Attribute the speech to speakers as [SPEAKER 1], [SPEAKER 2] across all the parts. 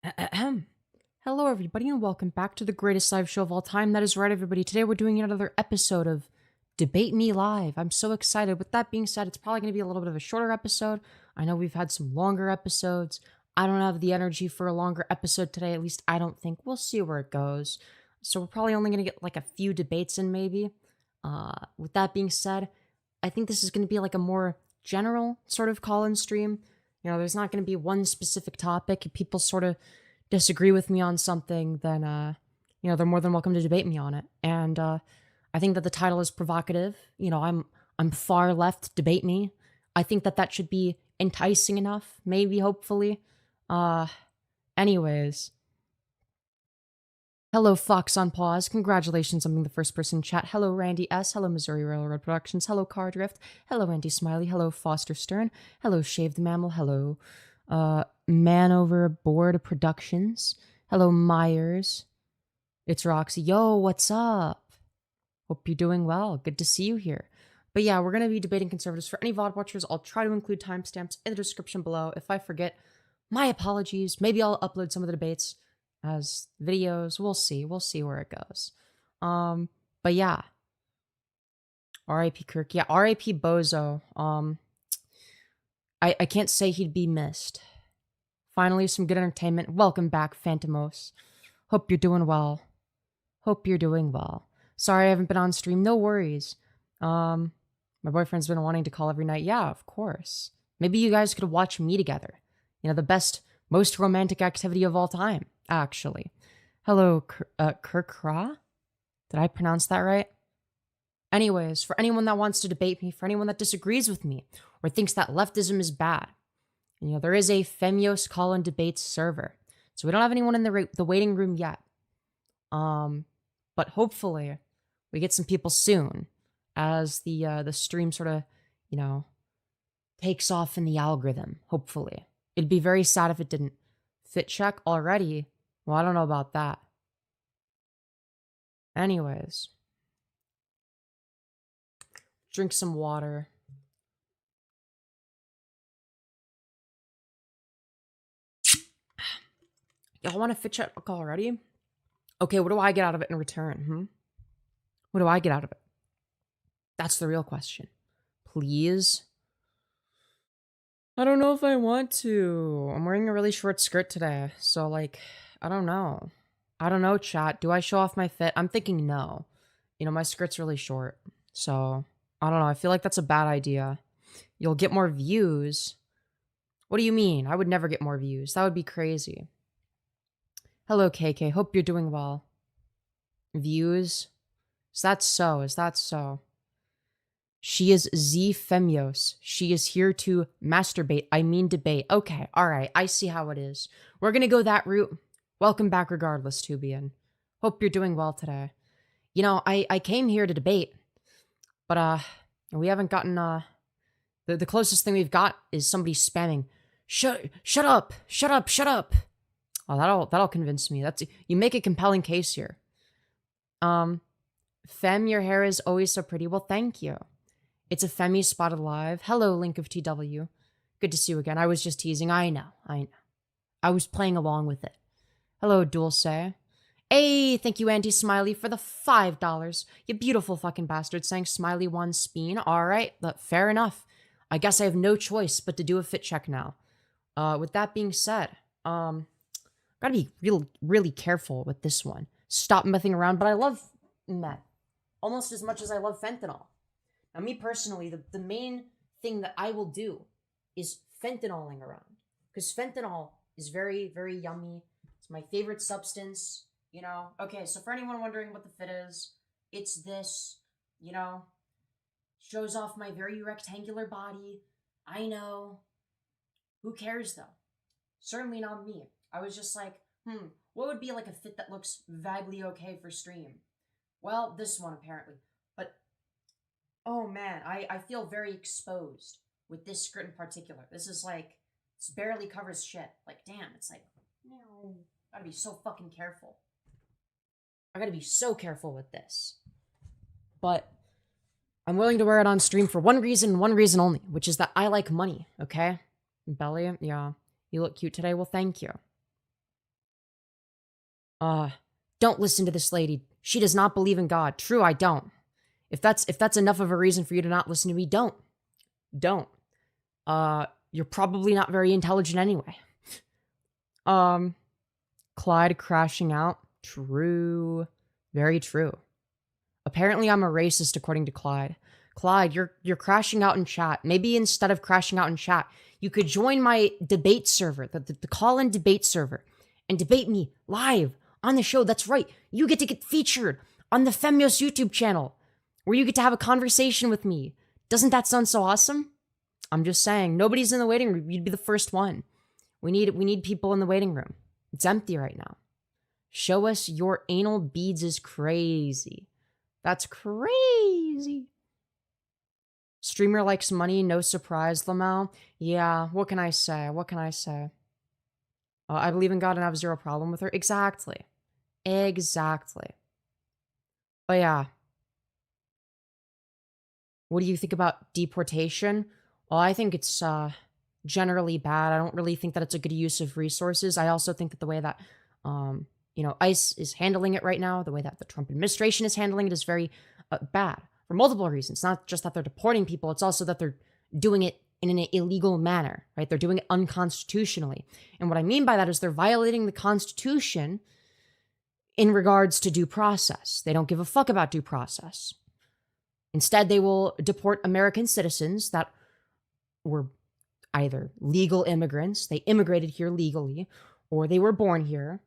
[SPEAKER 1] Ahem. Hello, everybody, and welcome back to the greatest live show of all time. That is right, everybody. Today we're doing another episode of Debate Me Live. I'm so excited. With that being said, it's probably going to be a little bit of a shorter episode. I know we've had some longer episodes. I don't have the energy for a longer episode today. At least I don't think. We'll see where it goes. So we're probably only going to get like a few debates in, maybe. With that being said, I think this is going to be like a more general sort of call-in stream. There's not going to be one specific topic. If people sort of disagree with me on something, then they're more than welcome to debate me on it. And I think that the title is provocative. I'm far left. Debate me. I think that should be enticing enough. Maybe, hopefully. Uh, anyways. Hello, Fox on Pause. Congratulations on being the first person in chat. Hello, Randy S. Hello, Missouri Railroad Productions. Hello, Car Drift. Hello, Andy Smiley. Hello, Foster Stern. Hello, Shaved Mammal. Hello, Man Overboard Productions. Hello, Myers. It's Roxy. Yo, what's up? Hope you're doing well. Good to see you here. But yeah, we're going to be debating conservatives. For any VOD watchers, I'll try to include timestamps in the description below. If I forget, my apologies. Maybe I'll upload some of the debates as videos. We'll see. We'll see where it goes. But yeah. R.I.P. Kirk. Yeah, R.I.P. Bozo. I can't say he'd be missed. Finally, some good entertainment. Welcome back, Phantomos. Hope you're doing well. Hope you're doing well. Sorry I haven't been on stream. No worries. My boyfriend's been wanting to call every night. Yeah, of course. Maybe you guys could watch me together. The best, most romantic activity of all time, actually. Hello, Kirkra? Did I pronounce that right? Anyways, for anyone that wants to debate me, for anyone that disagrees with me, or thinks that leftism is bad, there is a Femyoz call-in debates server. So we don't have anyone in the waiting room yet. But hopefully we get some people soon as the stream sort of, takes off in the algorithm, hopefully. It'd be very sad if it didn't. Fit check already? Well, I don't know about that. Anyways. Drink some water. Y'all want a fit check already? Okay, what do I get out of it in return? What do I get out of it? That's the real question. Please? I don't know if I want to. I'm wearing a really short skirt today, so I don't know. I don't know, chat. Do I show off my fit? I'm thinking no. My skirt's really short, so I don't know. I feel like that's a bad idea. You'll get more views. What do you mean? I would never get more views. That would be crazy. Hello, KK. Hope you're doing well. Views? Is that so? Is that so? She is Z Femyoz. She is here to masturbate. I mean debate. Okay, alright. I see how it is. We're gonna go that route. Welcome back regardless, Tubian. Hope you're doing well today. I came here to debate, but we haven't gotten the closest thing we've got is somebody spamming, shut up, shut up, shut up. Oh, that'll convince me. You make a compelling case here. Fem, your hair is always so pretty. Well, thank you. It's a Femi spotted live. Hello, Link of TW. Good to see you again. I was just teasing. I know. I was playing along with it. Hello, Dulce. Hey, thank you, Auntie Smiley, for the $5. You beautiful fucking bastard, saying Smiley one speen. All right, fair enough. I guess I have no choice but to do a fit check now. With that being said, gotta be really careful with this one. Stop messing around, but I love meth almost as much as I love fentanyl. Now, me personally, the main thing that I will do is fentanyling around. Because fentanyl is very, very yummy. It's my favorite substance, Okay, so for anyone wondering what the fit is, it's this, shows off my very rectangular body. I know. Who cares, though? Certainly not me. I was just like, what would be like a fit that looks vaguely okay for stream? Well, this one, apparently. But oh man, I feel very exposed with this skirt in particular. This is this barely covers shit. Damn, it's no. Gotta be so fucking careful. I gotta be so careful with this. But I'm willing to wear it on stream for one reason only, which is that I like money, okay? Belly, yeah. You look cute today. Well, thank you. Don't listen to this lady. She does not believe in God. True, I don't. If that's enough of a reason for you to not listen to me, don't. Don't. You're probably not very intelligent anyway. Clyde crashing out. True. Very true. Apparently I'm a racist according to Clyde. Clyde, you're crashing out in chat. Maybe instead of crashing out in chat, you could join my debate server, the call-in debate server, and debate me live on the show. That's right. You get to get featured on the Femyoz YouTube channel, where you get to have a conversation with me. Doesn't that sound so awesome? I'm just saying, nobody's in the waiting room. You'd be the first one. We need people in the waiting room. It's empty right now. Show us your anal beads is crazy. That's crazy. Streamer likes money, no surprise, Lamau. Yeah, what can I say? What can I say? I believe in God and I have zero problem with her. Exactly. Exactly. But yeah. What do you think about deportation? Well, I think it's generally bad. I don't really think that it's a good use of resources. I also think that the way that, ICE is handling it right now, the way that the Trump administration is handling it is very bad for multiple reasons. Not just that they're deporting people, it's also that they're doing it in an illegal manner, right? They're doing it unconstitutionally. And what I mean by that is they're violating the Constitution in regards to due process. They don't give a fuck about due process. Instead, they will deport American citizens that were either legal immigrants, they immigrated here legally, or they were born here.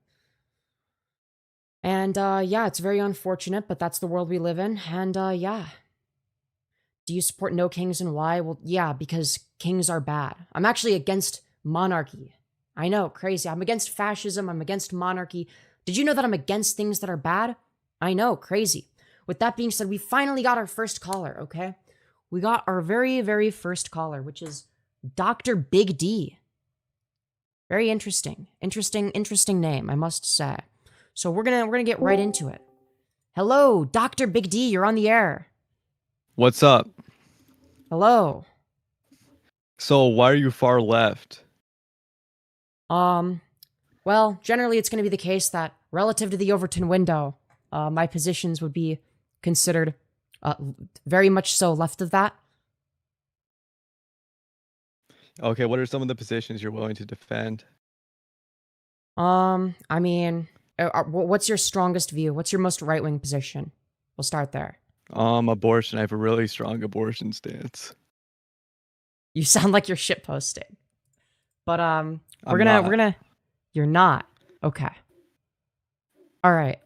[SPEAKER 1] And yeah, it's very unfortunate, but that's the world we live in. And yeah. Do you support no kings and why? Well, yeah, because kings are bad. I'm actually against monarchy. I know, crazy. I'm against fascism. I'm against monarchy. Did you know that I'm against things that are bad? I know, crazy. With that being said, we finally got our first caller, okay? We got our very, very first caller, which is Dr. Big D. Very interesting. Interesting name, I must say. So we're gonna get right into it. Hello, Dr. Big D, you're on the air.
[SPEAKER 2] What's up?
[SPEAKER 1] Hello.
[SPEAKER 2] So why are you far left?
[SPEAKER 1] Well, generally it's going to be the case that relative to the Overton window, my positions would be considered very much so left of that.
[SPEAKER 2] Okay, what are some of the positions you're willing to defend?
[SPEAKER 1] I mean, what's your strongest view? What's your most right-wing position? We'll start there.
[SPEAKER 2] Abortion. I have a really strong abortion stance.
[SPEAKER 1] You sound like you're shitposting. But we're gonna you're not. Okay. All right.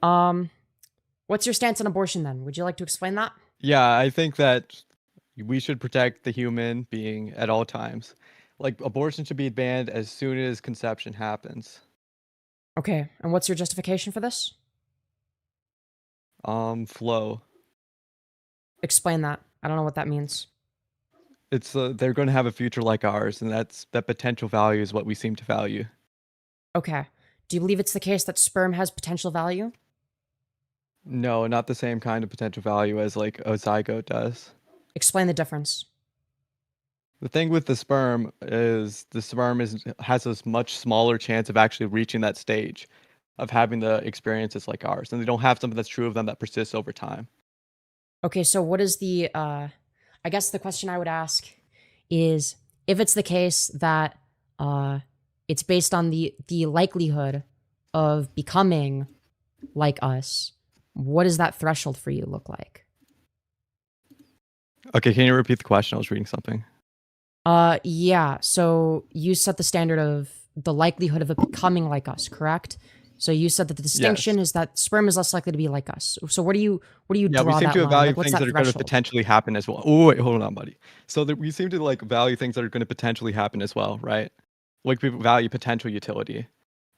[SPEAKER 1] What's your stance on abortion then? Would you like to explain that?
[SPEAKER 2] Yeah, I think that we should protect the human being at all times. Like, abortion should be banned as soon as conception happens.
[SPEAKER 1] Okay, and what's your justification for this?
[SPEAKER 2] Flow.
[SPEAKER 1] Explain that. I don't know what that means.
[SPEAKER 2] It's they're going to have a future like ours, and that potential value is what we seem to value.
[SPEAKER 1] Okay. Do you believe it's the case that sperm has potential value?
[SPEAKER 2] No, not the same kind of potential value as like a zygote does.
[SPEAKER 1] Explain the difference.
[SPEAKER 2] The thing with the sperm is has a much smaller chance of actually reaching that stage of having the experiences like ours, and they don't have something that's true of them that persists over time.
[SPEAKER 1] Okay, so what is the I guess the question I would ask is if it's the case that it's based on the likelihood of becoming like us, what does that threshold for you look like?
[SPEAKER 2] Okay, can you repeat the question? I was reading something.
[SPEAKER 1] Yeah, so you set the standard of the likelihood of it becoming like us, correct? So you said that the distinction is that sperm is less likely to be like us. So what do you draw that line?
[SPEAKER 2] Yeah, we seem to
[SPEAKER 1] Like,
[SPEAKER 2] value
[SPEAKER 1] what's
[SPEAKER 2] things
[SPEAKER 1] that
[SPEAKER 2] that are going to
[SPEAKER 1] threshold?
[SPEAKER 2] potentially happen as well. Oh, wait, hold on, buddy. So we seem to like value things that are going to potentially happen as well, right? Like people value potential utility.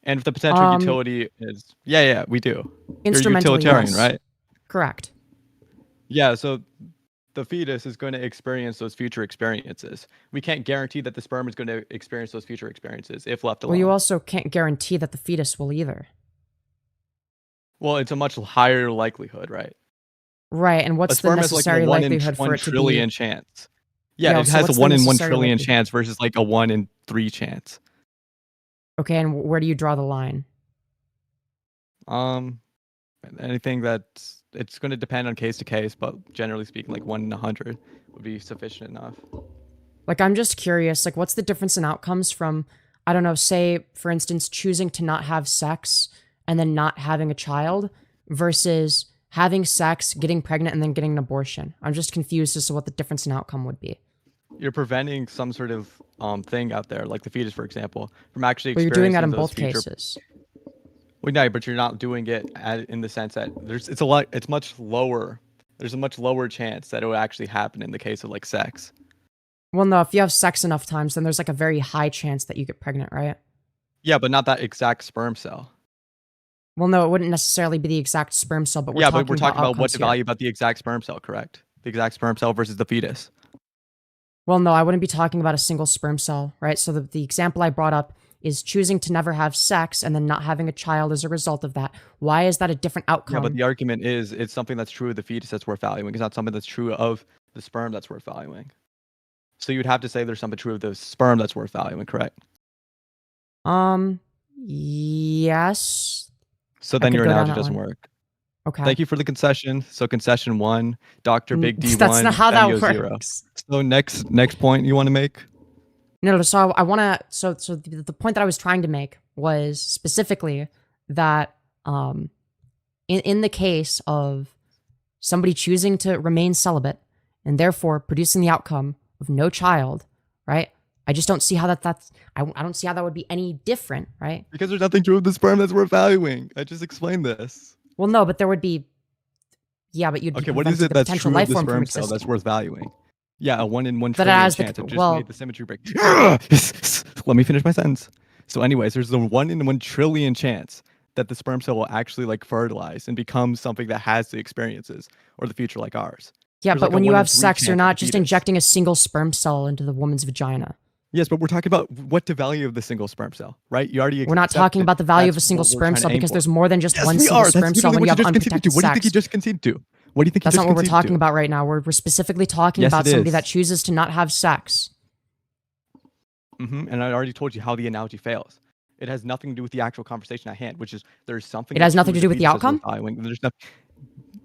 [SPEAKER 2] And if the potential utility is, yeah, we do. You're utilitarian,
[SPEAKER 1] yes.
[SPEAKER 2] right?
[SPEAKER 1] Correct.
[SPEAKER 2] Yeah, so the fetus is going to experience those future experiences. We can't guarantee that the sperm is going to experience those future experiences if left alone.
[SPEAKER 1] Well, you also can't guarantee that the fetus will either.
[SPEAKER 2] Well, it's a much higher likelihood, right?
[SPEAKER 1] Right, and what's the necessary likelihood for it to be?
[SPEAKER 2] 1 in 1 trillion chance. Yeah, it has a 1 in 1 trillion chance versus like a 1 in 3 chance.
[SPEAKER 1] Okay, and where do you draw the line?
[SPEAKER 2] Anything that's it's going to depend on case to case, but generally speaking, like 1 in 100 would be sufficient enough.
[SPEAKER 1] Like, I'm just curious, like, what's the difference in outcomes from, I don't know, say, for instance, choosing to not have sex and then not having a child versus having sex, getting pregnant, and then getting an abortion? I'm just confused as to what the difference in outcome would be.
[SPEAKER 2] You're preventing some sort of thing out there, like the fetus, for example, from actually
[SPEAKER 1] But you're doing that in
[SPEAKER 2] experiencing those
[SPEAKER 1] both
[SPEAKER 2] future.
[SPEAKER 1] cases.
[SPEAKER 2] Well, no, but you're not doing it in the sense that it's much lower. There's a much lower chance that it will actually happen in the case of like sex.
[SPEAKER 1] Well, no, if you have sex enough times, then there's like a very high chance that you get pregnant, right?
[SPEAKER 2] Yeah, but not that exact sperm cell.
[SPEAKER 1] Well, no, it wouldn't necessarily be the exact sperm cell, but
[SPEAKER 2] But we're talking about
[SPEAKER 1] what's
[SPEAKER 2] the value about the exact sperm cell, correct? The exact sperm cell versus the fetus.
[SPEAKER 1] Well, no, I wouldn't be talking about a single sperm cell, right? So the example I brought up is choosing to never have sex and then not having a child as a result of that. Why is that a different outcome?
[SPEAKER 2] Yeah, but the argument is it's something that's true of the fetus that's worth valuing. It's not something that's true of the sperm that's worth valuing. So you'd have to say there's something true of the sperm that's worth valuing, correct?
[SPEAKER 1] Yes.
[SPEAKER 2] So then your analogy doesn't work.
[SPEAKER 1] Okay.
[SPEAKER 2] Thank you for the concession. So concession 1, Dr. Big D1.
[SPEAKER 1] That's not how that
[SPEAKER 2] Femyoz
[SPEAKER 1] works.
[SPEAKER 2] 0. So next point you want to make?
[SPEAKER 1] No, so I want to, so the point that I was trying to make was specifically that in the case of somebody choosing to remain celibate and therefore producing the outcome of no child, right? I just don't see how I don't see how that would be any different, right?
[SPEAKER 2] Because there's nothing true of the sperm that's worth valuing. I just explained this.
[SPEAKER 1] Well, no, but there would be, yeah, but you'd be
[SPEAKER 2] okay, what is it
[SPEAKER 1] that's
[SPEAKER 2] true of the sperm cell that's worth valuing? Yeah, a 1 in 1 trillion chance. I just made the symmetry break. Let me finish my sentence. So anyways, there's the 1 in 1 trillion chance that the sperm cell will actually like fertilize and become something that has the experiences or the future like ours.
[SPEAKER 1] Yeah,
[SPEAKER 2] There's
[SPEAKER 1] but
[SPEAKER 2] like
[SPEAKER 1] when
[SPEAKER 2] a
[SPEAKER 1] you
[SPEAKER 2] 1 in
[SPEAKER 1] have
[SPEAKER 2] 3
[SPEAKER 1] sex, you're
[SPEAKER 2] chance
[SPEAKER 1] not
[SPEAKER 2] of
[SPEAKER 1] just
[SPEAKER 2] fetus.
[SPEAKER 1] injecting a single sperm cell into the woman's vagina.
[SPEAKER 2] Yes, but we're talking about what the value of the single sperm cell, right? You already
[SPEAKER 1] We're not talking about the value of a single sperm cell because there's more than just one single sperm cell when you have unprotected sex.
[SPEAKER 2] What do you think you just conceded to? What do you think
[SPEAKER 1] That's not what we're talking about right now. We're specifically talking about somebody that chooses to not have sex.
[SPEAKER 2] And I already told you how the analogy fails. It has nothing to do with the actual conversation at hand, which is there's something.
[SPEAKER 1] It has nothing to do with the outcome?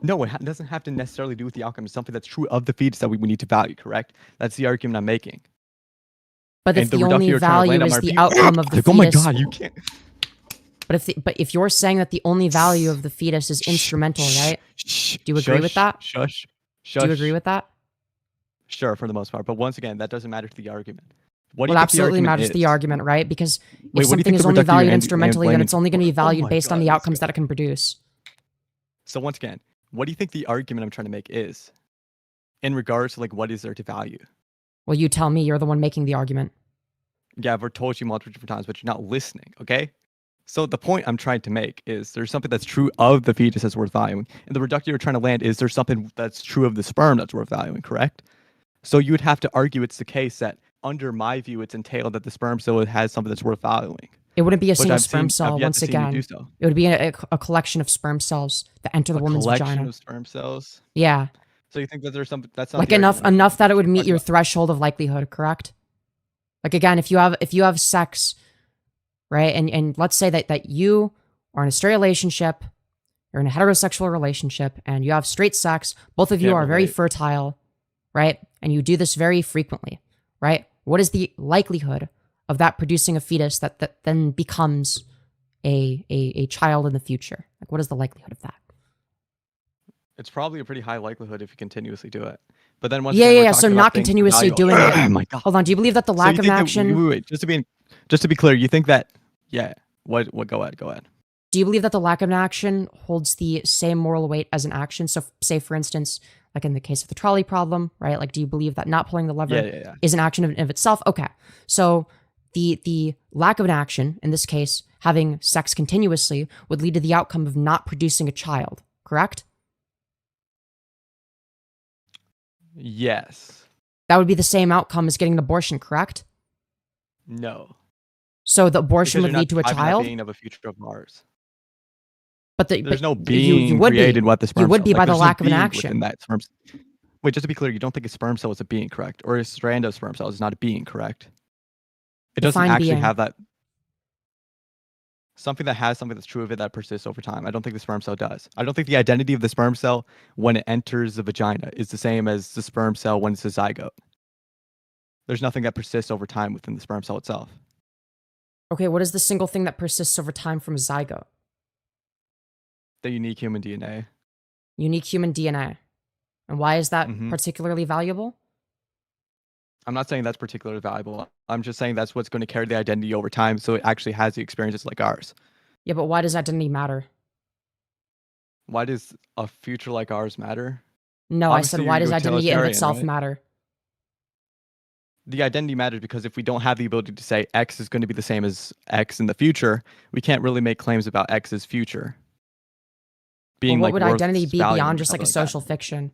[SPEAKER 2] No, it doesn't have to necessarily do with the outcome. It's something that's true of the fetus that we need to value, correct? That's the argument I'm making.
[SPEAKER 1] But if the only value is the outcome of the fetus...
[SPEAKER 2] Oh my god, you can't...
[SPEAKER 1] But if you're saying that the only value of the fetus is instrumental, right? Do you agree with that?
[SPEAKER 2] Shush.
[SPEAKER 1] Do you agree with that?
[SPEAKER 2] Sure, for the most part. But once again, that doesn't matter to the argument.
[SPEAKER 1] What do you think absolutely matters to the argument, right? Because if something is only valued instrumentally, then it's only going to be valued based on the outcomes that it can produce.
[SPEAKER 2] So once again, what do you think the argument I'm trying to make is in regards to like what is there to value?
[SPEAKER 1] Well, you tell me. You're the one making the argument.
[SPEAKER 2] Yeah, I've told you multiple different times, but you're not listening, okay? So the point I'm trying to make is there's something that's true of the fetus that's worth valuing. And the reductio you're trying to land is there's something that's true of the sperm that's worth valuing, correct? So you would have to argue it's the case that under my view, it's entailed that the sperm cell has something that's worth valuing.
[SPEAKER 1] It wouldn't be a single sperm cell, once again. It would be a collection of sperm cells that enter the woman's vagina. A collection of
[SPEAKER 2] sperm cells?
[SPEAKER 1] Yeah.
[SPEAKER 2] So you think that there's something that's not
[SPEAKER 1] like enough that it would meet your threshold of likelihood, correct? Like again, if you have sex, right, and let's say that you are in a straight relationship, you're in a heterosexual relationship, and you have straight sex, both of you are very fertile, right? And you do this very frequently, right? What is the likelihood of that producing a fetus that then becomes a child in the future? Like, what is the likelihood of that?
[SPEAKER 2] It's probably a pretty high likelihood if you continuously do it. But then once
[SPEAKER 1] so not continuously doing it.
[SPEAKER 2] Oh my god.
[SPEAKER 1] Hold on. Do you believe that the lack of action?
[SPEAKER 2] Wait. Just to be clear, you think that? Yeah. What? Go ahead.
[SPEAKER 1] Do you believe that the lack of an action holds the same moral weight as an action? So, say for instance, like in the case of the trolley problem, right? Like, do you believe that not pulling the lever is an action of itself? Okay. So the lack of an action, in this case, having sex continuously, would lead to the outcome of not producing a child, correct?
[SPEAKER 2] Yes.
[SPEAKER 1] That would be the same outcome as getting an abortion, correct?
[SPEAKER 2] No.
[SPEAKER 1] So the abortion would lead to a child?
[SPEAKER 2] Being of a future of Mars.
[SPEAKER 1] But
[SPEAKER 2] there's no being created what the sperm cell.
[SPEAKER 1] You would be by the lack of an action.
[SPEAKER 2] Wait, just to be clear, you don't think a sperm cell is a being, correct? Or a strand of sperm cells is not a being, correct? It doesn't actually have that. Something that has something that's true of it that persists over time. I don't think the sperm cell does. I don't think the identity of the sperm cell when it enters the vagina is the same as the sperm cell when it's a zygote. There's nothing that persists over time within the sperm cell itself.
[SPEAKER 1] Okay, what is the single thing that persists over time from a zygote?
[SPEAKER 2] The unique human DNA.
[SPEAKER 1] Unique human DNA. And why is that
[SPEAKER 2] Mhm.
[SPEAKER 1] particularly valuable?
[SPEAKER 2] I'm not saying that's particularly valuable. I'm just saying that's what's going to carry the identity over time, so it actually has the experiences like ours.
[SPEAKER 1] Yeah, but why does identity matter?
[SPEAKER 2] Why does a future like ours matter?
[SPEAKER 1] No, I said
[SPEAKER 2] Obviously,
[SPEAKER 1] why
[SPEAKER 2] you're
[SPEAKER 1] does identity in of
[SPEAKER 2] utilitarian,
[SPEAKER 1] itself
[SPEAKER 2] right?
[SPEAKER 1] matter?
[SPEAKER 2] The identity matters because if we don't have the ability to say X is going to be the same as X in the future, we can't really make claims about X's future
[SPEAKER 1] Well,
[SPEAKER 2] being
[SPEAKER 1] what
[SPEAKER 2] like
[SPEAKER 1] would
[SPEAKER 2] worth
[SPEAKER 1] identity be
[SPEAKER 2] valuing
[SPEAKER 1] beyond
[SPEAKER 2] or
[SPEAKER 1] just like a
[SPEAKER 2] something like that.
[SPEAKER 1] social fiction?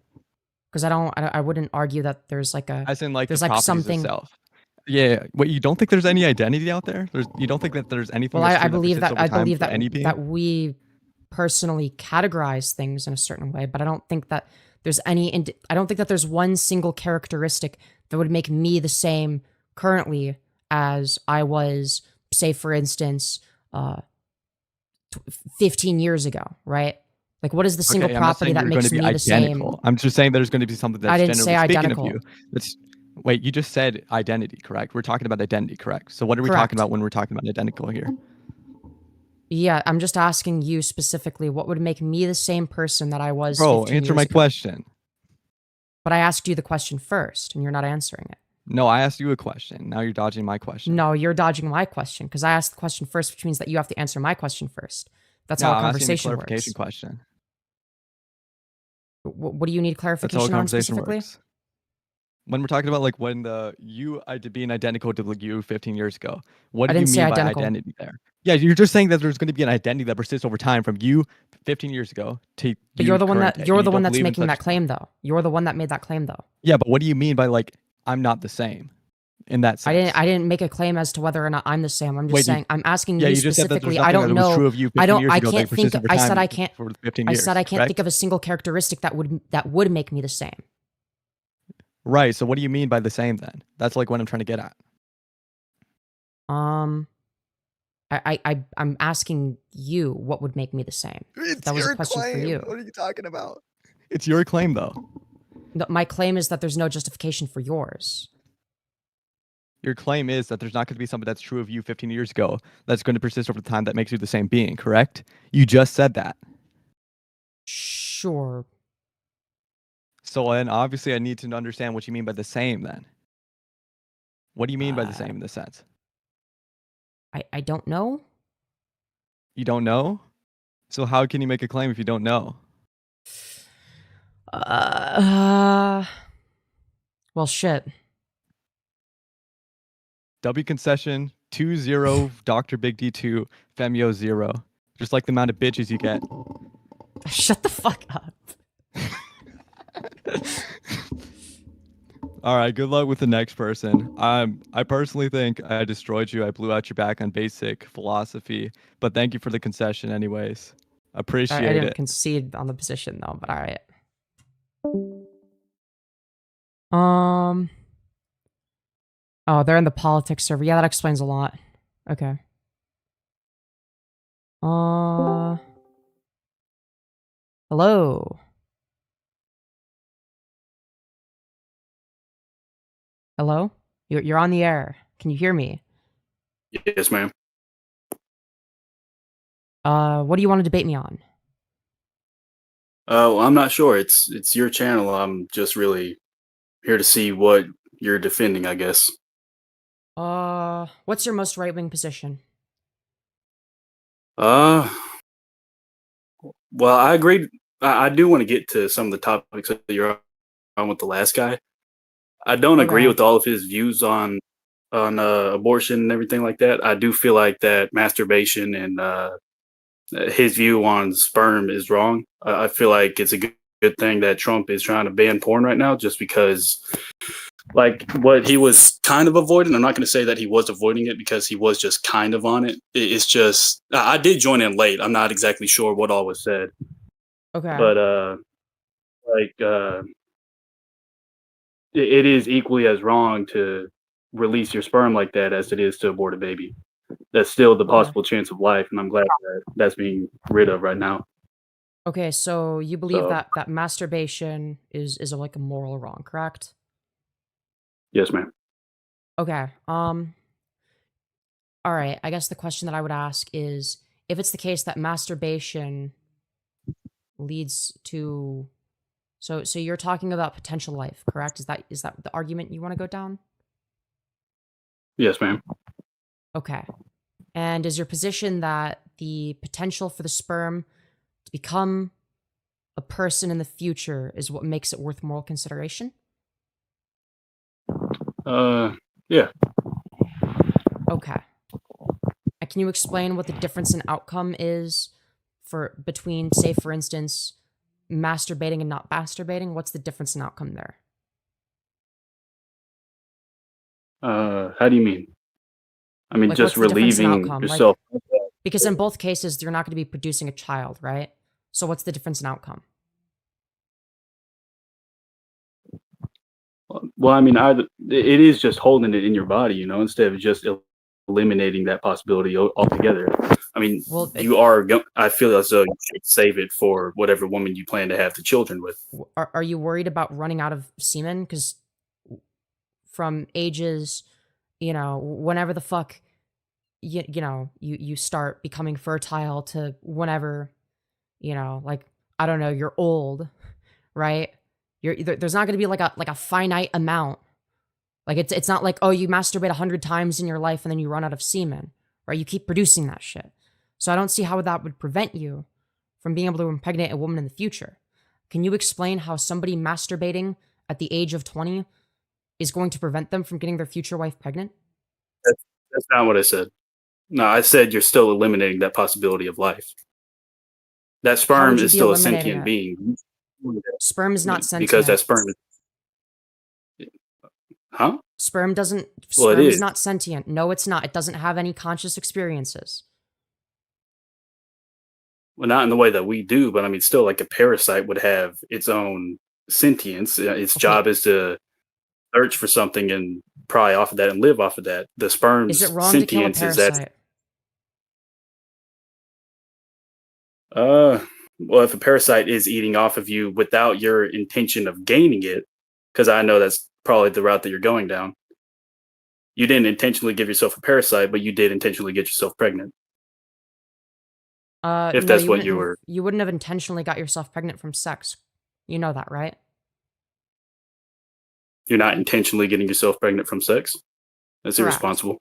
[SPEAKER 1] Because I wouldn't argue that there's like a
[SPEAKER 2] As in like the
[SPEAKER 1] there's like
[SPEAKER 2] properties
[SPEAKER 1] something.
[SPEAKER 2] itself. Yeah. Wait, you don't think there's any identity out there? You don't think that there's anything
[SPEAKER 1] Well,
[SPEAKER 2] that's
[SPEAKER 1] I
[SPEAKER 2] true that
[SPEAKER 1] believe
[SPEAKER 2] persists
[SPEAKER 1] that
[SPEAKER 2] over time for
[SPEAKER 1] that
[SPEAKER 2] any being?
[SPEAKER 1] that we personally categorize things in a certain way, but I don't think that there's any. I don't think that there's one single characteristic that would make me the same currently as I was, say, for instance, 15 years ago, right? Like, what is the single
[SPEAKER 2] Okay, I'm not
[SPEAKER 1] property
[SPEAKER 2] saying
[SPEAKER 1] that
[SPEAKER 2] you're going to
[SPEAKER 1] makes
[SPEAKER 2] be
[SPEAKER 1] me the same?
[SPEAKER 2] identical. I'm just saying there's going to be something
[SPEAKER 1] I
[SPEAKER 2] that's
[SPEAKER 1] didn't say
[SPEAKER 2] generally speaking of you.
[SPEAKER 1] identical.
[SPEAKER 2] That's wait, you just said identity, correct? We're talking about identity, correct? So what are we talking
[SPEAKER 1] Correct.
[SPEAKER 2] about when we're talking about identical here?
[SPEAKER 1] Yeah, I'm just asking you specifically what would make me the same person that I was
[SPEAKER 2] Bro,
[SPEAKER 1] 15
[SPEAKER 2] answer
[SPEAKER 1] years
[SPEAKER 2] my
[SPEAKER 1] ago.
[SPEAKER 2] question.
[SPEAKER 1] But I asked you the question first, and you're not answering it.
[SPEAKER 2] No, I asked you a question. Now you're dodging my question.
[SPEAKER 1] No, you're dodging my question because I asked the question first, which means that you have to answer my question first. That's
[SPEAKER 2] No,
[SPEAKER 1] how a
[SPEAKER 2] I'm asking a
[SPEAKER 1] conversation
[SPEAKER 2] clarification
[SPEAKER 1] works.
[SPEAKER 2] question.
[SPEAKER 1] What do you need
[SPEAKER 2] That's how a
[SPEAKER 1] clarification on
[SPEAKER 2] conversation
[SPEAKER 1] specifically?
[SPEAKER 2] works. When we're talking about like when being identical to like you 15 years ago, what
[SPEAKER 1] I
[SPEAKER 2] do you
[SPEAKER 1] didn't say
[SPEAKER 2] mean by
[SPEAKER 1] identical.
[SPEAKER 2] identity there? Yeah, you're just saying that there's going to be an identity that persists over time from you 15 years ago to
[SPEAKER 1] But
[SPEAKER 2] you current day. And
[SPEAKER 1] you're
[SPEAKER 2] you
[SPEAKER 1] the
[SPEAKER 2] don't
[SPEAKER 1] one that's
[SPEAKER 2] believe in
[SPEAKER 1] making
[SPEAKER 2] such
[SPEAKER 1] that
[SPEAKER 2] a thing.
[SPEAKER 1] claim though. You're the one that made that claim though.
[SPEAKER 2] Yeah, but what do you mean by like I'm not the same in that sense?
[SPEAKER 1] I didn't make a claim as to whether or not I'm the same. I'm just
[SPEAKER 2] Wait,
[SPEAKER 1] saying I'm asking
[SPEAKER 2] yeah,
[SPEAKER 1] you
[SPEAKER 2] you just said that there's
[SPEAKER 1] specifically. I
[SPEAKER 2] nothing that
[SPEAKER 1] don't
[SPEAKER 2] was
[SPEAKER 1] know.
[SPEAKER 2] true of you 15 years
[SPEAKER 1] I
[SPEAKER 2] ago
[SPEAKER 1] can't
[SPEAKER 2] that
[SPEAKER 1] think
[SPEAKER 2] persists over
[SPEAKER 1] I
[SPEAKER 2] time
[SPEAKER 1] said I can't
[SPEAKER 2] for 15
[SPEAKER 1] I
[SPEAKER 2] years,
[SPEAKER 1] said I can't think
[SPEAKER 2] correct?
[SPEAKER 1] of a single characteristic that would make me the same.
[SPEAKER 2] Right. So what do you mean by the same then? That's like what I'm trying to get at.
[SPEAKER 1] I'm asking you what would make me the same.
[SPEAKER 2] It's
[SPEAKER 1] That was a
[SPEAKER 2] your
[SPEAKER 1] question for
[SPEAKER 2] claim.
[SPEAKER 1] you.
[SPEAKER 2] What are you talking about? It's your claim though.
[SPEAKER 1] No, my claim is that there's no justification for yours.
[SPEAKER 2] Your claim is that there's not going to be something that's true of you 15 years ago that's going to persist over time that makes you the same being, correct? You just said that.
[SPEAKER 1] Sure.
[SPEAKER 2] So then obviously I need to understand what you mean by the same then. What do you mean by the same in this sense?
[SPEAKER 1] I don't know.
[SPEAKER 2] You don't know? So how can you make a claim if you don't know?
[SPEAKER 1] Well, shit.
[SPEAKER 2] W concession 2-0 Dr. Big D2 Femyoz 0. Just like the amount of bitches you get.
[SPEAKER 1] Shut the fuck up.
[SPEAKER 2] All right, good luck with the next person. I personally think I destroyed you. I blew out your back on basic philosophy, but thank you for the concession anyways.
[SPEAKER 1] I
[SPEAKER 2] Appreciate
[SPEAKER 1] didn't
[SPEAKER 2] it.
[SPEAKER 1] concede on the position though, but all right. Oh, they're in the politics server. Yeah, that explains a lot. Okay. Hello. Hello? You're on the air. Can you hear me?
[SPEAKER 3] Yes, ma'am.
[SPEAKER 1] What do you want to debate me on?
[SPEAKER 3] Well, I'm not sure. It's your channel. I'm just really here to see what you're defending, I guess.
[SPEAKER 1] What's your most right-wing position?
[SPEAKER 3] Uh, well, I agree. I do want to get to some of the topics that you're on with the last guy. I don't agree
[SPEAKER 1] Okay.
[SPEAKER 3] with all of his views on abortion and everything like that. I do feel like that masturbation and his view on sperm is wrong. I feel like it's a good thing that Trump is trying to ban porn right now, just because, like, what he was kind of avoiding. I'm not going to say that he was avoiding it because he was just kind of on it. It's just I did join in late. I'm not exactly sure what all was said,
[SPEAKER 1] Okay.
[SPEAKER 3] but it is equally as wrong to release your sperm like that as it is to abort a baby. that's still the
[SPEAKER 1] Okay.
[SPEAKER 3] possible chance of life, and I'm glad that that's being rid of right now.
[SPEAKER 1] Okay, so you believe
[SPEAKER 3] So
[SPEAKER 1] that masturbation is like a moral wrong, correct?
[SPEAKER 3] yes, ma'am.
[SPEAKER 1] Okay. All right. I guess the question that I would ask is if it's the case that masturbation leads to so you're talking about potential life, correct? Is that the argument you want to go down?
[SPEAKER 3] Yes, ma'am.
[SPEAKER 1] Okay. And is your position that the potential for the sperm to become a person in the future is what makes it worth moral consideration?
[SPEAKER 3] Yeah.
[SPEAKER 1] Okay. And can you explain what the difference in outcome is for between, say, for instance, masturbating and not masturbating? What's the difference in outcome there?
[SPEAKER 3] How do you mean? I mean,
[SPEAKER 1] Like,
[SPEAKER 3] just
[SPEAKER 1] what's the difference in
[SPEAKER 3] relieving
[SPEAKER 1] outcome?
[SPEAKER 3] yourself.
[SPEAKER 1] Because in both cases, you're not going to be producing a child, right? So what's the difference in outcome?
[SPEAKER 3] Well, I mean, either it is just holding it in your body, instead of just eliminating that possibility altogether. I mean,
[SPEAKER 1] Well,
[SPEAKER 3] you are. I feel as though you should save it for whatever woman you plan to have the children with.
[SPEAKER 1] are you worried about running out of semen? Because from ages, whenever the fuck you start becoming fertile to whenever, like, I don't know, you're old, right? There's not going to be like a finite amount. Like it's not like, oh, you masturbate 100 times in your life and then you run out of semen, right? You keep producing that shit. So I don't see how that would prevent you from being able to impregnate a woman in the future. Can you explain how somebody masturbating at the age of 20 is going to prevent them from getting their future wife pregnant?
[SPEAKER 3] That's not what I said. No, I said you're still eliminating that possibility of life. That
[SPEAKER 1] How
[SPEAKER 3] sperm
[SPEAKER 1] would you
[SPEAKER 3] is
[SPEAKER 1] be
[SPEAKER 3] still a
[SPEAKER 1] eliminating
[SPEAKER 3] sentient
[SPEAKER 1] it?
[SPEAKER 3] being.
[SPEAKER 1] Sperm is not
[SPEAKER 3] Because that
[SPEAKER 1] sentient.
[SPEAKER 3] sperm is, huh?
[SPEAKER 1] Sperm doesn't
[SPEAKER 3] Well, it
[SPEAKER 1] sperm is
[SPEAKER 3] is.
[SPEAKER 1] not sentient. No, it's not. It doesn't have any conscious experiences.
[SPEAKER 3] Well, not in the way that we do, but I mean, still, like a parasite would have its own sentience. Its
[SPEAKER 1] Okay,
[SPEAKER 3] job is to search for something and pry off of that and live off of that. The
[SPEAKER 1] is it
[SPEAKER 3] sperm's
[SPEAKER 1] wrong to kill a
[SPEAKER 3] sentience is that,
[SPEAKER 1] parasite?
[SPEAKER 3] uh, well, if a parasite is eating off of you without your intention of gaining it, because I know that's probably the route that you're going down. You didn't intentionally give yourself a parasite, but you did intentionally get yourself pregnant. If
[SPEAKER 1] No,
[SPEAKER 3] that's what you were,
[SPEAKER 1] you wouldn't have intentionally got yourself pregnant from sex. You know that, right?
[SPEAKER 3] you're not intentionally getting yourself pregnant from sex. That's
[SPEAKER 1] Correct.
[SPEAKER 3] irresponsible.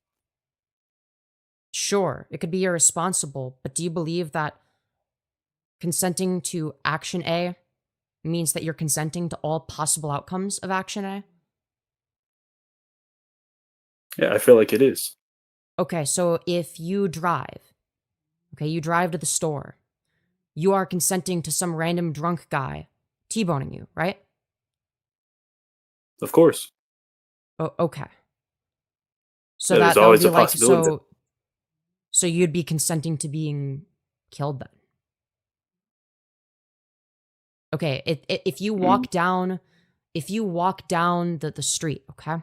[SPEAKER 1] Sure, it could be irresponsible, but do you believe that consenting to action A means that you're consenting to all possible outcomes of action A?
[SPEAKER 3] Yeah, I feel like it is.
[SPEAKER 1] Okay, so if you drive, okay, you drive to the store, you are consenting to some random drunk guy T-boning you, right?
[SPEAKER 3] Of course.
[SPEAKER 1] Oh, okay. So
[SPEAKER 3] Yeah, there's
[SPEAKER 1] that would
[SPEAKER 3] always
[SPEAKER 1] be
[SPEAKER 3] a
[SPEAKER 1] like
[SPEAKER 3] possibility that
[SPEAKER 1] so you'd be consenting to being killed then. Okay, if you
[SPEAKER 3] mm,
[SPEAKER 1] walk down the street, okay?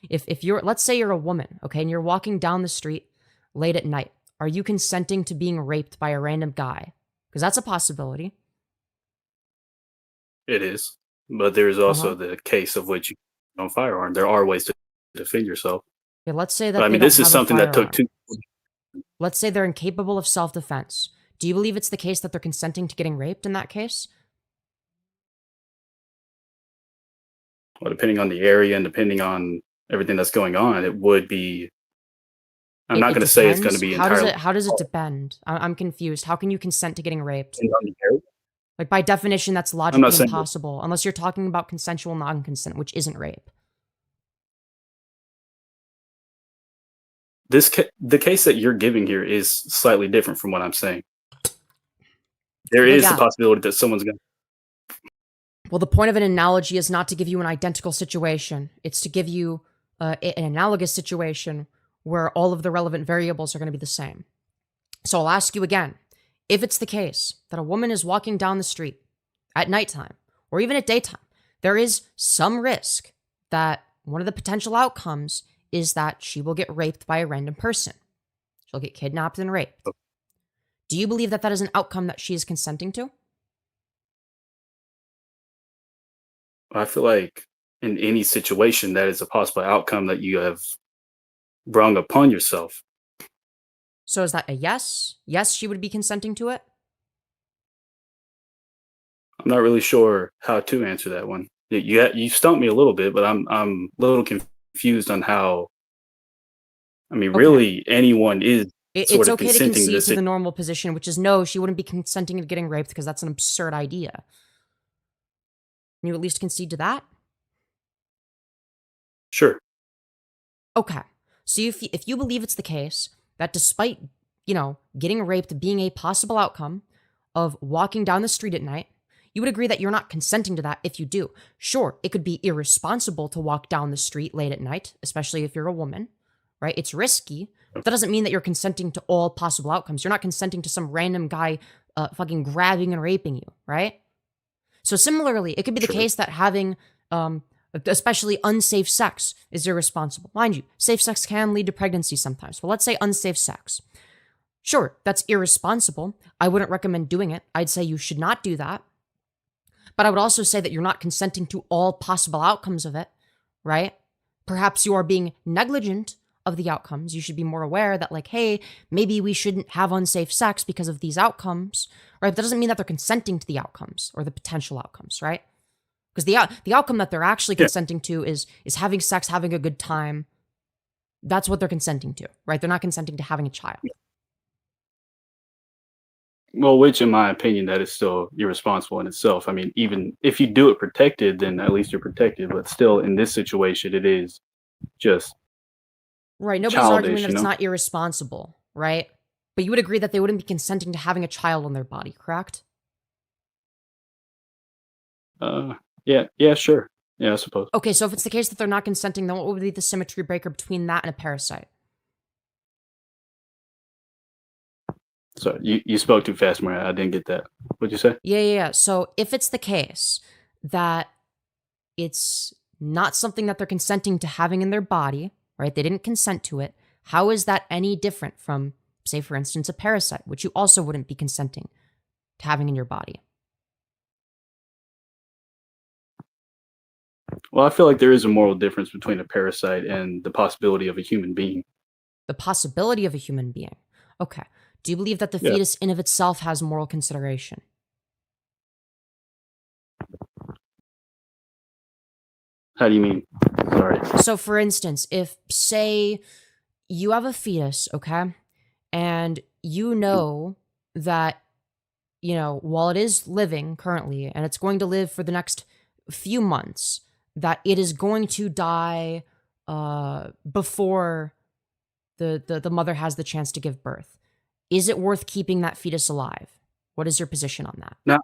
[SPEAKER 1] If you're, let's say you're a woman, okay, and you're walking down the street late at night, are you consenting to being raped by a random guy? Because that's a possibility.
[SPEAKER 3] it is. But there's
[SPEAKER 1] Uh-huh.
[SPEAKER 3] also the case of which you don't firearm. There are ways to defend yourself.
[SPEAKER 1] Okay, let's say
[SPEAKER 3] But I
[SPEAKER 1] that they
[SPEAKER 3] mean,
[SPEAKER 1] don't
[SPEAKER 3] this is
[SPEAKER 1] have a
[SPEAKER 3] something that took
[SPEAKER 1] firearm.
[SPEAKER 3] two.
[SPEAKER 1] Let's say they're incapable of self-defense. Do you believe it's the case that they're consenting to getting raped in that case?
[SPEAKER 3] Well, depending on the area and depending on everything that's going on, it would be. I'm not
[SPEAKER 1] It
[SPEAKER 3] going to say it's going to
[SPEAKER 1] depends.
[SPEAKER 3] be entirely.
[SPEAKER 1] How does it depend? I'm confused. How can you consent to getting raped?
[SPEAKER 3] Depending on the area.
[SPEAKER 1] Like, by definition, that's
[SPEAKER 3] I'm not
[SPEAKER 1] logically
[SPEAKER 3] saying that
[SPEAKER 1] impossible, unless you're talking about consensual non-consent, which isn't rape.
[SPEAKER 3] the case that you're giving here is slightly different from what I'm saying. There
[SPEAKER 1] Well,
[SPEAKER 3] is the
[SPEAKER 1] yeah.
[SPEAKER 3] possibility that someone's going to.
[SPEAKER 1] Well, the point of an analogy is not to give you an identical situation. It's to give you an analogous situation where all of the relevant variables are going to be the same. So I'll ask you again. If it's the case that a woman is walking down the street at nighttime or even at daytime, there is some risk that one of the potential outcomes is that she will get raped by a random person. She'll get kidnapped and raped. Do you believe that that is an outcome that she is consenting to?
[SPEAKER 3] I feel like in any situation that is a possible outcome that you have brung upon yourself.
[SPEAKER 1] So is that a yes? Yes, she would be consenting to it?
[SPEAKER 3] I'm not really sure how to answer that one. You stumped me a little bit, but I'm a little confused on how. I mean,
[SPEAKER 1] Okay.
[SPEAKER 3] really, anyone is
[SPEAKER 1] It's
[SPEAKER 3] sort of
[SPEAKER 1] okay to
[SPEAKER 3] consenting to
[SPEAKER 1] concede
[SPEAKER 3] this.
[SPEAKER 1] to the normal position, which is no, she wouldn't be consenting to getting raped because that's an absurd idea. Can you at least concede to that?
[SPEAKER 3] Sure.
[SPEAKER 1] Okay. So if you believe it's the case that despite, getting raped being a possible outcome of walking down the street at night, you would agree that you're not consenting to that if you do. Sure, it could be irresponsible to walk down the street late at night, especially if you're a woman, right? It's risky. But that doesn't mean that you're consenting to all possible outcomes. You're not consenting to some random guy fucking grabbing and raping you, right? So similarly, it could be the
[SPEAKER 3] Sure.
[SPEAKER 1] case that having especially unsafe sex is irresponsible. Mind you, safe sex can lead to pregnancy sometimes. Well, let's say unsafe sex. Sure, that's irresponsible. I wouldn't recommend doing it. I'd say you should not do that. But I would also say that you're not consenting to all possible outcomes of it, right? Perhaps you are being negligent of the outcomes. You should be more aware that, like, hey, maybe we shouldn't have unsafe sex because of these outcomes, right? But that doesn't mean that they're consenting to the outcomes or the potential outcomes, right? Because the outcome that they're actually consenting to is having sex, having a good time. That's what they're consenting to, right? They're not consenting to having a child.
[SPEAKER 3] Well, which, in my opinion, that is still irresponsible in itself. I mean, even if you do it protected, then at least you're protected. But still, in this situation, it is just
[SPEAKER 1] Right. Nobody's
[SPEAKER 3] childish,
[SPEAKER 1] arguing that it's not irresponsible, right? But you would agree that they wouldn't be consenting to having a child on their body, correct?
[SPEAKER 3] Yeah, sure. Yeah, I suppose.
[SPEAKER 1] Okay, so if it's the case that they're not consenting, then what would be the symmetry breaker between that and a parasite?
[SPEAKER 3] So you spoke too fast, Maria. I didn't get that. What'd you say?
[SPEAKER 1] Yeah. So if it's the case that it's not something that they're consenting to having in their body, right? They didn't consent to it. How is that any different from, say, for instance, a parasite, which you also wouldn't be consenting to having in your body?
[SPEAKER 3] Well, I feel like there is a moral difference between a parasite and the possibility of a human being.
[SPEAKER 1] The possibility of a human being. Okay. Do you believe that the
[SPEAKER 3] Yeah.
[SPEAKER 1] fetus in of itself has moral consideration?
[SPEAKER 3] How do you mean? Sorry.
[SPEAKER 1] So, for instance, if, say, you have a fetus, okay, and you know that, while it is living currently, and it's going to live for the next few months, that it is going to die before the mother has the chance to give birth. Is it worth keeping that fetus alive? What is your position on that?
[SPEAKER 3] Now,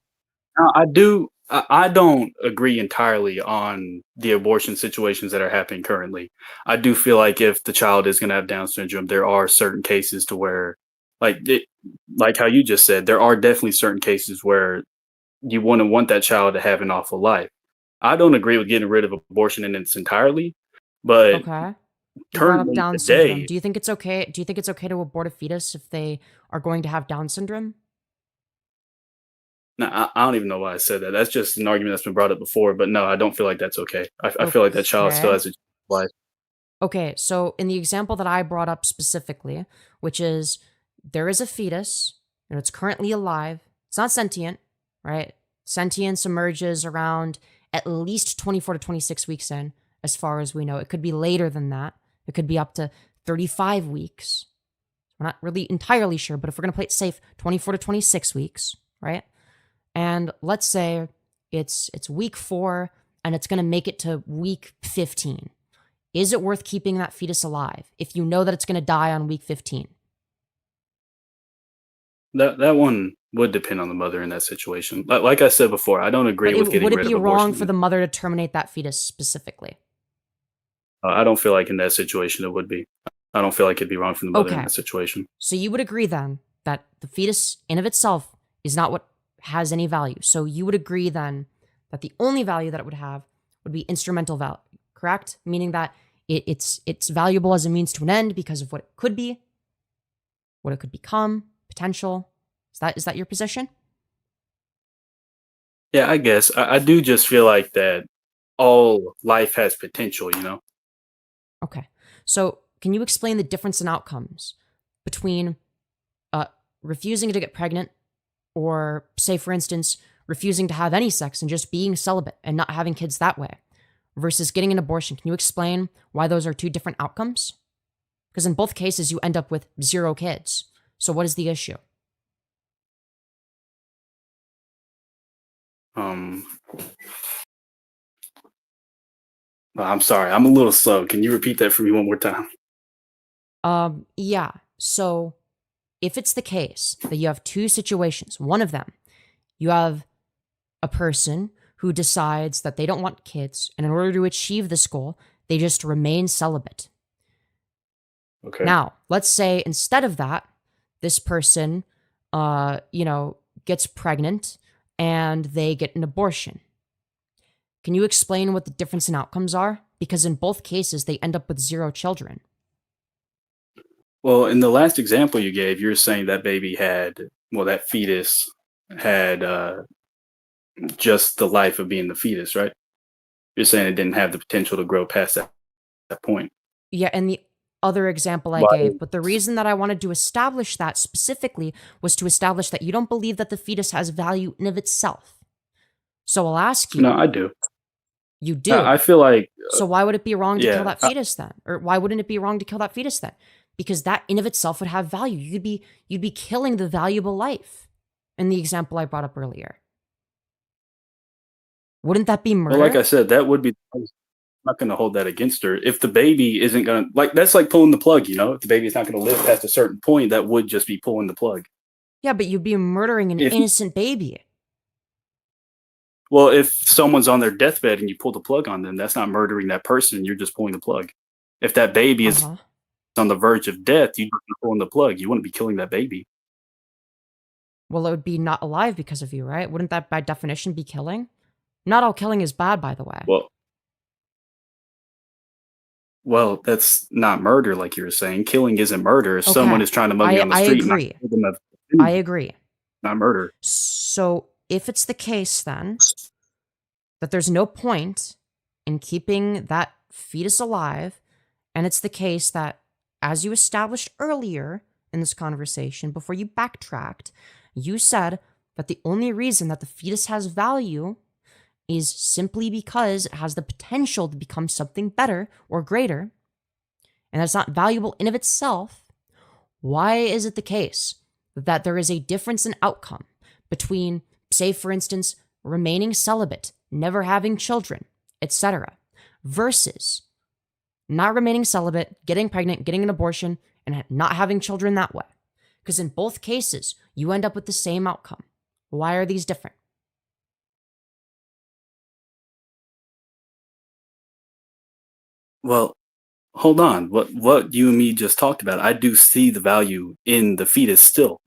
[SPEAKER 3] I don't agree entirely on the abortion situations that are happening currently. I do feel like if the child is going to have Down syndrome, there are certain cases to where, like how you just said, there are definitely certain cases where you wouldn't want that child to have an awful life. I don't agree with getting rid of abortion in its entirely, but
[SPEAKER 1] Okay. You brought up
[SPEAKER 3] currently
[SPEAKER 1] Down syndrome.
[SPEAKER 3] today,
[SPEAKER 1] Do you think it's okay? Do you think it's okay to abort a fetus if they are going to have Down syndrome?
[SPEAKER 3] now, I don't even know why I said that. That's just an argument that's been brought up before, but no, I don't feel like that's okay. I feel like that child still
[SPEAKER 1] Okay.
[SPEAKER 3] has a life.
[SPEAKER 1] Okay, so in the example that I brought up specifically, which is there is a fetus and it's currently alive, it's not sentient, right? Sentience emerges around at least 24 to 26 weeks in, as far as we know. It could be later than that. It could be up to 35 weeks. We're not really entirely sure, but if we're going to play it safe, 24 to 26 weeks, right? And let's say it's week 4 and it's going to make it to week 15. Is it worth keeping that fetus alive if you know that it's going to die on week 15?
[SPEAKER 3] That one would depend on the mother in that situation. Like I said before, I don't agree with getting
[SPEAKER 1] Would it
[SPEAKER 3] rid
[SPEAKER 1] be
[SPEAKER 3] of
[SPEAKER 1] wrong
[SPEAKER 3] abortion.
[SPEAKER 1] for the mother to terminate that fetus specifically?
[SPEAKER 3] I don't feel like in that situation it would be. I don't feel like it'd be wrong for the mother in
[SPEAKER 1] Okay.
[SPEAKER 3] that situation.
[SPEAKER 1] So you would agree then that the fetus in of itself is not what has any value. So you would agree then that the only value that it would have would be instrumental value, correct? Meaning that it's valuable as a means to an end because of what it could be, what it could become, potential. Is that your position?
[SPEAKER 3] Yeah, I guess I do just feel like that all life has potential, you know?
[SPEAKER 1] Okay. So, can you explain the difference in outcomes between uh, refusing to get pregnant or, say, for instance, refusing to have any sex and just being celibate and not having kids that way versus getting an abortion? Can you explain why those are two different outcomes? Because in both cases, you end up with 0 kids. So, what is the issue?
[SPEAKER 3] Um, I'm sorry, I'm a little slow. Can you repeat that for me one more time?
[SPEAKER 1] Yeah. So, if it's the case that you have two situations, one of them, you have a person who decides that they don't want kids, and in order to achieve this goal, they just remain celibate.
[SPEAKER 3] Okay.
[SPEAKER 1] Now, let's say instead of that, this person, gets pregnant and they get an abortion. Can you explain what the difference in outcomes are? Because in both cases, they end up with 0 children.
[SPEAKER 3] Well, in the last example you gave, you're saying that baby had, well, that fetus had just the life of being the fetus, right? You're saying it didn't have the potential to grow past that point.
[SPEAKER 1] Yeah, and the other example I
[SPEAKER 3] Why?
[SPEAKER 1] gave, but the reason that I wanted to establish that specifically was to establish that you don't believe that the fetus has value in of itself. So I'll ask you,
[SPEAKER 3] No, I do.
[SPEAKER 1] you do.
[SPEAKER 3] I feel like,
[SPEAKER 1] So why would it be wrong to kill
[SPEAKER 3] yeah,
[SPEAKER 1] that fetus then? Or why wouldn't it be wrong to kill that fetus then? Because that in of itself would have value. You'd be killing the valuable life in the example I brought up earlier. Wouldn't that be
[SPEAKER 3] well, like I
[SPEAKER 1] murder?
[SPEAKER 3] said, that would be. I'm not going to hold that against her. If the baby isn't going to, like, that's like pulling the plug, you know? If the baby's not going to live past a certain point, that would just be pulling the plug.
[SPEAKER 1] Yeah, but you'd be murdering an
[SPEAKER 3] If,
[SPEAKER 1] innocent baby.
[SPEAKER 3] well, if someone's on their deathbed and you pull the plug on them, that's not murdering that person. You're just pulling the plug. If that baby is
[SPEAKER 1] Uh-huh.
[SPEAKER 3] on the verge of death, you'd be pulling the plug. You wouldn't be killing that baby.
[SPEAKER 1] Well, it would be not alive because of you, right? Wouldn't that by definition be killing? Not all killing is bad, by the way.
[SPEAKER 3] Well, that's not murder, like you were saying. Killing isn't murder. If someone
[SPEAKER 1] Okay.
[SPEAKER 3] is trying to mug me on the
[SPEAKER 1] I
[SPEAKER 3] street, and I
[SPEAKER 1] agree.
[SPEAKER 3] kill them,
[SPEAKER 1] I
[SPEAKER 3] that's
[SPEAKER 1] agree.
[SPEAKER 3] not murder.
[SPEAKER 1] So if it's the case then that there's no point in keeping that fetus alive, and it's the case that, as you established earlier in this conversation, before you backtracked, you said that the only reason that the fetus has value is simply because it has the potential to become something better or greater, and that's not valuable in of itself. Why is it the case that there is a difference in outcome between, say, for instance, remaining celibate, never having children, etc., versus not remaining celibate, getting pregnant, getting an abortion, and not having children that way? Because in both cases, you end up with the same outcome. Why are these different?
[SPEAKER 3] Well, hold on. What you and me just talked about, I do see the value in the fetus still.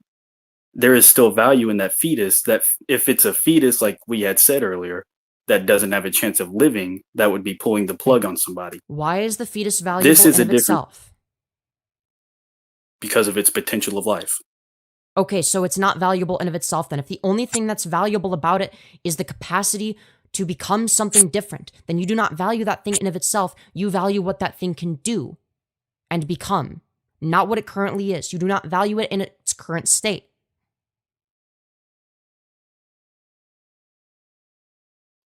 [SPEAKER 3] There is still value in that fetus. That if it's a fetus, like we had said earlier, that doesn't have a chance of living, that would be pulling the
[SPEAKER 1] Okay.
[SPEAKER 3] plug on somebody.
[SPEAKER 1] Why is the fetus
[SPEAKER 3] This
[SPEAKER 1] valuable
[SPEAKER 3] is
[SPEAKER 1] in
[SPEAKER 3] a
[SPEAKER 1] of
[SPEAKER 3] different
[SPEAKER 1] itself?
[SPEAKER 3] because of its potential of life.
[SPEAKER 1] Okay, so it's not valuable in of itself then. If the only thing that's valuable about it is the capacity to become something different, then you do not value that thing in of itself. You value what that thing can do and become, not what it currently is. You do not value it in its current state.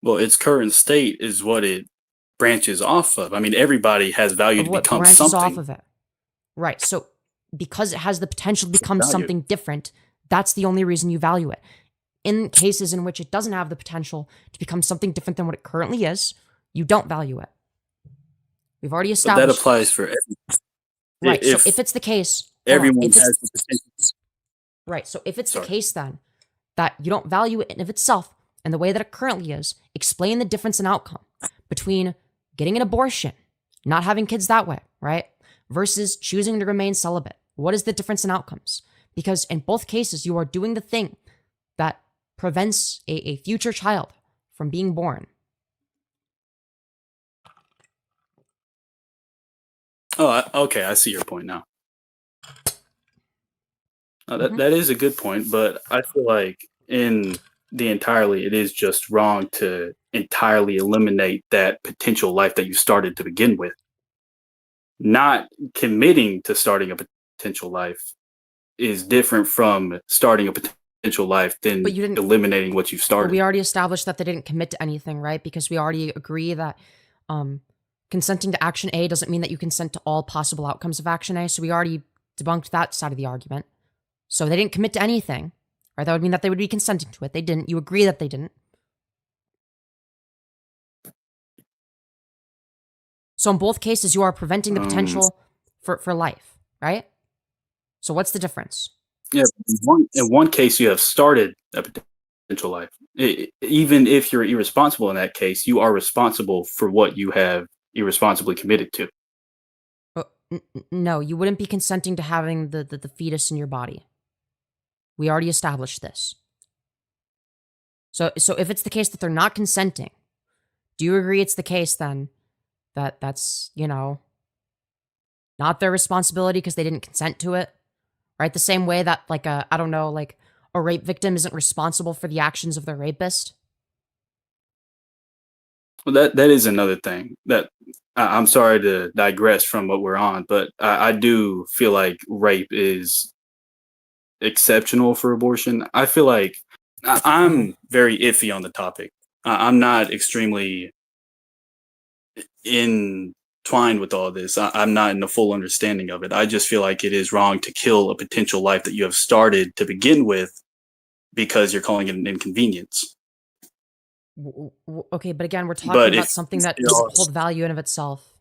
[SPEAKER 3] Well, its current state is what it branches off of. I mean, everybody has value
[SPEAKER 1] Of
[SPEAKER 3] to
[SPEAKER 1] what
[SPEAKER 3] become
[SPEAKER 1] branches off
[SPEAKER 3] something.
[SPEAKER 1] of it. Right. So because it has the potential to become
[SPEAKER 3] Value.
[SPEAKER 1] something different, that's the only reason you value it. In cases in which it doesn't have the potential to become something different than what it currently is, you don't value it. We've already
[SPEAKER 3] But
[SPEAKER 1] established
[SPEAKER 3] that applies
[SPEAKER 1] this.
[SPEAKER 3] for everyone.
[SPEAKER 1] Right. So
[SPEAKER 3] If
[SPEAKER 1] if it's the case, hold on.
[SPEAKER 3] everyone
[SPEAKER 1] If it's
[SPEAKER 3] has the potential.
[SPEAKER 1] right. So if it's the
[SPEAKER 3] Sorry.
[SPEAKER 1] case then that you don't value it in of itself and the way that it currently is, explain the difference in outcome between getting an abortion, not having kids that way, right? Versus choosing to remain celibate. What is the difference in outcomes? Because in both cases, you are doing the thing that prevents a future child from being born.
[SPEAKER 3] Oh, okay. I see your point now. That is a good point, but I feel like in the entirely, it is just wrong to entirely eliminate that potential life that you started to begin with. Not committing to starting a potential life is different from starting a potential life than
[SPEAKER 1] But you didn't.
[SPEAKER 3] eliminating what you've
[SPEAKER 1] But
[SPEAKER 3] started.
[SPEAKER 1] we already established that they didn't commit to anything, right? Because we already agree that consenting to action A doesn't mean that you consent to all possible outcomes of action A. So we already debunked that side of the argument. So they didn't commit to anything, right? That would mean that they would be consenting to it. They didn't. You agree that they didn't. So in both cases, you are preventing the potential for life, right? So what's the difference?
[SPEAKER 3] Yeah, in one case, you have started a potential life. Even if you're irresponsible in that case, you are responsible for what you have irresponsibly committed to.
[SPEAKER 1] No, you wouldn't be consenting to having the fetus in your body. We already established this. So if it's the case that they're not consenting, do you agree it's the case then that that's, not their responsibility because they didn't consent to it? Right? The same way that a rape victim isn't responsible for the actions of their rapist.
[SPEAKER 3] Well, that is another thing that I'm sorry to digress from what we're on, but I do feel like rape is exceptional for abortion. I feel like I'm very iffy on the topic. I'm not extremely entwined with all this. I'm not in the full understanding of it. I just feel like it is wrong to kill a potential life that you have started to begin with because you're calling it an inconvenience.
[SPEAKER 1] Okay, but again, we're talking about something that doesn't hold value in of itself.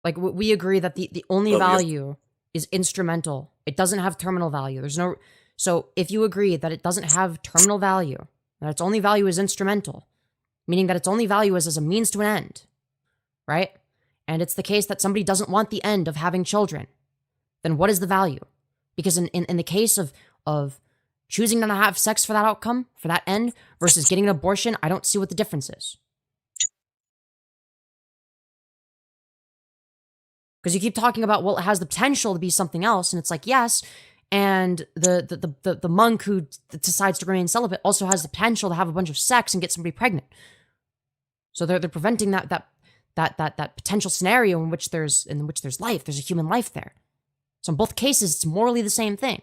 [SPEAKER 1] Like, we agree that the only value is instrumental. It doesn't have terminal value. So if you agree that it doesn't have terminal value, that its only value is instrumental, meaning that its only value is as a means to an end, right? And it's the case that somebody doesn't want the end of having children, then what is the value? Because in the case of choosing not to have sex for that outcome, for that end, versus getting an abortion, I don't see what the difference is. Because you keep talking about, well, it has the potential to be something else, and it's like, yes, and the monk who decides to remain celibate also has the potential to have a bunch of sex and get somebody pregnant. So they're preventing that potential scenario in which there's life, there's a human life there. So in both cases, it's morally the same thing.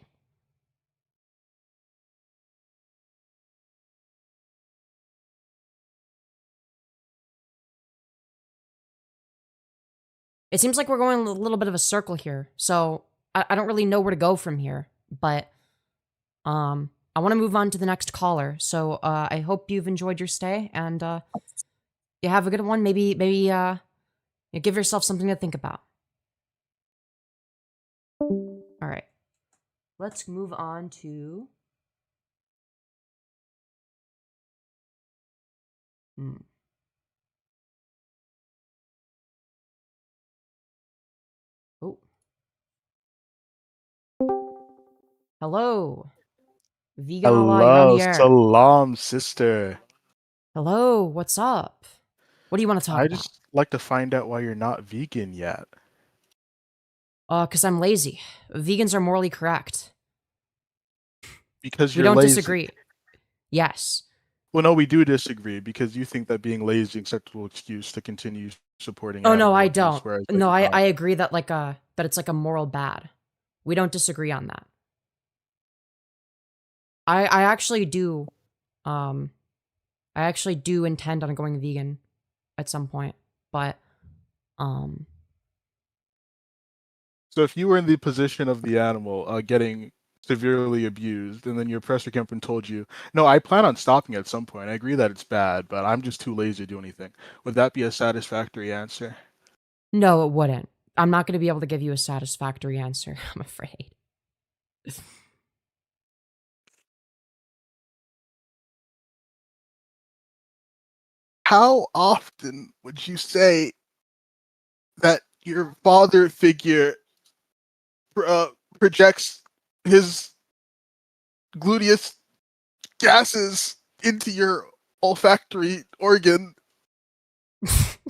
[SPEAKER 1] It seems like we're going a little bit of a circle here, so I don't really know where to go from here, but I want to move on to the next caller. So I hope you've enjoyed your stay, and you have a good one. Maybe you give yourself something to think about. All right, let's move on to. Oh. Hello. Vegan Ally, you're on the air.
[SPEAKER 4] Salam, sister.
[SPEAKER 1] Hello, what's up? What do you want to talk about?
[SPEAKER 4] I just like to find out why you're not vegan yet.
[SPEAKER 1] Because I'm lazy. Vegans are morally correct.
[SPEAKER 4] Because
[SPEAKER 1] we
[SPEAKER 4] you're
[SPEAKER 1] don't
[SPEAKER 4] lazy.
[SPEAKER 1] Disagree. Yes.
[SPEAKER 4] Well, no, we do disagree because you think that being lazy is an acceptable excuse to continue supporting.
[SPEAKER 1] Oh no, I don't.
[SPEAKER 4] Abuse,
[SPEAKER 1] No, I agree that that it's like a moral bad. We don't disagree on that. I actually do. I actually do intend on going vegan at some point, but
[SPEAKER 4] So if you were in the position of the animal getting severely abused, and then your oppressor came up and told you, "No, I plan on stopping at some point. I agree that it's bad, but I'm just too lazy to do anything," would that be a satisfactory answer?
[SPEAKER 1] No, it wouldn't. I'm not going to be able to give you a satisfactory answer, I'm afraid.
[SPEAKER 4] How often would you say that your father figure projects his gluteus gases into your olfactory organ?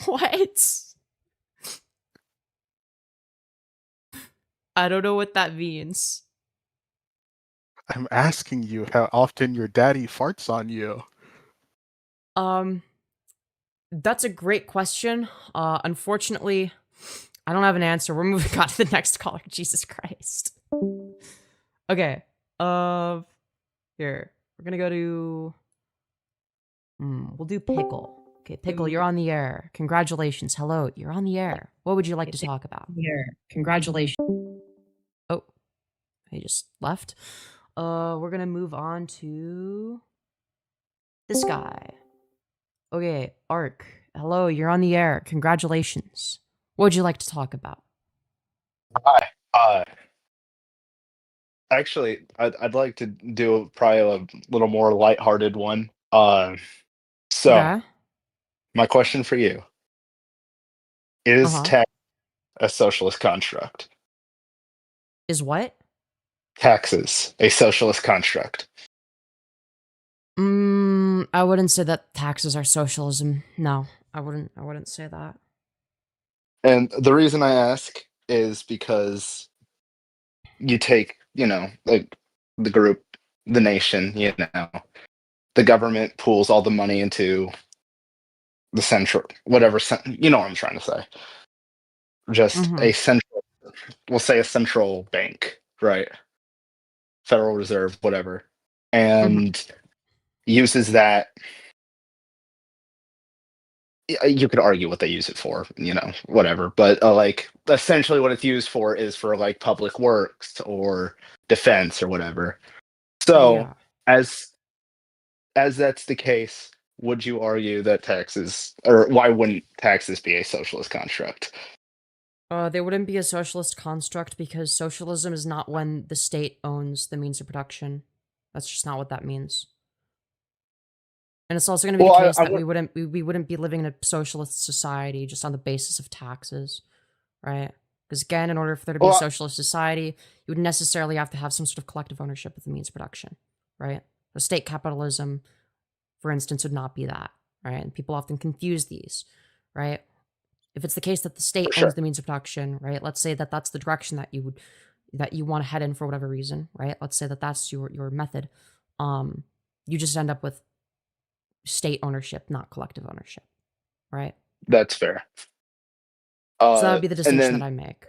[SPEAKER 1] What? I don't know what that means.
[SPEAKER 4] I'm asking you how often your daddy farts on you.
[SPEAKER 1] That's a great question. Unfortunately, I don't have an answer. We're moving on to the next caller. Jesus Christ. Okay. Here. We're gonna go to... we'll do Pickle. Okay, Pickle, you're on the air. Congratulations. Hello, you're on the air. What would you like to talk about?
[SPEAKER 5] Congratulations.
[SPEAKER 1] Oh, he just left. We're gonna move on to this guy. Okay, Ark. Hello, you're on the air. Congratulations. What would you like to talk about?
[SPEAKER 5] Hi. Actually, I'd like to do probably a little more lighthearted one. So
[SPEAKER 1] Okay.
[SPEAKER 5] my question for you is:
[SPEAKER 1] Uh-huh.
[SPEAKER 5] tax a socialist construct?
[SPEAKER 1] Is what?
[SPEAKER 5] Taxes a socialist construct?
[SPEAKER 1] I wouldn't say that taxes are socialism. No, I wouldn't say that.
[SPEAKER 5] And the reason I ask is because you take, like the group, the nation, the government pools all the money into the central, whatever, you know what I'm trying to say. Just
[SPEAKER 1] Mhm.
[SPEAKER 5] a central, we'll say a central bank, right? Federal Reserve, whatever, and uses that. You could argue what they use it for, whatever. But like essentially, what it's used for is for like public works or defense or whatever. So
[SPEAKER 1] Yeah.
[SPEAKER 5] as that's the case, would you argue that taxes, or why wouldn't taxes be a socialist construct?
[SPEAKER 1] They wouldn't be a socialist construct because socialism is not when the state owns the means of production. That's just not what that means. And it's also going to be
[SPEAKER 5] Well,
[SPEAKER 1] the case
[SPEAKER 5] I
[SPEAKER 1] that
[SPEAKER 5] would,
[SPEAKER 1] we wouldn't be living in a socialist society just on the basis of taxes, right? Because again, in order for there to be a
[SPEAKER 5] well,
[SPEAKER 1] socialist society, you would necessarily have to have some sort of collective ownership of the means of production, right? The state capitalism, for instance, would not be that, right? And people often confuse these, right? If it's the case that the state
[SPEAKER 5] sure,
[SPEAKER 1] owns the means of production, right? Let's say that that's the direction that you want to head in for whatever reason, right? Let's say that that's your method. You just end up with state ownership, not collective ownership, right?
[SPEAKER 5] that's fair.
[SPEAKER 1] So that would be the
[SPEAKER 5] And
[SPEAKER 1] distinction that
[SPEAKER 5] then
[SPEAKER 1] I make.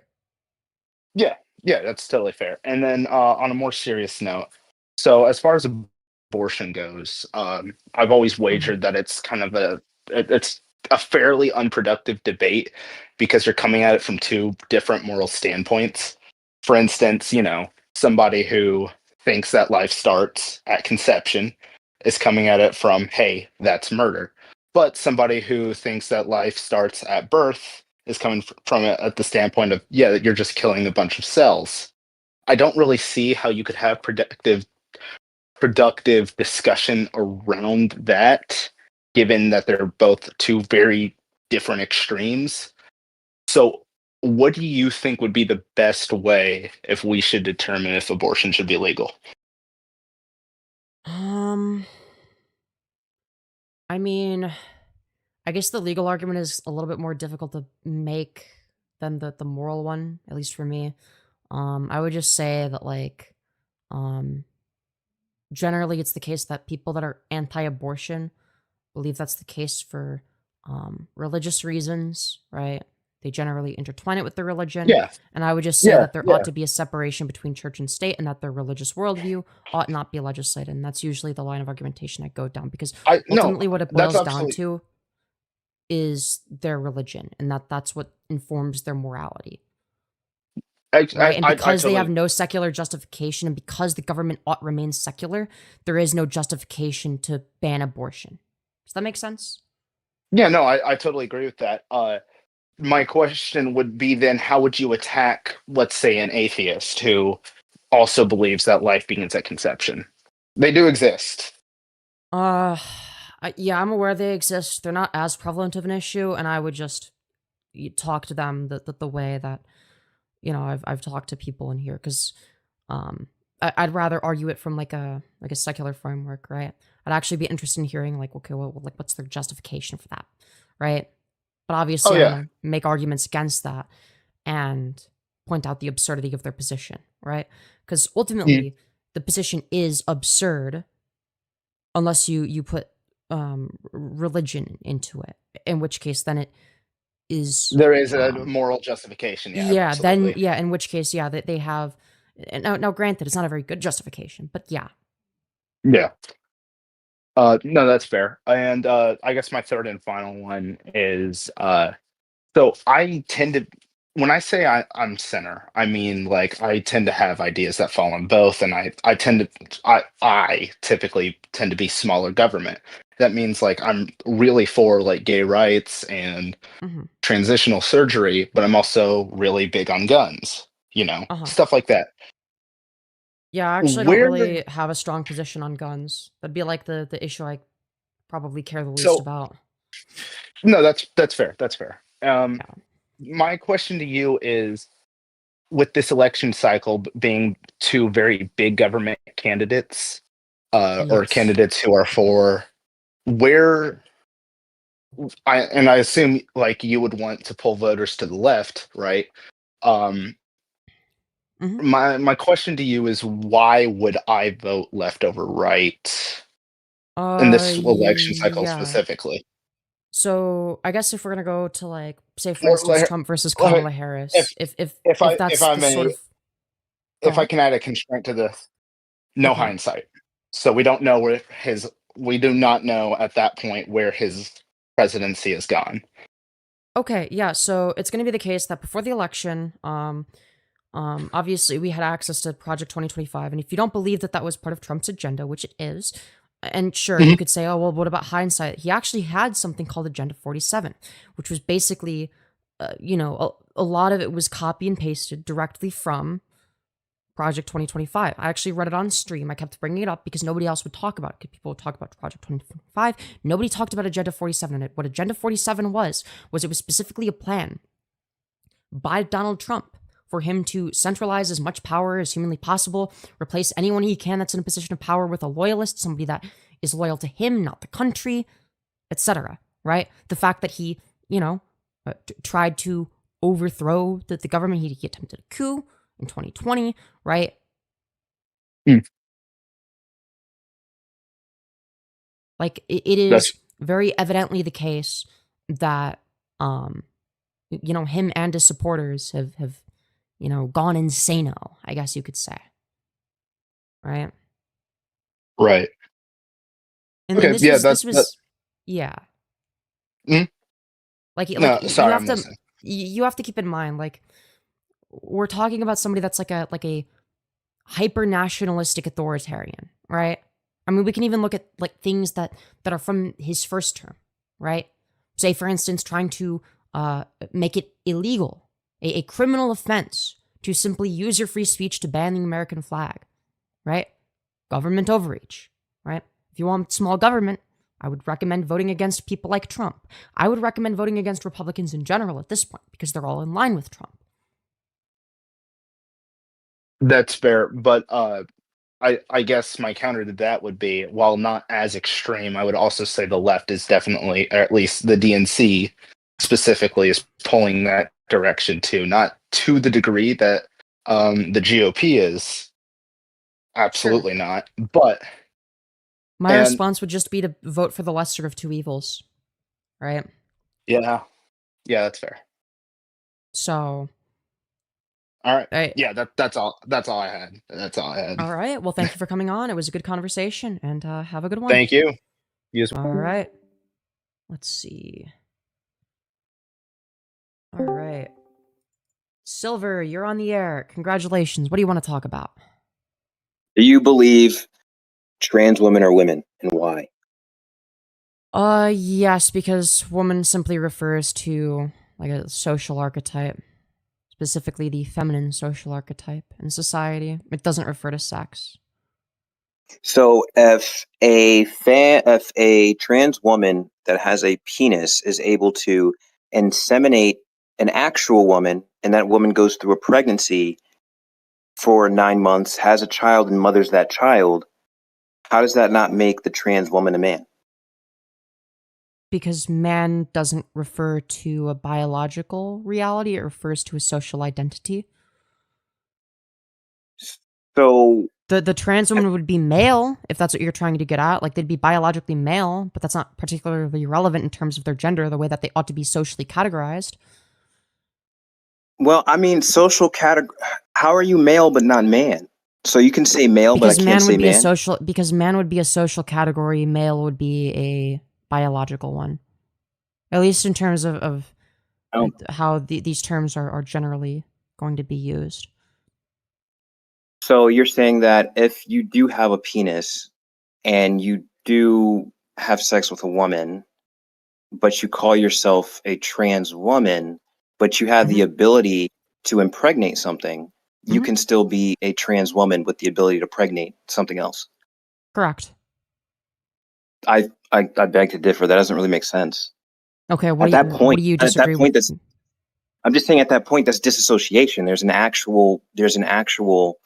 [SPEAKER 5] yeah, yeah, that's totally fair. And then on a more serious note, so as far as abortion goes, I've always
[SPEAKER 1] Mhm.
[SPEAKER 5] wagered that it's kind of it's a fairly unproductive debate because you're coming at it from two different moral standpoints. For instance, somebody who thinks that life starts at conception is coming at it from, hey, that's murder. But somebody who thinks that life starts at birth is coming from it at the standpoint of, yeah, that you're just killing a bunch of cells. I don't really see how you could have productive discussion around that, given that they're both two very different extremes. So, what do you think would be the best way if we should determine if abortion should be legal?
[SPEAKER 1] Um, I mean, I guess the legal argument is a little bit more difficult to make than the moral one, at least for me. I would just say that like, um, generally it's the case that people that are anti-abortion believe that's the case for religious reasons, right? They generally intertwine it with their religion.
[SPEAKER 5] Yeah,
[SPEAKER 1] And I would just say
[SPEAKER 5] yeah,
[SPEAKER 1] that there ought
[SPEAKER 5] yeah.
[SPEAKER 1] to be a separation between church and state and that their religious worldview ought not be legislated. And that's usually the line of argumentation I go down because
[SPEAKER 5] I no,
[SPEAKER 1] ultimately what it
[SPEAKER 5] that's
[SPEAKER 1] boils down
[SPEAKER 5] absolutely
[SPEAKER 1] to is their religion and that's what informs their morality, right? And
[SPEAKER 5] I
[SPEAKER 1] because they have
[SPEAKER 5] totally
[SPEAKER 1] no secular justification and because the government ought remain secular, there is no justification to ban abortion. Does that make sense?
[SPEAKER 5] yeah, no, I totally agree with that. My question would be then, how would you attack, let's say, an atheist who also believes that life begins at conception? They do exist.
[SPEAKER 1] Uh, yeah, I'm aware they exist. They're not as prevalent of an issue, and I would just talk to them the way that I've talked to people in here because I'd rather argue it from like a secular framework, right? I'd actually be interested in hearing like, okay, well, like what's their justification for that, right? But
[SPEAKER 5] Oh
[SPEAKER 1] obviously, I'm
[SPEAKER 5] yeah,
[SPEAKER 1] gonna make arguments against that, and point out the absurdity of their position, right? Because ultimately, the position is absurd unless you put religion into it, in which case then it is
[SPEAKER 5] There is a moral justification. Yeah,
[SPEAKER 1] then
[SPEAKER 5] absolutely.
[SPEAKER 1] in which case they have. Now granted, it's not a very good justification, but yeah.
[SPEAKER 5] Yeah. No, that's fair. And I guess my third and final one is so I tend to, when I say I'm center, I mean like I tend to have ideas that fall on both, and I typically tend to be smaller government. That means like I'm really for like gay rights and transitional surgery, but I'm also really big on guns, stuff like that.
[SPEAKER 1] Yeah, I actually don't really have a strong position on guns. That'd be like the issue I probably care the least about.
[SPEAKER 5] No, that's fair. That's fair. My question to you is, with this election cycle being two very big government candidates, or candidates who are for where, I assume like you would want to pull voters to the left, right? My question to you is, why would I vote left over right in this election cycle specifically?
[SPEAKER 1] So I guess if we're gonna go to like, say for instance, Trump versus Kamala Harris, if that's the sort of,
[SPEAKER 5] if I can add a constraint to this, no hindsight. So we don't know we do not know at that point where his presidency is gone.
[SPEAKER 1] Okay, yeah, so it's gonna be the case that before the election, obviously we had access to Project 2025, and if you don't believe that was part of Trump's agenda, which it is, and sure, you could say, oh, well, what about hindsight? He actually had something called Agenda 47, which was basically, a lot of it was copy and pasted directly from Project 2025. I actually read it on stream. I kept bringing it up because nobody else would talk about it. People would talk about Project 2025. Nobody talked about Agenda 47 in it. What Agenda 47 was it was specifically a plan by Donald Trump for him to centralize as much power as humanly possible, replace anyone he can that's in a position of power with a loyalist, somebody that is loyal to him, not the country, etc. Right? The fact that he, tried to overthrow the government, he attempted a coup in 2020, right? Like, it is very evidently the case that, him and his supporters have gone insano, I guess you could say. Right?
[SPEAKER 5] Right.
[SPEAKER 1] And this was yeah. Like you have to keep in mind, like, we're talking about somebody that's like a hyper nationalistic authoritarian, right? I mean, we can even look at like things that are from his first term, right? Say, for instance, trying to make it illegal, a criminal offense, to simply use your free speech to ban the American flag, right? Government overreach, right? If you want small government, I would recommend voting against people like Trump. I would recommend voting against Republicans in general at this point because they're all in line with Trump.
[SPEAKER 5] That's fair, but I guess my counter to that would be, while not as extreme, I would also say the left is definitely, or at least the DNC specifically, is pulling that direction too. Not to the degree that the GOP is. Absolutely not. But
[SPEAKER 1] my response would just be to vote for the lesser of two evils, right?
[SPEAKER 5] Yeah, that's fair.
[SPEAKER 1] So,
[SPEAKER 5] all right. Yeah, that's all. That's all I had.
[SPEAKER 1] All right. Well, thank you for coming on. It was a good conversation, and have a good one.
[SPEAKER 5] Thank you.
[SPEAKER 1] All right. Let's see. All right. Silver, you're on the air. Congratulations. What do you want to talk about?
[SPEAKER 6] Do you believe trans women are women, and why?
[SPEAKER 1] Yes, because woman simply refers to like a social archetype, specifically the feminine social archetype in society. It doesn't refer to sex.
[SPEAKER 6] So if a trans woman that has a penis is able to inseminate an actual woman, and that woman goes through a pregnancy for 9 months, has a child, and mothers that child, how does that not make the trans woman a man?
[SPEAKER 1] Because man doesn't refer to a biological reality, it refers to a social identity.
[SPEAKER 6] So
[SPEAKER 1] The trans woman would be male, if that's what you're trying to get at. Like, they'd be biologically male, but that's not particularly relevant in terms of their gender, the way that they ought to be socially categorized.
[SPEAKER 6] well, I mean, social category. How are you male but not man? So you can say male,
[SPEAKER 1] Because
[SPEAKER 6] but I
[SPEAKER 1] man
[SPEAKER 6] can't say
[SPEAKER 1] would be a
[SPEAKER 6] man.
[SPEAKER 1] social because man would be a social category, male would be a biological one. At least in terms of
[SPEAKER 6] I don't-
[SPEAKER 1] how these terms are generally going to be used.
[SPEAKER 6] So you're saying that if you do have a penis and you do have sex with a woman, but you call yourself a trans woman, but you have the ability to impregnate something, you
[SPEAKER 1] Mhm.
[SPEAKER 6] can still be a trans woman with the ability to pregnate something else.
[SPEAKER 1] Correct.
[SPEAKER 6] I beg to differ. That doesn't really make sense.
[SPEAKER 1] Okay,
[SPEAKER 6] At that
[SPEAKER 1] what
[SPEAKER 6] point,
[SPEAKER 1] do you
[SPEAKER 6] at that
[SPEAKER 1] disagree
[SPEAKER 6] point,
[SPEAKER 1] with?
[SPEAKER 6] I'm just saying at that point, that's disassociation. There's an actual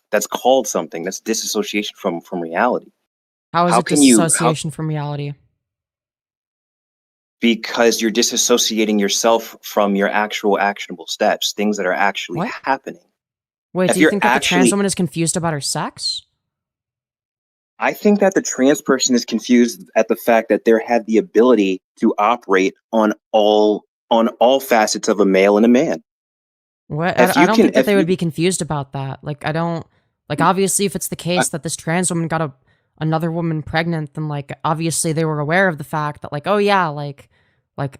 [SPEAKER 6] that's called something. That's disassociation from reality.
[SPEAKER 1] How is
[SPEAKER 6] How
[SPEAKER 1] it
[SPEAKER 6] can you-
[SPEAKER 1] disassociation from reality?
[SPEAKER 6] Because you're disassociating yourself from your actual actionable steps, things that are actually
[SPEAKER 1] What?
[SPEAKER 6] happening.
[SPEAKER 1] Wait,
[SPEAKER 6] If
[SPEAKER 1] do you
[SPEAKER 6] you're
[SPEAKER 1] think that the trans
[SPEAKER 6] actually-
[SPEAKER 1] woman is confused about her sex?
[SPEAKER 6] I think that the trans person is confused at the fact that they have the ability to operate on all facets of a male and a man.
[SPEAKER 1] What?
[SPEAKER 6] If
[SPEAKER 1] I
[SPEAKER 6] you
[SPEAKER 1] don't
[SPEAKER 6] can-
[SPEAKER 1] think that
[SPEAKER 6] if
[SPEAKER 1] they would
[SPEAKER 6] you-
[SPEAKER 1] be confused about that. Like, I don't. Like, obviously, if it's the case that this trans woman got another woman pregnant, then like obviously they were aware of the fact that like, oh yeah, like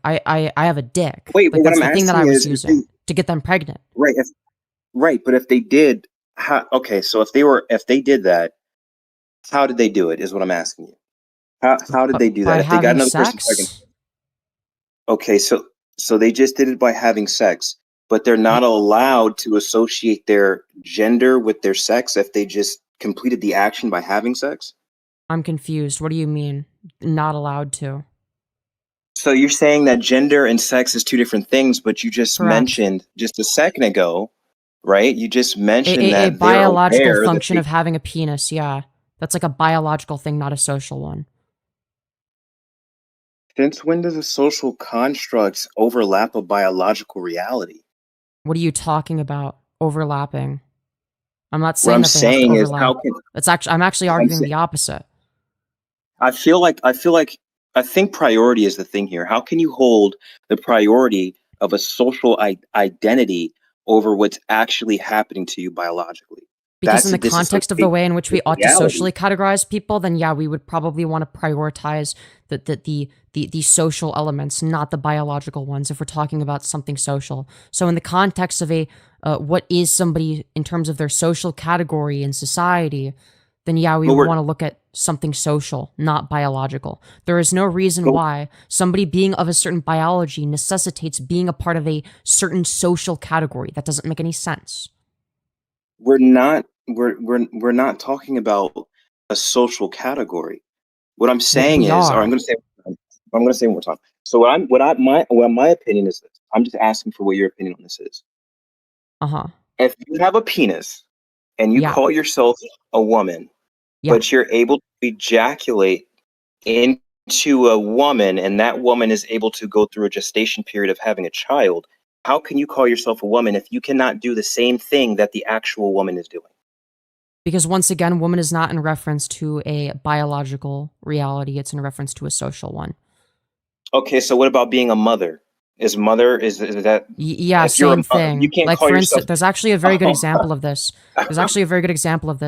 [SPEAKER 1] I have a dick.
[SPEAKER 6] Wait,
[SPEAKER 1] like
[SPEAKER 6] but what
[SPEAKER 1] that's
[SPEAKER 6] I'm
[SPEAKER 1] the thing that I
[SPEAKER 6] asking
[SPEAKER 1] was
[SPEAKER 6] is, if
[SPEAKER 1] using to get them pregnant.
[SPEAKER 6] Right, but if they did, okay, so if they did that, how did they do it? Is what I'm asking you. How did they do
[SPEAKER 1] By
[SPEAKER 6] that? If they got
[SPEAKER 1] having
[SPEAKER 6] another person pregnant,
[SPEAKER 1] sex?
[SPEAKER 6] okay, so they just did it by having sex, but they're not allowed to associate their gender with their sex if they just completed the action by having sex.
[SPEAKER 1] I'm confused. What do you mean? Not allowed to?
[SPEAKER 6] So you're saying that gender and sex is two different things, but you just
[SPEAKER 1] Correct.
[SPEAKER 6] mentioned just a second ago, right? You just mentioned
[SPEAKER 1] A
[SPEAKER 6] that they're
[SPEAKER 1] biological
[SPEAKER 6] aware that
[SPEAKER 1] function
[SPEAKER 6] they-
[SPEAKER 1] of having a penis. Yeah, that's like a biological thing, not a social one.
[SPEAKER 6] Since when does a social construct overlap a biological reality?
[SPEAKER 1] What are you talking about? Overlapping. I'm not
[SPEAKER 6] What
[SPEAKER 1] saying
[SPEAKER 6] I'm
[SPEAKER 1] that they have to
[SPEAKER 6] saying is,
[SPEAKER 1] overlap.
[SPEAKER 6] how can
[SPEAKER 1] I'm actually
[SPEAKER 6] I'm
[SPEAKER 1] arguing
[SPEAKER 6] saying-
[SPEAKER 1] the opposite.
[SPEAKER 6] I think priority is the thing here. How can you hold the priority of a social identity over what's actually happening to you biologically?
[SPEAKER 1] Because
[SPEAKER 6] That's
[SPEAKER 1] in
[SPEAKER 6] a
[SPEAKER 1] the context of the way in which we
[SPEAKER 6] with
[SPEAKER 1] ought to
[SPEAKER 6] reality.
[SPEAKER 1] socially categorize people, then yeah, we would probably want to prioritize the social elements, not the biological ones, if we're talking about something social. So in the context of what is somebody in terms of their social category in society, then yeah, we
[SPEAKER 6] But
[SPEAKER 1] would
[SPEAKER 6] we're-
[SPEAKER 1] want to look at something social, not biological. There is no reason
[SPEAKER 6] But-
[SPEAKER 1] why somebody being of a certain biology necessitates being a part of a certain social category. That doesn't make any sense.
[SPEAKER 6] We're not talking about a social category. What I'm saying
[SPEAKER 1] we
[SPEAKER 6] is, or
[SPEAKER 1] are.
[SPEAKER 6] I'm going to say one more time. So my opinion is this. I'm just asking for what your opinion on this is.
[SPEAKER 1] Uh-huh.
[SPEAKER 6] If you have a penis and you
[SPEAKER 1] Yeah.
[SPEAKER 6] call yourself a woman,
[SPEAKER 1] Yeah.
[SPEAKER 6] but you're able to ejaculate into a woman and that woman is able to go through a gestation period of having a child, how can you call yourself a woman if you cannot do the same thing that the actual woman is doing?
[SPEAKER 1] Because once again, woman is not in reference to a biological reality, it's in reference to a social one.
[SPEAKER 6] Okay, so what about being a mother? Is that
[SPEAKER 1] Yeah,
[SPEAKER 6] if you're a
[SPEAKER 1] same
[SPEAKER 6] mother,
[SPEAKER 1] thing.
[SPEAKER 6] you can't
[SPEAKER 1] like
[SPEAKER 6] call
[SPEAKER 1] for
[SPEAKER 6] yourself-
[SPEAKER 1] instance, there's actually a very good example of this.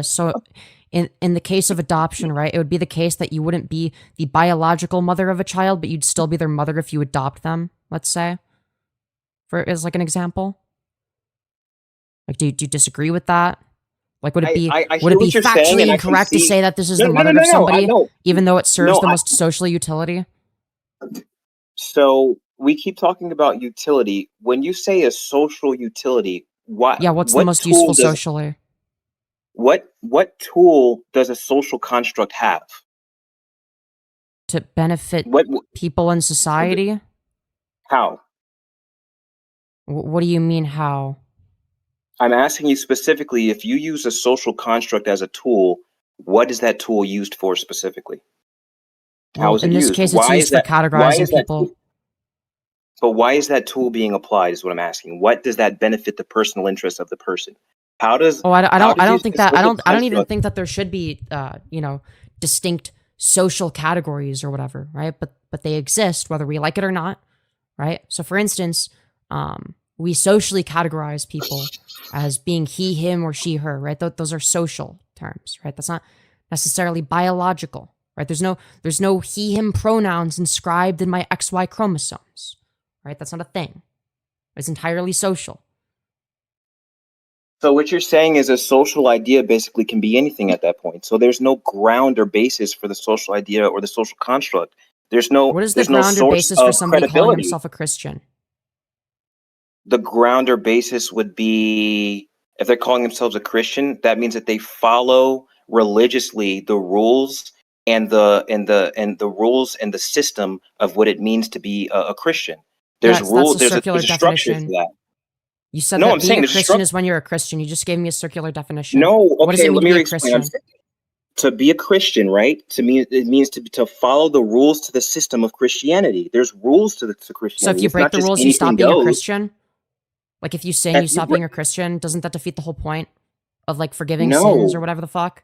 [SPEAKER 1] So in the case of adoption, right, it would be the case that you wouldn't be the biological mother of a child, but you'd still be their mother if you adopt them, let's say. As like an example. Like, do you disagree with that? Like, would it be
[SPEAKER 6] I
[SPEAKER 1] would
[SPEAKER 6] hear
[SPEAKER 1] it be
[SPEAKER 6] what you're saying,
[SPEAKER 1] factually
[SPEAKER 6] and I can
[SPEAKER 1] incorrect to
[SPEAKER 6] see-
[SPEAKER 1] say that this is
[SPEAKER 6] No,
[SPEAKER 1] the
[SPEAKER 6] no,
[SPEAKER 1] mother
[SPEAKER 6] no,
[SPEAKER 1] of
[SPEAKER 6] no, no, I
[SPEAKER 1] somebody,
[SPEAKER 6] know.
[SPEAKER 1] even though it serves
[SPEAKER 6] No,
[SPEAKER 1] the
[SPEAKER 6] I-
[SPEAKER 1] most social utility?
[SPEAKER 6] So we keep talking about utility. When you say a social utility, what?
[SPEAKER 1] Yeah, what's the
[SPEAKER 6] what
[SPEAKER 1] most
[SPEAKER 6] tool
[SPEAKER 1] useful
[SPEAKER 6] does-
[SPEAKER 1] socially?
[SPEAKER 6] What tool does a social construct have?
[SPEAKER 1] To benefit
[SPEAKER 6] What?
[SPEAKER 1] people in society?
[SPEAKER 6] How?
[SPEAKER 1] What do you mean how?
[SPEAKER 6] I'm asking you specifically, if you use a social construct as a tool, what is that tool used for specifically? How
[SPEAKER 1] Well,
[SPEAKER 6] is it
[SPEAKER 1] in this
[SPEAKER 6] used?
[SPEAKER 1] case,
[SPEAKER 6] Why
[SPEAKER 1] it's
[SPEAKER 6] is
[SPEAKER 1] used for
[SPEAKER 6] that- why
[SPEAKER 1] categorizing
[SPEAKER 6] is that
[SPEAKER 1] people.
[SPEAKER 6] tool- But why is that tool being applied is what I'm asking. What does that benefit the personal interest of the person? How does?
[SPEAKER 1] Oh, I
[SPEAKER 6] how
[SPEAKER 1] don't. I
[SPEAKER 6] did you
[SPEAKER 1] don't think that.
[SPEAKER 6] what
[SPEAKER 1] I
[SPEAKER 6] the
[SPEAKER 1] don't. I don't even
[SPEAKER 6] construct-
[SPEAKER 1] think that there should be, distinct social categories or whatever, right? But they exist whether we like it or not, right? So, for instance, we socially categorize people as being he, him, or she, her, right? Those are social terms, right? That's not necessarily biological, right? There's no he, him pronouns inscribed in my XY chromosomes, right? That's not a thing. It's entirely social.
[SPEAKER 6] So what you're saying is a social idea basically can be anything at that point. So there's no ground or basis for the social idea or the social construct. There's no.
[SPEAKER 1] What is the
[SPEAKER 6] there's no
[SPEAKER 1] ground or
[SPEAKER 6] source
[SPEAKER 1] basis for
[SPEAKER 6] of
[SPEAKER 1] somebody calling
[SPEAKER 6] credibility.
[SPEAKER 1] himself a Christian?
[SPEAKER 6] The ground or basis would be if they're calling themselves a Christian, that means that they follow religiously the rules and the rules and the system of what it means to be a Christian. There's
[SPEAKER 1] Yes,
[SPEAKER 6] rules.
[SPEAKER 1] that's a circular
[SPEAKER 6] There's a structure
[SPEAKER 1] definition.
[SPEAKER 6] to that.
[SPEAKER 1] You said
[SPEAKER 6] No,
[SPEAKER 1] that
[SPEAKER 6] I'm
[SPEAKER 1] being
[SPEAKER 6] saying
[SPEAKER 1] a
[SPEAKER 6] there's a
[SPEAKER 1] Christian
[SPEAKER 6] structure.
[SPEAKER 1] is when you're a Christian. You just gave me a circular definition.
[SPEAKER 6] No,
[SPEAKER 1] What does
[SPEAKER 6] okay,
[SPEAKER 1] it mean
[SPEAKER 6] let
[SPEAKER 1] to
[SPEAKER 6] me
[SPEAKER 1] be a
[SPEAKER 6] explain.
[SPEAKER 1] Christian?
[SPEAKER 6] To be a Christian, right? To me, it means to follow the rules to the system of Christianity. There's rules to Christianity.
[SPEAKER 1] So if you
[SPEAKER 6] It's
[SPEAKER 1] break
[SPEAKER 6] not
[SPEAKER 1] the
[SPEAKER 6] just
[SPEAKER 1] rules, you stop
[SPEAKER 6] anything
[SPEAKER 1] being a
[SPEAKER 6] goes.
[SPEAKER 1] Christian? Like if you sin,
[SPEAKER 6] If
[SPEAKER 1] you
[SPEAKER 6] you
[SPEAKER 1] stop
[SPEAKER 6] bre-
[SPEAKER 1] being a Christian? Doesn't that defeat the whole point of like forgiving
[SPEAKER 6] No.
[SPEAKER 1] sins or whatever the fuck?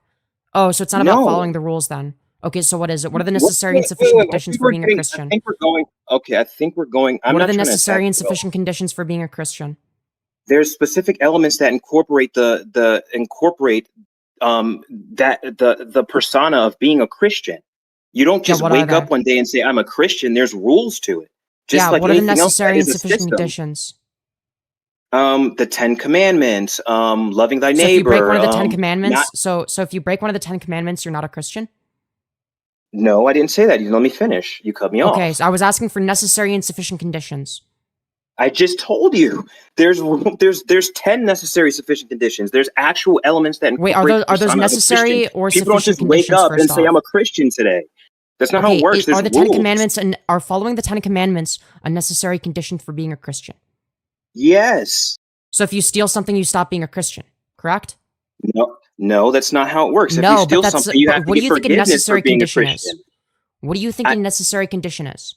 [SPEAKER 1] Oh, so it's not about
[SPEAKER 6] No.
[SPEAKER 1] following the rules then. Okay, so what is it? What are the
[SPEAKER 6] What-
[SPEAKER 1] necessary and
[SPEAKER 6] wait,
[SPEAKER 1] sufficient
[SPEAKER 6] wait, wait, I
[SPEAKER 1] conditions
[SPEAKER 6] think
[SPEAKER 1] for
[SPEAKER 6] we're
[SPEAKER 1] being a
[SPEAKER 6] getting-
[SPEAKER 1] Christian?
[SPEAKER 6] I think we're going. Okay, I think we're going. I'm
[SPEAKER 1] What are
[SPEAKER 6] not
[SPEAKER 1] the
[SPEAKER 6] trying to
[SPEAKER 1] necessary
[SPEAKER 6] attack
[SPEAKER 1] and
[SPEAKER 6] you.
[SPEAKER 1] sufficient conditions for being a Christian?
[SPEAKER 6] There's specific elements that incorporate the the persona of being a Christian. You don't just
[SPEAKER 1] what are
[SPEAKER 6] wake up
[SPEAKER 1] they?
[SPEAKER 6] one day and say I'm a Christian. There's rules to it. Just
[SPEAKER 1] Yeah,
[SPEAKER 6] like
[SPEAKER 1] what are the
[SPEAKER 6] anything else,
[SPEAKER 1] necessary
[SPEAKER 6] that
[SPEAKER 1] and
[SPEAKER 6] is a
[SPEAKER 1] sufficient
[SPEAKER 6] system.
[SPEAKER 1] conditions?
[SPEAKER 6] The 10 Commandments, loving thy
[SPEAKER 1] So if you
[SPEAKER 6] neighbor.
[SPEAKER 1] break one of the 10 commandments,
[SPEAKER 6] not-
[SPEAKER 1] so if you break one of the 10 commandments, you're not a Christian?
[SPEAKER 6] No, I didn't say that. You let me finish. You cut me off.
[SPEAKER 1] Okay, so I was asking for necessary and sufficient conditions.
[SPEAKER 6] I just told you there's 10 necessary sufficient conditions. There's actual elements that
[SPEAKER 1] Wait,
[SPEAKER 6] incorporate
[SPEAKER 1] are
[SPEAKER 6] the
[SPEAKER 1] those
[SPEAKER 6] persona of a
[SPEAKER 1] necessary
[SPEAKER 6] Christian.
[SPEAKER 1] or
[SPEAKER 6] People don't
[SPEAKER 1] sufficient
[SPEAKER 6] just wake
[SPEAKER 1] conditions
[SPEAKER 6] up and
[SPEAKER 1] first
[SPEAKER 6] say
[SPEAKER 1] off?
[SPEAKER 6] I'm a Christian today. That's not how it works. There's
[SPEAKER 1] Are the
[SPEAKER 6] rules.
[SPEAKER 1] 10 commandments and are following the 10 commandments a necessary condition for being a Christian?
[SPEAKER 6] Yes.
[SPEAKER 1] So if you steal something, you stop being a Christian, correct?
[SPEAKER 6] No, that's not how it works. If
[SPEAKER 1] No,
[SPEAKER 6] you
[SPEAKER 1] but
[SPEAKER 6] steal
[SPEAKER 1] that's-
[SPEAKER 6] something, you
[SPEAKER 1] but
[SPEAKER 6] have to
[SPEAKER 1] what do
[SPEAKER 6] get
[SPEAKER 1] you think a
[SPEAKER 6] forgiveness
[SPEAKER 1] necessary
[SPEAKER 6] for being a
[SPEAKER 1] condition is?
[SPEAKER 6] Christian.
[SPEAKER 1] What do you think a necessary condition is?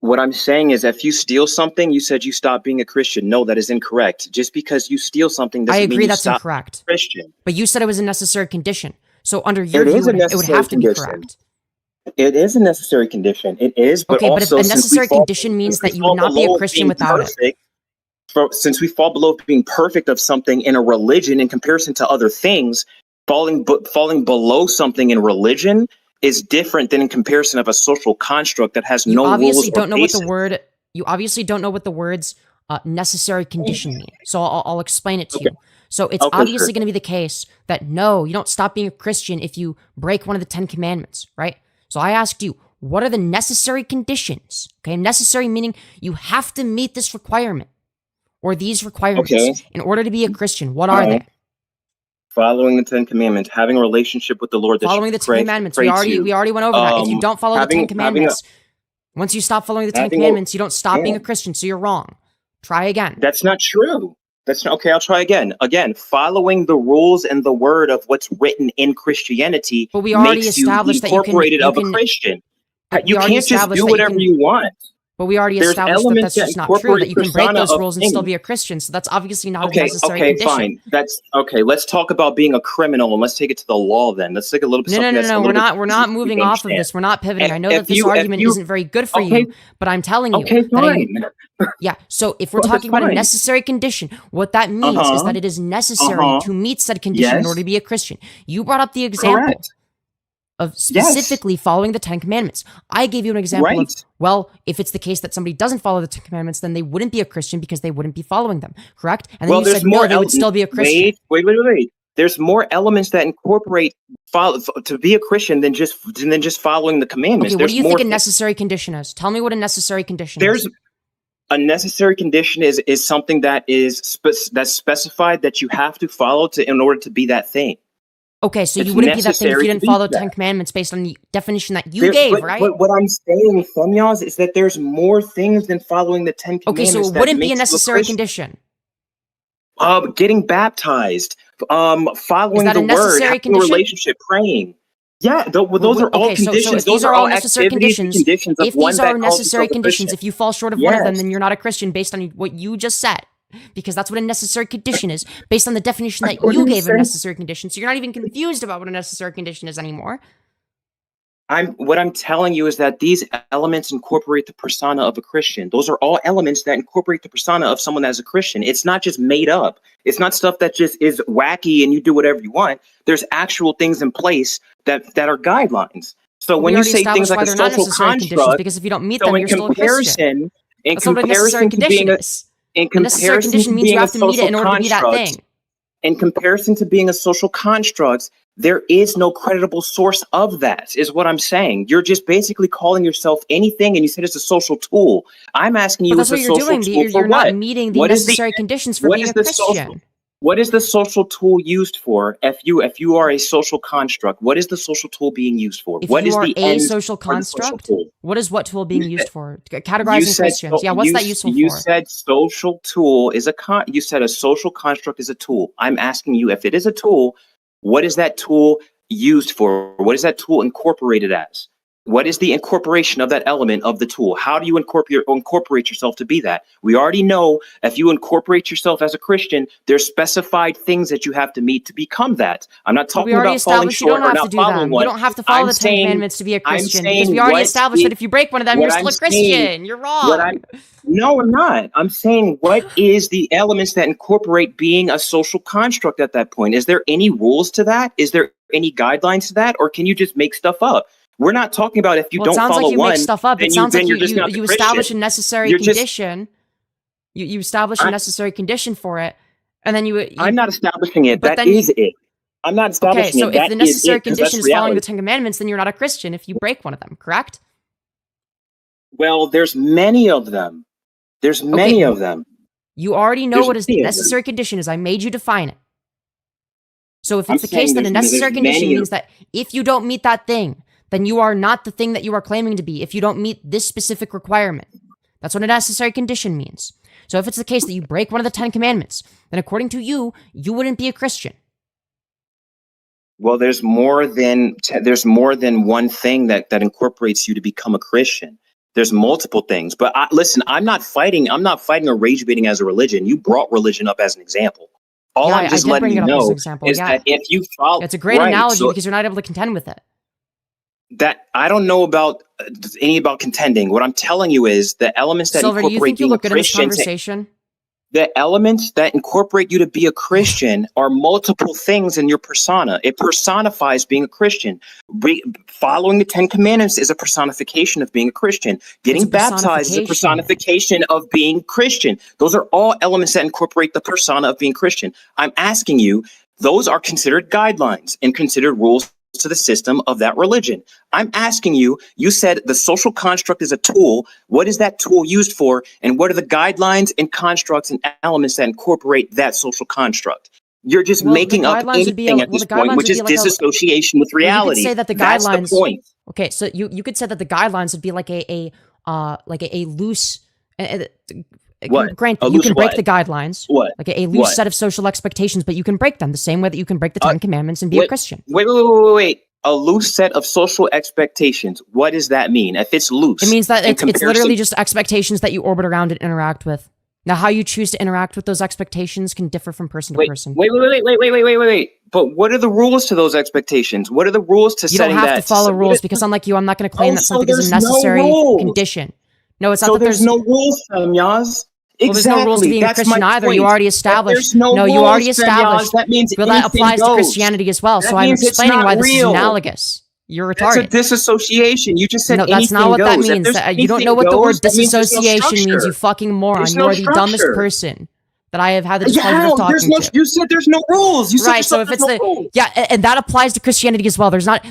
[SPEAKER 6] What I'm saying is, if you steal something, you said you stop being a Christian. No, that is incorrect. Just because you steal something doesn't
[SPEAKER 1] I
[SPEAKER 6] mean
[SPEAKER 1] agree
[SPEAKER 6] you
[SPEAKER 1] that's
[SPEAKER 6] stop
[SPEAKER 1] incorrect.
[SPEAKER 6] being a Christian.
[SPEAKER 1] But you said it was a necessary condition. So under your
[SPEAKER 6] It
[SPEAKER 1] view,
[SPEAKER 6] is a
[SPEAKER 1] it would
[SPEAKER 6] necessary
[SPEAKER 1] have to be
[SPEAKER 6] condition.
[SPEAKER 1] correct.
[SPEAKER 6] It is a necessary condition. It is, but
[SPEAKER 1] Okay, but
[SPEAKER 6] also
[SPEAKER 1] if a
[SPEAKER 6] since we
[SPEAKER 1] necessary
[SPEAKER 6] fall-
[SPEAKER 1] condition means
[SPEAKER 6] since we
[SPEAKER 1] that you
[SPEAKER 6] fall
[SPEAKER 1] would not be a
[SPEAKER 6] below
[SPEAKER 1] Christian
[SPEAKER 6] being
[SPEAKER 1] without it.
[SPEAKER 6] perfect, since we fall below being perfect of something in a religion in comparison to other things, falling below something in religion is different than in comparison of a social construct that has
[SPEAKER 1] You
[SPEAKER 6] no
[SPEAKER 1] obviously
[SPEAKER 6] rules or
[SPEAKER 1] don't know
[SPEAKER 6] basis.
[SPEAKER 1] you obviously don't know what the words necessary condition mean. So I'll explain it to you. So it's
[SPEAKER 6] Okay,
[SPEAKER 1] obviously
[SPEAKER 6] sure.
[SPEAKER 1] going to be the case that no, you don't stop being a Christian if you break one of the 10 commandments, right? So I asked you, what are the necessary conditions? Okay, necessary meaning you have to meet this requirement or these requirements
[SPEAKER 6] Okay.
[SPEAKER 1] in order to be a Christian. What are they?
[SPEAKER 6] Following the 10 Commandments, having a relationship with the Lord.
[SPEAKER 1] Following the 10 commandments. We already went over that. If you don't follow the 10 commandments, once you stop following the 10 commandments, you don't stop being a Christian. So you're wrong. Try again.
[SPEAKER 6] That's not true. That's not okay. I'll try again. Again, following the rules and the word of what's written in Christianity
[SPEAKER 1] But we already
[SPEAKER 6] makes you
[SPEAKER 1] established that you can-
[SPEAKER 6] incorporated
[SPEAKER 1] you
[SPEAKER 6] of a
[SPEAKER 1] can-
[SPEAKER 6] Christian.
[SPEAKER 1] but we
[SPEAKER 6] You
[SPEAKER 1] already
[SPEAKER 6] can't just
[SPEAKER 1] established
[SPEAKER 6] do
[SPEAKER 1] that you
[SPEAKER 6] whatever
[SPEAKER 1] can-
[SPEAKER 6] you want.
[SPEAKER 1] But we already
[SPEAKER 6] There's
[SPEAKER 1] established that
[SPEAKER 6] elements
[SPEAKER 1] that's
[SPEAKER 6] that
[SPEAKER 1] just not true.
[SPEAKER 6] incorporate
[SPEAKER 1] That you can break
[SPEAKER 6] persona
[SPEAKER 1] those
[SPEAKER 6] of
[SPEAKER 1] rules and still
[SPEAKER 6] things.
[SPEAKER 1] be a Christian. So that's obviously not a
[SPEAKER 6] Okay,
[SPEAKER 1] necessary
[SPEAKER 6] okay,
[SPEAKER 1] condition.
[SPEAKER 6] fine. That's okay. Let's talk about being a criminal and let's take it to the law then. Let's take a little bit.
[SPEAKER 1] No. We're not moving off of this. We're not pivoting. I know that this argument isn't very good for you, but I'm telling you.
[SPEAKER 6] Okay,
[SPEAKER 1] that I-
[SPEAKER 6] fine.
[SPEAKER 1] Yeah. So if we're
[SPEAKER 6] Well,
[SPEAKER 1] talking
[SPEAKER 6] that's
[SPEAKER 1] about a
[SPEAKER 6] fine.
[SPEAKER 1] necessary condition, what that means is
[SPEAKER 6] Uh-huh.
[SPEAKER 1] that it is necessary to meet said condition in
[SPEAKER 6] Yes.
[SPEAKER 1] order to be a Christian. You brought up the example
[SPEAKER 6] Correct.
[SPEAKER 1] of specifically following the 10 commandments. I gave you an example of,
[SPEAKER 6] Right.
[SPEAKER 1] well, if it's the case that somebody doesn't follow the 10 commandments, then they wouldn't be a Christian because they wouldn't be following them, correct? And then
[SPEAKER 6] Well,
[SPEAKER 1] you
[SPEAKER 6] there's
[SPEAKER 1] said, no,
[SPEAKER 6] more
[SPEAKER 1] they would still be a Christian.
[SPEAKER 6] Wait. There's more elements that incorporate to be a Christian than just following the commandments.
[SPEAKER 1] Okay, what do you
[SPEAKER 6] There's
[SPEAKER 1] think a
[SPEAKER 6] more
[SPEAKER 1] necessary condition is? Tell me what a necessary condition
[SPEAKER 6] There's
[SPEAKER 1] is.
[SPEAKER 6] a necessary condition is something that is that's specified that you have to follow in order to be that thing.
[SPEAKER 1] Okay, so
[SPEAKER 6] It's
[SPEAKER 1] you wouldn't be that thing if
[SPEAKER 6] necessary
[SPEAKER 1] you
[SPEAKER 6] to
[SPEAKER 1] didn't
[SPEAKER 6] be
[SPEAKER 1] follow the
[SPEAKER 6] that.
[SPEAKER 1] 10 commandments based on the definition that you gave, right?
[SPEAKER 6] But what I'm saying, Femyoz, is that there's more things than following the 10
[SPEAKER 1] Okay,
[SPEAKER 6] commandments.
[SPEAKER 1] so it
[SPEAKER 6] that
[SPEAKER 1] wouldn't be a
[SPEAKER 6] makes you
[SPEAKER 1] necessary
[SPEAKER 6] Christian.
[SPEAKER 1] condition.
[SPEAKER 6] Getting baptized, following
[SPEAKER 1] Is that
[SPEAKER 6] the
[SPEAKER 1] a
[SPEAKER 6] word,
[SPEAKER 1] necessary
[SPEAKER 6] having a
[SPEAKER 1] condition?
[SPEAKER 6] relationship, praying. Yeah, those are all
[SPEAKER 1] Okay, so
[SPEAKER 6] conditions.
[SPEAKER 1] if these
[SPEAKER 6] Those
[SPEAKER 1] are
[SPEAKER 6] are
[SPEAKER 1] all
[SPEAKER 6] all
[SPEAKER 1] necessary
[SPEAKER 6] activities and
[SPEAKER 1] conditions,
[SPEAKER 6] of
[SPEAKER 1] if
[SPEAKER 6] one
[SPEAKER 1] these
[SPEAKER 6] that
[SPEAKER 1] are
[SPEAKER 6] calls
[SPEAKER 1] necessary
[SPEAKER 6] himself a
[SPEAKER 1] conditions,
[SPEAKER 6] Christian.
[SPEAKER 1] if you fall short of one of them,
[SPEAKER 6] Yes.
[SPEAKER 1] then you're not a Christian based on what you just said. because that's what a necessary condition is, based on the definition that
[SPEAKER 6] What
[SPEAKER 1] you
[SPEAKER 6] do you
[SPEAKER 1] gave of
[SPEAKER 6] say?
[SPEAKER 1] necessary condition. So you're not even confused about what a necessary condition is anymore.
[SPEAKER 6] What I'm telling you is that these elements incorporate the persona of a Christian. Those are all elements that incorporate the persona of someone as a Christian. It's not just made up. It's not stuff that just is wacky and you do whatever you want. There's actual things in place that are guidelines. So when you say things like a social construct,
[SPEAKER 1] because if you don't meet
[SPEAKER 6] so
[SPEAKER 1] them,
[SPEAKER 6] in
[SPEAKER 1] you're still a Christian.
[SPEAKER 6] comparison, in
[SPEAKER 1] That's not what a necessary
[SPEAKER 6] comparison to
[SPEAKER 1] condition
[SPEAKER 6] being a
[SPEAKER 1] is.
[SPEAKER 6] in
[SPEAKER 1] A necessary
[SPEAKER 6] comparison
[SPEAKER 1] condition
[SPEAKER 6] to
[SPEAKER 1] means you
[SPEAKER 6] being a
[SPEAKER 1] have to meet it
[SPEAKER 6] social
[SPEAKER 1] in order to be that
[SPEAKER 6] construct,
[SPEAKER 1] thing.
[SPEAKER 6] in comparison to being a social construct, there is no creditable source of that, is what I'm saying. You're just basically calling yourself anything, and you said it's a social tool. I'm asking you,
[SPEAKER 1] But that's
[SPEAKER 6] it's a
[SPEAKER 1] what you're
[SPEAKER 6] social
[SPEAKER 1] doing.
[SPEAKER 6] tool for
[SPEAKER 1] You're
[SPEAKER 6] what?
[SPEAKER 1] not meeting the
[SPEAKER 6] What is the-
[SPEAKER 1] necessary conditions for
[SPEAKER 6] what
[SPEAKER 1] being
[SPEAKER 6] is
[SPEAKER 1] a
[SPEAKER 6] the
[SPEAKER 1] Christian.
[SPEAKER 6] social- What is the social tool used for? If you are a social construct, what is the social tool being used for?
[SPEAKER 1] If
[SPEAKER 6] What
[SPEAKER 1] you
[SPEAKER 6] is
[SPEAKER 1] are
[SPEAKER 6] the
[SPEAKER 1] a
[SPEAKER 6] end
[SPEAKER 1] social
[SPEAKER 6] for the social
[SPEAKER 1] construct,
[SPEAKER 6] tool?
[SPEAKER 1] what is what tool being used for?
[SPEAKER 6] You
[SPEAKER 1] Categorizing
[SPEAKER 6] said
[SPEAKER 1] Christians. Yeah, what's that useful
[SPEAKER 6] you
[SPEAKER 1] for?
[SPEAKER 6] said social tool is you said a social construct is a tool. I'm asking you, if it is a tool, what is that tool used for? What is that tool incorporated as? What is the incorporation of that element of the tool? How do you incorporate yourself to be that? We already know if you incorporate yourself as a Christian, there's specified things that you have to meet to become that. I'm not
[SPEAKER 1] But
[SPEAKER 6] talking
[SPEAKER 1] we already
[SPEAKER 6] about falling
[SPEAKER 1] established you
[SPEAKER 6] short
[SPEAKER 1] don't
[SPEAKER 6] or
[SPEAKER 1] have to
[SPEAKER 6] not
[SPEAKER 1] do
[SPEAKER 6] following
[SPEAKER 1] them.
[SPEAKER 6] one.
[SPEAKER 1] You don't have to follow
[SPEAKER 6] I'm
[SPEAKER 1] the Ten
[SPEAKER 6] saying-
[SPEAKER 1] Commandments to be a
[SPEAKER 6] I'm
[SPEAKER 1] Christian,
[SPEAKER 6] saying
[SPEAKER 1] because we already
[SPEAKER 6] what
[SPEAKER 1] established that
[SPEAKER 6] is-
[SPEAKER 1] if you break one of them,
[SPEAKER 6] what
[SPEAKER 1] you're still
[SPEAKER 6] I'm
[SPEAKER 1] a Christian. You're wrong.
[SPEAKER 6] No, I'm not. I'm saying, what is the elements that incorporate being a social construct at that point? Is there any rules to that? Is there any guidelines to that? Or can you just make stuff up? We're not talking about if you
[SPEAKER 1] Well, it
[SPEAKER 6] don't
[SPEAKER 1] sounds
[SPEAKER 6] follow
[SPEAKER 1] like you
[SPEAKER 6] one,
[SPEAKER 1] make stuff up.
[SPEAKER 6] then
[SPEAKER 1] It sounds like
[SPEAKER 6] you're just not the
[SPEAKER 1] you establish a
[SPEAKER 6] Christian.
[SPEAKER 1] necessary
[SPEAKER 6] You're just-
[SPEAKER 1] condition. You establish a necessary condition for it, and then you
[SPEAKER 6] I'm not establishing it.
[SPEAKER 1] But
[SPEAKER 6] That
[SPEAKER 1] then
[SPEAKER 6] is it. I'm not
[SPEAKER 1] okay,
[SPEAKER 6] establishing
[SPEAKER 1] so
[SPEAKER 6] it.
[SPEAKER 1] if
[SPEAKER 6] That
[SPEAKER 1] the
[SPEAKER 6] is
[SPEAKER 1] necessary
[SPEAKER 6] it, 'cause
[SPEAKER 1] condition
[SPEAKER 6] that's
[SPEAKER 1] is following the
[SPEAKER 6] reality.
[SPEAKER 1] Ten Commandments, then you're not a Christian if you break one of them, correct?
[SPEAKER 6] Well, there's many of them. There's many of them.
[SPEAKER 1] You already know
[SPEAKER 6] There's
[SPEAKER 1] what a
[SPEAKER 6] many of them.
[SPEAKER 1] necessary condition is. I made you define it. So if
[SPEAKER 6] I'm
[SPEAKER 1] it's the
[SPEAKER 6] saying
[SPEAKER 1] case, then a
[SPEAKER 6] there's
[SPEAKER 1] necessary condition
[SPEAKER 6] many of-
[SPEAKER 1] means that if you don't meet that thing, then you are not the thing that you are claiming to be if you don't meet this specific requirement. That's what a necessary condition means. So if it's the case that you break one of the 10 Commandments, then according to you, you wouldn't be a Christian.
[SPEAKER 6] Well, there's more than one thing that incorporates you to become a Christian. There's multiple things. But listen, I'm not fighting or rage baiting as a religion. You brought religion up as an example. All
[SPEAKER 1] Yeah,
[SPEAKER 6] I'm just
[SPEAKER 1] I did
[SPEAKER 6] letting
[SPEAKER 1] bring
[SPEAKER 6] you
[SPEAKER 1] it up as
[SPEAKER 6] know
[SPEAKER 1] an example.
[SPEAKER 6] is
[SPEAKER 1] Yeah.
[SPEAKER 6] that if you follow,
[SPEAKER 1] It's a great
[SPEAKER 6] right,
[SPEAKER 1] analogy
[SPEAKER 6] so
[SPEAKER 1] because you're not able to contend with it.
[SPEAKER 6] that I don't know about about contending. What I'm telling you is the elements that
[SPEAKER 1] Silver, do you
[SPEAKER 6] incorporate
[SPEAKER 1] think you
[SPEAKER 6] being a
[SPEAKER 1] look good in this
[SPEAKER 6] Christian.
[SPEAKER 1] conversation?
[SPEAKER 6] The elements that incorporate you to be a Christian are multiple things in your persona. It personifies being a Christian. Following the 10 Commandments is a personification of being a Christian. Getting baptized is a personification of being Christian. Those are all elements that incorporate the persona of being Christian. I'm asking you, those are considered guidelines and considered rules to the system of that religion. I'm asking you, you said the social construct is a tool. What is that tool used for? And what are the guidelines and constructs and elements that incorporate that social construct? You're just making up anything at this point, which is disassociation with reality.
[SPEAKER 1] You could say that the
[SPEAKER 6] That's
[SPEAKER 1] guidelines.
[SPEAKER 6] the point.
[SPEAKER 1] Okay, so you could say that the guidelines would be like a loose.
[SPEAKER 6] What?
[SPEAKER 1] Granted,
[SPEAKER 6] A
[SPEAKER 1] you
[SPEAKER 6] loose
[SPEAKER 1] can break
[SPEAKER 6] what?
[SPEAKER 1] the guidelines.
[SPEAKER 6] What?
[SPEAKER 1] Like a loose
[SPEAKER 6] What?
[SPEAKER 1] set of social expectations, but you can break them the same way that you can break the 10 Commandments and be a Christian.
[SPEAKER 6] Wait. A loose set of social expectations. What does that mean? If it's loose,
[SPEAKER 1] It means that
[SPEAKER 6] in
[SPEAKER 1] it's
[SPEAKER 6] comparison-
[SPEAKER 1] literally just expectations that you orbit around and interact with. Now, how you choose to interact with those expectations can differ from person to person.
[SPEAKER 6] Wait. But what are the rules to those expectations? What are the rules to
[SPEAKER 1] You
[SPEAKER 6] setting
[SPEAKER 1] don't have
[SPEAKER 6] that?
[SPEAKER 1] to follow rules because, unlike you, I'm not going to claim that
[SPEAKER 6] so
[SPEAKER 1] something is a
[SPEAKER 6] there's no
[SPEAKER 1] necessary
[SPEAKER 6] rules.
[SPEAKER 1] condition. No, it's not
[SPEAKER 6] So
[SPEAKER 1] that
[SPEAKER 6] there's no rules, Femyoz.
[SPEAKER 1] Well, there's no rules to being a
[SPEAKER 6] That's
[SPEAKER 1] Christian
[SPEAKER 6] my
[SPEAKER 1] either. You
[SPEAKER 6] point.
[SPEAKER 1] already
[SPEAKER 6] That
[SPEAKER 1] established.
[SPEAKER 6] there's no
[SPEAKER 1] you already
[SPEAKER 6] rules,
[SPEAKER 1] established.
[SPEAKER 6] Femyoz. That means
[SPEAKER 1] Well, that
[SPEAKER 6] anything
[SPEAKER 1] applies to
[SPEAKER 6] goes.
[SPEAKER 1] Christianity as well.
[SPEAKER 6] That
[SPEAKER 1] So I'm
[SPEAKER 6] means it's
[SPEAKER 1] explaining
[SPEAKER 6] not
[SPEAKER 1] why this is
[SPEAKER 6] real.
[SPEAKER 1] analogous. You're
[SPEAKER 6] That's a
[SPEAKER 1] retarded.
[SPEAKER 6] disassociation. You just said
[SPEAKER 1] No,
[SPEAKER 6] anything
[SPEAKER 1] that's not what
[SPEAKER 6] goes.
[SPEAKER 1] that
[SPEAKER 6] If
[SPEAKER 1] means.
[SPEAKER 6] there's
[SPEAKER 1] You don't
[SPEAKER 6] anything
[SPEAKER 1] know what the word
[SPEAKER 6] goes, that means there's no
[SPEAKER 1] disassociation means,
[SPEAKER 6] structure.
[SPEAKER 1] you fucking moron.
[SPEAKER 6] There's
[SPEAKER 1] You
[SPEAKER 6] no
[SPEAKER 1] are the dumbest
[SPEAKER 6] structure.
[SPEAKER 1] person that I have had the
[SPEAKER 6] Yeah,
[SPEAKER 1] displeasure of talking to.
[SPEAKER 6] You said there's no rules. You said
[SPEAKER 1] Right, so if it's
[SPEAKER 6] rules.
[SPEAKER 1] and that applies to Christianity as well. There's not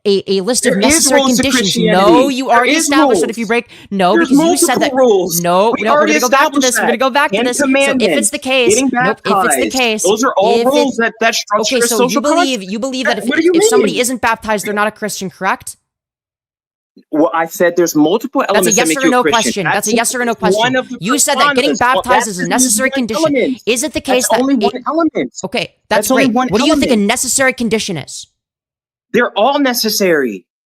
[SPEAKER 1] a list of
[SPEAKER 6] There is
[SPEAKER 1] necessary
[SPEAKER 6] rules to
[SPEAKER 1] conditions.
[SPEAKER 6] Christianity.
[SPEAKER 1] No, you
[SPEAKER 6] There
[SPEAKER 1] already
[SPEAKER 6] is
[SPEAKER 1] established that
[SPEAKER 6] rules.
[SPEAKER 1] if you break
[SPEAKER 6] There's
[SPEAKER 1] because you said that
[SPEAKER 6] multiple rules.
[SPEAKER 1] No,
[SPEAKER 6] We
[SPEAKER 1] we're
[SPEAKER 6] already
[SPEAKER 1] gonna go back to this.
[SPEAKER 6] established
[SPEAKER 1] We're gonna go back to
[SPEAKER 6] Ten
[SPEAKER 1] this. So if
[SPEAKER 6] Commandments,
[SPEAKER 1] it's the case,
[SPEAKER 6] getting
[SPEAKER 1] nope, if it's the
[SPEAKER 6] baptized,
[SPEAKER 1] case,
[SPEAKER 6] those are all
[SPEAKER 1] if
[SPEAKER 6] rules
[SPEAKER 1] it-
[SPEAKER 6] that structure
[SPEAKER 1] Okay,
[SPEAKER 6] a
[SPEAKER 1] so
[SPEAKER 6] social
[SPEAKER 1] you believe that
[SPEAKER 6] What do you
[SPEAKER 1] if somebody
[SPEAKER 6] mean?
[SPEAKER 1] isn't baptized, they're not a Christian, correct?
[SPEAKER 6] Well, I said there's multiple
[SPEAKER 1] That's a
[SPEAKER 6] elements
[SPEAKER 1] yes
[SPEAKER 6] that make
[SPEAKER 1] or
[SPEAKER 6] you
[SPEAKER 1] no
[SPEAKER 6] a Christian.
[SPEAKER 1] question. That's a yes or no question.
[SPEAKER 6] One of the
[SPEAKER 1] You said that getting
[SPEAKER 6] personas. Well,
[SPEAKER 1] baptized is a
[SPEAKER 6] that's
[SPEAKER 1] necessary
[SPEAKER 6] one
[SPEAKER 1] condition.
[SPEAKER 6] element.
[SPEAKER 1] Is it the case
[SPEAKER 6] That's
[SPEAKER 1] that
[SPEAKER 6] only one element.
[SPEAKER 1] Okay, that's
[SPEAKER 6] That's only
[SPEAKER 1] great.
[SPEAKER 6] one
[SPEAKER 1] What do you think a
[SPEAKER 6] element.
[SPEAKER 1] necessary condition is?
[SPEAKER 6] They're all necessary.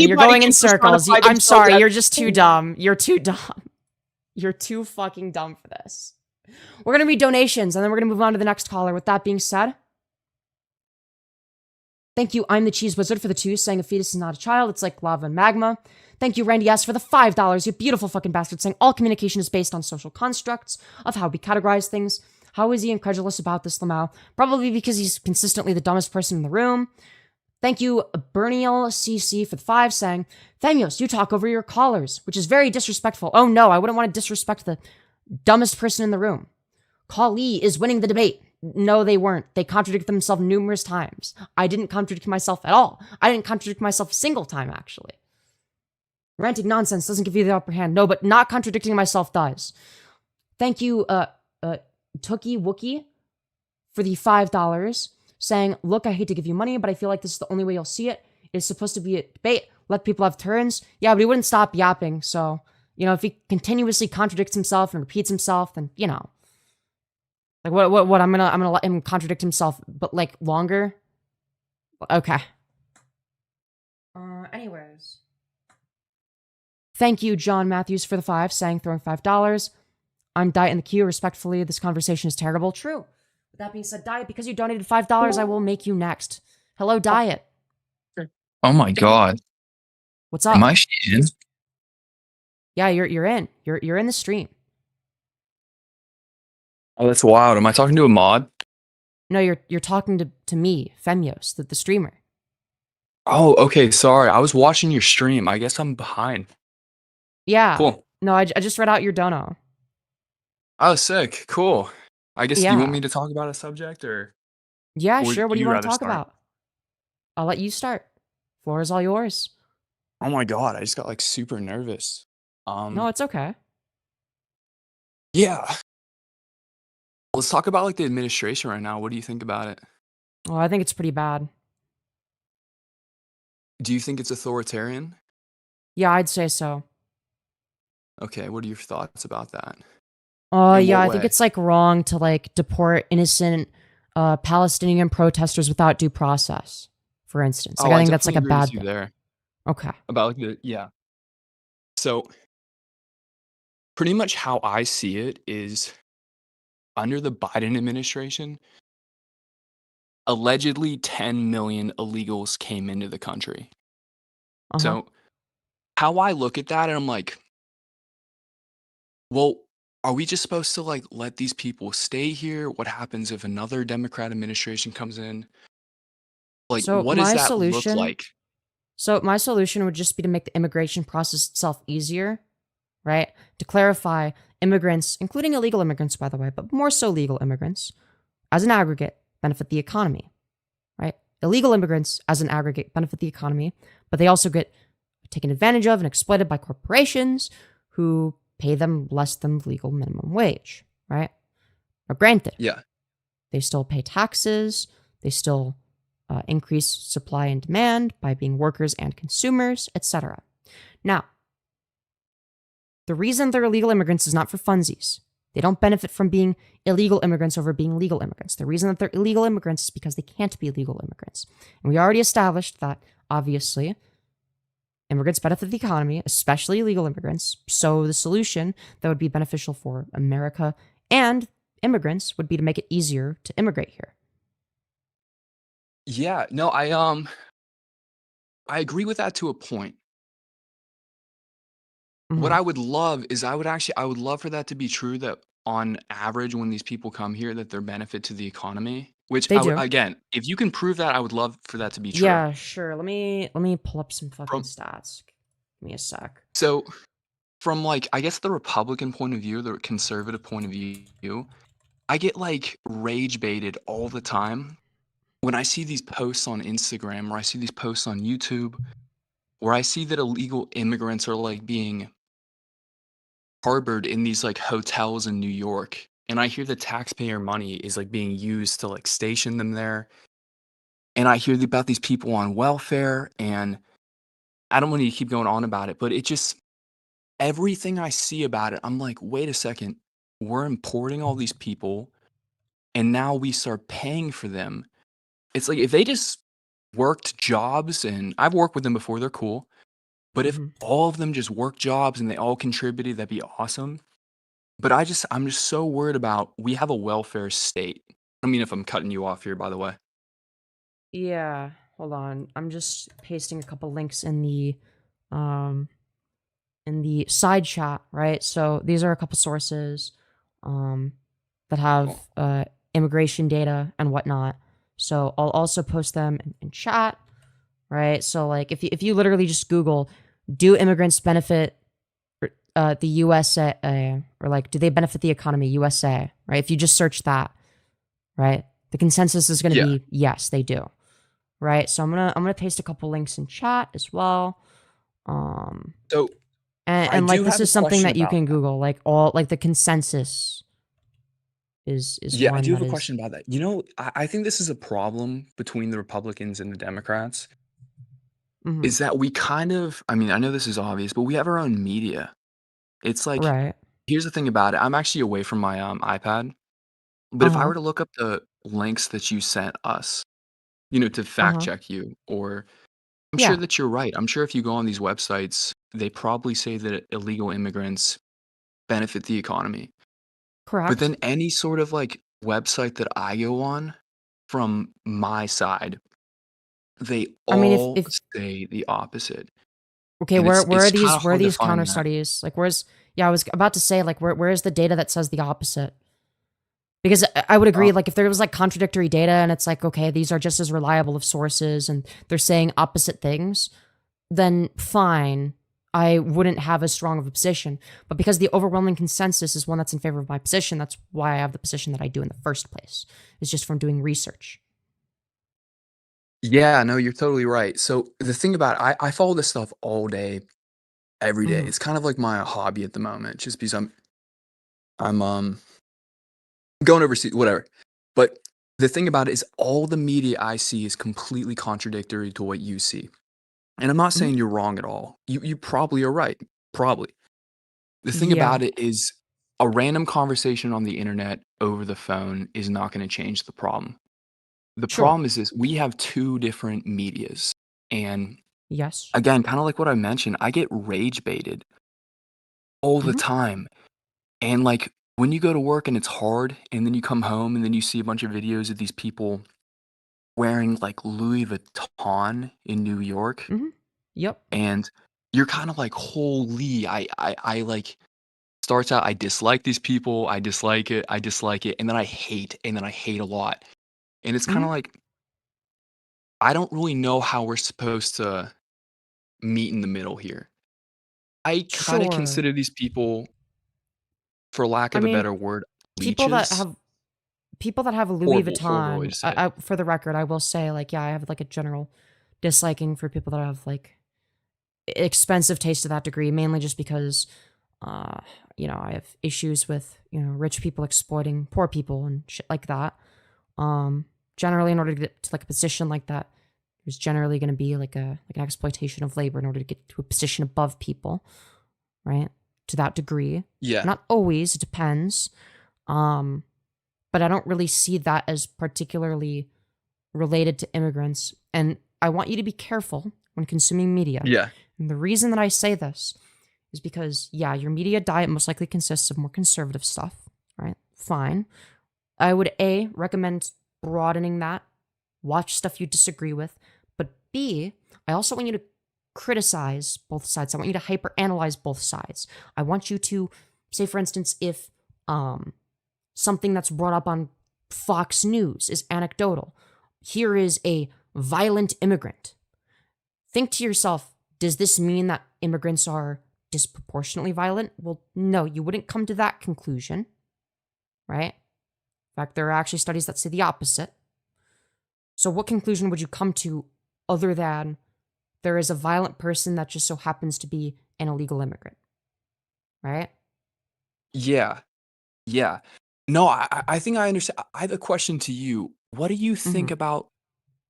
[SPEAKER 1] You're
[SPEAKER 6] anybody
[SPEAKER 1] going
[SPEAKER 6] can
[SPEAKER 1] in circles.
[SPEAKER 6] personify
[SPEAKER 1] I'm
[SPEAKER 6] themselves
[SPEAKER 1] sorry.
[SPEAKER 6] as
[SPEAKER 1] You're just too
[SPEAKER 6] food.
[SPEAKER 1] dumb. You're too dumb. You're too fucking dumb for this. We're going to read donations, and then we're going to move on to the next caller. With that being said, thank you, I'm the Cheese Wizard, for the 2, saying a fetus is not a child. It's like lava and magma. Thank you, Randy S., for the $5. You beautiful fucking bastard, saying all communication is based on social constructs of how we categorize things. How is he incredulous about this, Lamau? Probably because he's consistently the dumbest person in the room. Thank you, Berniel CC, for the 5, saying, Femyoz, you talk over your callers, which is very disrespectful. Oh no, I wouldn't want to disrespect the dumbest person in the room. Callee is winning the debate. No, they weren't. They contradicted themselves numerous times. I didn't contradict myself at all. I didn't contradict myself a single time, actually. Ranting nonsense doesn't give you the upper hand. No, but not contradicting myself does. Thank you, Tookie Wookie, for the $5, saying, look, I hate to give you money, but I feel like this is the only way you'll see it. It's supposed to be a debate. Let people have turns. Yeah, but he wouldn't stop yapping. So, if he continuously contradicts himself and repeats himself, then, like what? I'm gonna let him contradict himself, but like longer. Okay. Anyways. Thank you, John Matthews, for the 5, saying, throwing $5. I'm Diet in the queue. Respectfully, this conversation is terrible. True. With that being said, Diet, because you donated $5, I will make you next. Hello, Diet.
[SPEAKER 7] Oh my god.
[SPEAKER 1] What's up?
[SPEAKER 7] Am I in?
[SPEAKER 1] Yeah, you're in. You're in the stream.
[SPEAKER 7] Oh, that's wild. Am I talking to a mod?
[SPEAKER 1] No, you're talking to me, Femyoz, the streamer.
[SPEAKER 7] Oh, okay. Sorry. I was watching your stream. I guess I'm behind.
[SPEAKER 1] Yeah.
[SPEAKER 7] Cool.
[SPEAKER 1] No, I just read out your dono.
[SPEAKER 7] Oh, sick. Cool. I guess
[SPEAKER 1] Yeah.
[SPEAKER 7] you want me to talk about a subject or?
[SPEAKER 1] Yeah,
[SPEAKER 7] Would
[SPEAKER 1] sure. What do you
[SPEAKER 7] you
[SPEAKER 1] want to
[SPEAKER 7] rather
[SPEAKER 1] talk
[SPEAKER 7] start?
[SPEAKER 1] about? I'll let you start. Floor is all yours.
[SPEAKER 7] Oh my god. I just got like super nervous.
[SPEAKER 1] No, it's okay.
[SPEAKER 7] Yeah. Let's talk about like the administration right now. What do you think about it?
[SPEAKER 1] Well, I think it's pretty bad.
[SPEAKER 7] Do you think it's authoritarian?
[SPEAKER 1] Yeah, I'd say so.
[SPEAKER 7] Okay. What are your thoughts about that?
[SPEAKER 1] Yeah,
[SPEAKER 7] In what
[SPEAKER 1] I think
[SPEAKER 7] way?
[SPEAKER 1] it's like wrong to like deport innocent Palestinian protesters without due process, for instance. Like,
[SPEAKER 7] Oh,
[SPEAKER 1] I
[SPEAKER 7] I
[SPEAKER 1] think that's like a
[SPEAKER 7] definitely agree
[SPEAKER 1] bad
[SPEAKER 7] with you
[SPEAKER 1] thing.
[SPEAKER 7] there.
[SPEAKER 1] Okay.
[SPEAKER 7] About like yeah. So pretty much how I see it is under the Biden administration, allegedly 10 million illegals came into the country.
[SPEAKER 1] Uh-huh.
[SPEAKER 7] So how I look at that, and I'm like, well, are we just supposed to like let these people stay here? What happens if another Democrat administration comes in? Like,
[SPEAKER 1] So
[SPEAKER 7] what does
[SPEAKER 1] my
[SPEAKER 7] that look
[SPEAKER 1] solution-
[SPEAKER 7] like?
[SPEAKER 1] So my solution would just be to make the immigration process itself easier, right? To clarify, immigrants, including illegal immigrants, by the way, but more so legal immigrants, as an aggregate, benefit the economy, right? Illegal immigrants, as an aggregate, benefit the economy, but they also get taken advantage of and exploited by corporations who pay them less than the legal minimum wage, right? Now, granted,
[SPEAKER 7] Yeah.
[SPEAKER 1] they still pay taxes, they still increase supply and demand by being workers and consumers, etc. Now, the reason they're illegal immigrants is not for funsies. They don't benefit from being illegal immigrants over being legal immigrants. The reason that they're illegal immigrants is because they can't be legal immigrants. And we already established that, obviously, immigrants benefit the economy, especially illegal immigrants. So the solution that would be beneficial for America and immigrants would be to make it easier to immigrate here.
[SPEAKER 7] Yeah, no, I agree with that to a point. What
[SPEAKER 1] Mhm.
[SPEAKER 7] I would love is I would love for that to be true, that on average when these people come here that they're benefit to the economy, which
[SPEAKER 1] They do.
[SPEAKER 7] Again, if you can prove that, I would love for that to be true.
[SPEAKER 1] Yeah, sure. Let me pull up some fucking
[SPEAKER 7] From-
[SPEAKER 1] stats. Give me a sec.
[SPEAKER 7] So from like, I guess the Republican point of view, the conservative point of view, I get like rage baited all the time when I see these posts on Instagram, or I see these posts on YouTube, where I see that illegal immigrants are like being harbored in these like hotels in New York, and I hear the taxpayer money is like being used to like station them there, and I hear about these people on welfare, and I don't want to keep going on about it, but it just, everything I see about it, I'm like, wait a second, we're importing all these people, and now we start paying for them. It's like if they just worked jobs, and I've worked with them before, they're cool. But if
[SPEAKER 1] Mhm.
[SPEAKER 7] all of them just worked jobs and they all contributed, that'd be awesome. But I'm just so worried about, we have a welfare state. I mean, if I'm cutting you off here, by the way.
[SPEAKER 1] Yeah, hold on. I'm just pasting a couple links in the side chat, right? So these are a couple sources that have immigration data and whatnot. So I'll also post them in chat. right? So like if you literally just Google, do immigrants benefit the USA, or like do they benefit the economy USA, right? If you just search that, right, the consensus is going to
[SPEAKER 7] Yeah.
[SPEAKER 1] be yes, they do, right? So I'm gonna paste a couple links in chat as well.
[SPEAKER 7] So I
[SPEAKER 1] And like
[SPEAKER 7] do
[SPEAKER 1] this
[SPEAKER 7] have a
[SPEAKER 1] is something
[SPEAKER 7] question
[SPEAKER 1] that you
[SPEAKER 7] about
[SPEAKER 1] can
[SPEAKER 7] that.
[SPEAKER 1] Google, like all like the consensus is
[SPEAKER 7] Yeah, I
[SPEAKER 1] one
[SPEAKER 7] do have
[SPEAKER 1] that
[SPEAKER 7] a
[SPEAKER 1] is.
[SPEAKER 7] question about that. You know, I think this is a problem between the Republicans and the Democrats.
[SPEAKER 1] Mhm.
[SPEAKER 7] Is that we kind of, I mean, I know this is obvious, but we have our own media. It's like,
[SPEAKER 1] Right.
[SPEAKER 7] here's the thing about it. I'm actually away from my iPad, but if I
[SPEAKER 1] Uh-huh.
[SPEAKER 7] were to look up the links that you sent us, you know, to fact
[SPEAKER 1] Uh-huh.
[SPEAKER 7] check you, or I'm sure
[SPEAKER 1] Yeah,
[SPEAKER 7] that you're right. I'm sure if you go on these websites, they probably say that illegal immigrants benefit the economy. But
[SPEAKER 1] correct.
[SPEAKER 7] then any sort of like website that I go on from my side, they
[SPEAKER 1] I mean, if
[SPEAKER 7] all say the opposite.
[SPEAKER 1] okay,
[SPEAKER 7] And
[SPEAKER 1] where are
[SPEAKER 7] it's kind of
[SPEAKER 1] where are
[SPEAKER 7] hard to
[SPEAKER 1] these
[SPEAKER 7] find
[SPEAKER 1] counter
[SPEAKER 7] that.
[SPEAKER 1] studies? Like where's yeah, I was about to say like where is the data that says the opposite? Because I would
[SPEAKER 7] Uh,
[SPEAKER 1] agree like if there was like contradictory data and it's like okay, these are just as reliable of sources and they're saying opposite things, then fine. I wouldn't have as strong of a position. But because the overwhelming consensus is one that's in favor of my position, that's why I have the position that I do in the first place. It's just from doing research.
[SPEAKER 7] yeah, no, you're totally right. So the thing about it, I follow this stuff all day, every day.
[SPEAKER 1] Mhm.
[SPEAKER 7] It's kind of like my hobby at the moment, just because I'm going overseas, whatever. But the thing about it is all the media I see is completely contradictory to what you see. And I'm not
[SPEAKER 1] Mhm.
[SPEAKER 7] saying you're wrong at all. You probably are right. Probably. The thing
[SPEAKER 1] Yeah.
[SPEAKER 7] about it is a random conversation on the internet over the phone is not going to change the problem. The
[SPEAKER 1] Sure.
[SPEAKER 7] problem is this, we have two different medias. And
[SPEAKER 1] Yes.
[SPEAKER 7] again, kind of like what I mentioned, I get rage baited all the
[SPEAKER 1] Mhm.
[SPEAKER 7] time. And like when you go to work and it's hard, and then you come home and then you see a bunch of videos of these people wearing like Louis Vuitton in New York,
[SPEAKER 1] Mhm. Yep.
[SPEAKER 7] and you're kind of like, holy, I like starts out, I dislike these people, I dislike it, and then I hate, and then I hate a lot. And it's kind
[SPEAKER 1] Mhm.
[SPEAKER 7] of like I don't really know how we're supposed to meet in the middle here. I kind of
[SPEAKER 1] Sure.
[SPEAKER 7] consider these people, for lack
[SPEAKER 1] I
[SPEAKER 7] of a
[SPEAKER 1] mean,
[SPEAKER 7] better word,
[SPEAKER 1] people that
[SPEAKER 7] leeches.
[SPEAKER 1] have people that have Louis
[SPEAKER 7] Horrible, horrible way
[SPEAKER 1] Vuitton,
[SPEAKER 7] to say it.
[SPEAKER 1] for the record, I will say like yeah, I have like a general disliking for people that have like expensive taste to that degree, mainly just because uh I have issues with, rich people exploiting poor people and shit like that. Um Generally in order to get to like a position like that, there's generally going to be like an exploitation of labor in order to get to a position above people, right? To that degree.
[SPEAKER 7] Yeah.
[SPEAKER 1] Not always, it depends. Um but I don't really see that as particularly related to immigrants. And I want you to be careful when consuming media.
[SPEAKER 7] Yeah.
[SPEAKER 1] And the reason that I say this is because, yeah, your media diet most likely consists of more conservative stuff, right? Fine. I would A, recommend broadening that, watch stuff you disagree with. But B, I also want you to criticize both sides. I want you to hyperanalyze both sides. I want you to, say, for instance, if something that's brought up on Fox News is anecdotal, here is a violent immigrant. Think to yourself, does this mean that immigrants are disproportionately violent? Well, no, you wouldn't come to that conclusion, right? In fact, there are actually studies that say the opposite. So, what conclusion would you come to other than there is a violent person that just so happens to be an illegal immigrant, right?
[SPEAKER 7] Yeah. Yeah. No, I think I understand. I have a question to you. What do you
[SPEAKER 1] Mm-hmm.
[SPEAKER 7] think about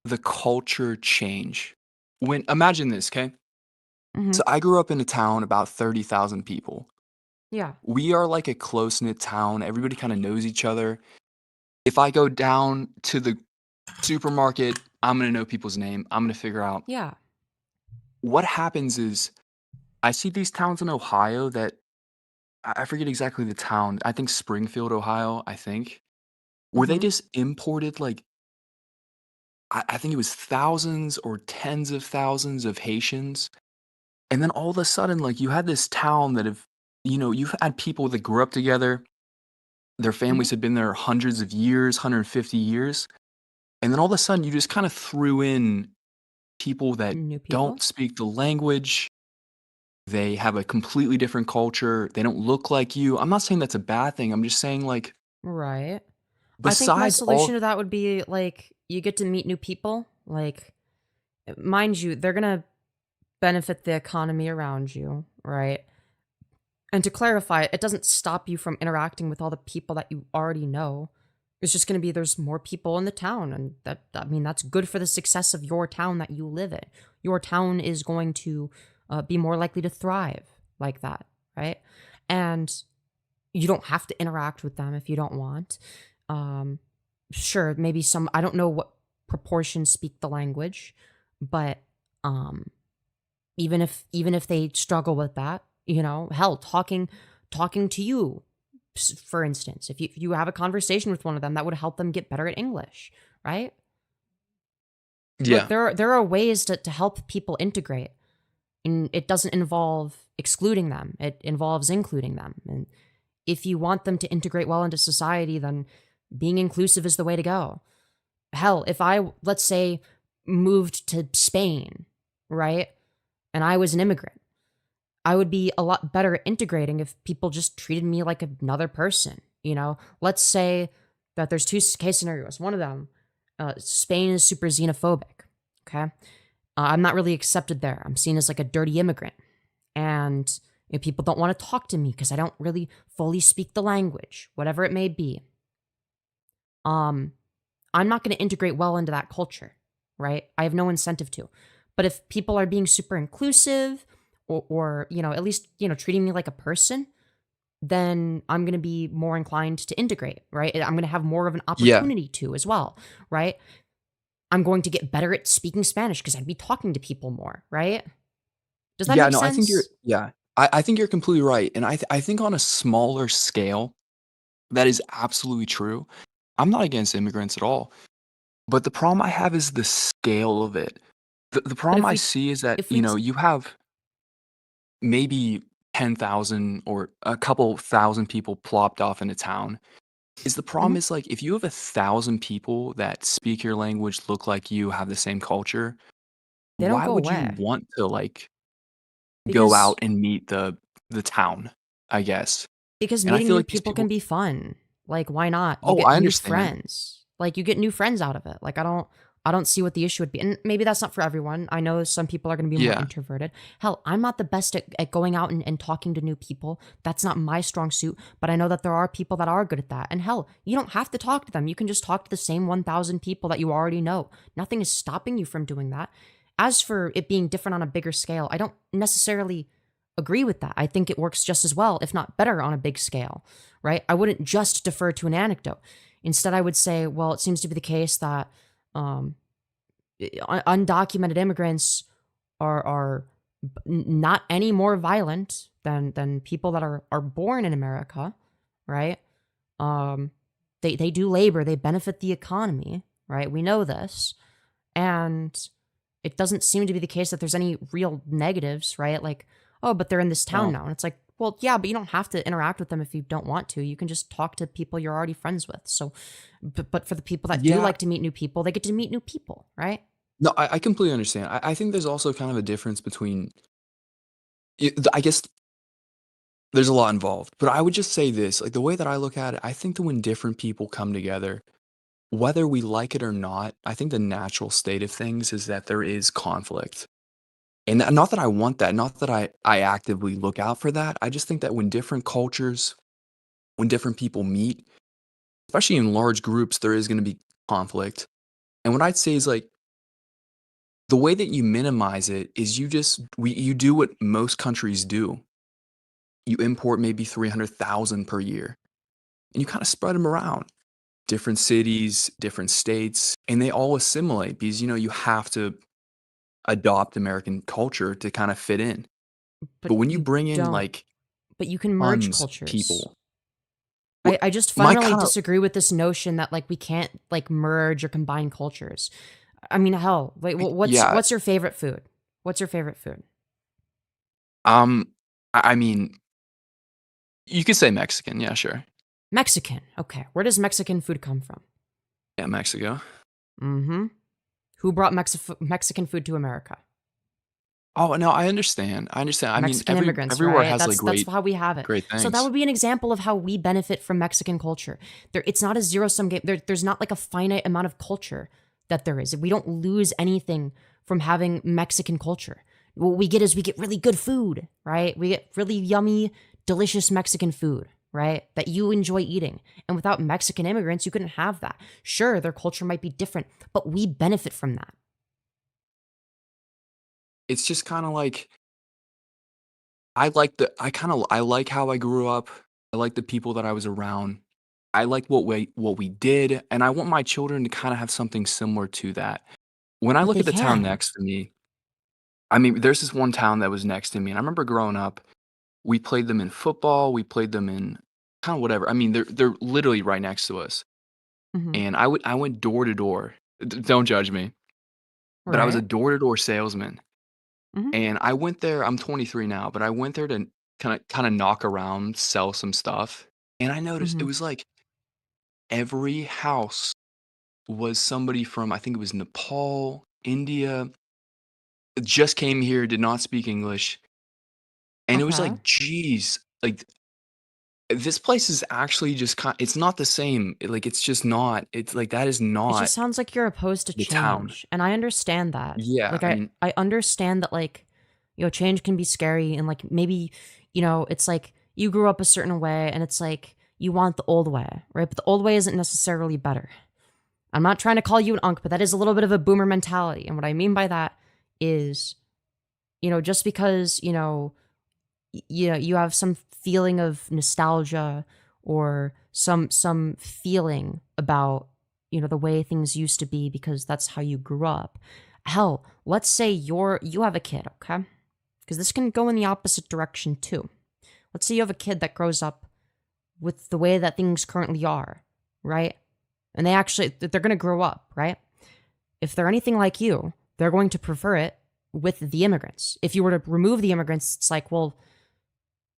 [SPEAKER 7] the culture change? When imagine this, okay?
[SPEAKER 1] Mm-hmm.
[SPEAKER 7] So I grew up in a town about 30,000 people.
[SPEAKER 1] Yeah.
[SPEAKER 7] We are like a close-knit town. Everybody kind of knows each other. If I go down to the supermarket, I'm going to know people's name. I'm going to figure out
[SPEAKER 1] Yeah.
[SPEAKER 7] what happens is I see these towns in Ohio that I forget exactly the town. I think Springfield, Ohio, I think, where they
[SPEAKER 1] Mm-hmm.
[SPEAKER 7] just imported like I think it was thousands or tens of thousands of Haitians. And then all of a sudden, like you had this town that have, you've had people that grew up together. Their
[SPEAKER 1] Mm-hmm.
[SPEAKER 7] families had been there hundreds of years, 150 years. And then all of a sudden, you just kind of threw in people that
[SPEAKER 1] New people?
[SPEAKER 7] don't speak the language. They have a completely different culture. They don't look like you. I'm not saying that's a bad thing. I'm just saying, like,
[SPEAKER 1] Right. I think my
[SPEAKER 7] besides
[SPEAKER 1] solution
[SPEAKER 7] all
[SPEAKER 1] to that would be, like, you get to meet new people. Like, mind you, they're gonna benefit the economy around you, right? And to clarify, it doesn't stop you from interacting with all the people that you already know. It's just going to be there's more people in the town, and that I mean that's good for the success of your town that you live in. Your town is going to be more likely to thrive like that, right? And you don't have to interact with them if you don't want. Um, sure, maybe some I don't know what proportion speak the language, but um, even if they struggle with that, you know, hell, talking to you, for instance, if you have a conversation with one of them, that would help them get better at English, right? Look,
[SPEAKER 7] yeah.
[SPEAKER 1] there are ways to help people integrate, and it doesn't involve excluding them. It involves including them. And if you want them to integrate well into society, then being inclusive is the way to go. Hell, if I, let's say, moved to Spain, right? And I was an immigrant, I would be a lot better at integrating if people just treated me like another person. You know, let's say that there's two case scenarios. One of them, Spain is super xenophobic. Okay, I'm not really accepted there. I'm seen as like a dirty immigrant, and you know, people don't want to talk to me because I don't really fully speak the language, whatever it may be. I'm not going to integrate well into that culture, right? I have no incentive to. But if people are being super inclusive, or you know, at least, you know, treating me like a person, then I'm going to be more inclined to integrate, right? I'm going to have more of an
[SPEAKER 7] Yeah.
[SPEAKER 1] opportunity to as well, right? I'm going to get better at speaking Spanish because I'd be talking to people more, right? Does that
[SPEAKER 7] Yeah,
[SPEAKER 1] make
[SPEAKER 7] no, I think you're
[SPEAKER 1] sense?
[SPEAKER 7] yeah. I think you're completely right, and I think on a smaller scale, that is absolutely true. I'm not against immigrants at all, but the problem I have is the scale of it. The
[SPEAKER 1] But
[SPEAKER 7] problem I see is that,
[SPEAKER 1] if we
[SPEAKER 7] you have maybe 10,000 or a couple thousand people plopped off in a town. Is the problem
[SPEAKER 1] Mhm.
[SPEAKER 7] is, like, if you have 1,000 people that speak your language, look like you, have the same culture,
[SPEAKER 1] They don't
[SPEAKER 7] why
[SPEAKER 1] go
[SPEAKER 7] would you
[SPEAKER 1] away
[SPEAKER 7] want to, like, go
[SPEAKER 1] because
[SPEAKER 7] out and meet the town, I guess? And I
[SPEAKER 1] meeting
[SPEAKER 7] feel
[SPEAKER 1] new
[SPEAKER 7] like these
[SPEAKER 1] people can
[SPEAKER 7] people.
[SPEAKER 1] be fun. Like, why not? You
[SPEAKER 7] Oh,
[SPEAKER 1] get
[SPEAKER 7] I
[SPEAKER 1] new
[SPEAKER 7] understand.
[SPEAKER 1] friends. Like, you get new friends out of it. Like, I don't see what the issue would be. And maybe that's not for everyone. I know some people are going to be more
[SPEAKER 7] Yeah.
[SPEAKER 1] introverted. Hell, I'm not the best at going out and talking to new people. That's not my strong suit. But I know that there are people that are good at that. And hell, you don't have to talk to them. You can just talk to the same 1,000 people that you already know. Nothing is stopping you from doing that. As for it being different on a bigger scale, I don't necessarily agree with that. I think it works just as well, if not better, on a big scale, right? I wouldn't just defer to an anecdote. Instead, I would say, well, it seems to be the case that um, undocumented immigrants are not any more violent than people that are born in America, right? Um, they do labor, they benefit the economy, right? We know this, and it doesn't seem to be the case that there's any real negatives, right? Like, oh, but they're in this town
[SPEAKER 2] Well,
[SPEAKER 1] now, and it's like, well, yeah, but you don't have to interact with them if you don't want to. You can just talk to people you're already friends with. So, but for the people that do
[SPEAKER 7] Yeah.
[SPEAKER 1] like to meet new people, they get to meet new people, right?
[SPEAKER 7] No, I completely understand. I think there's also kind of a difference between I guess there's a lot involved, but I would just say this, like, the way that I look at it, I think that when different people come together, whether we like it or not, I think the natural state of things is that there is conflict. And not that I want that, not that I actively look out for that. I just think that when different cultures, when different people meet, especially in large groups, there is going to be conflict. And what I'd say is, like, the way that you minimize it is you do what most countries do. You import maybe 300,000 per year, and you kind of spread them around different cities, different states, and they all assimilate because, you have to adopt American culture to kind of fit in.
[SPEAKER 1] But
[SPEAKER 7] But when you
[SPEAKER 1] you
[SPEAKER 7] bring in,
[SPEAKER 1] don't.
[SPEAKER 7] like,
[SPEAKER 1] But you can merge
[SPEAKER 7] tons of
[SPEAKER 1] cultures.
[SPEAKER 7] people, what
[SPEAKER 1] I just
[SPEAKER 7] my
[SPEAKER 1] fundamentally
[SPEAKER 7] kind of
[SPEAKER 1] disagree with this notion that like we can't like merge or combine cultures. I mean, hell, wait,
[SPEAKER 7] yeah,
[SPEAKER 1] what's your favorite food? What's your favorite food?
[SPEAKER 7] um, I mean, you could say Mexican, yeah, sure.
[SPEAKER 1] Mexican. Okay, where does Mexican food come from?
[SPEAKER 7] Yeah, Mexico.
[SPEAKER 1] Mm-hmm. Who brought Mexican food to America?
[SPEAKER 7] Oh, no, I understand. I understand. I mean,
[SPEAKER 1] Mexican immigrants,
[SPEAKER 7] everywhere
[SPEAKER 1] right?
[SPEAKER 7] has like
[SPEAKER 1] That's how we have it.
[SPEAKER 7] great
[SPEAKER 1] So that
[SPEAKER 7] things.
[SPEAKER 1] would be an example of how we benefit from Mexican culture. It's not a zero-sum game. There's not like a finite amount of culture that there is. We don't lose anything from having Mexican culture. What we get is we get really good food, right? We get really yummy, delicious Mexican food, right? That you enjoy eating. And without Mexican immigrants, you couldn't have that. Sure, their culture might be different, but we benefit from that.
[SPEAKER 7] It's just kind of like I like how I grew up. I like the people that I was around. I like what we did, and I want my children to kind of have something similar to that. When I
[SPEAKER 1] But
[SPEAKER 7] look
[SPEAKER 1] they
[SPEAKER 7] at the town
[SPEAKER 1] can.
[SPEAKER 7] next to me, I mean, there's this one town that was next to me, and I remember growing up, we played them in football, we played them in kind of whatever. I mean, they're literally right next to us,
[SPEAKER 1] Mhm.
[SPEAKER 7] and I went door to door. Don't judge me, but I was a
[SPEAKER 1] Right?
[SPEAKER 7] door to door salesman,
[SPEAKER 1] Mhm.
[SPEAKER 7] and I went there. I'm 23 now, but I went there to kind of knock around, sell some stuff, and I noticed it
[SPEAKER 1] Mhm.
[SPEAKER 7] was like every house was somebody from, I think it was Nepal, India, just came here, did not speak English, and it was
[SPEAKER 1] Okay.
[SPEAKER 7] like, geez, like this place is actually just it's not the same. Like it's just not. It's like that is
[SPEAKER 1] It just
[SPEAKER 7] not
[SPEAKER 1] sounds like you're opposed to
[SPEAKER 7] the town.
[SPEAKER 1] change, and I understand that.
[SPEAKER 7] Yeah,
[SPEAKER 1] Like,
[SPEAKER 7] I
[SPEAKER 1] I
[SPEAKER 7] mean,
[SPEAKER 1] I understand that, like, change can be scary, and, like, maybe, it's like you grew up a certain way, and it's like you want the old way, right? But the old way isn't necessarily better. I'm not trying to call you an unk, but that is a little bit of a boomer mentality, and what I mean by that is, just because, you have some feeling of nostalgia or some feeling about the way things used to be because that's how you grew up. Hell, let's say you have a kid, okay? Because this can go in the opposite direction too. Let's say you have a kid that grows up with the way that things currently are, right? And they're going to grow up, right? If they're anything like you, they're going to prefer it with the immigrants. If you were to remove the immigrants, it's like, well,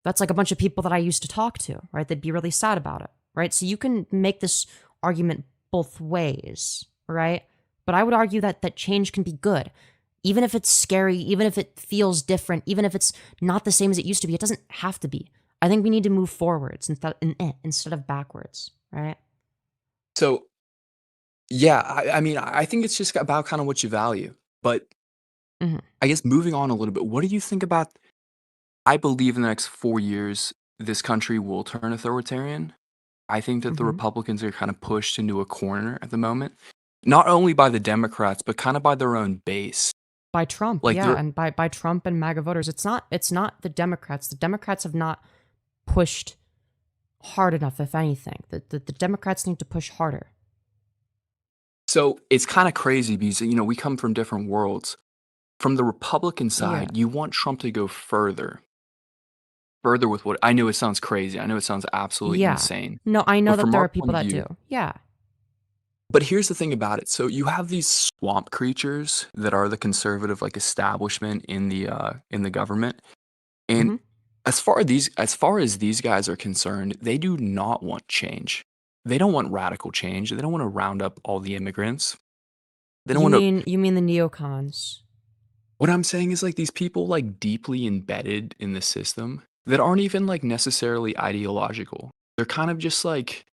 [SPEAKER 1] that's like a bunch of people that I used to talk to, right? They'd be really sad about it, right? So you can make this argument both ways, right? But I would argue that change can be good. Even if it's scary, even if it feels different, even if it's not the same as it used to be, it doesn't have to be. I think we need to move forwards instead of backwards, right?
[SPEAKER 7] so yeah, I mean, I think it's just about kind of what you value. But
[SPEAKER 1] Mhm.
[SPEAKER 7] I guess moving on a little bit, what do you think about? I believe in the next 4 years, this country will turn authoritarian. I think that the
[SPEAKER 1] Mhm.
[SPEAKER 7] Republicans are kind of pushed into a corner at the moment, not only by the Democrats, but kind of by their own base.
[SPEAKER 1] By Trump,
[SPEAKER 7] Like
[SPEAKER 1] yeah,
[SPEAKER 7] they're
[SPEAKER 1] and by Trump and MAGA voters. It's not the Democrats. The Democrats have not pushed hard enough, if anything. The Democrats need to push harder.
[SPEAKER 7] so it's kind of crazy because we come from different worlds. From the Republican
[SPEAKER 1] Yeah.
[SPEAKER 7] side, you want Trump to go further with what I know. It sounds crazy. I know it sounds absolutely
[SPEAKER 1] Yeah.
[SPEAKER 7] insane.
[SPEAKER 1] No, I know
[SPEAKER 7] But
[SPEAKER 1] that
[SPEAKER 7] from
[SPEAKER 1] there
[SPEAKER 7] our
[SPEAKER 1] are
[SPEAKER 7] point
[SPEAKER 1] people
[SPEAKER 7] of
[SPEAKER 1] that
[SPEAKER 7] view,
[SPEAKER 1] do. Yeah.
[SPEAKER 7] but here's the thing about it. So you have these swamp creatures that are the conservative like establishment in the government. And
[SPEAKER 1] Mhm.
[SPEAKER 7] as far as these guys are concerned, they do not want change. They don't want radical change. They don't want to round up all the immigrants. They don't
[SPEAKER 1] You
[SPEAKER 7] want to.
[SPEAKER 1] mean you mean the neocons?
[SPEAKER 7] What I'm saying is like these people like deeply embedded in the system that aren't even like necessarily ideological. They're kind of just like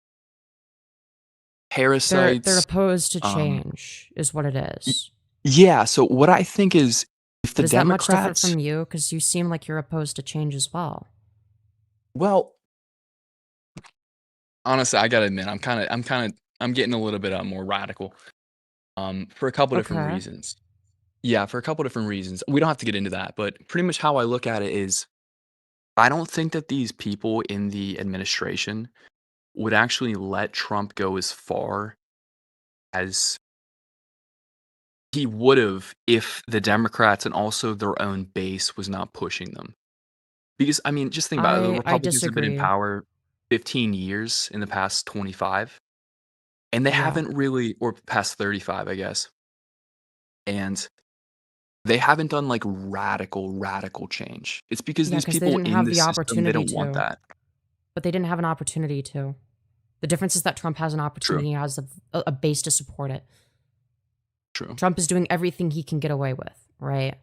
[SPEAKER 1] They're
[SPEAKER 7] parasites.
[SPEAKER 1] opposed to
[SPEAKER 7] Um,
[SPEAKER 1] change, is what it
[SPEAKER 7] y-
[SPEAKER 1] is.
[SPEAKER 7] yeah. So what I think is if the
[SPEAKER 1] But is that much different
[SPEAKER 7] Democrats,
[SPEAKER 1] from you? Because you seem like you're opposed to change as well.
[SPEAKER 7] well, honestly, I gotta admit, I'm getting a little bit more radical. For a couple different
[SPEAKER 1] Okay.
[SPEAKER 7] reasons. Yeah, for a couple different reasons. We don't have to get into that, but pretty much how I look at it is I don't think that these people in the administration would actually let Trump go as far as he would have if the Democrats and also their own base was not pushing them. Because I mean, just think about it. The
[SPEAKER 1] I
[SPEAKER 7] Republicans have been in
[SPEAKER 1] disagree.
[SPEAKER 7] power 15 years in the past 25, and they
[SPEAKER 1] Yeah.
[SPEAKER 7] haven't really, or past 35, I guess. And they haven't done like radical change. It's because
[SPEAKER 1] Yeah,
[SPEAKER 7] these
[SPEAKER 1] because they
[SPEAKER 7] people
[SPEAKER 1] didn't
[SPEAKER 7] in
[SPEAKER 1] have
[SPEAKER 7] the
[SPEAKER 1] the
[SPEAKER 7] system, they
[SPEAKER 1] opportunity
[SPEAKER 7] don't want
[SPEAKER 1] to.
[SPEAKER 7] that.
[SPEAKER 1] But they didn't have an opportunity to. The difference is that Trump has an
[SPEAKER 7] True.
[SPEAKER 1] opportunity, he has a base to support it.
[SPEAKER 7] True.
[SPEAKER 1] Trump is doing everything he can get away with, right?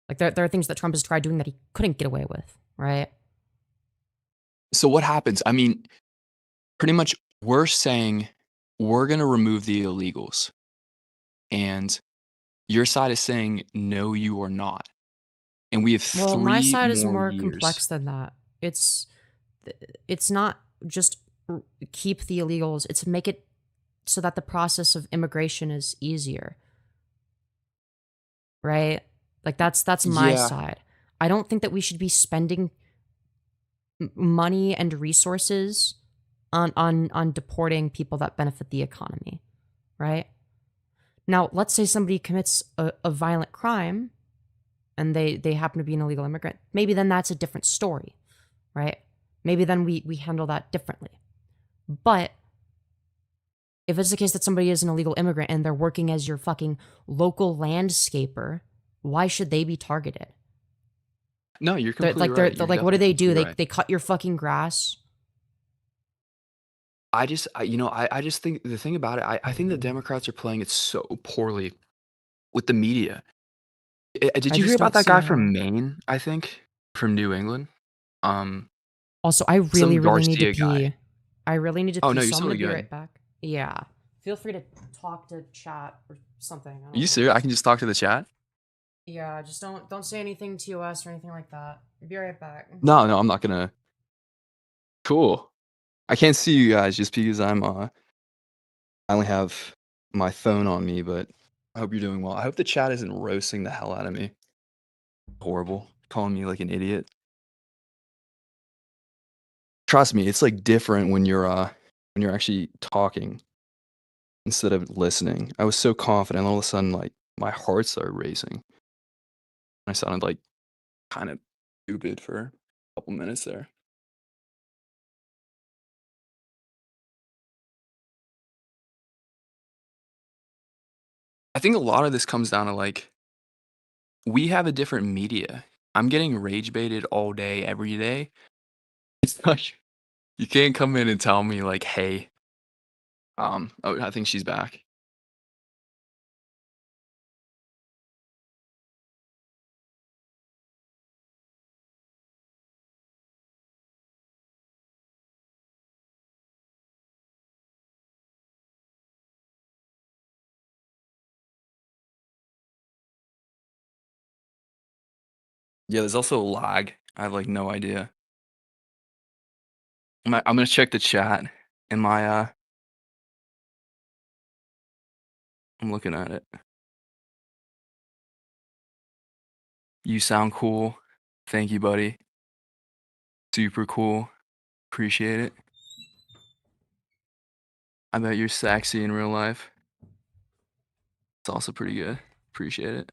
[SPEAKER 1] Like there are things that Trump has tried doing that he couldn't get away with, right?
[SPEAKER 7] So what happens? I mean, pretty much we're saying we're going to remove the illegals. And your side is saying, no, you are not. And we have
[SPEAKER 1] Well, my
[SPEAKER 7] 3
[SPEAKER 1] side is
[SPEAKER 7] more
[SPEAKER 1] more
[SPEAKER 7] years.
[SPEAKER 1] complex than that. It's not just keep the illegals. It's make it so that the process of immigration is easier. Right? Like that's my
[SPEAKER 7] Yeah.
[SPEAKER 1] side. I don't think that we should be spending money and resources on deporting people that benefit the economy, right? Now, let's say somebody commits a violent crime and they happen to be an illegal immigrant. Maybe then that's a different story, right? Maybe then we handle that differently. But if it's the case that somebody is an illegal immigrant and they're working as your fucking local landscaper, why should they be targeted?
[SPEAKER 7] No, you're completely right.
[SPEAKER 1] They're
[SPEAKER 7] You're
[SPEAKER 1] like, what do they do?
[SPEAKER 7] definitely right.
[SPEAKER 1] They cut your fucking grass.
[SPEAKER 7] I just think the thing about it, I think the Democrats are playing it so poorly with the media. Did
[SPEAKER 1] I
[SPEAKER 7] you hear
[SPEAKER 1] just
[SPEAKER 7] about
[SPEAKER 1] don't
[SPEAKER 7] that guy
[SPEAKER 1] see
[SPEAKER 7] from
[SPEAKER 1] how.
[SPEAKER 7] Maine? I think from New England.
[SPEAKER 1] Also, I
[SPEAKER 7] Some
[SPEAKER 1] really need to
[SPEAKER 7] Garcia guy.
[SPEAKER 1] pee. I really need to
[SPEAKER 7] Oh
[SPEAKER 1] pee,
[SPEAKER 7] no, you're
[SPEAKER 1] so I'm
[SPEAKER 7] totally
[SPEAKER 1] gonna be
[SPEAKER 7] good.
[SPEAKER 1] right back. Yeah. Feel free to talk to chat or something. I
[SPEAKER 7] Are
[SPEAKER 1] don't
[SPEAKER 7] you
[SPEAKER 1] know.
[SPEAKER 7] serious? I can just talk to the chat?
[SPEAKER 1] Yeah, just don't say anything to us or anything like that. I'll be right back.
[SPEAKER 7] No, I'm not gonna. Cool. I can't see you guys just because I only have my phone on me, but I hope you're doing well. I hope the chat isn't roasting the hell out of me. Horrible. Calling me like an idiot. Trust me, it's like different when you're actually talking instead of listening. I was so confident, all of a sudden, like my heart started racing. I sounded like kind of stupid for a couple minutes there. I think a lot of this comes down to like we have a different media. I'm getting rage baited all day, every day. It's like you can't come in and tell me like, hey, oh, I think she's back. Yeah, there's also a lag. I have like no idea. I'm gonna check the chat in my I'm looking at it. You sound cool. Thank you, buddy. Super cool. Appreciate it. I bet you're sexy in real life. It's also pretty good. Appreciate it.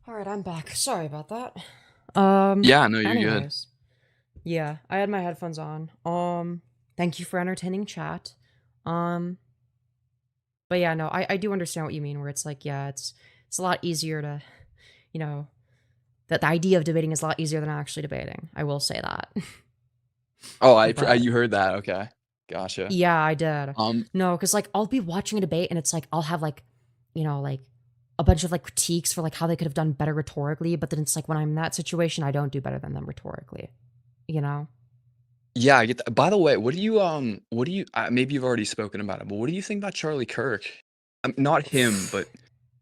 [SPEAKER 1] All right, I'm back. Sorry about that.
[SPEAKER 7] Yeah, no, you're good.
[SPEAKER 1] Anyways, yeah, I had my headphones on. Thank you for entertaining chat. But yeah, no, I do understand what you mean. Where it's like, yeah, it's a lot easier to, you know, that the idea of debating is a lot easier than actually debating. I will say that.
[SPEAKER 7] Oh,
[SPEAKER 1] But
[SPEAKER 7] you heard that? Okay, gotcha.
[SPEAKER 1] yeah, I did.
[SPEAKER 7] Um,
[SPEAKER 1] No, because like I'll be watching a debate and it's like I'll have like, you know, like a bunch of like critiques for like how they could have done better rhetorically, but then it's like when I'm in that situation, I don't do better than them rhetorically. You know?
[SPEAKER 7] yeah, I get that. By the way, what do you maybe you've already spoken about it, but what do you think about Charlie Kirk? Not him, but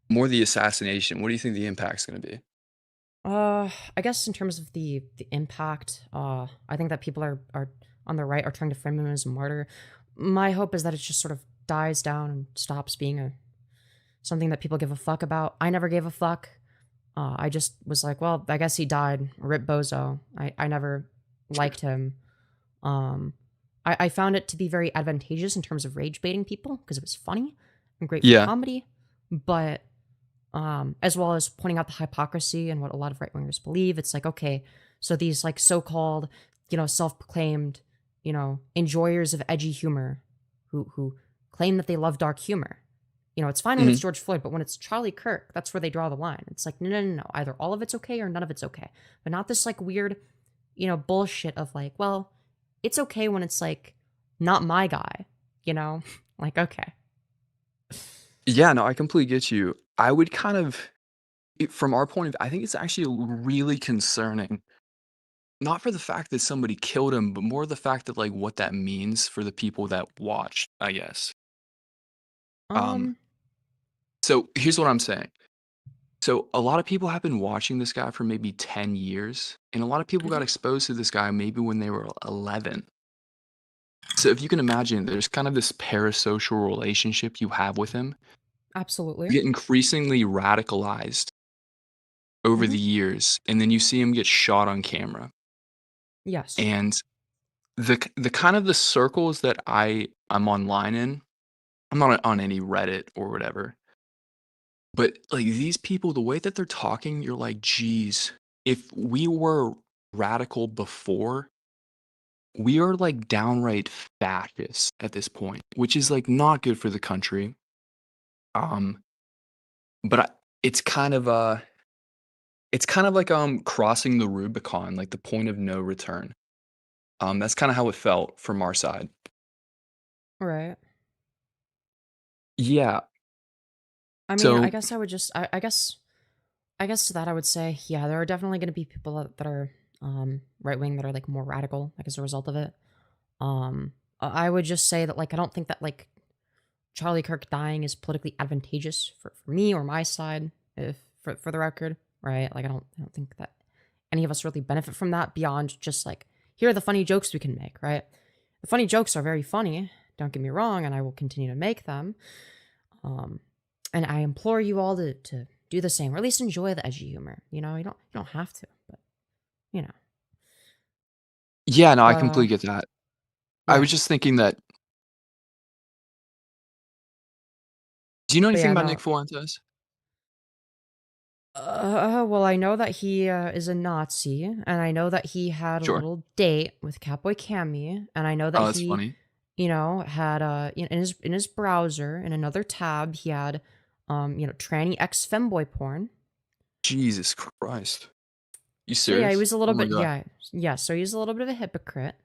[SPEAKER 7] more the assassination. What do you think the impact's gonna be?
[SPEAKER 1] I guess in terms of the impact, I think that people are on the right are trying to frame him as a martyr. My hope is that it just sort of dies down and stops being something that people give a fuck about. I never gave a fuck. I just was like, well, I guess he died. Rip Bozo. I never liked him. I found it to be very advantageous in terms of rage baiting people because it was funny and great for
[SPEAKER 7] Yeah.
[SPEAKER 1] comedy, but as well as pointing out the hypocrisy and what a lot of right-wingers believe. It's like, okay, so these like so-called, you know, self-proclaimed, you know, enjoyers of edgy humor who claim that they love dark humor. You know, it's fine when it's George Floyd, but when it's Charlie Kirk, that's where they draw the line. It's like, no. Either all of it's okay or none of it's okay. But not this like weird, you know, bullshit of like, well, it's okay when it's like not my guy, you know? Like, okay.
[SPEAKER 7] Yeah, no, I completely get you. I would kind of, from our point of view, I think it's actually really concerning. Not for the fact that somebody killed him, but more the fact that like what that means for the people that watched, I guess. Um,
[SPEAKER 1] Um,
[SPEAKER 7] so here's what I'm saying. So a lot of people have been watching this guy for maybe 10 years, and a lot of people got
[SPEAKER 1] mhm,
[SPEAKER 7] exposed to this guy maybe when they were 11. So if you can imagine, there's kind of this parasocial relationship you have with him.
[SPEAKER 1] absolutely.
[SPEAKER 7] You get increasingly radicalized over
[SPEAKER 1] Hmm.
[SPEAKER 7] the years, and then you see him get shot on camera.
[SPEAKER 1] Yes.
[SPEAKER 7] And the kind of the circles that I'm online in, I'm not on any Reddit or whatever, but like these people, the way that they're talking, you're like, geez, if we were radical before, we are like downright fascist at this point, which is like not good for the country. Um, but it's kind of like crossing the Rubicon, like the point of no return. That's kind of how it felt from our side.
[SPEAKER 1] Right.
[SPEAKER 7] Yeah.
[SPEAKER 1] I mean, I
[SPEAKER 7] So
[SPEAKER 1] guess I would just, I guess to that I would say, yeah, there are definitely going to be people that are right wing that are like more radical, like as a result of it. I would just say that like I don't think that like Charlie Kirk dying is politically advantageous for me or my side, if for the record, right? Like I don't think that any of us really benefit from that beyond just like here are the funny jokes we can make, right? The funny jokes are very funny, don't get me wrong, and I will continue to make them. Um, and I implore you all to do the same, or at least enjoy the edgy humor. You don't have to, but you know.
[SPEAKER 7] yeah, no, I
[SPEAKER 1] But
[SPEAKER 7] completely get that. I
[SPEAKER 1] yeah,
[SPEAKER 7] was just thinking that. Do you know
[SPEAKER 1] but
[SPEAKER 7] anything
[SPEAKER 1] yeah,
[SPEAKER 7] about
[SPEAKER 1] no.
[SPEAKER 7] Nick Fuentes?
[SPEAKER 1] Well, I know that he is a Nazi, and I know that he had a
[SPEAKER 7] Sure.
[SPEAKER 1] little date with Catboy Cammy, and I know that
[SPEAKER 7] Oh, that's
[SPEAKER 1] he,
[SPEAKER 7] funny.
[SPEAKER 1] had in his browser in another tab he had, tranny ex femboy porn.
[SPEAKER 7] Jesus Christ. You
[SPEAKER 1] So yeah, he
[SPEAKER 7] serious?
[SPEAKER 1] was a little
[SPEAKER 7] Oh my
[SPEAKER 1] bit
[SPEAKER 7] god.
[SPEAKER 1] yeah. So he's a little bit of a hypocrite.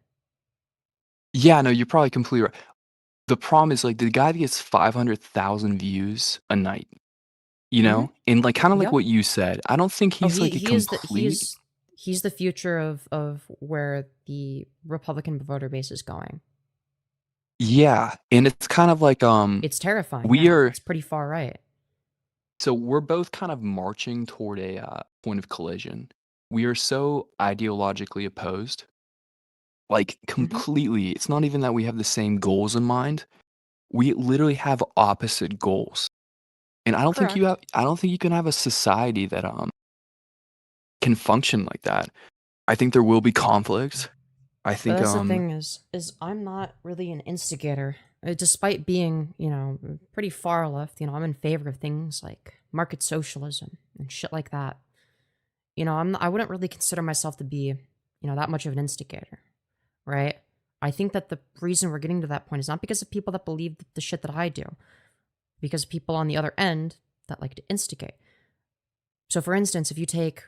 [SPEAKER 7] Yeah, no, you're probably completely right. The problem is like the guy that gets 500,000 views a night, you
[SPEAKER 1] Mm-hmm.
[SPEAKER 7] know? And like kind of like
[SPEAKER 1] Yep.
[SPEAKER 7] what you said. I don't think
[SPEAKER 1] Oh,
[SPEAKER 7] he's like a complete.
[SPEAKER 1] he's the future of where the Republican voter base is going.
[SPEAKER 7] Yeah, and it's kind of like
[SPEAKER 1] It's terrifying.
[SPEAKER 7] we
[SPEAKER 1] Yeah,
[SPEAKER 7] are
[SPEAKER 1] it's pretty far right.
[SPEAKER 7] so we're both kind of marching toward a point of collision. We are so ideologically opposed, like
[SPEAKER 1] Mm-hmm.
[SPEAKER 7] completely. It's not even that we have the same goals in mind. We literally have opposite goals. And
[SPEAKER 1] Correct.
[SPEAKER 7] I don't think you can have a society that can function like that. I think there will be conflict. I
[SPEAKER 1] But
[SPEAKER 7] think
[SPEAKER 1] that's the thing is I'm not really an instigator. Despite being, pretty far left, I'm in favor of things like market socialism and shit like that. I wouldn't really consider myself to be, that much of an instigator, right? I think that the reason we're getting to that point is not because of people that believe the shit that I do, because of people on the other end that like to instigate. So for instance, if you take,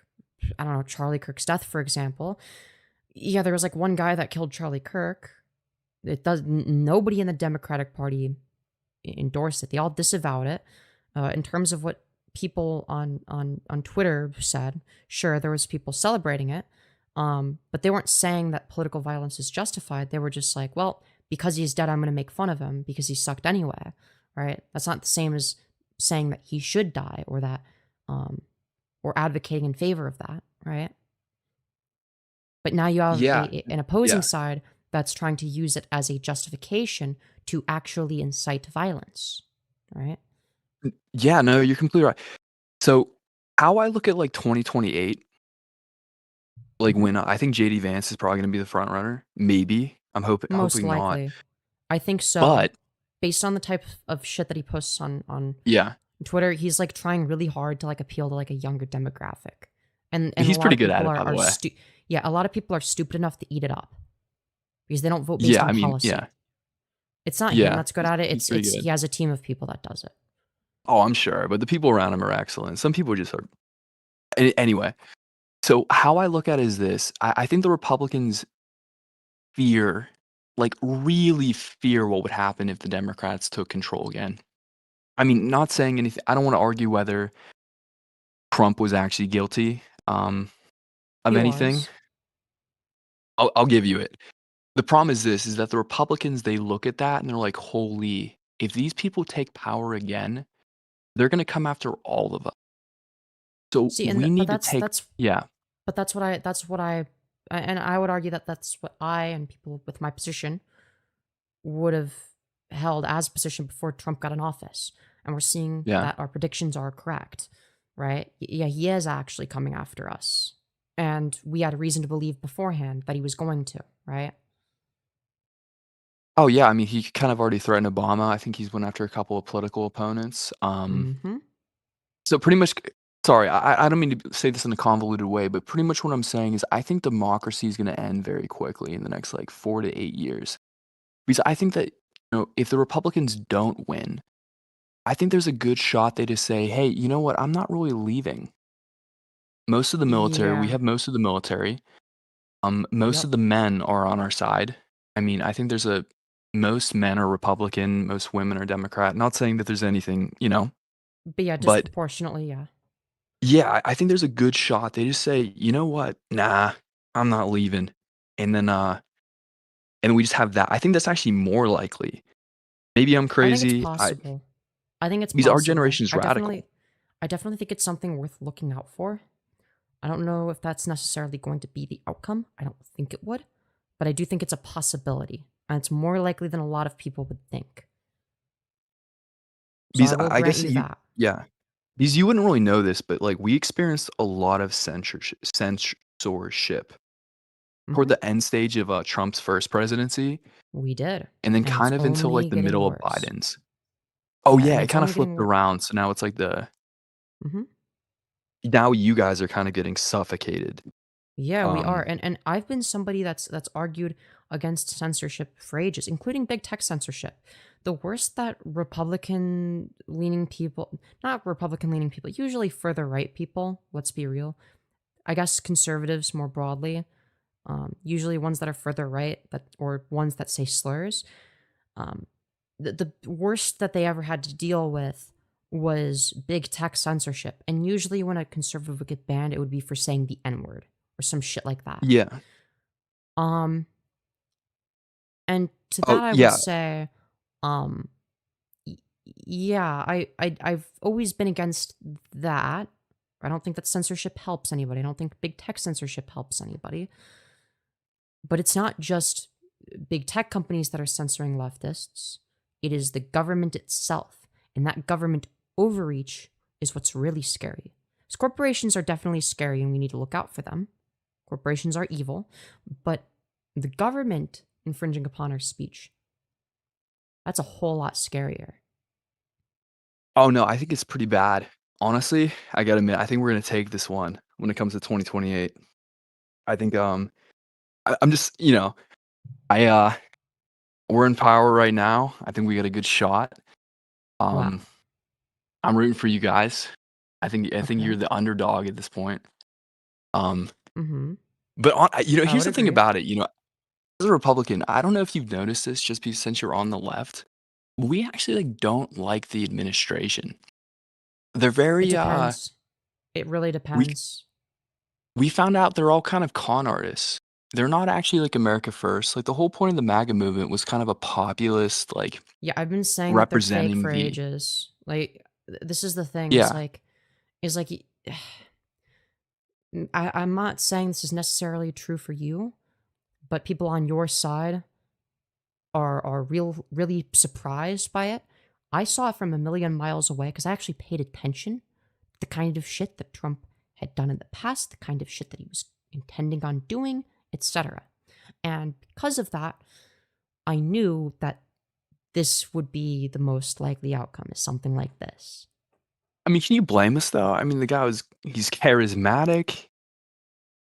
[SPEAKER 1] I don't know, Charlie Kirk's death, for example, yeah, there was like one guy that killed Charlie Kirk. Nobody in the Democratic Party endorsed it. They all disavowed it. In terms of what people on Twitter said, sure, there was people celebrating it, but they weren't saying that political violence is justified. They were just like, well, because he's dead, I'm going to make fun of him because he sucked anyway, right? That's not the same as saying that he should die or that, or advocating in favor of that, right? But now you have
[SPEAKER 7] yeah,
[SPEAKER 1] an opposing
[SPEAKER 7] yeah.
[SPEAKER 1] side that's trying to use it as a justification to actually incite violence, right?
[SPEAKER 7] Yeah, no, you're completely right. So, how I look at like 2028, like
[SPEAKER 1] Mhm.
[SPEAKER 7] when I think JD Vance is probably going to be the front runner, maybe. I'm
[SPEAKER 1] Most
[SPEAKER 7] hoping not.
[SPEAKER 1] likely. I think so.
[SPEAKER 7] But
[SPEAKER 1] Based on the type of shit that he posts on
[SPEAKER 7] yeah,
[SPEAKER 1] Twitter, he's like trying really hard to like appeal to like a younger demographic. And a
[SPEAKER 7] he's
[SPEAKER 1] lot
[SPEAKER 7] pretty
[SPEAKER 1] of
[SPEAKER 7] good at
[SPEAKER 1] people
[SPEAKER 7] it, by the way.
[SPEAKER 1] yeah, a lot of people are stupid enough to eat it up because they don't vote based
[SPEAKER 7] Yeah,
[SPEAKER 1] on
[SPEAKER 7] I mean,
[SPEAKER 1] policy.
[SPEAKER 7] yeah,
[SPEAKER 1] It's not him
[SPEAKER 7] yeah,
[SPEAKER 1] that's good at it.
[SPEAKER 7] he's pretty
[SPEAKER 1] It's
[SPEAKER 7] good.
[SPEAKER 1] he has a team of people that does it.
[SPEAKER 7] Oh, I'm sure, but the people around him are excellent. Some people just are. Anyway, so how I look at it is this: I think the Republicans fear, like really fear, what would happen if the Democrats took control again. I mean, not saying anything. I don't want to argue whether Trump was actually guilty of
[SPEAKER 1] He
[SPEAKER 7] anything.
[SPEAKER 1] was.
[SPEAKER 7] I'll give you it. The problem is this: is that the Republicans, they look at that and they're like, "Holy! If these people take power again, they're going to come after all of us." So
[SPEAKER 1] See,
[SPEAKER 7] we
[SPEAKER 1] but
[SPEAKER 7] need to take. Yeah.
[SPEAKER 1] but that's what and I would argue that that's what I and people with my position would have held as a position before Trump got in office. And we're seeing
[SPEAKER 7] Yeah.
[SPEAKER 1] that our predictions are correct, right? Yeah, he is actually coming after us. And we had a reason to believe beforehand that he was going to, right?
[SPEAKER 7] Oh yeah, I mean, he kind of already threatened Obama. I think he's went after a couple of political opponents.
[SPEAKER 1] Mm-hmm.
[SPEAKER 7] So pretty much, sorry, I don't mean to say this in a convoluted way, but pretty much what I'm saying is I think democracy is going to end very quickly in the next like 4 to 8 years. Because I think that, if the Republicans don't win, I think there's a good shot they just say, hey, you know what? I'm not really leaving. Most of the military, we
[SPEAKER 1] Yeah.
[SPEAKER 7] have most of the military. Most
[SPEAKER 1] Yep.
[SPEAKER 7] of the men are on our side. I mean, I think most men are Republican, most women are Democrat. Not saying that there's anything,
[SPEAKER 1] But yeah,
[SPEAKER 7] but
[SPEAKER 1] disproportionately, yeah.
[SPEAKER 7] yeah, I think there's a good shot. They just say, you know what? Nah, I'm not leaving. And then we just have that. I think that's actually more likely. Maybe I'm
[SPEAKER 1] I think it's
[SPEAKER 7] crazy.
[SPEAKER 1] possible. I think it's
[SPEAKER 7] Because our
[SPEAKER 1] possible.
[SPEAKER 7] generation's radical.
[SPEAKER 1] I definitely think it's something worth looking out for. I don't know if that's necessarily going to be the outcome. I don't think it would, but I do think it's a possibility, and it's more likely than a lot of people would think. So
[SPEAKER 7] Because
[SPEAKER 1] I will
[SPEAKER 7] I
[SPEAKER 1] grant
[SPEAKER 7] guess
[SPEAKER 1] you that.
[SPEAKER 7] yeah. Because you wouldn't really know this, but like we experienced a lot of censorship toward
[SPEAKER 1] Mhm.
[SPEAKER 7] the end stage of Trump's first presidency,
[SPEAKER 1] We did,
[SPEAKER 7] and then
[SPEAKER 1] and it's
[SPEAKER 7] kind of until like
[SPEAKER 1] only
[SPEAKER 7] the
[SPEAKER 1] getting
[SPEAKER 7] middle of
[SPEAKER 1] worse.
[SPEAKER 7] Biden's. Oh
[SPEAKER 1] Yeah,
[SPEAKER 7] yeah,
[SPEAKER 1] and
[SPEAKER 7] it
[SPEAKER 1] it's
[SPEAKER 7] kind of
[SPEAKER 1] only getting
[SPEAKER 7] flipped
[SPEAKER 1] worse.
[SPEAKER 7] around. So now it's like now you guys are kind of getting suffocated.
[SPEAKER 1] Yeah, we are, and I've been somebody that's argued against censorship for ages, including big tech censorship. The worst that Republican-leaning people, not Republican-leaning people, usually further right people, let's be real, I guess conservatives more broadly, usually ones that are further right, or ones that say slurs, the worst that they ever had to deal with was big tech censorship. And usually when a conservative would get banned, it would be for saying the N-word or some shit like that.
[SPEAKER 7] Yeah.
[SPEAKER 1] And to
[SPEAKER 7] Oh
[SPEAKER 1] that I will
[SPEAKER 7] yeah.
[SPEAKER 1] say, yeah, I've always been against that. I don't think that censorship helps anybody. I don't think big tech censorship helps anybody. But it's not just big tech companies that are censoring leftists. It is the government itself. And that government overreach is what's really scary. So corporations are definitely scary and we need to look out for them. Corporations are evil. But the government infringing upon our speech, that's a whole lot scarier.
[SPEAKER 7] Oh no, I think it's pretty bad. Honestly, I gotta admit, I think we're gonna take this one when it comes to 2028. I think I'm just we're in power right now. I think we got a good shot.
[SPEAKER 1] Wow.
[SPEAKER 7] I'm rooting for you guys. I think
[SPEAKER 1] Okay.
[SPEAKER 7] you're the underdog at this point.
[SPEAKER 1] Mm-hmm.
[SPEAKER 7] But
[SPEAKER 1] I
[SPEAKER 7] here's
[SPEAKER 1] would
[SPEAKER 7] the thing
[SPEAKER 1] agree.
[SPEAKER 7] about it. As a Republican, I don't know if you've noticed this, just because since you're on the left, we actually like don't like the administration. They're
[SPEAKER 1] It
[SPEAKER 7] very
[SPEAKER 1] depends. It really depends.
[SPEAKER 7] we found out they're all kind of con artists. They're not actually like America first. Like the whole point of the MAGA movement was kind of a populist, like
[SPEAKER 1] Yeah, I've been saying that they're fake
[SPEAKER 7] representing
[SPEAKER 1] for
[SPEAKER 7] the
[SPEAKER 1] ages. Like, this is the thing.
[SPEAKER 7] yeah.
[SPEAKER 1] It's like, I'm not saying this is necessarily true for you, but people on your side are really surprised by it. I saw it from a million miles away because I actually paid attention to the kind of shit that Trump had done in the past, the kind of shit that he was intending on doing, etc. And because of that, I knew that this would be the most likely outcome, is something like this.
[SPEAKER 7] I mean, can you blame us though? I mean, the guy he's charismatic.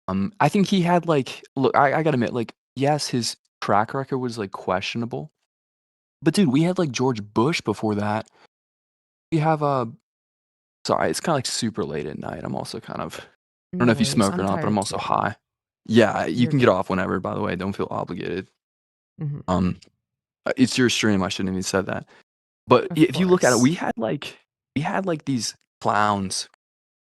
[SPEAKER 7] I think he had like look, I gotta admit, like, yes, his track record was like questionable. But dude, we had like George Bush before that. We have sorry, it's kinda like super late at night. I'm also kind of I don't
[SPEAKER 1] No
[SPEAKER 7] know if you
[SPEAKER 1] worries,
[SPEAKER 7] smoke or
[SPEAKER 1] I'm
[SPEAKER 7] not, but I'm
[SPEAKER 1] tired
[SPEAKER 7] also
[SPEAKER 1] too.
[SPEAKER 7] high. Yeah, you
[SPEAKER 1] You're
[SPEAKER 7] can get
[SPEAKER 1] good.
[SPEAKER 7] off whenever, by the way. Don't feel obligated.
[SPEAKER 1] Mhm.
[SPEAKER 7] It's your stream. I shouldn't have even said that. But
[SPEAKER 1] Of
[SPEAKER 7] if you look at it,
[SPEAKER 1] course.
[SPEAKER 7] we had like these clowns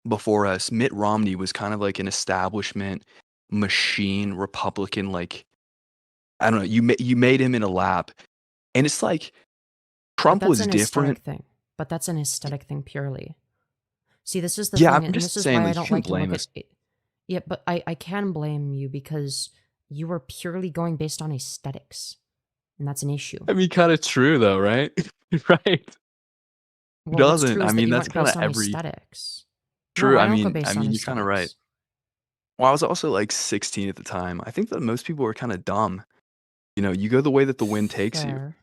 [SPEAKER 7] before us. Mitt Romney was kind of like an establishment machine Republican. Like I don't know, you made him in a lab, and it's like
[SPEAKER 1] But
[SPEAKER 7] Trump
[SPEAKER 1] that's
[SPEAKER 7] was
[SPEAKER 1] an
[SPEAKER 7] different.
[SPEAKER 1] aesthetic thing. But that's an aesthetic thing purely. See, this is the
[SPEAKER 7] Yeah,
[SPEAKER 1] thing,
[SPEAKER 7] I'm
[SPEAKER 1] and
[SPEAKER 7] just
[SPEAKER 1] this is
[SPEAKER 7] saying,
[SPEAKER 1] why I
[SPEAKER 7] like, you
[SPEAKER 1] don't
[SPEAKER 7] shouldn't
[SPEAKER 1] like to
[SPEAKER 7] blame
[SPEAKER 1] look at
[SPEAKER 7] us.
[SPEAKER 1] it. Yeah, but I can blame you because you are purely going based on aesthetics, and that's an issue.
[SPEAKER 7] I mean, kind of true though, right? Right? Who
[SPEAKER 1] Well, what's
[SPEAKER 7] doesn't?
[SPEAKER 1] true
[SPEAKER 7] I
[SPEAKER 1] is that
[SPEAKER 7] mean,
[SPEAKER 1] you
[SPEAKER 7] that's
[SPEAKER 1] went
[SPEAKER 7] kind of
[SPEAKER 1] based on
[SPEAKER 7] every
[SPEAKER 1] aesthetics. No,
[SPEAKER 7] true.
[SPEAKER 1] I
[SPEAKER 7] I
[SPEAKER 1] don't go
[SPEAKER 7] mean,
[SPEAKER 1] based on
[SPEAKER 7] you're kind of right.
[SPEAKER 1] aesthetics.
[SPEAKER 7] Well, I was also like 16 at the time. I think that most people are kind of dumb. You know, you go the way that the wind takes you.
[SPEAKER 1] Fair.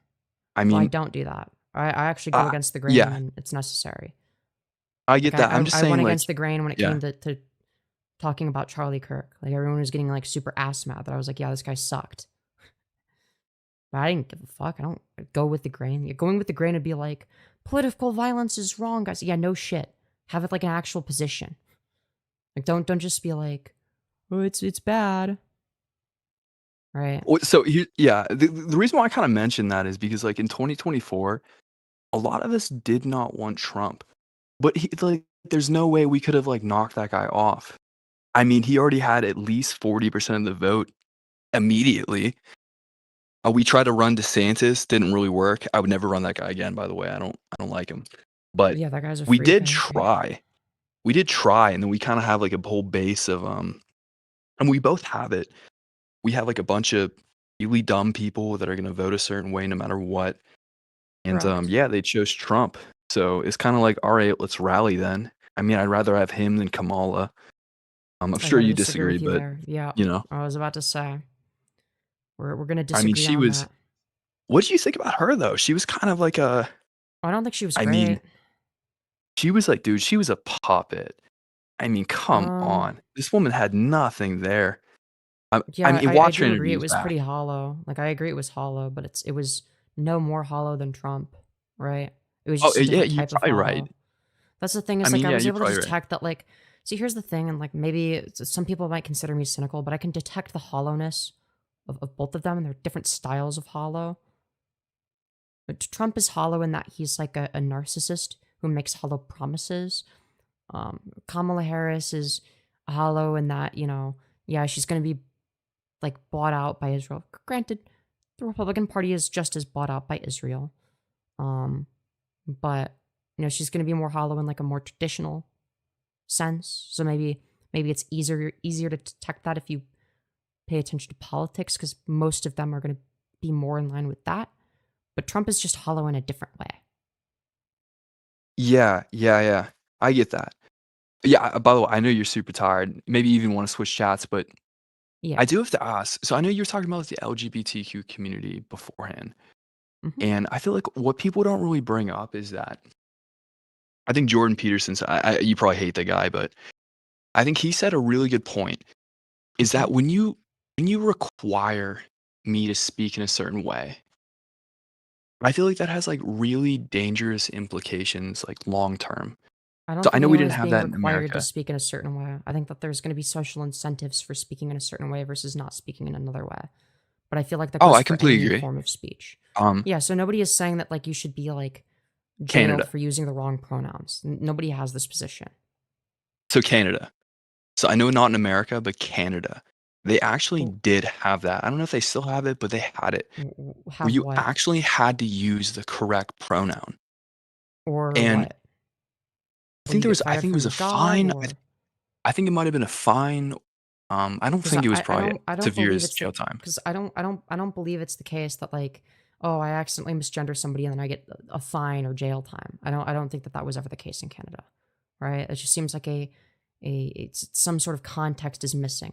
[SPEAKER 7] I
[SPEAKER 1] Well, I
[SPEAKER 7] mean,
[SPEAKER 1] don't do that. I actually go
[SPEAKER 7] uh,
[SPEAKER 1] against the grain
[SPEAKER 7] yeah,
[SPEAKER 1] when it's necessary.
[SPEAKER 7] I
[SPEAKER 1] Like
[SPEAKER 7] get that. I'm just
[SPEAKER 1] I went
[SPEAKER 7] saying, like,
[SPEAKER 1] against the grain when it
[SPEAKER 7] yeah.
[SPEAKER 1] came to talking about Charlie Kirk. Like everyone was getting like super ass mad that I was like, yeah, this guy sucked. But I didn't give a fuck. I don't go with the grain. Going with the grain would be like, political violence is wrong, guys. Yeah, no shit. Have it like an actual position. Like don't just be like, oh, it's bad. Right.
[SPEAKER 7] So yeah, the reason why I kind of mentioned that is because like in 2024, a lot of us did not want Trump, but like there's no way we could have like knocked that guy off. I mean, he already had at least 40% of the vote immediately. We tried to run DeSantis, didn't really work. I would never run that guy again, by the way. I don't like him. But
[SPEAKER 1] Yeah, that guy's a
[SPEAKER 7] we
[SPEAKER 1] freak.
[SPEAKER 7] did
[SPEAKER 1] I agree.
[SPEAKER 7] try. We did try, and then we kind of have like a whole base of and we both have it. We have like a bunch of really dumb people that are going to vote a certain way no matter what. And
[SPEAKER 1] Correct.
[SPEAKER 7] yeah, they chose Trump. So it's kind of like, all right, let's rally then. I mean, I'd rather have him than Kamala. I'm
[SPEAKER 1] I
[SPEAKER 7] sure
[SPEAKER 1] gotta
[SPEAKER 7] you
[SPEAKER 1] disagree
[SPEAKER 7] disagree,
[SPEAKER 1] with you
[SPEAKER 7] but
[SPEAKER 1] there. Yeah,
[SPEAKER 7] you know,
[SPEAKER 1] I was about to say we're gonna
[SPEAKER 7] I mean,
[SPEAKER 1] disagree
[SPEAKER 7] she
[SPEAKER 1] on
[SPEAKER 7] was.
[SPEAKER 1] that.
[SPEAKER 7] What did you think about her though? She was kind of like a.
[SPEAKER 1] I don't think she was
[SPEAKER 7] I
[SPEAKER 1] great.
[SPEAKER 7] mean, she was like, dude, she was a puppet. I mean, come
[SPEAKER 1] Um,
[SPEAKER 7] on. This woman had nothing there. I
[SPEAKER 1] yeah,
[SPEAKER 7] mean,
[SPEAKER 1] I
[SPEAKER 7] watch her
[SPEAKER 1] do agree. It
[SPEAKER 7] interviews
[SPEAKER 1] was
[SPEAKER 7] back.
[SPEAKER 1] pretty hollow. Like I agree, it was hollow, but it was no more hollow than Trump, right? It was
[SPEAKER 7] Oh,
[SPEAKER 1] just a
[SPEAKER 7] yeah,
[SPEAKER 1] different
[SPEAKER 7] you're
[SPEAKER 1] type of
[SPEAKER 7] probably right.
[SPEAKER 1] hollow. That's the thing
[SPEAKER 7] I
[SPEAKER 1] is like
[SPEAKER 7] mean,
[SPEAKER 1] I
[SPEAKER 7] yeah,
[SPEAKER 1] was
[SPEAKER 7] you're
[SPEAKER 1] able to
[SPEAKER 7] probably right.
[SPEAKER 1] detect that like. See, here's the thing, and like maybe some people might consider me cynical, but I can detect the hollowness of both of them, and they're different styles of hollow. But Trump is hollow in that he's like a narcissist who makes hollow promises. Kamala Harris is hollow in that, you know, yeah, she's going to be like bought out by Israel. Granted, the Republican Party is just as bought out by Israel. But you know, she's going to be more hollow in like a more traditional sense. So maybe it's easier to detect that if you pay attention to politics because most of them are going to be more in line with that. But Trump is just hollow in a different way.
[SPEAKER 7] Yeah. I get that. Yeah, by the way, I know you're super tired. Maybe you even want to switch chats, but
[SPEAKER 1] Yeah.
[SPEAKER 7] I do have to ask. So I know you were talking about the LGBTQ community beforehand.
[SPEAKER 1] Mhm.
[SPEAKER 7] And I feel like what people don't really bring up is that I think Jordan Peterson's, you probably hate the guy, but I think he said a really good point is
[SPEAKER 1] Okay.
[SPEAKER 7] that when you require me to speak in a certain way, I feel like that has like really dangerous implications, like long term.
[SPEAKER 1] I don't
[SPEAKER 7] So I
[SPEAKER 1] think
[SPEAKER 7] know we
[SPEAKER 1] anyone
[SPEAKER 7] didn't
[SPEAKER 1] is
[SPEAKER 7] have
[SPEAKER 1] being
[SPEAKER 7] that in
[SPEAKER 1] required to
[SPEAKER 7] America.
[SPEAKER 1] speak in a certain way. I think that there's going to be social incentives for speaking in a certain way versus not speaking in another way. But I feel like that
[SPEAKER 7] Oh,
[SPEAKER 1] goes
[SPEAKER 7] I
[SPEAKER 1] for
[SPEAKER 7] completely
[SPEAKER 1] any
[SPEAKER 7] agree.
[SPEAKER 1] form of speech.
[SPEAKER 7] Um,
[SPEAKER 1] Yeah, so nobody is saying that like you should be like jailed
[SPEAKER 7] Canada.
[SPEAKER 1] for using the wrong pronouns. Nobody has this position.
[SPEAKER 7] So Canada. So I know not in America, but Canada. They actually
[SPEAKER 1] W-
[SPEAKER 7] did have that. I don't know if they still have it, but they had it where
[SPEAKER 1] Have
[SPEAKER 7] you
[SPEAKER 1] what?
[SPEAKER 7] actually had to use the correct pronoun.
[SPEAKER 1] Or
[SPEAKER 7] And
[SPEAKER 1] what?
[SPEAKER 7] I
[SPEAKER 1] Will
[SPEAKER 7] think
[SPEAKER 1] you
[SPEAKER 7] there
[SPEAKER 1] get
[SPEAKER 7] was, I
[SPEAKER 1] fired
[SPEAKER 7] think it
[SPEAKER 1] from
[SPEAKER 7] was
[SPEAKER 1] your
[SPEAKER 7] a
[SPEAKER 1] job
[SPEAKER 7] fine.
[SPEAKER 1] or
[SPEAKER 7] I think it might have been a fine. I don't
[SPEAKER 1] because
[SPEAKER 7] think it was probably
[SPEAKER 1] I don't
[SPEAKER 7] severe
[SPEAKER 1] believe
[SPEAKER 7] as
[SPEAKER 1] it's the
[SPEAKER 7] jail time.
[SPEAKER 1] because I don't believe it's the case that like oh I accidentally misgender somebody and then I get a fine or jail time. I don't think that that was ever the case in Canada, right? It just seems like it's some sort of context is missing,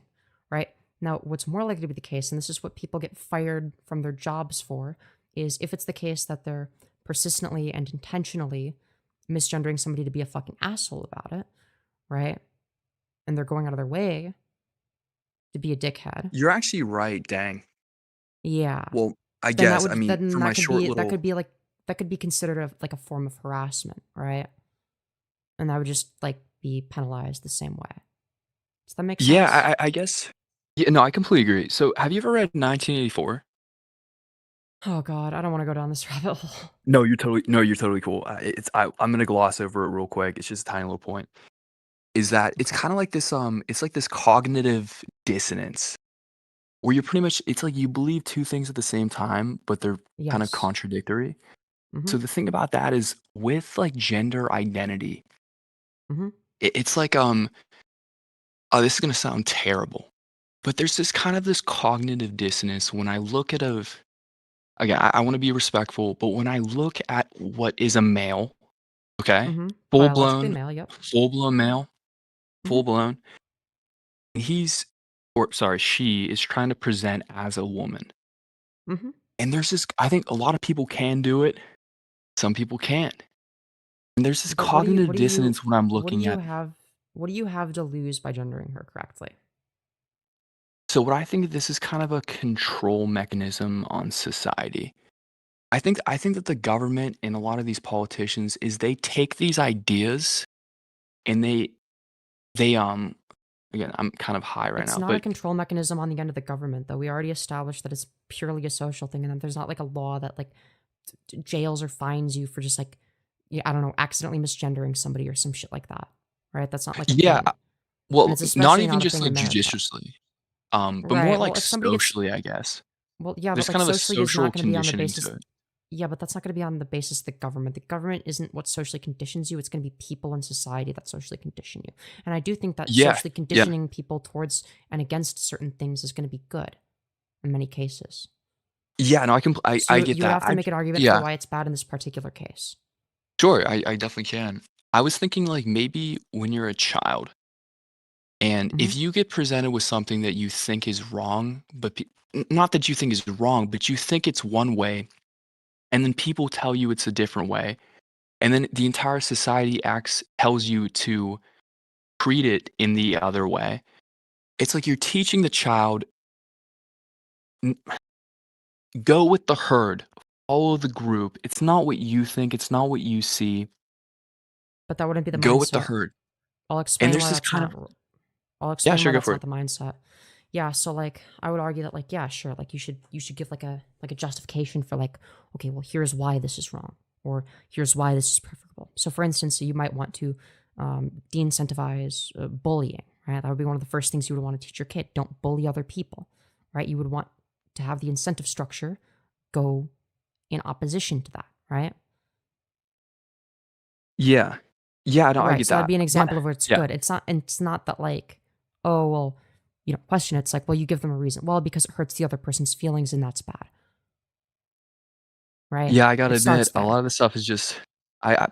[SPEAKER 1] right? Now what's more likely to be the case, and this is what people get fired from their jobs for, is if it's the case that they're persistently and intentionally misgendering somebody to be a fucking asshole about it, right? And they're going out of their way to be a dickhead.
[SPEAKER 7] You're actually right. Dang.
[SPEAKER 1] Yeah.
[SPEAKER 7] Well, I
[SPEAKER 1] Then that
[SPEAKER 7] guess. I
[SPEAKER 1] would
[SPEAKER 7] mean,
[SPEAKER 1] then
[SPEAKER 7] for my short
[SPEAKER 1] that
[SPEAKER 7] little.
[SPEAKER 1] could be like that could be considered like a form of harassment, right? And that would just like be penalized the same way. Does that make
[SPEAKER 7] Yeah,
[SPEAKER 1] sense?
[SPEAKER 7] I guess. Yeah, no, I completely agree. So, have you ever read 1984?
[SPEAKER 1] Oh God, I don't want to go down this rabbit hole.
[SPEAKER 7] No, you're totally cool. I'm gonna gloss over it real quick. It's just a tiny little point. Is that it's
[SPEAKER 1] Okay.
[SPEAKER 7] kind of like this it's like this cognitive dissonance where you're pretty much it's like you believe two things at the same time, but they're kind of
[SPEAKER 1] Yes.
[SPEAKER 7] contradictory.
[SPEAKER 1] Mm-hmm.
[SPEAKER 7] So the thing about that is with like gender identity,
[SPEAKER 1] Mm-hmm.
[SPEAKER 7] it's like oh, this is gonna sound terrible, but there's this kind of this cognitive dissonance when I look at a again, I want to be respectful, but when I look at what is a male, okay,
[SPEAKER 1] Mm-hmm.
[SPEAKER 7] full
[SPEAKER 1] Biologically
[SPEAKER 7] blown,
[SPEAKER 1] male. Yep.
[SPEAKER 7] full blown male,
[SPEAKER 1] Mm-hmm.
[SPEAKER 7] full blown, he's or sorry, she is trying to present as a woman.
[SPEAKER 1] Mm-hmm.
[SPEAKER 7] And there's this I think a lot of people can do it, some people can't. And there's this
[SPEAKER 1] But what do you
[SPEAKER 7] cognitive
[SPEAKER 1] what do you
[SPEAKER 7] dissonance when I'm
[SPEAKER 1] what do
[SPEAKER 7] looking
[SPEAKER 1] you
[SPEAKER 7] at
[SPEAKER 1] have what do you have to lose by gendering her correctly?
[SPEAKER 7] so what I think this is kind of a control mechanism on society. I think that the government and a lot of these politicians is they take these ideas and they again, I'm kind of high right
[SPEAKER 1] It's
[SPEAKER 7] now,
[SPEAKER 1] not a
[SPEAKER 7] but
[SPEAKER 1] control mechanism on the end of the government, though. We already established that it's purely a social thing, and that there's not like a law that like jails or fines you for just like, yeah, I don't know, accidentally misgendering somebody or some shit like that, right? That's not like a
[SPEAKER 7] yeah,
[SPEAKER 1] thing, and
[SPEAKER 7] well,
[SPEAKER 1] it's
[SPEAKER 7] not
[SPEAKER 1] especially
[SPEAKER 7] even
[SPEAKER 1] not a
[SPEAKER 7] just
[SPEAKER 1] thing in
[SPEAKER 7] like
[SPEAKER 1] America,
[SPEAKER 7] judiciously, but more
[SPEAKER 1] right? Well,
[SPEAKER 7] like
[SPEAKER 1] if somebody gets
[SPEAKER 7] socially, I guess.
[SPEAKER 1] well, yeah, but
[SPEAKER 7] There's
[SPEAKER 1] like
[SPEAKER 7] kind of a
[SPEAKER 1] socially is not
[SPEAKER 7] social
[SPEAKER 1] going to be on the
[SPEAKER 7] conditioning
[SPEAKER 1] basis.
[SPEAKER 7] to it.
[SPEAKER 1] Yeah, but that's not going to be on the basis of the government. The government isn't what socially conditions you. It's going to be people in society that socially condition you. And I do think that
[SPEAKER 7] Yeah,
[SPEAKER 1] socially
[SPEAKER 7] yeah,
[SPEAKER 1] conditioning people towards and against certain things is going to be good in many cases.
[SPEAKER 7] yeah. No,
[SPEAKER 1] So
[SPEAKER 7] I
[SPEAKER 1] you
[SPEAKER 7] get
[SPEAKER 1] you would
[SPEAKER 7] that.
[SPEAKER 1] have to make an argument for
[SPEAKER 7] Yeah,
[SPEAKER 1] why it's bad in this particular case.
[SPEAKER 7] sure. I definitely can. I was thinking like maybe when you're a child, and
[SPEAKER 1] Hmm.
[SPEAKER 7] if you get presented with something that you think is wrong, but not that you think is wrong, but you think it's one way, and then people tell you it's a different way, and then the entire society acts tells you to treat it in the other way. It's like you're teaching the child, "N- go with the herd, follow the group. It's not what you think, it's not what you see.
[SPEAKER 1] But that wouldn't be the
[SPEAKER 7] Go with the
[SPEAKER 1] mindset.
[SPEAKER 7] herd."
[SPEAKER 1] I'll
[SPEAKER 7] And
[SPEAKER 1] explain
[SPEAKER 7] there's
[SPEAKER 1] why
[SPEAKER 7] this
[SPEAKER 1] that's
[SPEAKER 7] kind
[SPEAKER 1] not.
[SPEAKER 7] of
[SPEAKER 1] I'll
[SPEAKER 7] yeah,
[SPEAKER 1] explain
[SPEAKER 7] sure,
[SPEAKER 1] why
[SPEAKER 7] go
[SPEAKER 1] that's
[SPEAKER 7] for
[SPEAKER 1] not
[SPEAKER 7] it.
[SPEAKER 1] the mindset. Yeah, so like I would argue that like yeah, sure, like you should give like a justification for like okay, well here's why this is wrong or here's why this is preferable. So for instance, you might want to de-incentivize bullying, right? That would be one of the first things you would want to teach your kid. Don't bully other people, right? You would want to have the incentive structure go in opposition to that, right?
[SPEAKER 7] Yeah. Yeah, no, I
[SPEAKER 1] Right.
[SPEAKER 7] get
[SPEAKER 1] So that'd
[SPEAKER 7] that.
[SPEAKER 1] be an
[SPEAKER 7] But
[SPEAKER 1] example of where it's
[SPEAKER 7] yeah.
[SPEAKER 1] good. It's not that like, oh well, you know, question it. It's like, well, you give them a reason. Well, because it hurts the other person's feelings and that's bad. Right?
[SPEAKER 7] Yeah, I gotta
[SPEAKER 1] It starts
[SPEAKER 7] admit, a lot
[SPEAKER 1] there.
[SPEAKER 7] of the stuff is just I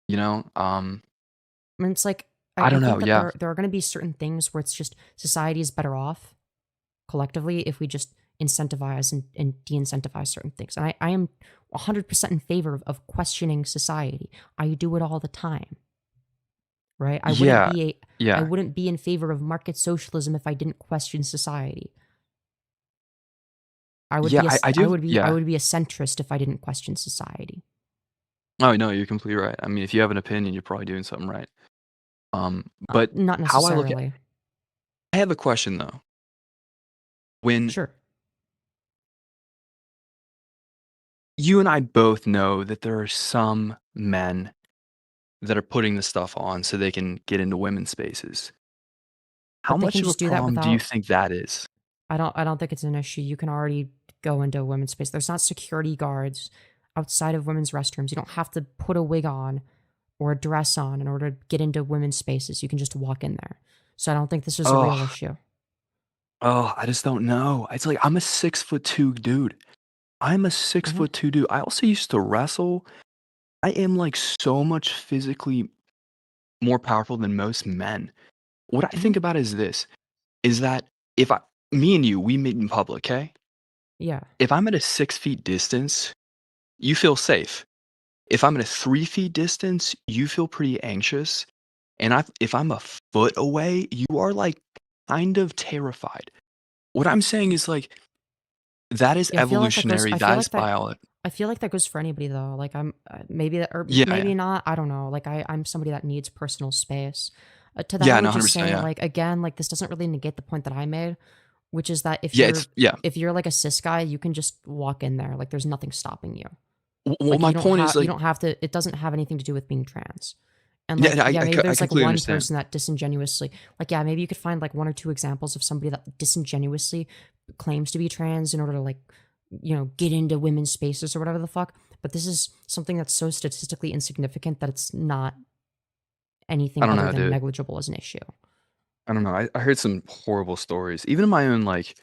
[SPEAKER 7] you know,
[SPEAKER 1] I mean it's like
[SPEAKER 7] I
[SPEAKER 1] I
[SPEAKER 7] don't
[SPEAKER 1] think
[SPEAKER 7] know,
[SPEAKER 1] that
[SPEAKER 7] yeah.
[SPEAKER 1] there are gonna be certain things where it's just society is better off collectively if we just incentivize and de-incentivize certain things. And I am 100% in favor of questioning society. I do it all the time. Right?
[SPEAKER 7] Yeah.
[SPEAKER 1] I
[SPEAKER 7] Yeah.
[SPEAKER 1] wouldn't be in favor of market socialism if I didn't question society.
[SPEAKER 7] Yeah, I do
[SPEAKER 1] I
[SPEAKER 7] yeah.
[SPEAKER 1] would be a centrist if I didn't question society.
[SPEAKER 7] Oh, no, you're completely right. I mean, if you have an opinion, you're probably doing something right. But
[SPEAKER 1] Not
[SPEAKER 7] how I look at
[SPEAKER 1] necessarily.
[SPEAKER 7] I have a question though. When
[SPEAKER 1] Sure.
[SPEAKER 7] you and I both know that there are some men that are putting this stuff on so they can get into women's spaces. How
[SPEAKER 1] But they
[SPEAKER 7] much
[SPEAKER 1] can
[SPEAKER 7] of a
[SPEAKER 1] just do that
[SPEAKER 7] problem do you
[SPEAKER 1] without
[SPEAKER 7] think that is?
[SPEAKER 1] I don't think it's an issue. You can already go into a women's space. There's not security guards outside of women's restrooms. You don't have to put a wig on or a dress on in order to get into women's spaces. You can just walk in there. So I don't think this is a real
[SPEAKER 7] Oh,
[SPEAKER 1] issue.
[SPEAKER 7] oh, I just don't know. It's like I'm a 6'2" dude. I'm a six
[SPEAKER 1] Hmm.
[SPEAKER 7] foot two dude. I also used to wrestle. I am like so much physically more powerful than most men. What I
[SPEAKER 1] Hmm.
[SPEAKER 7] think about is this is that if me and you, we meet in public, okay?
[SPEAKER 1] Yeah.
[SPEAKER 7] If I'm at a 6 feet distance, you feel safe. If I'm at a 3 feet distance, you feel pretty anxious. And if I'm a foot away, you are like kind of terrified. What I'm saying is like, that is
[SPEAKER 1] Yeah,
[SPEAKER 7] evolutionary. That is biology.
[SPEAKER 1] I feel like that goes for anybody though. Like I'm maybe that or
[SPEAKER 7] Yeah, yeah.
[SPEAKER 1] maybe not. I don't know. Like I'm somebody that needs personal space. To that,
[SPEAKER 7] Yeah,
[SPEAKER 1] I
[SPEAKER 7] no,
[SPEAKER 1] would just
[SPEAKER 7] 100%.
[SPEAKER 1] say
[SPEAKER 7] Yeah.
[SPEAKER 1] like again, like this doesn't really negate the point that I made, which is that
[SPEAKER 7] Yeah, it's yeah.
[SPEAKER 1] if you're like a cis guy, you can just walk in there. Like there's nothing stopping you.
[SPEAKER 7] Well,
[SPEAKER 1] Like
[SPEAKER 7] my
[SPEAKER 1] you don't
[SPEAKER 7] point is
[SPEAKER 1] you
[SPEAKER 7] like,
[SPEAKER 1] don't have to. It doesn't have anything to do with being trans. And
[SPEAKER 7] yeah,
[SPEAKER 1] like
[SPEAKER 7] no,
[SPEAKER 1] maybe
[SPEAKER 7] I
[SPEAKER 1] there's like
[SPEAKER 7] completely
[SPEAKER 1] one
[SPEAKER 7] understand.
[SPEAKER 1] person that disingenuously, like maybe you could find like one or two examples of somebody that disingenuously claims to be trans in order to like get into women's spaces or whatever the fuck. But this is something that's so statistically insignificant that it's not anything
[SPEAKER 7] I don't know,
[SPEAKER 1] other than
[SPEAKER 7] dude.
[SPEAKER 1] negligible as an issue.
[SPEAKER 7] I don't know. I heard some horrible stories, even in my own like.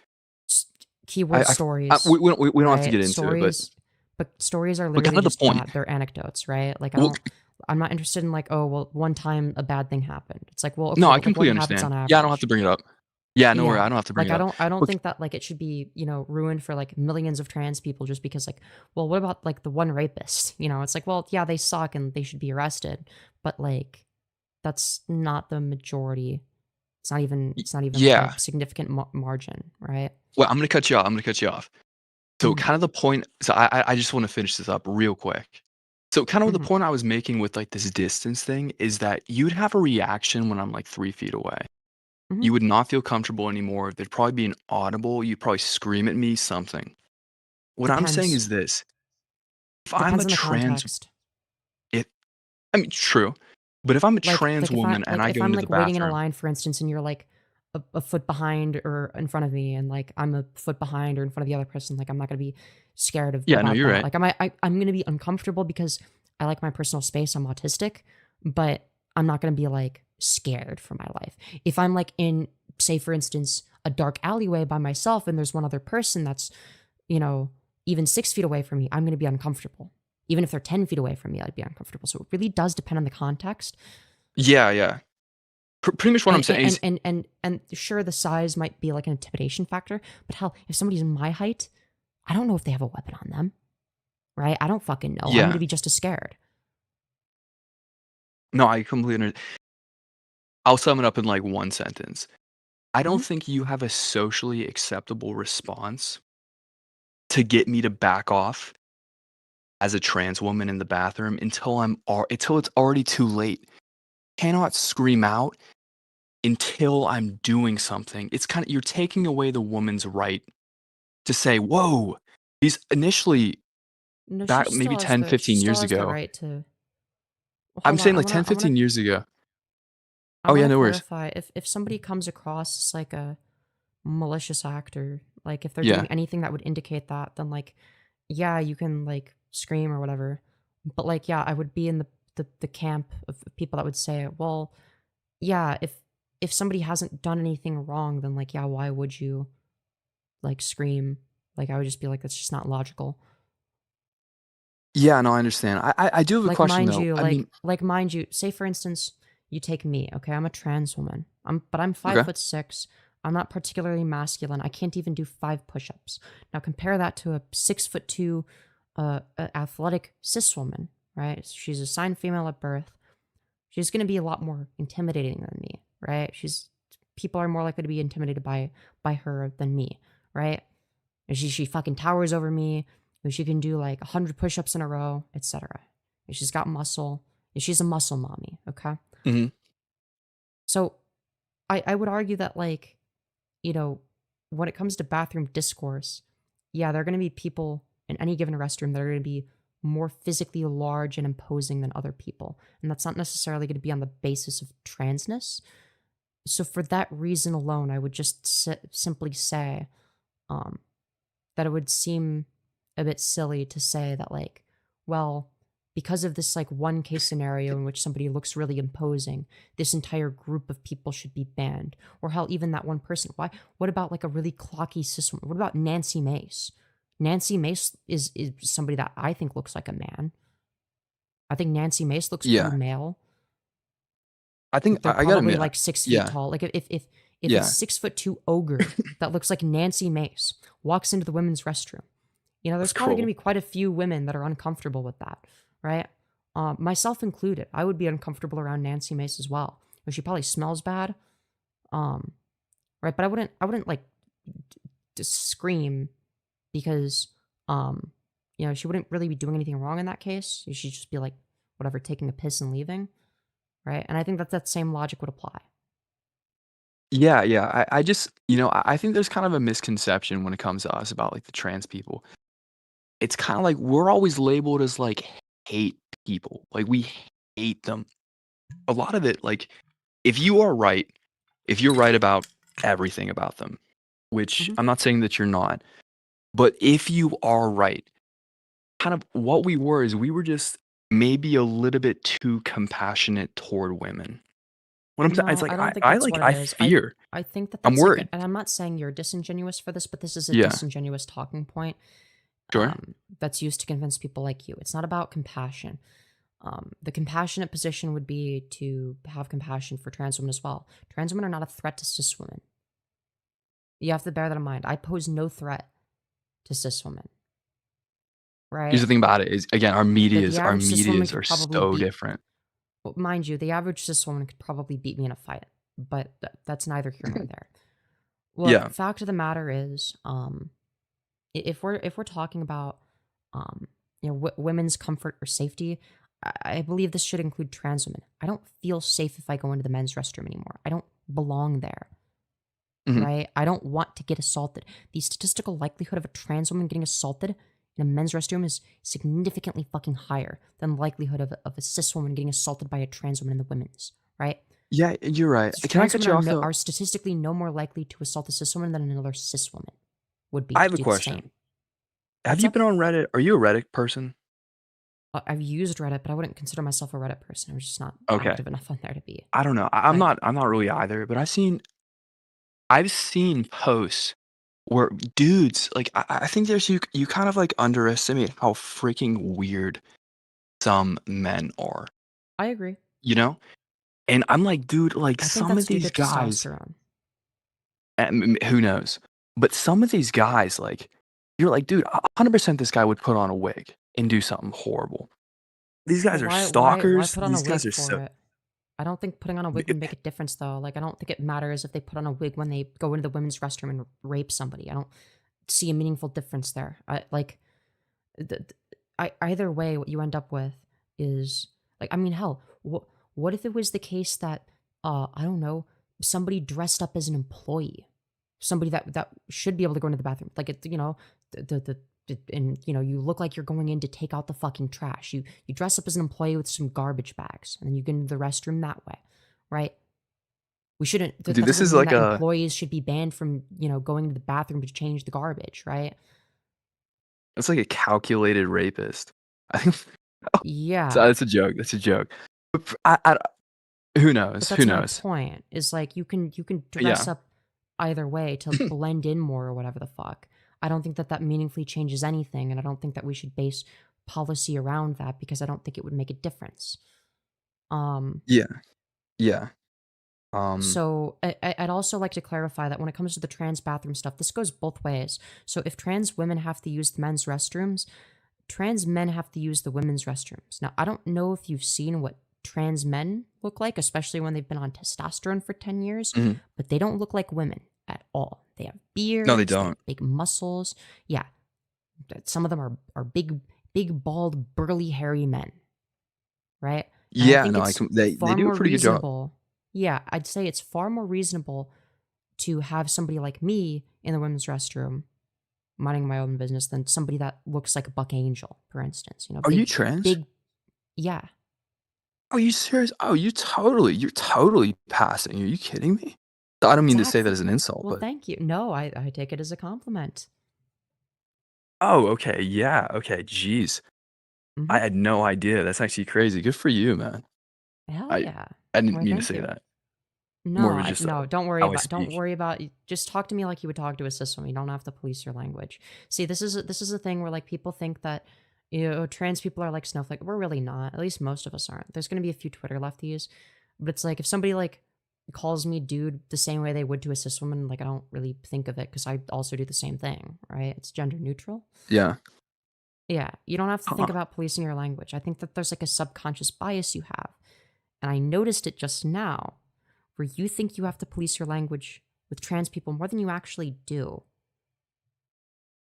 [SPEAKER 1] Keyword
[SPEAKER 7] I
[SPEAKER 1] stories.
[SPEAKER 7] we don't have to
[SPEAKER 1] right?
[SPEAKER 7] get into it,
[SPEAKER 1] but stories are
[SPEAKER 7] kind
[SPEAKER 1] literally
[SPEAKER 7] of the
[SPEAKER 1] just
[SPEAKER 7] point.
[SPEAKER 1] bad. They're anecdotes, right? Like
[SPEAKER 7] Well,
[SPEAKER 1] I'm not interested in like, oh well, one time a bad thing happened. It's like, well, okay,
[SPEAKER 7] no, I
[SPEAKER 1] but, like, what
[SPEAKER 7] completely
[SPEAKER 1] happens on
[SPEAKER 7] understand.
[SPEAKER 1] average?
[SPEAKER 7] Yeah, I don't have to bring it up. Yeah, no worry, I
[SPEAKER 1] Yeah,
[SPEAKER 7] don't have to bring
[SPEAKER 1] like
[SPEAKER 7] it up.
[SPEAKER 1] I don't
[SPEAKER 7] Look,
[SPEAKER 1] think that like it should be ruined for like millions of trans people just because like, well, what about like the one rapist? It's like, well, yeah, they suck and they should be arrested, but like that's not the majority. It's not even like
[SPEAKER 7] yeah.
[SPEAKER 1] a significant margin, right?
[SPEAKER 7] Well, I'm gonna cut you off. So
[SPEAKER 1] Mhm.
[SPEAKER 7] kind of the point. So I just want to finish this up real quick. So kind of the
[SPEAKER 1] Mhm.
[SPEAKER 7] point I was making with like this distance thing is that you'd have a reaction when I'm like 3 feet away.
[SPEAKER 1] Mhm.
[SPEAKER 7] You would not feel comfortable anymore. There'd probably be an audible. You'd probably scream at me something. What I'm saying
[SPEAKER 1] Depends.
[SPEAKER 7] is this: if I'm
[SPEAKER 1] Depends
[SPEAKER 7] a
[SPEAKER 1] on the
[SPEAKER 7] trans,
[SPEAKER 1] context.
[SPEAKER 7] I mean, true, but if I'm a trans woman and I
[SPEAKER 1] If
[SPEAKER 7] go
[SPEAKER 1] I'm
[SPEAKER 7] into the
[SPEAKER 1] like waiting in a
[SPEAKER 7] bathroom,
[SPEAKER 1] line, for instance, and you're like a foot behind or in front of me, and like I'm a foot behind or in front of the other person, like I'm not gonna be scared
[SPEAKER 7] yeah, no,
[SPEAKER 1] about
[SPEAKER 7] you're
[SPEAKER 1] that.
[SPEAKER 7] right.
[SPEAKER 1] Like I'm gonna be uncomfortable because I like my personal space. I'm autistic, but I'm not gonna be like scared for my life. If I'm like in, say, for instance, a dark alleyway by myself, and there's one other person that's even 6 feet away from me, I'm gonna be uncomfortable. Even if they're 10 feet away from me, I'd be uncomfortable. So it really does depend on the context.
[SPEAKER 7] Yeah. Pretty much what I'm saying is,
[SPEAKER 1] And sure, the size might be like an intimidation factor, but hell, if somebody's my height, I don't know if they have a weapon on them, right? I don't fucking know. I'm
[SPEAKER 7] yeah,
[SPEAKER 1] gonna be just as scared.
[SPEAKER 7] no, I completely understand. I'll sum it up in like one sentence. I don't
[SPEAKER 1] Mhm.
[SPEAKER 7] think you have a socially acceptable response to get me to back off as a trans woman in the bathroom until it's already too late. Cannot scream out until I'm doing something. It's kind of, you're taking away the woman's right to say, "Whoa." These initially
[SPEAKER 1] No, she
[SPEAKER 7] back maybe
[SPEAKER 1] still has
[SPEAKER 7] 10,
[SPEAKER 1] the she
[SPEAKER 7] 15
[SPEAKER 1] still
[SPEAKER 7] years
[SPEAKER 1] has the
[SPEAKER 7] ago.
[SPEAKER 1] right to. Well,
[SPEAKER 7] I'm
[SPEAKER 1] hold on,
[SPEAKER 7] saying like 10, 15 years ago.
[SPEAKER 1] I
[SPEAKER 7] Oh yeah,
[SPEAKER 1] want to
[SPEAKER 7] no worries.
[SPEAKER 1] clarify. If somebody comes across as like a malicious act, or like if they're
[SPEAKER 7] Yeah.
[SPEAKER 1] doing anything that would indicate that, then like, yeah, you can like scream or whatever. But like, yeah, I would be in the camp of people that would say, well, yeah, if somebody hasn't done anything wrong, then like, yeah, why would you like scream? Like, I would just be like, that's just not logical.
[SPEAKER 7] Yeah, no, I understand. I do have a
[SPEAKER 1] Like,
[SPEAKER 7] question
[SPEAKER 1] mind
[SPEAKER 7] though.
[SPEAKER 1] you,
[SPEAKER 7] I mean,
[SPEAKER 1] mind you, say for instance, you take me, okay? I'm a trans woman. But I'm
[SPEAKER 7] okay.
[SPEAKER 1] 5'6". I'm not particularly masculine. I can't even do 5 push-ups. Now compare that to a 6'2", athletic cis woman, right? She's assigned female at birth. She's going to be a lot more intimidating than me, right? People are more likely to be intimidated by her than me, right? She fucking towers over me. She can do like 100 push-ups in a row, etc. She's got muscle. She's a muscle mommy, okay?
[SPEAKER 7] hmm
[SPEAKER 1] So I would argue that like, when it comes to bathroom discourse, yeah, there are going to be people in any given restroom that are going to be more physically large and imposing than other people. And that's not necessarily going to be on the basis of transness. So for that reason alone, I would just simply say that it would seem a bit silly to say that like, well, because of this like one case scenario in which somebody looks really imposing, this entire group of people should be banned. Or hell, even that one person. Why? What about like a really clocky cis woman? What about Nancy Mace? Nancy Mace is somebody that I think looks like a man. I think Nancy Mace looks pretty
[SPEAKER 7] Yeah.
[SPEAKER 1] male.
[SPEAKER 7] I think
[SPEAKER 1] They're
[SPEAKER 7] I gotta
[SPEAKER 1] probably
[SPEAKER 7] admit,
[SPEAKER 1] like 6 feet
[SPEAKER 7] yeah,
[SPEAKER 1] tall. Like if a
[SPEAKER 7] yeah,
[SPEAKER 1] 6'2" ogre that looks like Nancy Mace walks into the women's restroom,
[SPEAKER 7] that's
[SPEAKER 1] there's probably going
[SPEAKER 7] cruel.
[SPEAKER 1] to be quite a few women that are uncomfortable with that, right? Myself included. I would be uncomfortable around Nancy Mace as well. She probably smells bad, right? But I wouldn't like scream because, she wouldn't really be doing anything wrong in that case. She'd just be like, whatever, taking a piss and leaving, right? And I think that same logic would apply.
[SPEAKER 7] Yeah, yeah. I just, I think there's kind of a misconception when it comes to us about like the trans people. It's kind of like we're always labeled as like hate people. Like we hate them. A lot of it, like if you are right, if you're right about everything about them, which
[SPEAKER 1] hmm
[SPEAKER 7] I'm not saying that you're not, but if you are right, kind of what we were is we were just maybe a little bit too compassionate toward women. What I'm saying, it's
[SPEAKER 1] No,
[SPEAKER 7] like
[SPEAKER 1] I don't think
[SPEAKER 7] I
[SPEAKER 1] that's
[SPEAKER 7] like
[SPEAKER 1] what it
[SPEAKER 7] I
[SPEAKER 1] is.
[SPEAKER 7] fear.
[SPEAKER 1] I think that
[SPEAKER 7] I'm
[SPEAKER 1] that's like,
[SPEAKER 7] worried.
[SPEAKER 1] and I'm not saying you're disingenuous for this, but this is a
[SPEAKER 7] Yeah,
[SPEAKER 1] disingenuous talking point
[SPEAKER 7] sure.
[SPEAKER 1] that's used to convince people like you. It's not about compassion. The compassionate position would be to have compassion for trans women as well. Trans women are not a threat to cis women. You have to bear that in mind. I pose no threat to cis women,
[SPEAKER 7] Here's
[SPEAKER 1] right?
[SPEAKER 7] the thing about it is again, our
[SPEAKER 1] The
[SPEAKER 7] medias, our
[SPEAKER 1] average cis woman
[SPEAKER 7] medias
[SPEAKER 1] could
[SPEAKER 7] are
[SPEAKER 1] probably
[SPEAKER 7] so
[SPEAKER 1] beat,
[SPEAKER 7] different.
[SPEAKER 1] well, mind you, the average cis woman could probably beat me in a fight, but that's neither here nor there.
[SPEAKER 7] Yeah,
[SPEAKER 1] Look, fact of the matter is, if we're talking about, um, women's comfort or safety, I believe this should include trans women. I don't feel safe if I go into the men's restroom anymore. I don't belong there,
[SPEAKER 7] mhm.
[SPEAKER 1] right? I don't want to get assaulted. The statistical likelihood of a trans woman getting assaulted in a men's restroom is significantly fucking higher than the likelihood of a cis woman getting assaulted by a trans woman in the women's, right?
[SPEAKER 7] Yeah, you're right.
[SPEAKER 1] So
[SPEAKER 7] Can I
[SPEAKER 1] trans
[SPEAKER 7] cut
[SPEAKER 1] women
[SPEAKER 7] you
[SPEAKER 1] are,
[SPEAKER 7] off though?
[SPEAKER 1] are statistically no more likely to assault a cis woman than another cis woman would be
[SPEAKER 7] I
[SPEAKER 1] to
[SPEAKER 7] have a
[SPEAKER 1] do the
[SPEAKER 7] question.
[SPEAKER 1] same.
[SPEAKER 7] Have
[SPEAKER 1] What's
[SPEAKER 7] you
[SPEAKER 1] up?
[SPEAKER 7] been on Reddit? Are you a Reddit person?
[SPEAKER 1] I've used Reddit, but I wouldn't consider myself a Reddit person. I'm just not
[SPEAKER 7] Okay.
[SPEAKER 1] active enough on there to be.
[SPEAKER 7] I don't know. I'm
[SPEAKER 1] Like,
[SPEAKER 7] not really either, but I've seen posts where dudes like I think there's you kind of like underestimate how freaking weird some men are,
[SPEAKER 1] I agree.
[SPEAKER 7] you know? And I'm like, dude, like
[SPEAKER 1] I think
[SPEAKER 7] some of
[SPEAKER 1] that's due
[SPEAKER 7] these
[SPEAKER 1] to
[SPEAKER 7] guys,
[SPEAKER 1] testosterone.
[SPEAKER 7] who knows? But some of these guys, like, you're like, dude, 100% this guy would put on a wig and do something horrible. These
[SPEAKER 1] Well,
[SPEAKER 7] guys are
[SPEAKER 1] why
[SPEAKER 7] stalkers.
[SPEAKER 1] put on a
[SPEAKER 7] These guys
[SPEAKER 1] wig
[SPEAKER 7] are
[SPEAKER 1] for
[SPEAKER 7] so.
[SPEAKER 1] it? I don't think putting on a wig would make a difference, though. Like, I don't think it matters if they put on a wig when they go into the women's restroom and rape somebody. I don't see a meaningful difference there. Either way, what you end up with is like, I mean, hell, what if it was the case that I don't know, somebody dressed up as an employee, somebody that should be able to go into the bathroom, like and you look like you're going in to take out the fucking trash. You dress up as an employee with some garbage bags, and then you get into the restroom that way, right? We shouldn't. That
[SPEAKER 7] Dude, this
[SPEAKER 1] doesn't
[SPEAKER 7] is
[SPEAKER 1] mean
[SPEAKER 7] like
[SPEAKER 1] that
[SPEAKER 7] a.
[SPEAKER 1] employees should be banned from going to the bathroom to change the garbage, right?
[SPEAKER 7] It's like a calculated rapist. I think. So
[SPEAKER 1] Yeah,
[SPEAKER 7] that's a joke. That's a joke. But who
[SPEAKER 1] but
[SPEAKER 7] knows? Who
[SPEAKER 1] that's my
[SPEAKER 7] knows?
[SPEAKER 1] point. Is like you can dress
[SPEAKER 7] Yeah.
[SPEAKER 1] up either way to blend in more or whatever the fuck. I don't think that meaningfully changes anything, and I don't think that we should base policy around that because I don't think it would make a difference. Um,
[SPEAKER 7] Yeah. Yeah.
[SPEAKER 1] So I'd also like to clarify that when it comes to the trans bathroom stuff, this goes both ways. So if trans women have to use the men's restrooms, trans men have to use the women's restrooms. Now, I don't know if you've seen what trans men look like, especially when they've been on testosterone for 10 years,
[SPEAKER 7] Mhm.
[SPEAKER 1] but they don't look like women at all. They have
[SPEAKER 7] No, they
[SPEAKER 1] beards, they
[SPEAKER 7] don't.
[SPEAKER 1] have big muscles. Yeah, some of them are big, bald, burly, hairy men, right? And I
[SPEAKER 7] Yeah.
[SPEAKER 1] think
[SPEAKER 7] No,
[SPEAKER 1] it's
[SPEAKER 7] they
[SPEAKER 1] far
[SPEAKER 7] do a
[SPEAKER 1] more
[SPEAKER 7] pretty good job.
[SPEAKER 1] reasonable. Yeah, I'd say it's far more reasonable to have somebody like me in the women's restroom minding my own business than somebody that looks like a buck angel, for instance.
[SPEAKER 7] Are you trans?
[SPEAKER 1] Yeah.
[SPEAKER 7] Oh, you serious? Oh, you're totally passing. Are you kidding me? I don't mean to say that
[SPEAKER 1] Exactly.
[SPEAKER 7] as an insult,
[SPEAKER 1] Well,
[SPEAKER 7] but
[SPEAKER 1] thank you. No, I take it as a compliment.
[SPEAKER 7] oh, okay, yeah, okay, jeez.
[SPEAKER 1] hmm
[SPEAKER 7] I had no idea. That's actually crazy. Good for you, man.
[SPEAKER 1] Hell
[SPEAKER 7] I
[SPEAKER 1] yeah.
[SPEAKER 7] I didn't
[SPEAKER 1] Why,
[SPEAKER 7] mean to
[SPEAKER 1] thank
[SPEAKER 7] say
[SPEAKER 1] you.
[SPEAKER 7] that. More
[SPEAKER 1] No,
[SPEAKER 7] of it just
[SPEAKER 1] no,
[SPEAKER 7] how I
[SPEAKER 1] don't
[SPEAKER 7] speak.
[SPEAKER 1] worry about, just talk to me like you would talk to a cis woman. You don't have to police your language. See, this is a thing where like people think that trans people are like snowflake. We're really not. At least most of us aren't. There's gonna be a few Twitter lefties, but it's like if somebody like calls me dude the same way they would to a cis woman, like I don't really think of it because I also do the same thing, right? It's gender neutral.
[SPEAKER 7] Yeah.
[SPEAKER 1] Yeah, you don't have to think
[SPEAKER 7] Huh.
[SPEAKER 1] about policing your language. I think that there's like a subconscious bias you have. And I noticed it just now, where you think you have to police your language with trans people more than you actually do.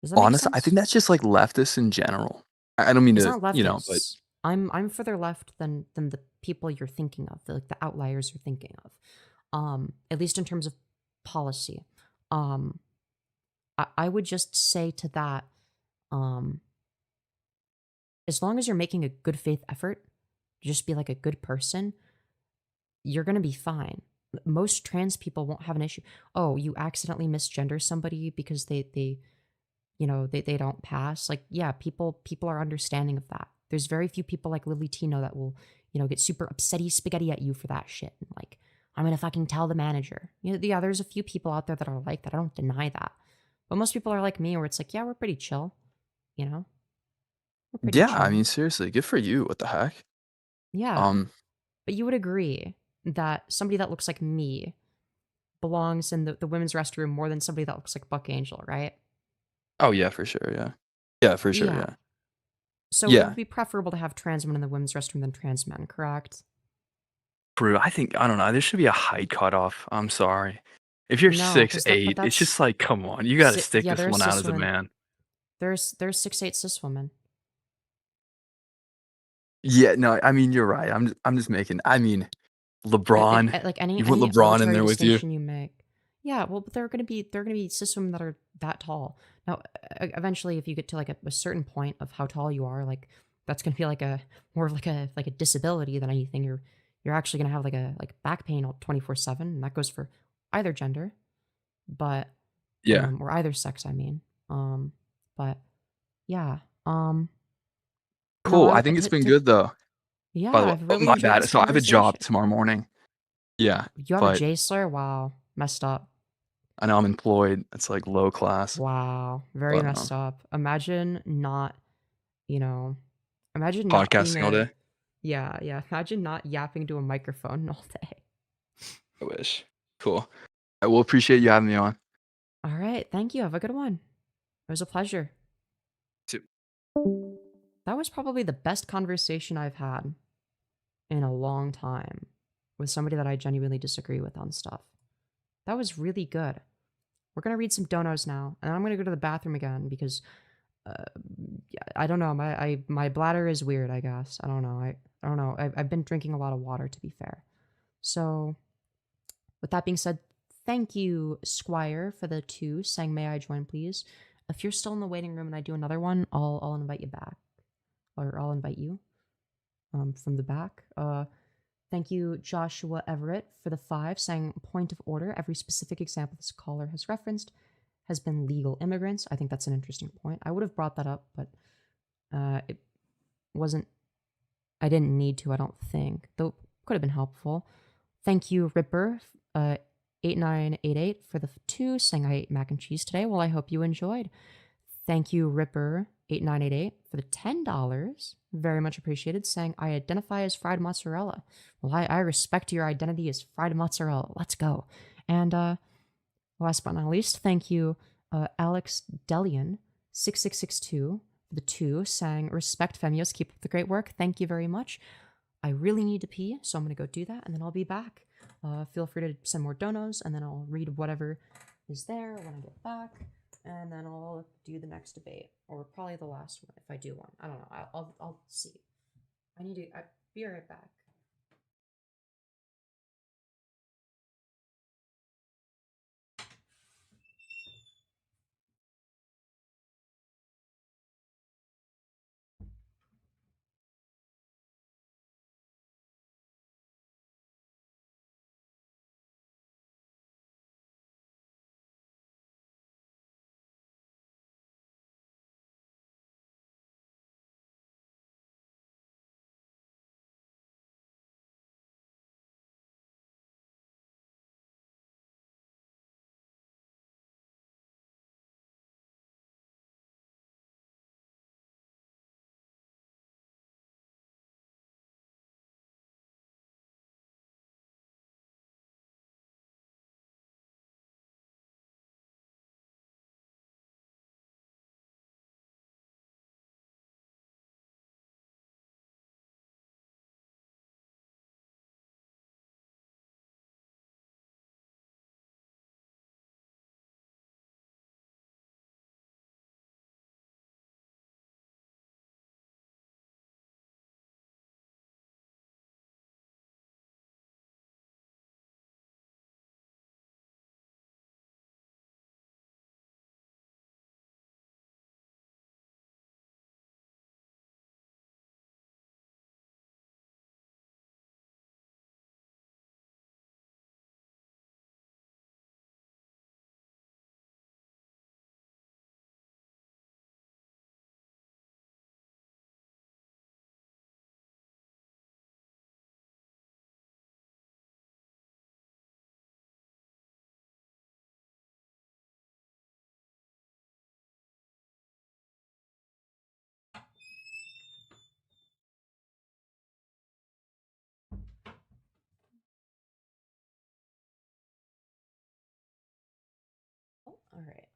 [SPEAKER 1] Does that make
[SPEAKER 7] Honestly, I think
[SPEAKER 1] sense?
[SPEAKER 7] that's just like leftists in general. I don't mean
[SPEAKER 1] It's
[SPEAKER 7] to,
[SPEAKER 1] not
[SPEAKER 7] but
[SPEAKER 1] leftists. I'm further left than the people you're thinking of, like the outliers you're thinking of. At least in terms of policy. I would just say to that, as long as you're making a good faith effort, just be like a good person, you're gonna be fine. Most trans people won't have an issue. Oh, you accidentally misgender somebody because they don't pass. Like, yeah, people are understanding of that. There's very few people like Lily Tino that will, get super upsetty spaghetti at you for that shit. Like, I'm gonna fucking tell the manager. Yeah, there's a few people out there that are like that. I don't deny that. But most people are like me, where it's like, yeah, we're pretty chill. We're pretty
[SPEAKER 7] Yeah,
[SPEAKER 1] chill.
[SPEAKER 7] I mean, seriously, good for you. What the heck?
[SPEAKER 1] Yeah. But you would agree that somebody that looks like me belongs in the women's restroom more than somebody that looks like Buck Angel, right?
[SPEAKER 7] Oh yeah, for sure. Yeah. Yeah, for sure.
[SPEAKER 1] Yeah.
[SPEAKER 7] Yeah.
[SPEAKER 1] So it
[SPEAKER 7] Yeah.
[SPEAKER 1] would be preferable to have trans women in the women's restroom than trans men, correct?
[SPEAKER 7] True. I don't know. There should be a height cutoff. I'm sorry. If you're
[SPEAKER 1] No,
[SPEAKER 7] 6'8", it's just
[SPEAKER 1] that's
[SPEAKER 7] like, come on, you got to stick
[SPEAKER 1] yeah.
[SPEAKER 7] this
[SPEAKER 1] There are
[SPEAKER 7] one out
[SPEAKER 1] cis
[SPEAKER 7] as a
[SPEAKER 1] women.
[SPEAKER 7] man.
[SPEAKER 1] There's 6'8" cis women.
[SPEAKER 7] Yeah, no, I mean you're right. I'm just making. I mean, LeBron.
[SPEAKER 1] Like
[SPEAKER 7] You
[SPEAKER 1] any
[SPEAKER 7] want LeBron in
[SPEAKER 1] arbitrary
[SPEAKER 7] there with you?
[SPEAKER 1] distinction you make. Yeah, well, but there are gonna be cis women that are that tall. Now, eventually, if you get to like a certain point of how tall you are, like that's gonna be like a more of like a disability than anything. You're actually gonna have like back pain 24/7, and that goes for either gender, but
[SPEAKER 7] Yeah.
[SPEAKER 1] or either sex. I mean, but yeah, no,
[SPEAKER 7] Cool. I think it's been good though.
[SPEAKER 1] yeah,
[SPEAKER 7] By the way,
[SPEAKER 1] I've
[SPEAKER 7] oh
[SPEAKER 1] really
[SPEAKER 7] my
[SPEAKER 1] enjoyed
[SPEAKER 7] bad.
[SPEAKER 1] this
[SPEAKER 7] So I have a job
[SPEAKER 1] conversation.
[SPEAKER 7] tomorrow morning. Yeah,
[SPEAKER 1] You have a
[SPEAKER 7] but
[SPEAKER 1] J slur? Wow, messed up.
[SPEAKER 7] I know I'm employed. It's like low class.
[SPEAKER 1] Wow, very
[SPEAKER 7] But
[SPEAKER 1] messed up. Imagine not, imagine not being
[SPEAKER 7] podcasting all day.
[SPEAKER 1] yeah, imagine not yapping to a microphone all day.
[SPEAKER 7] I wish. Cool. I will appreciate you having me on.
[SPEAKER 1] All right, thank you. Have a good one. It was a pleasure.
[SPEAKER 7] Too.
[SPEAKER 1] That was probably the best conversation I've had in a long time with somebody that I genuinely disagree with on stuff. That was really good. We're gonna read some donos now, and I'm gonna go to the bathroom again because I don't know. My bladder is weird. I guess I don't know. I don't know. I've been drinking a lot of water, to be fair. So, with that being said, thank you, Squire, for the 2 saying, "May I join, please?" If you're still in the waiting room and I do another one, I'll invite you back, or I'll invite you from the back. Thank you, Joshua Everett, for the 5 saying, "Point of order. Every specific example this caller has referenced has been legal immigrants." I think that's an interesting point. I would have brought that up, but it wasn't. I didn't need to. I don't think, though. Could have been helpful. Thank you, Ripper, 8988 for the 2 saying, "I ate mac and cheese today." Well, I hope you enjoyed. Thank you, Ripper, 8988 for the $10. Very much appreciated. Saying, "I identify as fried mozzarella." Well, I respect your identity as fried mozzarella. Let's go. And last but not least, thank you, Alex Delian, 6662 for the 2 saying, "Respect Femyoz, keep up the great work." Thank you very much. I really need to pee, so I'm going to go do that, and then I'll be back. Feel free to send more donos, and then I'll read whatever is there when I get back, and then I'll do the next debate, or probably the last one if I do one. I don't know. I'll see. I'll be right back.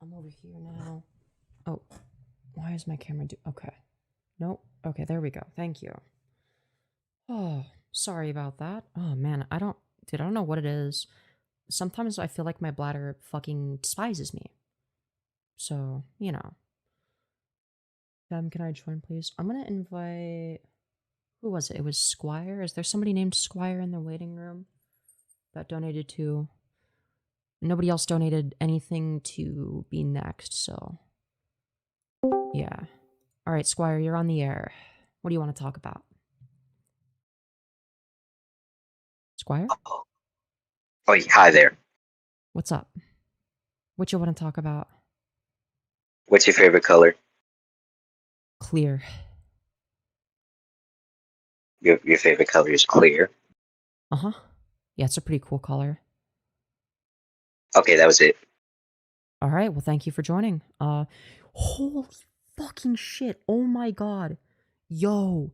[SPEAKER 1] I'm over here now. Oh, why is my camera okay. Nope. Okay, there we go. Thank you. Oh, sorry about that. Oh man, I don't know what it is. Sometimes I feel like my bladder fucking despises me. So, you know. Can I join, please? I'm gonna invite... Who was it? It was Squire? Is there somebody named Squire in the waiting room that donated to... Nobody else donated anything to be next, so... Yeah. Alright, Squire, you're on the air. What do you want to talk about? Squire?
[SPEAKER 6] Oh, hi there.
[SPEAKER 1] What's up? What you want to talk about?
[SPEAKER 6] What's your favorite color?
[SPEAKER 1] Clear.
[SPEAKER 6] Your favorite color is clear?
[SPEAKER 1] Uh-huh. Yeah, it's a pretty cool color.
[SPEAKER 6] Okay, that was it.
[SPEAKER 1] Alright, well thank you for joining. Holy fucking shit. Oh my god. Yo.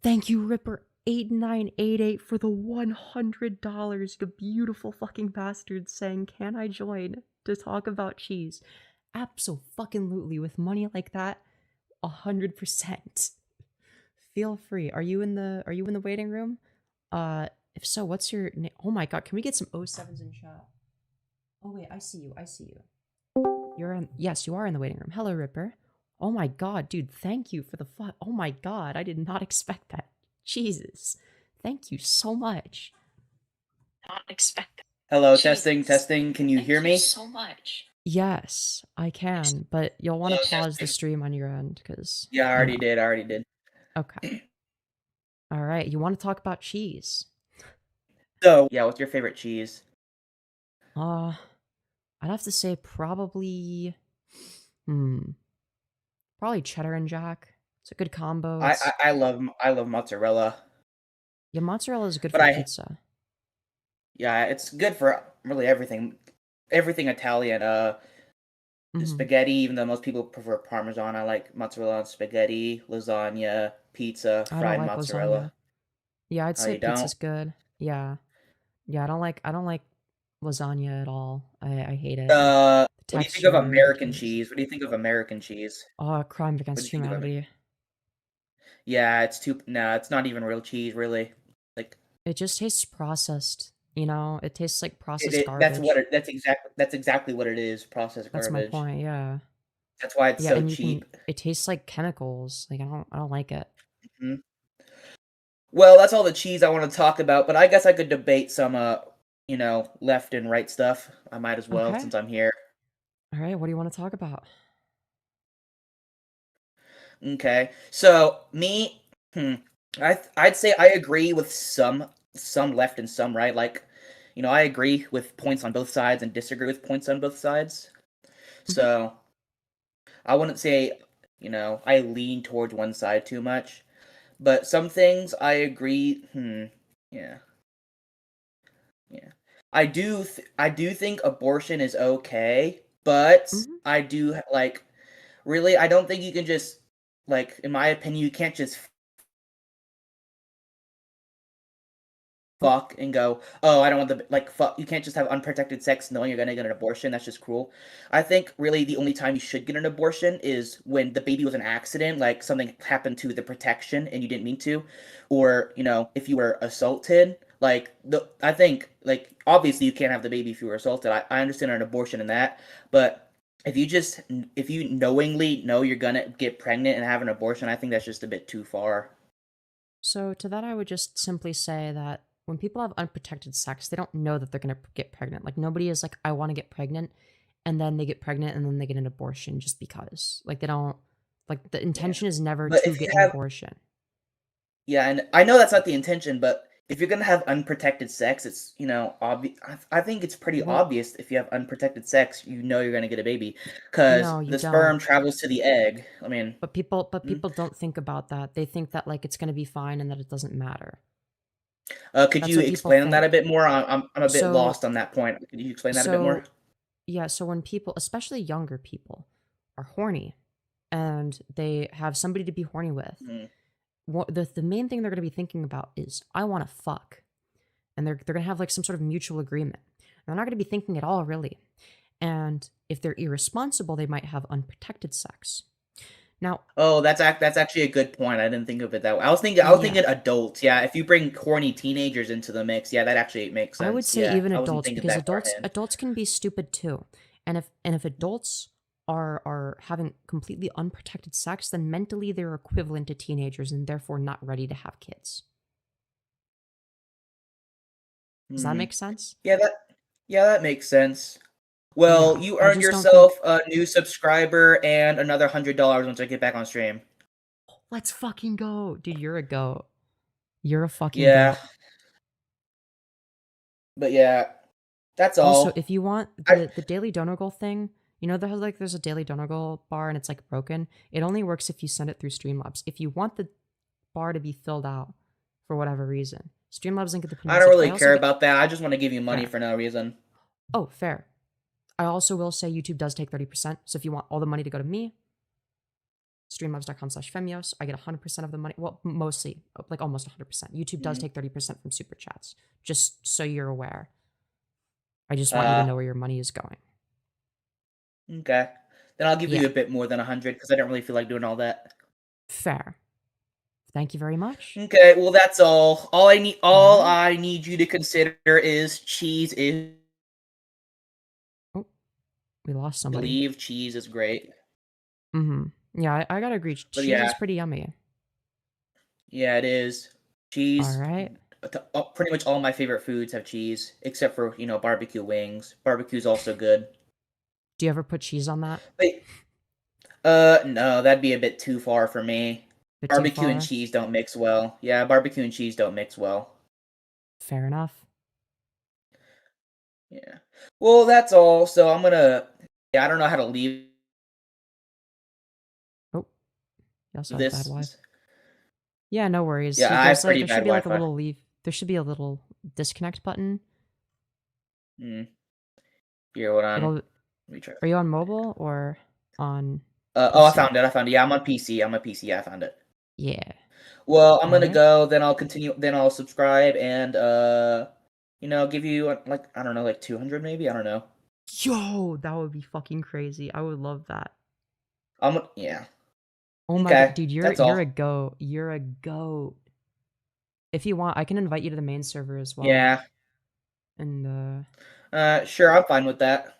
[SPEAKER 1] Thank you, Ripper8988 for the $100. You beautiful fucking bastard saying, can I join to talk about cheese? Abso-fucking-lutely. With money like that, 100%. Feel free. Are you in the waiting room? If so, what's your name? Oh my god, can we get some 07s in chat? Oh wait, I see you. Yes, you are in the waiting room. Hello, Ripper. Oh my god, dude, thank you for the oh my god, I did not expect that. Jesus. Thank you so much. Not expect that.
[SPEAKER 8] Hello,
[SPEAKER 1] Jesus.
[SPEAKER 8] testing. Can you hear me?
[SPEAKER 1] So much. Yes, I can, but you'll want to pause the stream on your end, because...
[SPEAKER 8] Yeah, I already did.
[SPEAKER 1] Okay. Alright, you want to talk about cheese?
[SPEAKER 8] So, yeah, what's your favorite cheese?
[SPEAKER 1] I'd have to say probably... Probably cheddar and jack. It's a good combo.
[SPEAKER 8] I love mozzarella.
[SPEAKER 1] Yeah, mozzarella is good
[SPEAKER 8] But
[SPEAKER 1] for pizza.
[SPEAKER 8] Yeah, it's good for really everything. Everything Italian. Spaghetti, even though most people prefer Parmesan, I like mozzarella on spaghetti, lasagna, pizza,
[SPEAKER 1] I
[SPEAKER 8] fried
[SPEAKER 1] don't like
[SPEAKER 8] mozzarella.
[SPEAKER 1] lasagna. Yeah, I'd
[SPEAKER 8] Oh,
[SPEAKER 1] say
[SPEAKER 8] you don't?
[SPEAKER 1] pizza's good. Yeah. Yeah, I don't like lasagna at all. I hate it.
[SPEAKER 8] What do you think of
[SPEAKER 1] texture,
[SPEAKER 8] American
[SPEAKER 1] taste.
[SPEAKER 8] cheese? What do you think of American cheese?
[SPEAKER 1] Oh, crime
[SPEAKER 8] What do
[SPEAKER 1] against
[SPEAKER 8] you think of it?
[SPEAKER 1] humanity.
[SPEAKER 8] Yeah, it's not even real cheese, really. Like
[SPEAKER 1] It just tastes processed. You know, it tastes like processed
[SPEAKER 8] it,
[SPEAKER 1] garbage.
[SPEAKER 8] that's exactly what it is, processed
[SPEAKER 1] That's
[SPEAKER 8] garbage.
[SPEAKER 1] my point, yeah.
[SPEAKER 8] That's why it's
[SPEAKER 1] Yeah,
[SPEAKER 8] so
[SPEAKER 1] and
[SPEAKER 8] cheap.
[SPEAKER 1] it tastes like chemicals. Like I don't like it.
[SPEAKER 8] Mhm. Well, that's all the cheese I want to talk about, but I guess I could debate some left and right stuff. I might as well
[SPEAKER 1] Okay.
[SPEAKER 8] since I'm here.
[SPEAKER 1] All right, what do you want to talk about?
[SPEAKER 8] Okay. So, me I'd say I agree with some left and some right. Like, I agree with points on both sides and disagree with points on both sides. So, I wouldn't say, I lean towards one side too much. But some things I agree. Yeah. I do think abortion is okay, but I do really. I don't think you can just in my opinion, you can't just fuck and go, oh, I don't want the fuck. You can't just have unprotected sex knowing you're gonna get an abortion. That's just cruel. I think really the only time you should get an abortion is when the baby was an accident, like something happened to the protection and you didn't mean to, or if you were assaulted. I think obviously you can't have the baby if you were assaulted. I understand an abortion in that, but if you knowingly know you're gonna get pregnant and have an abortion, I think that's just a bit too far.
[SPEAKER 1] So to that, I would just simply say that when people have unprotected sex, they don't know that they're going to get pregnant. Like, nobody is like, I want to get pregnant, and then they get pregnant, and then they get an abortion just because. Like, they don't, like, the intention is never
[SPEAKER 8] But
[SPEAKER 1] to
[SPEAKER 8] if you
[SPEAKER 1] get an abortion.
[SPEAKER 8] Yeah, and I know that's not the intention, but if you're gonna have unprotected sex, it's obvious. I think it's pretty obvious if you have unprotected sex, you're gonna get a baby, because
[SPEAKER 1] No, you
[SPEAKER 8] the sperm
[SPEAKER 1] don't.
[SPEAKER 8] travels to the egg. I mean,
[SPEAKER 1] But people don't think about that. They think that like it's going to be fine and that it doesn't matter.
[SPEAKER 8] could
[SPEAKER 1] That's
[SPEAKER 8] you
[SPEAKER 1] what people
[SPEAKER 8] explain that a
[SPEAKER 1] think.
[SPEAKER 8] bit more? I'm a bit
[SPEAKER 1] So-
[SPEAKER 8] lost on that point. Could you explain that a bit more?
[SPEAKER 1] Yeah, so when people, especially younger people, are horny and they have somebody to be horny with, the main thing they're going to be thinking about is, I want to fuck. And they're going to have like some sort of mutual agreement. And they're not going to be thinking at all, really. And if they're irresponsible, they might have unprotected sex. Now,
[SPEAKER 8] Oh, that's actually a good point. I didn't think of it that way. I was thinking
[SPEAKER 1] yeah,
[SPEAKER 8] adults. Yeah, if you bring horny teenagers into the mix, yeah, that actually makes
[SPEAKER 1] I would
[SPEAKER 8] sense.
[SPEAKER 1] say
[SPEAKER 8] Yeah,
[SPEAKER 1] even
[SPEAKER 8] I wasn't
[SPEAKER 1] adults,
[SPEAKER 8] thinking
[SPEAKER 1] because
[SPEAKER 8] that far ahead.
[SPEAKER 1] adults can be stupid too. And if adults are having completely unprotected sex, then mentally they're equivalent to teenagers and therefore not ready to have kids. Does that
[SPEAKER 8] Hmm.
[SPEAKER 1] make sense?
[SPEAKER 8] Yeah, that makes sense.
[SPEAKER 1] Yeah,
[SPEAKER 8] Well, you
[SPEAKER 1] I
[SPEAKER 8] earned
[SPEAKER 1] just don't think.
[SPEAKER 8] yourself a new subscriber and another $100 once I get back on stream.
[SPEAKER 1] Let's fucking go, dude. You're a goat. You're a fucking
[SPEAKER 8] Yeah,
[SPEAKER 1] goat.
[SPEAKER 8] but yeah, that's
[SPEAKER 1] Also,
[SPEAKER 8] all.
[SPEAKER 1] if you want
[SPEAKER 8] I
[SPEAKER 1] the daily donor goal thing, you know, there's a daily donor goal bar and it's like broken. It only works if you send it through Streamlabs. If you want the bar to be filled out for whatever reason, Streamlabs link at the pin
[SPEAKER 8] I don't
[SPEAKER 1] message. I
[SPEAKER 8] really
[SPEAKER 1] also
[SPEAKER 8] care
[SPEAKER 1] get
[SPEAKER 8] about that. I just want to give you money
[SPEAKER 1] fair.
[SPEAKER 8] for no reason.
[SPEAKER 1] Oh, fair. I also will say YouTube does take 30%. So if you want all the money to go to me, streamlabs.com/Femyoz, I get 100% of the money. Well, mostly, like almost 100%. YouTube does take 30% from super chats. Just so you're aware. I just want you to know where your money is going.
[SPEAKER 8] Okay. Then I'll give you
[SPEAKER 1] Yeah,
[SPEAKER 8] a bit more than 100 because I don't really feel like doing all that.
[SPEAKER 1] fair. Thank you very much.
[SPEAKER 8] Okay, well that's all. All
[SPEAKER 1] Alright.
[SPEAKER 8] I need you to consider is cheese is
[SPEAKER 1] Oh, we lost
[SPEAKER 8] I
[SPEAKER 1] somebody.
[SPEAKER 8] believe cheese is great.
[SPEAKER 1] Yeah, I gotta agree.
[SPEAKER 8] But
[SPEAKER 1] Cheese is
[SPEAKER 8] yeah,
[SPEAKER 1] pretty yummy.
[SPEAKER 8] yeah, it is. Cheese.
[SPEAKER 1] Alright.
[SPEAKER 8] Pretty much all my favorite foods have cheese, except for barbecue wings. Barbecue's also good.
[SPEAKER 1] Do you ever put cheese on that?
[SPEAKER 8] Wait, no, that'd be a bit too far for me.
[SPEAKER 1] Bit too
[SPEAKER 8] Barbecue and
[SPEAKER 1] far?
[SPEAKER 8] cheese don't mix well. Yeah, barbecue and cheese don't mix well.
[SPEAKER 1] Fair enough.
[SPEAKER 8] Yeah. Well, that's all. So I'm gonna. Yeah, I don't know how to leave
[SPEAKER 1] Oh, you also have bad
[SPEAKER 8] this.
[SPEAKER 1] Wi-Fi. Yeah, no worries.
[SPEAKER 8] Yeah, I have pretty
[SPEAKER 1] There should
[SPEAKER 8] bad
[SPEAKER 1] be like a
[SPEAKER 8] Wi-Fi.
[SPEAKER 1] little leave. There should be a little disconnect button.
[SPEAKER 8] Hmm. Here, hold on.
[SPEAKER 1] It'll.
[SPEAKER 8] Let me try.
[SPEAKER 1] Are you on mobile or on
[SPEAKER 8] Oh, I
[SPEAKER 1] PC?
[SPEAKER 8] found it. I found it. Yeah, I'm on PC. I'm on PC. Yeah, I found it.
[SPEAKER 1] Yeah.
[SPEAKER 8] Well, I'm gonna
[SPEAKER 1] Alright.
[SPEAKER 8] go. Then I'll continue. Then I'll subscribe and give you like I don't know, like 200 maybe. I don't know.
[SPEAKER 1] Yo, that would be fucking crazy. I would love that.
[SPEAKER 8] Yeah.
[SPEAKER 1] Oh my god,
[SPEAKER 8] Okay,
[SPEAKER 1] dude,
[SPEAKER 8] that's
[SPEAKER 1] you're a
[SPEAKER 8] all.
[SPEAKER 1] goat. You're a goat. If you want, I can invite you to the main server as well.
[SPEAKER 8] Yeah.
[SPEAKER 1] And
[SPEAKER 8] Sure, I'm fine with that.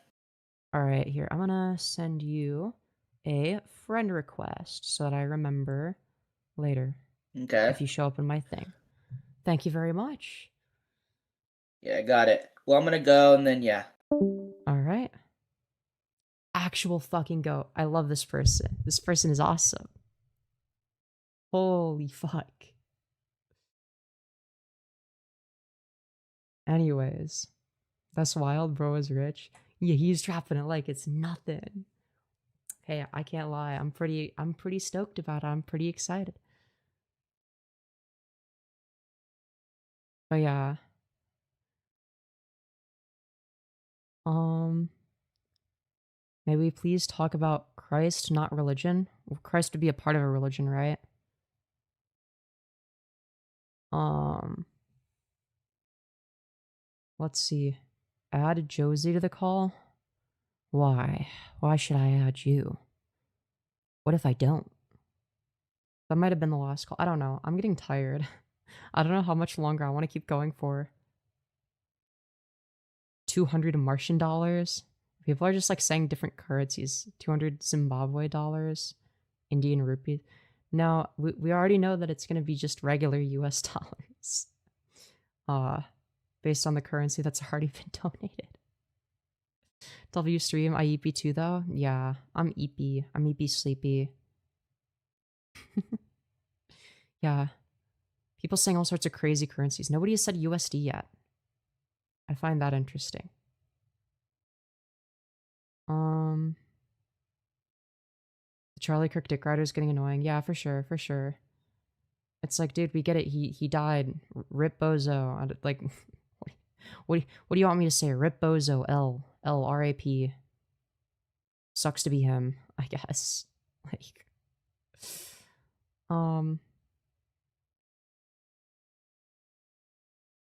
[SPEAKER 1] alright, here. I'm gonna send you a friend request so that I remember later
[SPEAKER 8] Okay.
[SPEAKER 1] if you show up in my thing. Thank you very much.
[SPEAKER 8] Yeah, got it. Well, I'm gonna go and then yeah.
[SPEAKER 1] Alright. Actual fucking goat. I love this person. This person is awesome. Holy fuck. Anyways, that's wild, bro is rich. Yeah, he's dropping it like it's nothing. Hey, I can't lie. I'm pretty stoked about it. I'm pretty excited. But yeah. May we please talk about Christ, not religion? Christ would be a part of a religion, right? Let's see. Add Josie to the call? Why? Why should I add you? What if I don't? That might have been the last call. I don't know. I'm getting tired. I don't know how much longer I want to keep going for. 200 Martian dollars? People are just like saying different currencies. 200 Zimbabwe dollars, Indian rupees. No, we already know that it's going to be just regular US dollars. Based on the currency that's already been donated. W stream, I EP too though? Yeah, I'm EP. I'm EP sleepy. Yeah. People saying all sorts of crazy currencies. Nobody has said USD yet. I find that interesting. The Charlie Kirk Dick Rider is getting annoying. Yeah, for sure, for sure. It's like, dude, we get it. He died. Rip Bozo. Like, what do you want me to say? Rip Bozo. R.A.P. Sucks to be him, I guess. Like,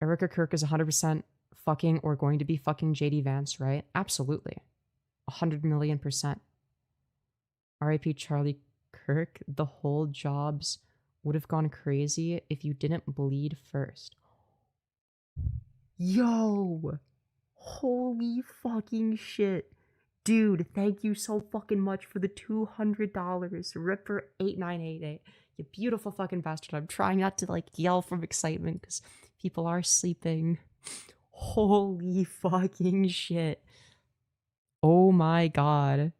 [SPEAKER 1] Erica Kirk is 100% fucking or going to be fucking JD Vance, right? Absolutely. 100 million%. R.I.P. Charlie Kirk. The whole jobs would have gone crazy if you didn't bleed first. Yo! Holy fucking shit. Dude, thank you so fucking much for the $200. Ripper8988. You beautiful fucking bastard. I'm trying not to like yell from excitement because people are sleeping. Holy fucking shit. Oh my god.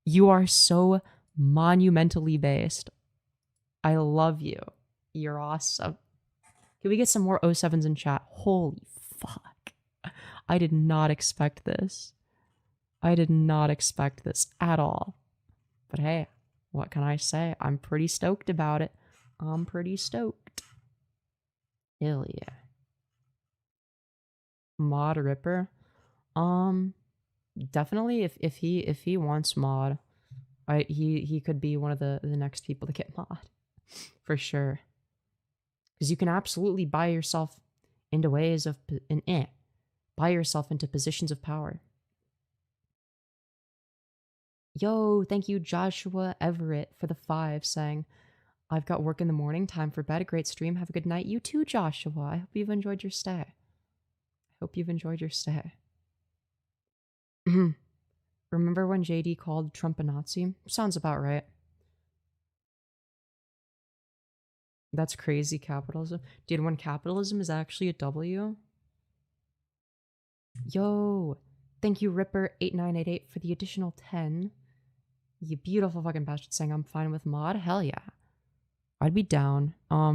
[SPEAKER 1] You are so monumentally based. I love you. You're awesome. Can we get some more 07s in chat? Holy fuck. I did not expect this. I did not expect this at all. But hey, what can I say? I'm pretty stoked about it. I'm pretty stoked. Hell yeah. Mod Ripper. Definitely if he wants mod, he could be one of the next people to get mod. For sure. Because you can absolutely buy yourself into ways of buy yourself into positions of power. Yo, thank you Joshua Everett for the 5 saying, I've got work in the morning, time for bed, a great stream, have a good night. You too, Joshua. I hope you've enjoyed your stay. I hope you've enjoyed your stay. Remember when JD called Trump a Nazi? Sounds about right. That's crazy capitalism. Dude, when capitalism is actually a W. Yo, thank you Ripper8988 for the additional 10. You beautiful fucking bastard saying I'm fine with mod. Hell yeah. I'd be down.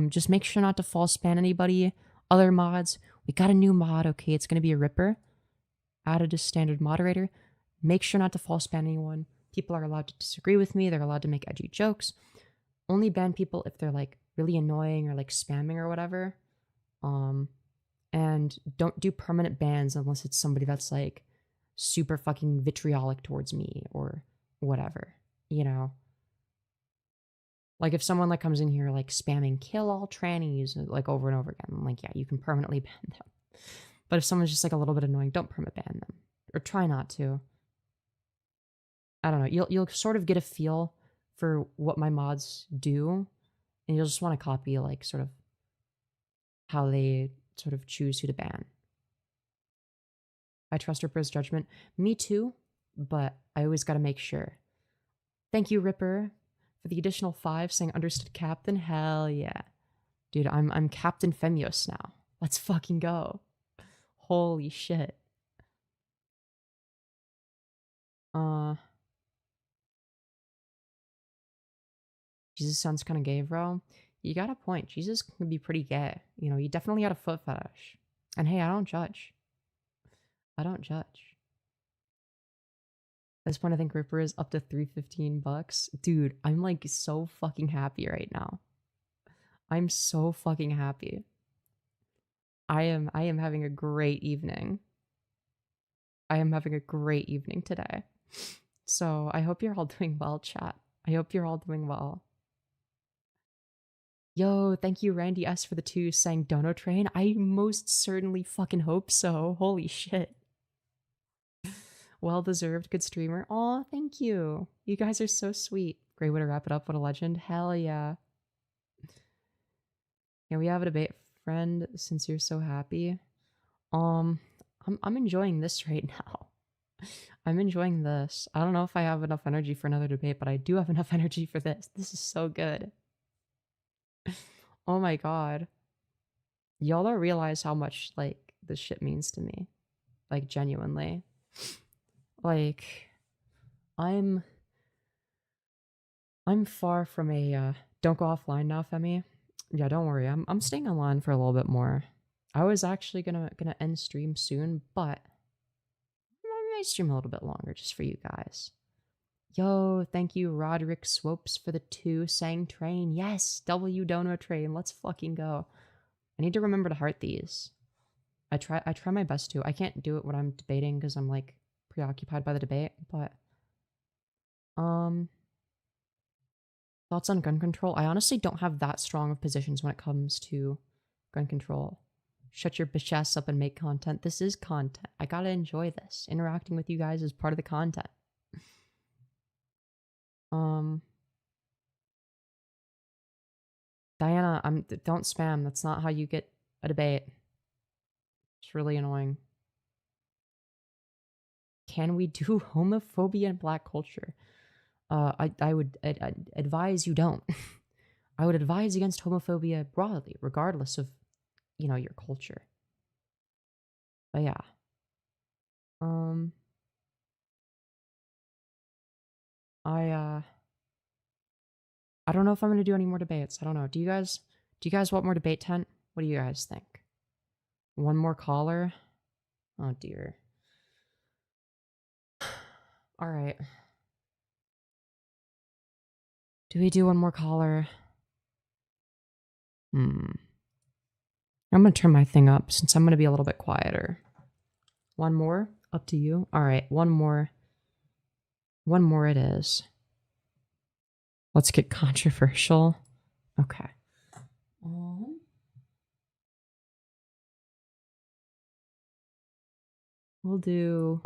[SPEAKER 1] Just make sure not to false spam anybody. Other mods. We got a new mod, okay? It's gonna be a Ripper. Added as standard moderator. Make sure not to false spam anyone. People are allowed to disagree with me. They're allowed to make edgy jokes. Only ban people if they're like really annoying or like spamming or whatever. And don't do permanent bans unless it's somebody that's like super fucking vitriolic towards me or whatever, you know? Like if someone like comes in here like spamming kill all trannies like over and over again, I'm like, yeah, you can permanently ban them. But if someone's just like a little bit annoying, don't perma ban them. Or try not to. I don't know. You'll sort of get a feel for what my mods do, and you'll just want to copy like sort of how they sort of choose who to ban. I trust Ripper's judgment. Me too, but I always gotta make sure. Thank you, Ripper, for the additional 5 saying understood Captain. Hell yeah. Dude, I'm Captain Femyoz now. Let's fucking go. Holy shit. Jesus sounds kind of gay, bro. You got a point. Jesus can be pretty gay. You know, you definitely got a foot fetish. And hey, I don't judge. I don't judge. At this point, I think Ripper is up to $315. Dude, I'm like so fucking happy right now. I'm so fucking happy. I am having a great evening. I am having a great evening today. So I hope you're all doing well, chat. I hope you're all doing well. Yo, thank you Randy S for the 2 saying Dono Train. I most certainly fucking hope so. Holy shit. Well deserved, good streamer. Aw, thank you. You guys are so sweet. Great way to wrap it up. What a legend. Hell yeah. Yeah, we have a debate, friend, since you're so happy. I'm enjoying this right now. I'm enjoying this. I don't know if I have enough energy for another debate, but I do have enough energy for this. This is so good. Oh my god. Y'all don't realize how much, like, this shit means to me. Like, genuinely. Like, I'm far from a, don't go offline now, Femi. Yeah, don't worry. I'm staying online for a little bit more. I was actually gonna end stream soon, but I might stream a little bit longer just for you guys. Yo, thank you, Roderick Swopes, for the 2 saying train. Yes, W Dono Train. Let's fucking go. I need to remember to heart these. I try my best to. I can't do it when I'm debating because I'm like preoccupied by the debate, but thoughts on gun control? I honestly don't have that strong of positions when it comes to gun control. Shut your bitch ass up and make content. This is content. I gotta enjoy this. Interacting with you guys is part of the content. Diana, don't spam. That's not how you get a debate. It's really annoying. Can we do homophobia in Black culture? I would advise you don't. I would advise against homophobia broadly, regardless of, your culture. But yeah. I don't know if I'm gonna do any more debates. I don't know. Do you guys want more debate tent? What do you guys think? One more caller? Oh dear. All right. Do we do one more caller? I'm gonna turn my thing up since I'm gonna be a little bit quieter. One more? Up to you. All right, one more. One more it is. Let's get controversial. Okay. We'll do...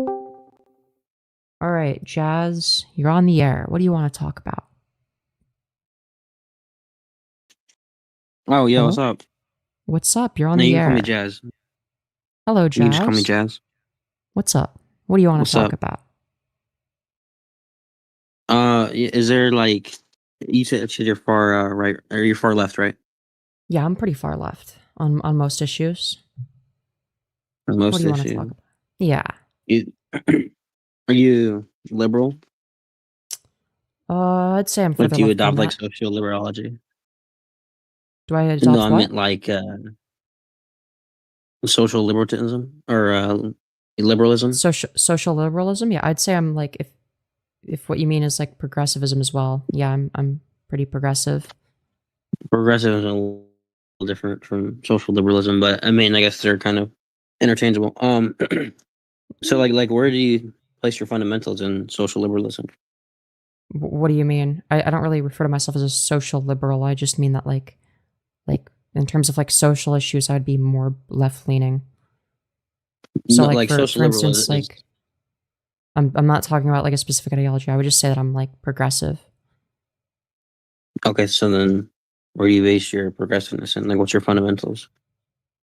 [SPEAKER 1] All right, Jazz, you're on the air. What do you want to talk about?
[SPEAKER 9] Oh, yeah,
[SPEAKER 1] Hello?
[SPEAKER 9] what's up?
[SPEAKER 1] What's up? You're on
[SPEAKER 9] No,
[SPEAKER 1] the
[SPEAKER 9] you
[SPEAKER 1] air.
[SPEAKER 9] can call me Jazz.
[SPEAKER 1] Hello,
[SPEAKER 9] You can just call me
[SPEAKER 1] Jazz.
[SPEAKER 9] Jazz.
[SPEAKER 1] What's up? What do you want
[SPEAKER 9] What's
[SPEAKER 1] to talk
[SPEAKER 9] up?
[SPEAKER 1] about?
[SPEAKER 9] Is there like you said you're far right or you're far left, right?
[SPEAKER 1] Yeah, I'm pretty far left on most issues.
[SPEAKER 9] On
[SPEAKER 1] What
[SPEAKER 9] most
[SPEAKER 1] do you want to
[SPEAKER 9] issues.
[SPEAKER 1] talk about? Yeah.
[SPEAKER 9] Are you liberal?
[SPEAKER 1] I'd say I'm
[SPEAKER 9] Like,
[SPEAKER 1] further
[SPEAKER 9] do you
[SPEAKER 1] left than
[SPEAKER 9] adopt like
[SPEAKER 1] that.
[SPEAKER 9] social liberality?
[SPEAKER 1] Do I
[SPEAKER 9] No,
[SPEAKER 1] adopt
[SPEAKER 9] I
[SPEAKER 1] what?
[SPEAKER 9] meant like social liberalism or liberalism.
[SPEAKER 1] Social liberalism? Yeah, I'd say I'm like if what you mean is like progressivism as well. Yeah, I'm pretty progressive.
[SPEAKER 9] Progressive is a little different from social liberalism, but I mean, I guess they're kind of interchangeable. So like where do you place your fundamentals in social liberalism?
[SPEAKER 1] What do you mean? I don't really refer to myself as a social liberal. I just mean that like in terms of like social issues, I'd be more left leaning. So
[SPEAKER 9] No,
[SPEAKER 1] like
[SPEAKER 9] like
[SPEAKER 1] for
[SPEAKER 9] social liberal
[SPEAKER 1] instance,
[SPEAKER 9] is
[SPEAKER 1] like I'm not talking about like a specific ideology. I would just say that I'm like progressive.
[SPEAKER 9] okay. So then, where do you base your progressiveness in? Like, what's your fundamentals?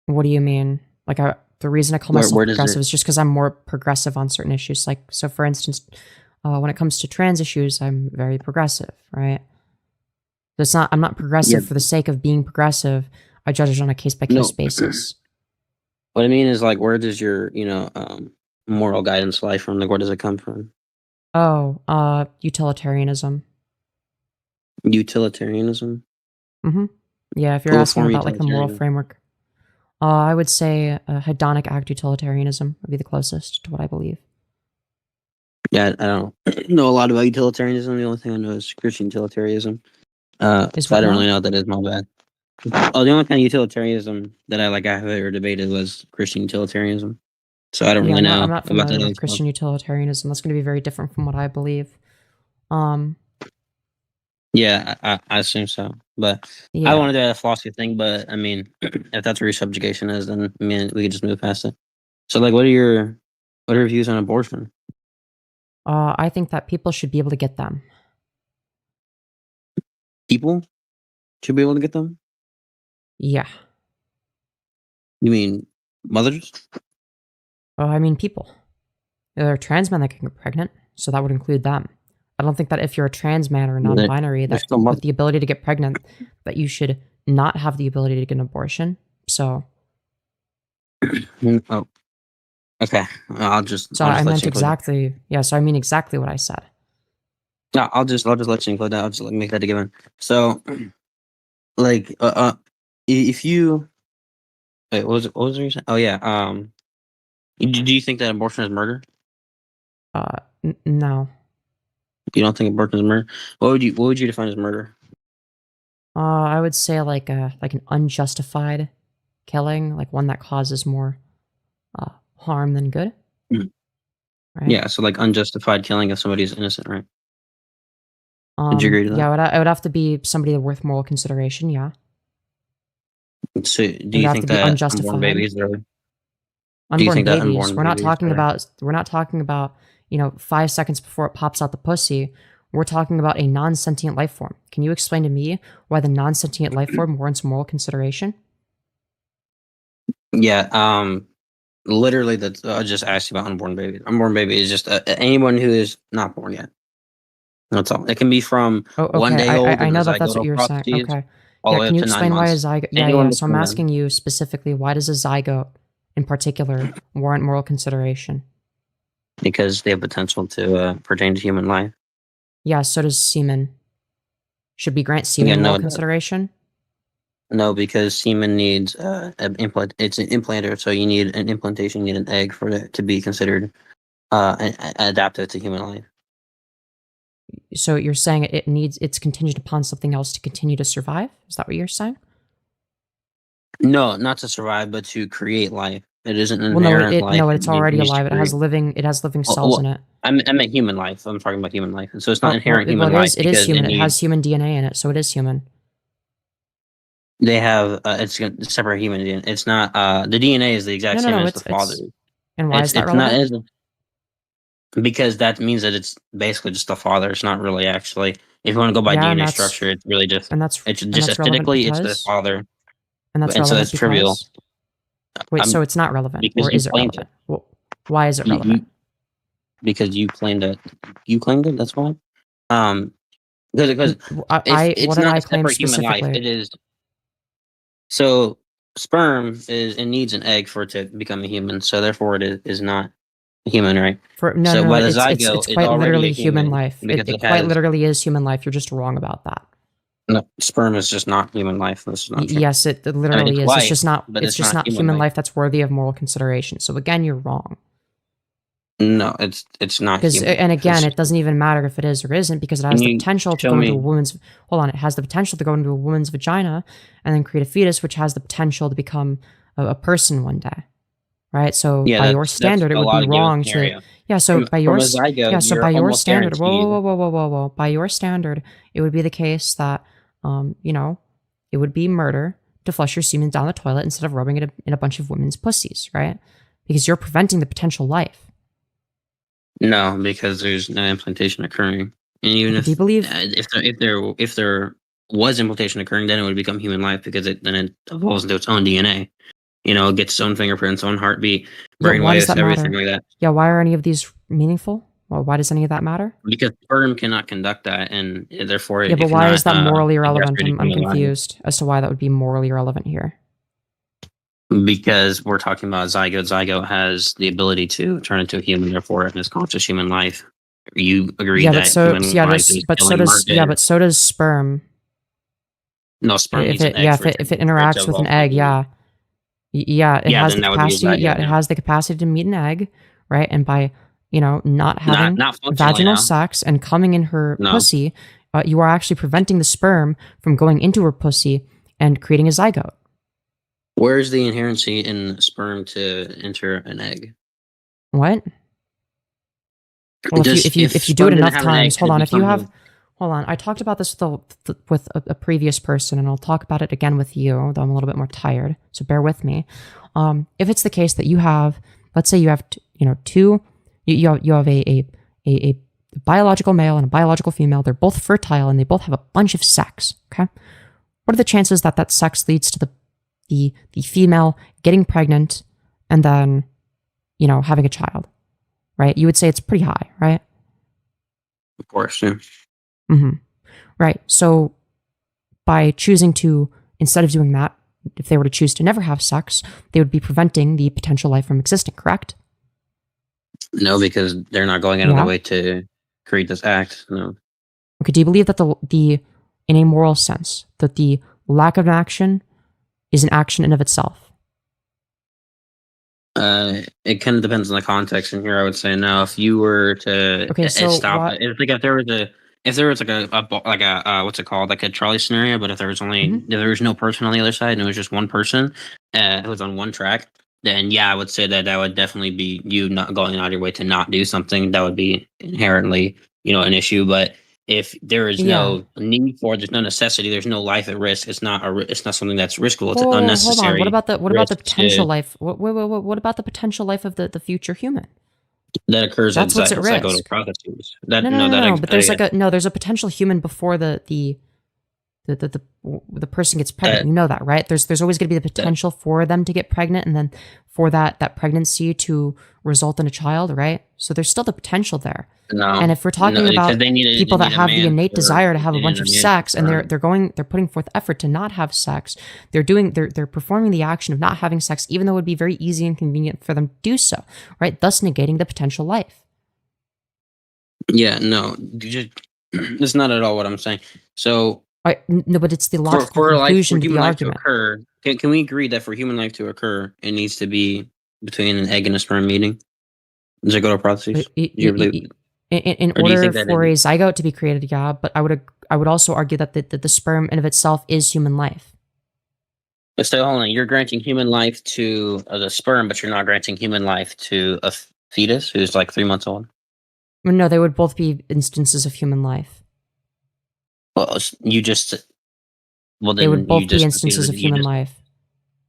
[SPEAKER 1] What do you mean? Like the reason I call
[SPEAKER 9] Where
[SPEAKER 1] myself
[SPEAKER 9] where does
[SPEAKER 1] progressive
[SPEAKER 9] it?
[SPEAKER 1] is just because I'm more progressive on certain issues. Like so, for instance, when it comes to trans issues, I'm very progressive, right? I'm not
[SPEAKER 9] Yeah.
[SPEAKER 1] progressive for the sake of being progressive. I judge it on a case by case
[SPEAKER 9] No.
[SPEAKER 1] basis.
[SPEAKER 9] What I mean is like, where does your moral guidance lie from? Like, where does it come from?
[SPEAKER 1] Oh, utilitarianism.
[SPEAKER 9] Utilitarianism.
[SPEAKER 1] Yeah, if you're
[SPEAKER 9] What
[SPEAKER 1] asking
[SPEAKER 9] form
[SPEAKER 1] about like a moral
[SPEAKER 9] utilitarianism?
[SPEAKER 1] framework, I would say hedonic act utilitarianism would be the closest to what I believe.
[SPEAKER 9] Yeah, I don't know a lot about utilitarianism. The only thing I know is Christian utilitarianism.
[SPEAKER 1] Is
[SPEAKER 9] So I
[SPEAKER 1] what
[SPEAKER 9] don't
[SPEAKER 1] now?
[SPEAKER 9] really know what that is. My bad. Oh, the only kind of utilitarianism that I have ever debated was Christian utilitarianism. So I don't
[SPEAKER 1] Yeah,
[SPEAKER 9] really
[SPEAKER 1] I'm
[SPEAKER 9] know
[SPEAKER 1] not
[SPEAKER 9] about that
[SPEAKER 1] familiar
[SPEAKER 9] other
[SPEAKER 1] with
[SPEAKER 9] stuff.
[SPEAKER 1] Christian utilitarianism. That's going to be very different from what I believe.
[SPEAKER 9] Yeah, I assume so. But I
[SPEAKER 1] Yeah.
[SPEAKER 9] wanted to add a philosophy thing, but I mean, if that's where your subjugation is, then I mean, we could just move past it. So, like, what are your views on abortion?
[SPEAKER 1] I think that people should be able to get them.
[SPEAKER 9] People should be able to get them.
[SPEAKER 1] Yeah.
[SPEAKER 9] You mean mothers?
[SPEAKER 1] Oh, I mean people. There are trans men that can get pregnant, so that would include them. I don't think that if you're a trans man or a
[SPEAKER 9] They're,
[SPEAKER 1] non-binary
[SPEAKER 9] they're
[SPEAKER 1] that
[SPEAKER 9] still
[SPEAKER 1] with
[SPEAKER 9] mothers.
[SPEAKER 1] the ability to get pregnant, that you should not have the ability to get an abortion. So,
[SPEAKER 9] Oh, okay. I'll just
[SPEAKER 1] I
[SPEAKER 9] let
[SPEAKER 1] meant
[SPEAKER 9] you include that.
[SPEAKER 1] exactly. Yeah, so I mean exactly what I said.
[SPEAKER 9] No, I'll just let you include that. I'll just make that a given. So, like, if you wait, what was you saying? Oh yeah. Do you think that abortion is murder?
[SPEAKER 1] No.
[SPEAKER 9] You don't think abortion is murder? What would you define as murder?
[SPEAKER 1] I would say like an unjustified killing, like one that causes more harm than good.
[SPEAKER 9] Mhm.
[SPEAKER 1] Right?
[SPEAKER 9] Yeah, so like unjustified killing of somebody who's innocent, right? Would you agree to that?
[SPEAKER 1] Yeah, it would have to be somebody worth moral consideration. Yeah.
[SPEAKER 9] So, do
[SPEAKER 1] It would
[SPEAKER 9] you
[SPEAKER 1] have
[SPEAKER 9] think
[SPEAKER 1] to be
[SPEAKER 9] that unborn
[SPEAKER 1] unjustified.
[SPEAKER 9] babies are? Do you
[SPEAKER 1] Unborn
[SPEAKER 9] think that
[SPEAKER 1] babies.
[SPEAKER 9] unborn
[SPEAKER 1] We're not
[SPEAKER 9] babies
[SPEAKER 1] talking
[SPEAKER 9] are?
[SPEAKER 1] about. We're not talking about 5 seconds before it pops out the pussy. We're talking about a non-sentient life form. Can you explain to me why the non-sentient life form warrants moral consideration?
[SPEAKER 9] Yeah. Literally, that's I just asked you about unborn babies. Unborn baby is just anyone who is not born yet. That's all. It can be from
[SPEAKER 1] Oh,
[SPEAKER 9] one
[SPEAKER 1] okay.
[SPEAKER 9] day old
[SPEAKER 1] I
[SPEAKER 9] in the
[SPEAKER 1] know that that's what
[SPEAKER 9] zygotal
[SPEAKER 1] you were saying.
[SPEAKER 9] processes
[SPEAKER 1] Okay.
[SPEAKER 9] all
[SPEAKER 1] Yeah,
[SPEAKER 9] the way
[SPEAKER 1] can
[SPEAKER 9] up
[SPEAKER 1] you
[SPEAKER 9] to 9
[SPEAKER 1] explain why a
[SPEAKER 9] months.
[SPEAKER 1] zygote? Yeah,
[SPEAKER 9] Anyone
[SPEAKER 1] So I'm
[SPEAKER 9] between then.
[SPEAKER 1] asking you specifically, why does a zygote, in particular, warrant moral consideration?
[SPEAKER 9] Because they have potential to pertain to human life.
[SPEAKER 1] Yeah, so does semen. Should we grant semen
[SPEAKER 9] Yeah,
[SPEAKER 1] moral
[SPEAKER 9] no,
[SPEAKER 1] consideration?
[SPEAKER 9] no, because semen needs an implant. It's an implanter, so you need an implantation. You need an egg for it to be considered adaptive to human life.
[SPEAKER 1] So you're saying it's contingent upon something else to continue to survive? Is that what you're saying?
[SPEAKER 9] No, not to survive, but to create life. It isn't an
[SPEAKER 1] Well, no,
[SPEAKER 9] inherent life.
[SPEAKER 1] it's already alive. It has living cells in it.
[SPEAKER 9] I meant human life. I'm talking about human life, and so it's not
[SPEAKER 1] Oh,
[SPEAKER 9] inherent human
[SPEAKER 1] it
[SPEAKER 9] life
[SPEAKER 1] is
[SPEAKER 9] because
[SPEAKER 1] human. It has human DNA in it, so it is human.
[SPEAKER 9] they have it's separate human DNA. It's not the DNA is the exact same as the father.
[SPEAKER 1] And why is that
[SPEAKER 9] it's
[SPEAKER 1] relevant?
[SPEAKER 9] not because that means that it's basically just the father. It's not really actually. If you want to go by
[SPEAKER 1] Yeah, and
[SPEAKER 9] DNA
[SPEAKER 1] that's-
[SPEAKER 9] structure, it's really just
[SPEAKER 1] And that's
[SPEAKER 9] it's
[SPEAKER 1] and
[SPEAKER 9] just
[SPEAKER 1] that's relevant
[SPEAKER 9] aesthetically it's the
[SPEAKER 1] because-
[SPEAKER 9] father.
[SPEAKER 1] And that's
[SPEAKER 9] And so
[SPEAKER 1] relevant
[SPEAKER 9] it's trivial.
[SPEAKER 1] because- Wait, so it's not relevant,
[SPEAKER 9] because
[SPEAKER 1] or
[SPEAKER 9] you
[SPEAKER 1] is it
[SPEAKER 9] claimed
[SPEAKER 1] relevant? Well, why is it
[SPEAKER 9] You-
[SPEAKER 1] relevant?
[SPEAKER 9] because you claimed it. You claimed it. That's why. Because
[SPEAKER 1] what
[SPEAKER 9] it's
[SPEAKER 1] did
[SPEAKER 9] not
[SPEAKER 1] I
[SPEAKER 9] a
[SPEAKER 1] claim
[SPEAKER 9] separate human life.
[SPEAKER 1] specifically?
[SPEAKER 9] It is. So sperm it needs an egg for it to become a human. So therefore, it is not human, right?
[SPEAKER 1] No,
[SPEAKER 9] by the
[SPEAKER 1] it's
[SPEAKER 9] zygote,
[SPEAKER 1] it's
[SPEAKER 9] it's
[SPEAKER 1] quite
[SPEAKER 9] already
[SPEAKER 1] literally
[SPEAKER 9] a
[SPEAKER 1] human
[SPEAKER 9] human
[SPEAKER 1] life.
[SPEAKER 9] because
[SPEAKER 1] It
[SPEAKER 9] it
[SPEAKER 1] quite
[SPEAKER 9] has-
[SPEAKER 1] literally is human life. You're just wrong about that.
[SPEAKER 9] No, sperm is just not human life. This is not true.
[SPEAKER 1] Yes, it literally is.
[SPEAKER 9] life,
[SPEAKER 1] It's just not.
[SPEAKER 9] but
[SPEAKER 1] It's just not human life that's worthy of moral consideration. So again, you're wrong.
[SPEAKER 9] No, it's not
[SPEAKER 1] Because
[SPEAKER 9] human.
[SPEAKER 1] and again,
[SPEAKER 9] It's-
[SPEAKER 1] it doesn't even matter if it is or isn't because it has
[SPEAKER 9] Can
[SPEAKER 1] the
[SPEAKER 9] you
[SPEAKER 1] potential to
[SPEAKER 9] show
[SPEAKER 1] go into
[SPEAKER 9] me-
[SPEAKER 1] a woman's. Hold on, it has the potential to go into a woman's vagina and then create a fetus, which has the potential to become a person one day, right? So
[SPEAKER 9] Yeah,
[SPEAKER 1] by your
[SPEAKER 9] that's
[SPEAKER 1] standard, it
[SPEAKER 9] a
[SPEAKER 1] would
[SPEAKER 9] lot
[SPEAKER 1] be
[SPEAKER 9] of given
[SPEAKER 1] wrong to.
[SPEAKER 9] scenario.
[SPEAKER 1] Yeah, so
[SPEAKER 9] From-
[SPEAKER 1] by
[SPEAKER 9] from
[SPEAKER 1] your
[SPEAKER 9] a zygote,
[SPEAKER 1] so
[SPEAKER 9] you're
[SPEAKER 1] by your
[SPEAKER 9] almost
[SPEAKER 1] standard,
[SPEAKER 9] guaranteed-
[SPEAKER 1] whoa. By your standard, it would be the case that it would be murder to flush your semen down the toilet instead of rubbing it in a bunch of women's pussies, right? Because you're preventing the potential life.
[SPEAKER 9] No, because there's no implantation occurring, and even
[SPEAKER 1] Do you believe-
[SPEAKER 9] if there was implantation occurring, then it would become human life because it evolves into its own DNA. It gets its own fingerprints, own heartbeat,
[SPEAKER 1] Yeah, why does
[SPEAKER 9] brainwaves,
[SPEAKER 1] that
[SPEAKER 9] everything
[SPEAKER 1] matter?
[SPEAKER 9] like that.
[SPEAKER 1] Yeah, why are any of these meaningful? Well, why does any of that matter?
[SPEAKER 9] Because sperm cannot conduct that, and therefore,
[SPEAKER 1] Yeah, but
[SPEAKER 9] if
[SPEAKER 1] why
[SPEAKER 9] not,
[SPEAKER 1] is that morally irrelevant?
[SPEAKER 9] incarcerated
[SPEAKER 1] I'm
[SPEAKER 9] human life.
[SPEAKER 1] confused as to why that would be morally irrelevant here.
[SPEAKER 9] Because we're talking about zygote. Zygote has the ability to turn into a human, therefore, it has conscious human life. You agree
[SPEAKER 1] Yeah,
[SPEAKER 9] that
[SPEAKER 1] but so
[SPEAKER 9] human life is killing murder?
[SPEAKER 1] but so does sperm.
[SPEAKER 9] No, sperm
[SPEAKER 1] If
[SPEAKER 9] needs an
[SPEAKER 1] it
[SPEAKER 9] egg
[SPEAKER 1] yeah,
[SPEAKER 9] for
[SPEAKER 1] if it
[SPEAKER 9] to
[SPEAKER 1] interacts with an
[SPEAKER 9] evolve
[SPEAKER 1] egg,
[SPEAKER 9] into-
[SPEAKER 1] yeah. It
[SPEAKER 9] Yeah,
[SPEAKER 1] has
[SPEAKER 9] then
[SPEAKER 1] the
[SPEAKER 9] that would be a
[SPEAKER 1] capacity. Yeah,
[SPEAKER 9] zygote,
[SPEAKER 1] it
[SPEAKER 9] yeah.
[SPEAKER 1] has the capacity to meet an egg, right? And by not having
[SPEAKER 9] not functionally
[SPEAKER 1] vaginal
[SPEAKER 9] now.
[SPEAKER 1] sex and coming in her
[SPEAKER 9] No.
[SPEAKER 1] pussy, you are actually preventing the sperm from going into her pussy and creating a zygote.
[SPEAKER 9] Where's the inherency in sperm to enter an egg?
[SPEAKER 1] What? Well, if you do
[SPEAKER 9] sperm
[SPEAKER 1] it
[SPEAKER 9] didn't
[SPEAKER 1] enough
[SPEAKER 9] have an egg,
[SPEAKER 1] times, hold
[SPEAKER 9] it'd
[SPEAKER 1] on. If you
[SPEAKER 9] become
[SPEAKER 1] have,
[SPEAKER 9] human.
[SPEAKER 1] hold on. I talked about this with a previous person, and I'll talk about it again with you. Though I'm a little bit more tired, so bear with me. If it's the case that you have, let's say you have, two, you have a biological male and a biological female. They're both fertile and they both have a bunch of sex. Okay, what are the chances that that sex leads to the female getting pregnant and then, having a child? Right? You would say it's pretty high, right?
[SPEAKER 9] Of course, yeah.
[SPEAKER 1] Mm-hmm. Right. So by choosing to, instead of doing that, if they were to choose to never have sex, they would be preventing the potential life from existing, correct?
[SPEAKER 9] No, because they're not going out of
[SPEAKER 1] Yeah.
[SPEAKER 9] their way to create this act. No.
[SPEAKER 1] Okay, do you believe that the in a moral sense, that the lack of an action is an action in of itself?
[SPEAKER 9] It kind of depends on the context. And here, I would say no. If you were to
[SPEAKER 1] Okay, so
[SPEAKER 9] stop,
[SPEAKER 1] what-
[SPEAKER 9] if there was like a what's it called, like a trolley scenario, but if there was only
[SPEAKER 1] Mhm.
[SPEAKER 9] if there was no person on the other side and it was just one person, who was on one track, then yeah, I would say that would definitely be you not going out of your way to not do something that would be inherently an issue. But if there is no need for, there's no necessity, there's no life at risk. It's not it's not something that's riskable. It's
[SPEAKER 1] Whoa,
[SPEAKER 9] unnecessary.
[SPEAKER 1] hold on. What about the
[SPEAKER 9] risk
[SPEAKER 1] potential
[SPEAKER 9] to-
[SPEAKER 1] life? What about the potential life of the future human?
[SPEAKER 9] that occurs
[SPEAKER 1] That's
[SPEAKER 9] in
[SPEAKER 1] what's at risk.
[SPEAKER 9] psychotic processes. That
[SPEAKER 1] No. But there's there's a potential human before the person gets pregnant. You know that, right? There's always going to be the potential for them to get pregnant, and then for that pregnancy to result in a child, right? So there's still the potential there.
[SPEAKER 9] no,
[SPEAKER 1] And if we're talking about people that have the innate desire to have a bunch of sex, and they're putting forth effort to not have sex, they're performing the action of not having sex, even though it would be very easy and convenient for them to do so, right? Thus negating the potential life.
[SPEAKER 9] Yeah, no, that's not at all what I'm saying. So
[SPEAKER 1] No, but it's the logical
[SPEAKER 9] for
[SPEAKER 1] conclusion to
[SPEAKER 9] human
[SPEAKER 1] the
[SPEAKER 9] life to
[SPEAKER 1] argument.
[SPEAKER 9] occur, can we agree that for human life to occur, it needs to be between an egg and a sperm meeting? Zygote processes.
[SPEAKER 1] In
[SPEAKER 9] Or do you
[SPEAKER 1] order
[SPEAKER 9] think that
[SPEAKER 1] for a
[SPEAKER 9] it-
[SPEAKER 1] zygote to be created, yeah, but I would also argue that the sperm in of itself is human life.
[SPEAKER 9] But still, hold on. You're granting human life to the sperm, but you're not granting human life to a fetus who's like 3 months old.
[SPEAKER 1] Well, no, they would both be instances of human life.
[SPEAKER 9] Well, you just. Well, then
[SPEAKER 1] They would both
[SPEAKER 9] you
[SPEAKER 1] be
[SPEAKER 9] just
[SPEAKER 1] instances of human life.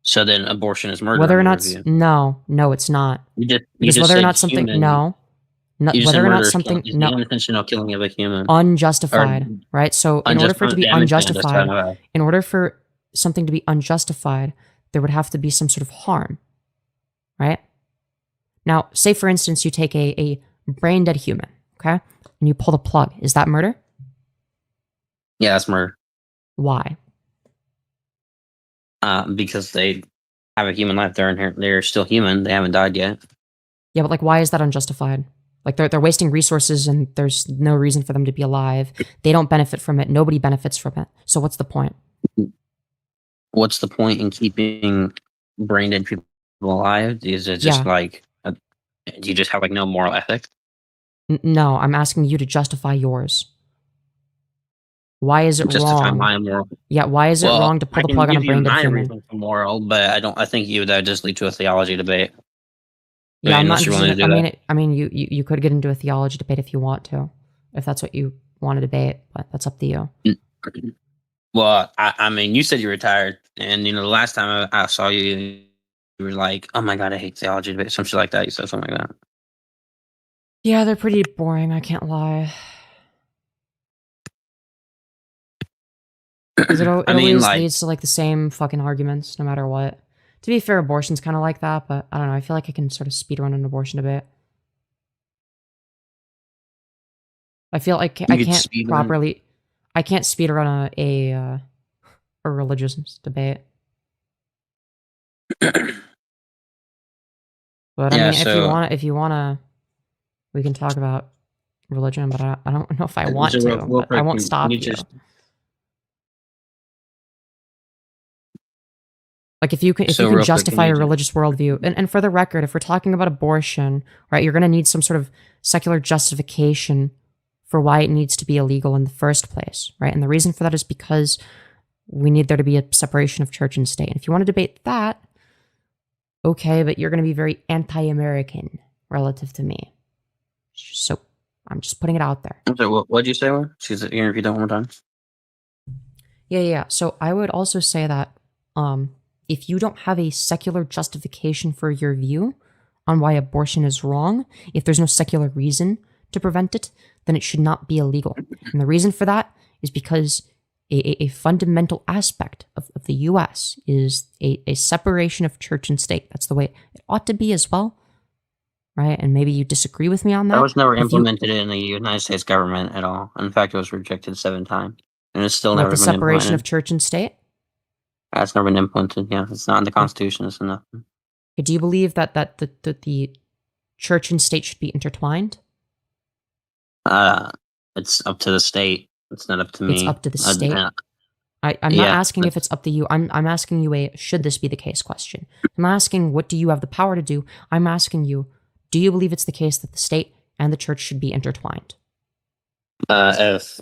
[SPEAKER 9] So then abortion is murder.
[SPEAKER 1] Whether or
[SPEAKER 9] in your
[SPEAKER 1] not
[SPEAKER 9] view.
[SPEAKER 1] no, it's not. Because whether or not something whether or not something
[SPEAKER 9] is the unintentional killing of a human
[SPEAKER 1] unjustified, right? So in order for it to be unjustified, in order for something to be unjustified, there would have to be some sort of harm, right? Now, say for instance, you take a brain dead human, okay, and you pull the plug. Is that murder?
[SPEAKER 9] Yeah, that's murder.
[SPEAKER 1] Why?
[SPEAKER 9] Because they have a human life. They're still human. They haven't died yet.
[SPEAKER 1] Yeah, but like, why is that unjustified? Like they're wasting resources and there's no reason for them to be alive. They don't benefit from it. Nobody benefits from it. So what's the point?
[SPEAKER 9] What's the point in keeping brain dead people alive? Is it just do you just have like no moral ethic?
[SPEAKER 1] No, I'm asking you to justify yours. Why is it
[SPEAKER 9] Justify
[SPEAKER 1] wrong?
[SPEAKER 9] my moral.
[SPEAKER 1] Yeah, why is it wrong to pull the plug on a brain dead human?
[SPEAKER 9] Reason for moral, but I think that would just lead to a theology debate.
[SPEAKER 1] Yeah, I'm not
[SPEAKER 9] unless you're willing to
[SPEAKER 1] interested.
[SPEAKER 9] do that.
[SPEAKER 1] I mean, you could get into a theology debate if you want to, if that's what you want to debate, but that's up to you.
[SPEAKER 9] Well, I mean, you said you retired, and the last time I saw you, you were like, "Oh my god, I hate theology debates," some shit like that. You said something like that.
[SPEAKER 1] Yeah, they're pretty boring. I can't lie. Because it always leads to like the same fucking arguments, no matter what. To be fair, abortion's kind of like that, but I don't know. I feel like I can sort of speedrun an abortion debate. I feel like I can't properly. I can't speedrun a religious debate. But I mean, if you wanna, we can talk about religion. But I don't know if I want to. But I won't stop you. Like if you can justify a religious worldview, and for the record, if we're talking about abortion, right, you're going to need some sort of secular justification for why it needs to be illegal in the first place, right? And the reason for that is because we need there to be a separation of church and state. And if you want to debate that, okay, but you're going to be very anti-American relative to me. So I'm just putting it out there.
[SPEAKER 9] So what did you say? Excuse me, can you repeat that one more time?
[SPEAKER 1] Yeah. So I would also say that if you don't have a secular justification for your view on why abortion is wrong, if there's no secular reason to prevent it, then it should not be illegal. And the reason for that is because a fundamental aspect of the U.S. is a separation of church and state. That's the way it ought to be as well, right? And maybe you disagree with me on that.
[SPEAKER 9] That was never implemented in the United States government at all. In fact, it was rejected 7 times. And it's still never been implemented. The separation
[SPEAKER 1] of church and state?
[SPEAKER 9] That's never been implemented. Yeah, it's not in the Constitution. It's nothing.
[SPEAKER 1] Do you believe that the church and state should be intertwined?
[SPEAKER 9] It's up to the state. It's not up to me.
[SPEAKER 1] It's up to the state. I'm not asking if it's up to you. I'm asking you a should this be the case question. I'm asking what do you have the power to do. I'm asking you, do you believe it's the case that the state and the church should be intertwined?
[SPEAKER 9] If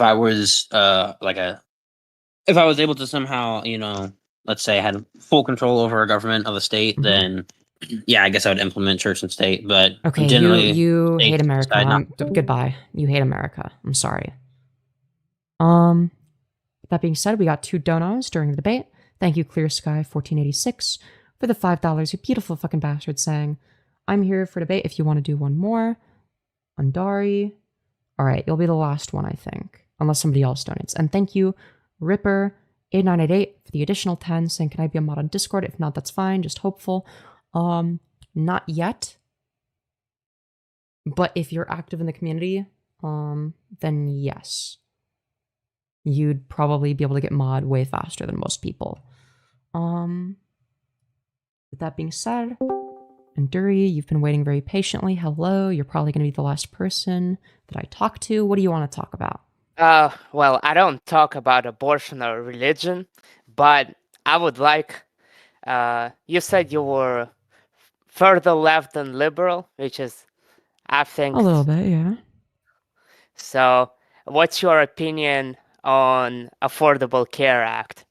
[SPEAKER 9] I was if I was able to somehow, let's say I had full control over a government of a state, then yeah, I guess I would implement church and state, but
[SPEAKER 1] Okay,
[SPEAKER 9] generally,
[SPEAKER 1] you hate
[SPEAKER 9] states
[SPEAKER 1] America.
[SPEAKER 9] decide not
[SPEAKER 1] Goodbye. You hate America. I'm sorry. That being said, we got 2 donos during the debate. Thank you, Clear Sky 1486, for the $5. You beautiful fucking bastard saying, I'm here for debate if you want to do one more. Andari. All right, you'll be the last one, I think, unless somebody else donates. And thank you, Ripper8988, for the additional 10, saying, can I be a mod on Discord? If not, that's fine, just hopeful. Not yet. But if you're active in the community, then yes. You'd probably be able to get mod way faster than most people. With that being said, Enduri, you've been waiting very patiently. Hello, you're probably going to be the last person that I talk to. What do you want to talk about?
[SPEAKER 10] Well, I don't talk about abortion or religion, but I would like, you said you were further left than liberal, which is, I think...
[SPEAKER 1] A little bit, yeah.
[SPEAKER 10] So, what's your opinion on Affordable Care Act?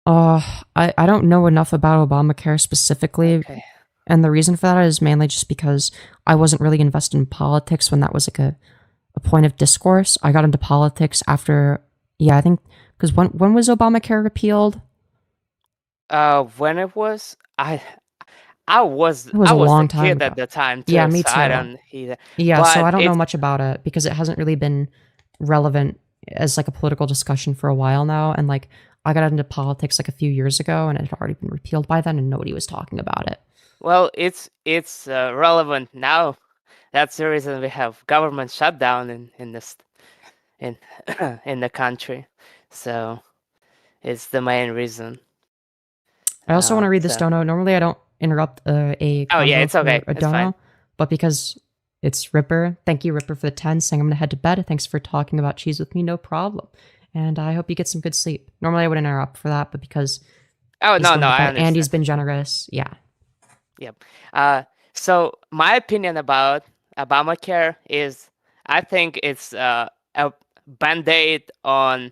[SPEAKER 1] I don't know enough about Obamacare specifically,
[SPEAKER 10] Okay.
[SPEAKER 1] and the reason for that is mainly just because I wasn't really invested in politics when that was like a point of discourse. I got into politics after, yeah, I think, because when was Obamacare repealed?
[SPEAKER 10] When it was, I was
[SPEAKER 1] It was
[SPEAKER 10] I
[SPEAKER 1] a
[SPEAKER 10] was
[SPEAKER 1] long
[SPEAKER 10] a
[SPEAKER 1] time
[SPEAKER 10] kid
[SPEAKER 1] ago.
[SPEAKER 10] at the time too.
[SPEAKER 1] Yeah, me
[SPEAKER 10] so I
[SPEAKER 1] too.
[SPEAKER 10] don't either.
[SPEAKER 1] Yeah, so
[SPEAKER 10] But
[SPEAKER 1] I don't know
[SPEAKER 10] it's-
[SPEAKER 1] much about it because it hasn't really been relevant as like a political discussion for a while now. And like I got into politics like a few years ago and it had already been repealed by then and nobody was talking about it.
[SPEAKER 10] Well, it's relevant now. That's the reason we have government shutdown in this in in the country. So it's the main reason.
[SPEAKER 1] I also want to read this
[SPEAKER 10] so-
[SPEAKER 1] dono. Normally I don't interrupt a
[SPEAKER 10] Oh, yeah,
[SPEAKER 1] convo
[SPEAKER 10] it's okay.
[SPEAKER 1] for a
[SPEAKER 10] It's
[SPEAKER 1] dono,
[SPEAKER 10] fine.
[SPEAKER 1] but because it's Ripper, thank you Ripper for the 10 saying I'm gonna head to bed. Thanks for talking about cheese with me, no problem. And I hope you get some good sleep. Normally I would interrupt for that, but because
[SPEAKER 10] Oh
[SPEAKER 1] he's
[SPEAKER 10] no,
[SPEAKER 1] going
[SPEAKER 10] no,
[SPEAKER 1] to
[SPEAKER 10] I
[SPEAKER 1] bed
[SPEAKER 10] understand.
[SPEAKER 1] and he's been generous, yeah.
[SPEAKER 10] Yep. So my opinion about Obamacare is, I think it's a band-aid on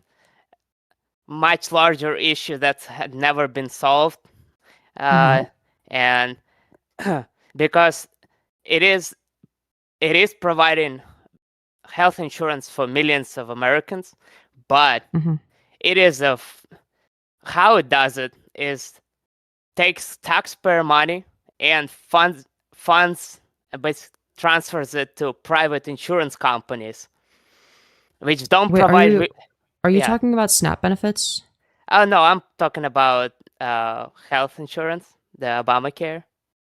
[SPEAKER 10] much larger issue that had never been solved, and because it is providing health insurance for millions of Americans, but it is how it does it is takes taxpayer money and funds but transfers it to private insurance companies, which don't
[SPEAKER 1] Wait,
[SPEAKER 10] provide.
[SPEAKER 1] are you
[SPEAKER 10] yeah.
[SPEAKER 1] talking about SNAP benefits?
[SPEAKER 10] Oh no, I'm talking about health insurance, the Obamacare.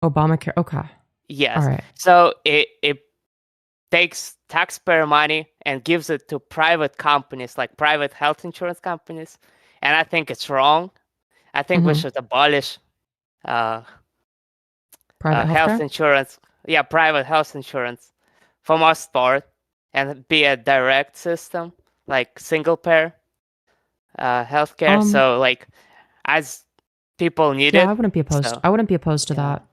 [SPEAKER 1] Obamacare, okay.
[SPEAKER 10] Yes.
[SPEAKER 1] All right.
[SPEAKER 10] So it takes taxpayer money and gives it to private companies, like private health insurance companies, and I think it's wrong. I think we should abolish
[SPEAKER 1] Private
[SPEAKER 10] health
[SPEAKER 1] healthcare?
[SPEAKER 10] insurance. Yeah, private health insurance for most part, and be a direct system, like single payer healthcare. So like as people need it.
[SPEAKER 1] I wouldn't be opposed.
[SPEAKER 10] so-
[SPEAKER 1] I wouldn't be opposed to that.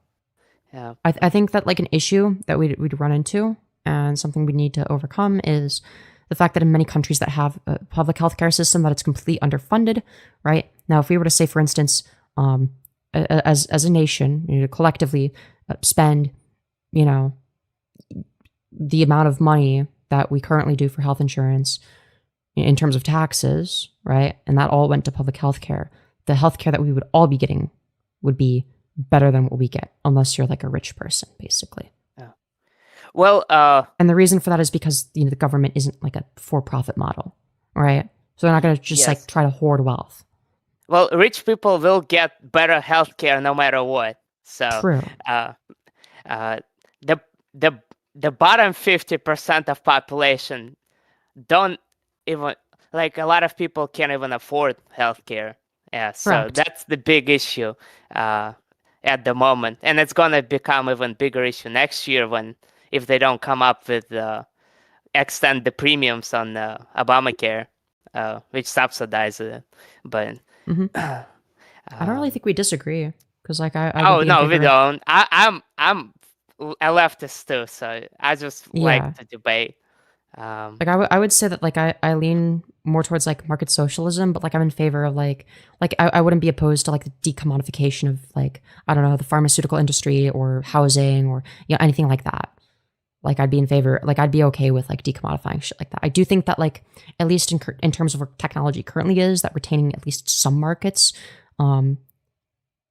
[SPEAKER 10] Yeah.
[SPEAKER 1] I think that like an issue that we'd run into and something we need to overcome is the fact that in many countries that have a public healthcare system that it's completely underfunded, right? Now, if we were to say, for instance, as a nation, collectively spend, the amount of money that we currently do for health insurance in terms of taxes, right? And that all went to public healthcare. The healthcare that we would all be getting would be better than what we get, unless you're like a rich person, basically.
[SPEAKER 10] Well,
[SPEAKER 1] and the reason for that is because the government isn't like a for-profit model, right? So they're not going to just like try to hoard wealth.
[SPEAKER 10] Well, rich people will get better healthcare no matter what. So
[SPEAKER 1] True.
[SPEAKER 10] The bottom 50% of population don't even, like, a lot of people can't even afford healthcare. Yeah, so
[SPEAKER 1] Correct.
[SPEAKER 10] that's the big issue at the moment, and it's gonna become even bigger issue next year if they don't come up with extend the premiums on Obamacare, which subsidizes it. But
[SPEAKER 1] I don't really think we disagree because like I
[SPEAKER 10] oh
[SPEAKER 1] would be in
[SPEAKER 10] no, we
[SPEAKER 1] favor-
[SPEAKER 10] don't. I'm a leftist too, so I just
[SPEAKER 1] Yeah.
[SPEAKER 10] like to debate.
[SPEAKER 1] Like I would say that like I lean more towards like market socialism, but like I'm in favor of like I wouldn't be opposed to like the decommodification of like, I don't know, the pharmaceutical industry or housing or anything like that. Like I'd be in favor, like I'd be okay with like decommodifying shit like that. I do think that like at least in terms of where technology currently is, that retaining at least some markets is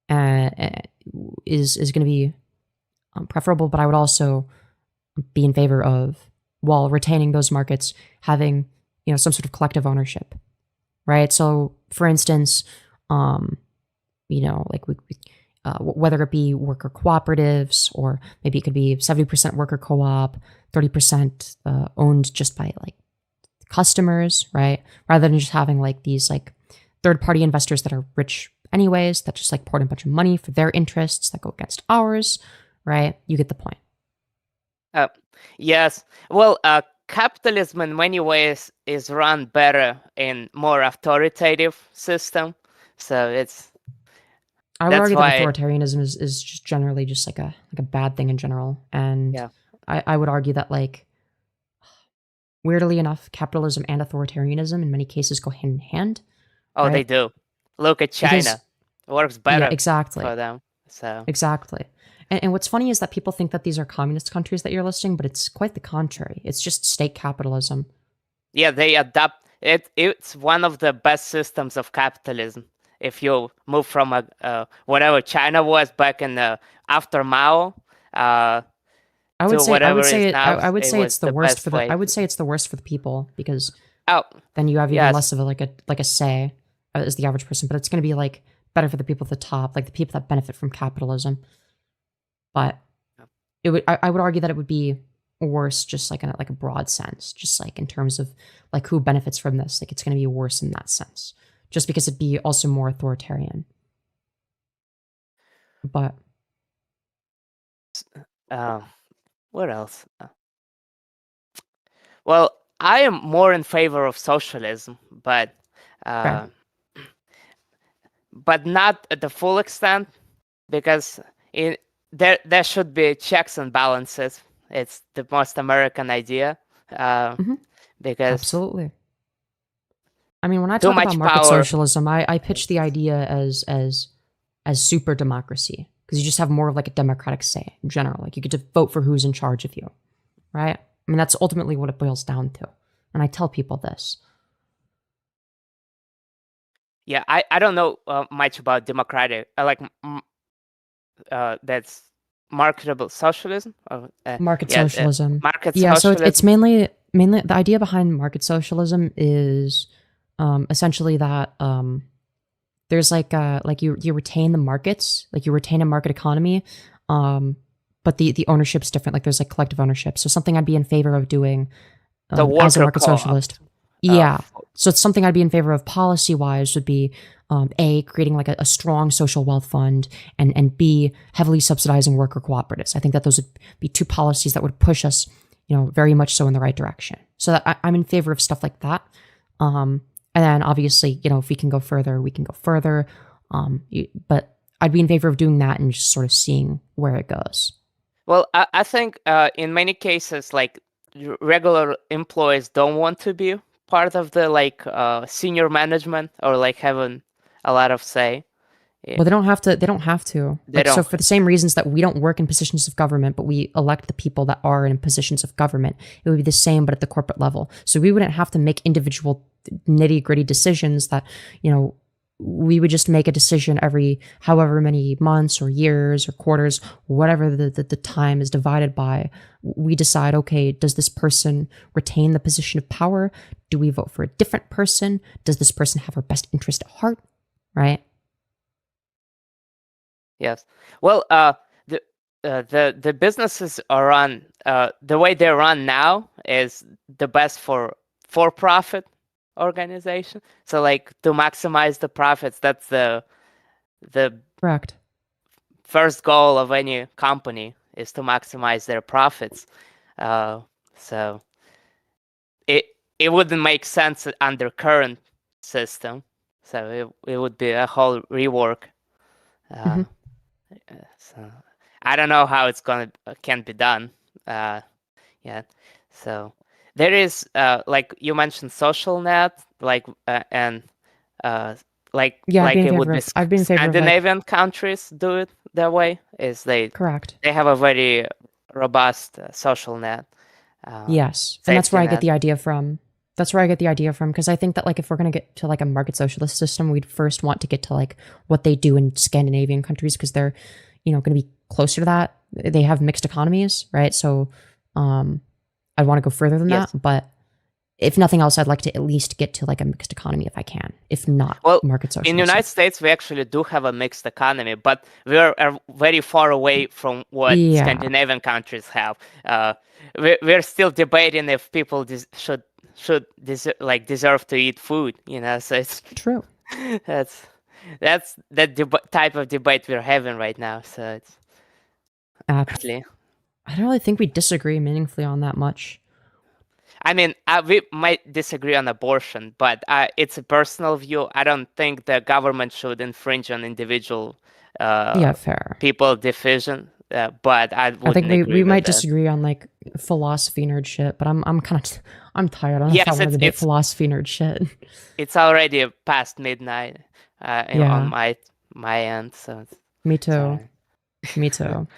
[SPEAKER 1] going to be preferable. But I would also be in favor of, while retaining those markets, having some sort of collective ownership, right? So for instance, like whether it be worker cooperatives, or maybe it could be 70% worker co-op, 30% owned just by like customers, right? Rather than just having like these like third-party investors that are rich anyways, that just like poured in a bunch of money for their interests that go against ours, right? You get the point.
[SPEAKER 10] Yes. Well, capitalism in many ways is run better in more authoritative system. So
[SPEAKER 1] I would argue that authoritarianism is just generally just like a bad thing in general. And
[SPEAKER 10] yeah.
[SPEAKER 1] I would argue that like, weirdly enough, capitalism and authoritarianism in many cases go hand in hand.
[SPEAKER 10] Oh,
[SPEAKER 1] right?
[SPEAKER 10] They do. Look at China. Because, it works better
[SPEAKER 1] exactly.
[SPEAKER 10] for them. So
[SPEAKER 1] exactly. And what's funny is that people think that these are communist countries that you're listing, but it's quite the contrary. It's just state capitalism.
[SPEAKER 10] Yeah, they adapt it. It's one of the best systems of capitalism. If you move from whatever China was back in after Mao,
[SPEAKER 1] I would say it's the worst for the. I would say it's the worst for the people, because then you have even less of a say as the average person. But it's going to be like better for the people at the top, like the people that benefit from capitalism. But I would argue that it would be worse, just like in a broad sense, just like in terms of like who benefits from this. Like it's going to be worse in that sense, just because it'd be also more authoritarian. But
[SPEAKER 10] what else? Well, I am more in favor of socialism, but not at the full extent, because there should be checks and balances. It's the most American idea. Because
[SPEAKER 1] absolutely. I mean, when I talk about market socialism, I pitch the idea as super democracy, because you just have more of like a democratic say in general. Like you get to vote for who's in charge of you, right? I mean, that's ultimately what it boils down to. And I tell people this.
[SPEAKER 10] Yeah, I don't know much about democratic, that's marketable socialism.
[SPEAKER 1] Market socialism.
[SPEAKER 10] Market
[SPEAKER 1] socialism. So it's mainly the idea behind market socialism is essentially that there's like you retain the markets, like you retain a market economy, but the ownership's different. Like there's like collective ownership. So something I'd be in favor of doing as a market socialist. Yeah. So it's something I'd be in favor of policy-wise would be A, creating like a strong social wealth fund, and B, heavily subsidizing worker cooperatives. I think that those would be two policies that would push us, very much so in the right direction. So that I'm in favor of stuff like that. And then obviously, if we can go further, we can go further. But I'd be in favor of doing that and just sort of seeing where it goes.
[SPEAKER 10] Well, I think in many cases, like regular employees don't want to be part of the senior management or like having a lot of say.
[SPEAKER 1] Well, they don't have to. So for the same reasons that we don't work in positions of government, but we elect the people that are in positions of government, it would be the same, but at the corporate level. So we wouldn't have to make individual nitty-gritty decisions that, we would just make a decision every however many months or years or quarters, whatever the time is divided by. We decide, okay, does this person retain the position of power? Do we vote for a different person? Does this person have our best interest at heart? Right?
[SPEAKER 10] Yes. Well, the businesses are run the way they're run now is the best for-profit organization. So like to maximize the profits, that's the
[SPEAKER 1] correct
[SPEAKER 10] first goal of any company, is to maximize their profits. So it wouldn't make sense under current system. So it would be a whole rework. So I don't know how it's can be done. Yeah. So there is like you mentioned social net, like and like
[SPEAKER 1] Yeah,
[SPEAKER 10] it would be
[SPEAKER 1] I've been in favor of like,
[SPEAKER 10] Scandinavian countries do it that way. Is they
[SPEAKER 1] correct.
[SPEAKER 10] have a very robust social net.
[SPEAKER 1] Yes, and that's
[SPEAKER 10] safety
[SPEAKER 1] where I get
[SPEAKER 10] net.
[SPEAKER 1] the idea from. That's where I get the idea from, because I think that like if we're gonna get to like a market socialist system, we'd first want to get to like what they do in Scandinavian countries, because they're, you know, going to be closer to that. They have mixed economies, right? So, I'd want to go further than
[SPEAKER 10] Yes.
[SPEAKER 1] that. But if nothing else, I'd like to at least get to like a mixed economy if I can. If not,
[SPEAKER 10] Well,
[SPEAKER 1] market socialism.
[SPEAKER 10] in the United States, we actually do have a mixed economy, but we're very far away from what
[SPEAKER 1] Yeah.
[SPEAKER 10] Scandinavian countries have. We're still debating if people should deserve to eat food. You know, so it's
[SPEAKER 1] True.
[SPEAKER 10] that's the type of debate we're having right now. So it's actually.
[SPEAKER 1] I don't really think we disagree meaningfully on that much.
[SPEAKER 10] I mean, we might disagree on abortion, but it's a personal view. I don't think the government should infringe on individual
[SPEAKER 1] Yeah, fair.
[SPEAKER 10] people decision. But I wouldn't
[SPEAKER 1] think we
[SPEAKER 10] agree
[SPEAKER 1] might
[SPEAKER 10] with that.
[SPEAKER 1] disagree on like philosophy nerd shit, but I'm kind of I'm tired. I don't know
[SPEAKER 10] Yes,
[SPEAKER 1] if I want to debate
[SPEAKER 10] it's-
[SPEAKER 1] philosophy nerd shit.
[SPEAKER 10] It's already past midnight
[SPEAKER 1] Yeah.
[SPEAKER 10] on my end, so it's,
[SPEAKER 1] Me too.
[SPEAKER 10] sorry.
[SPEAKER 1] Me too.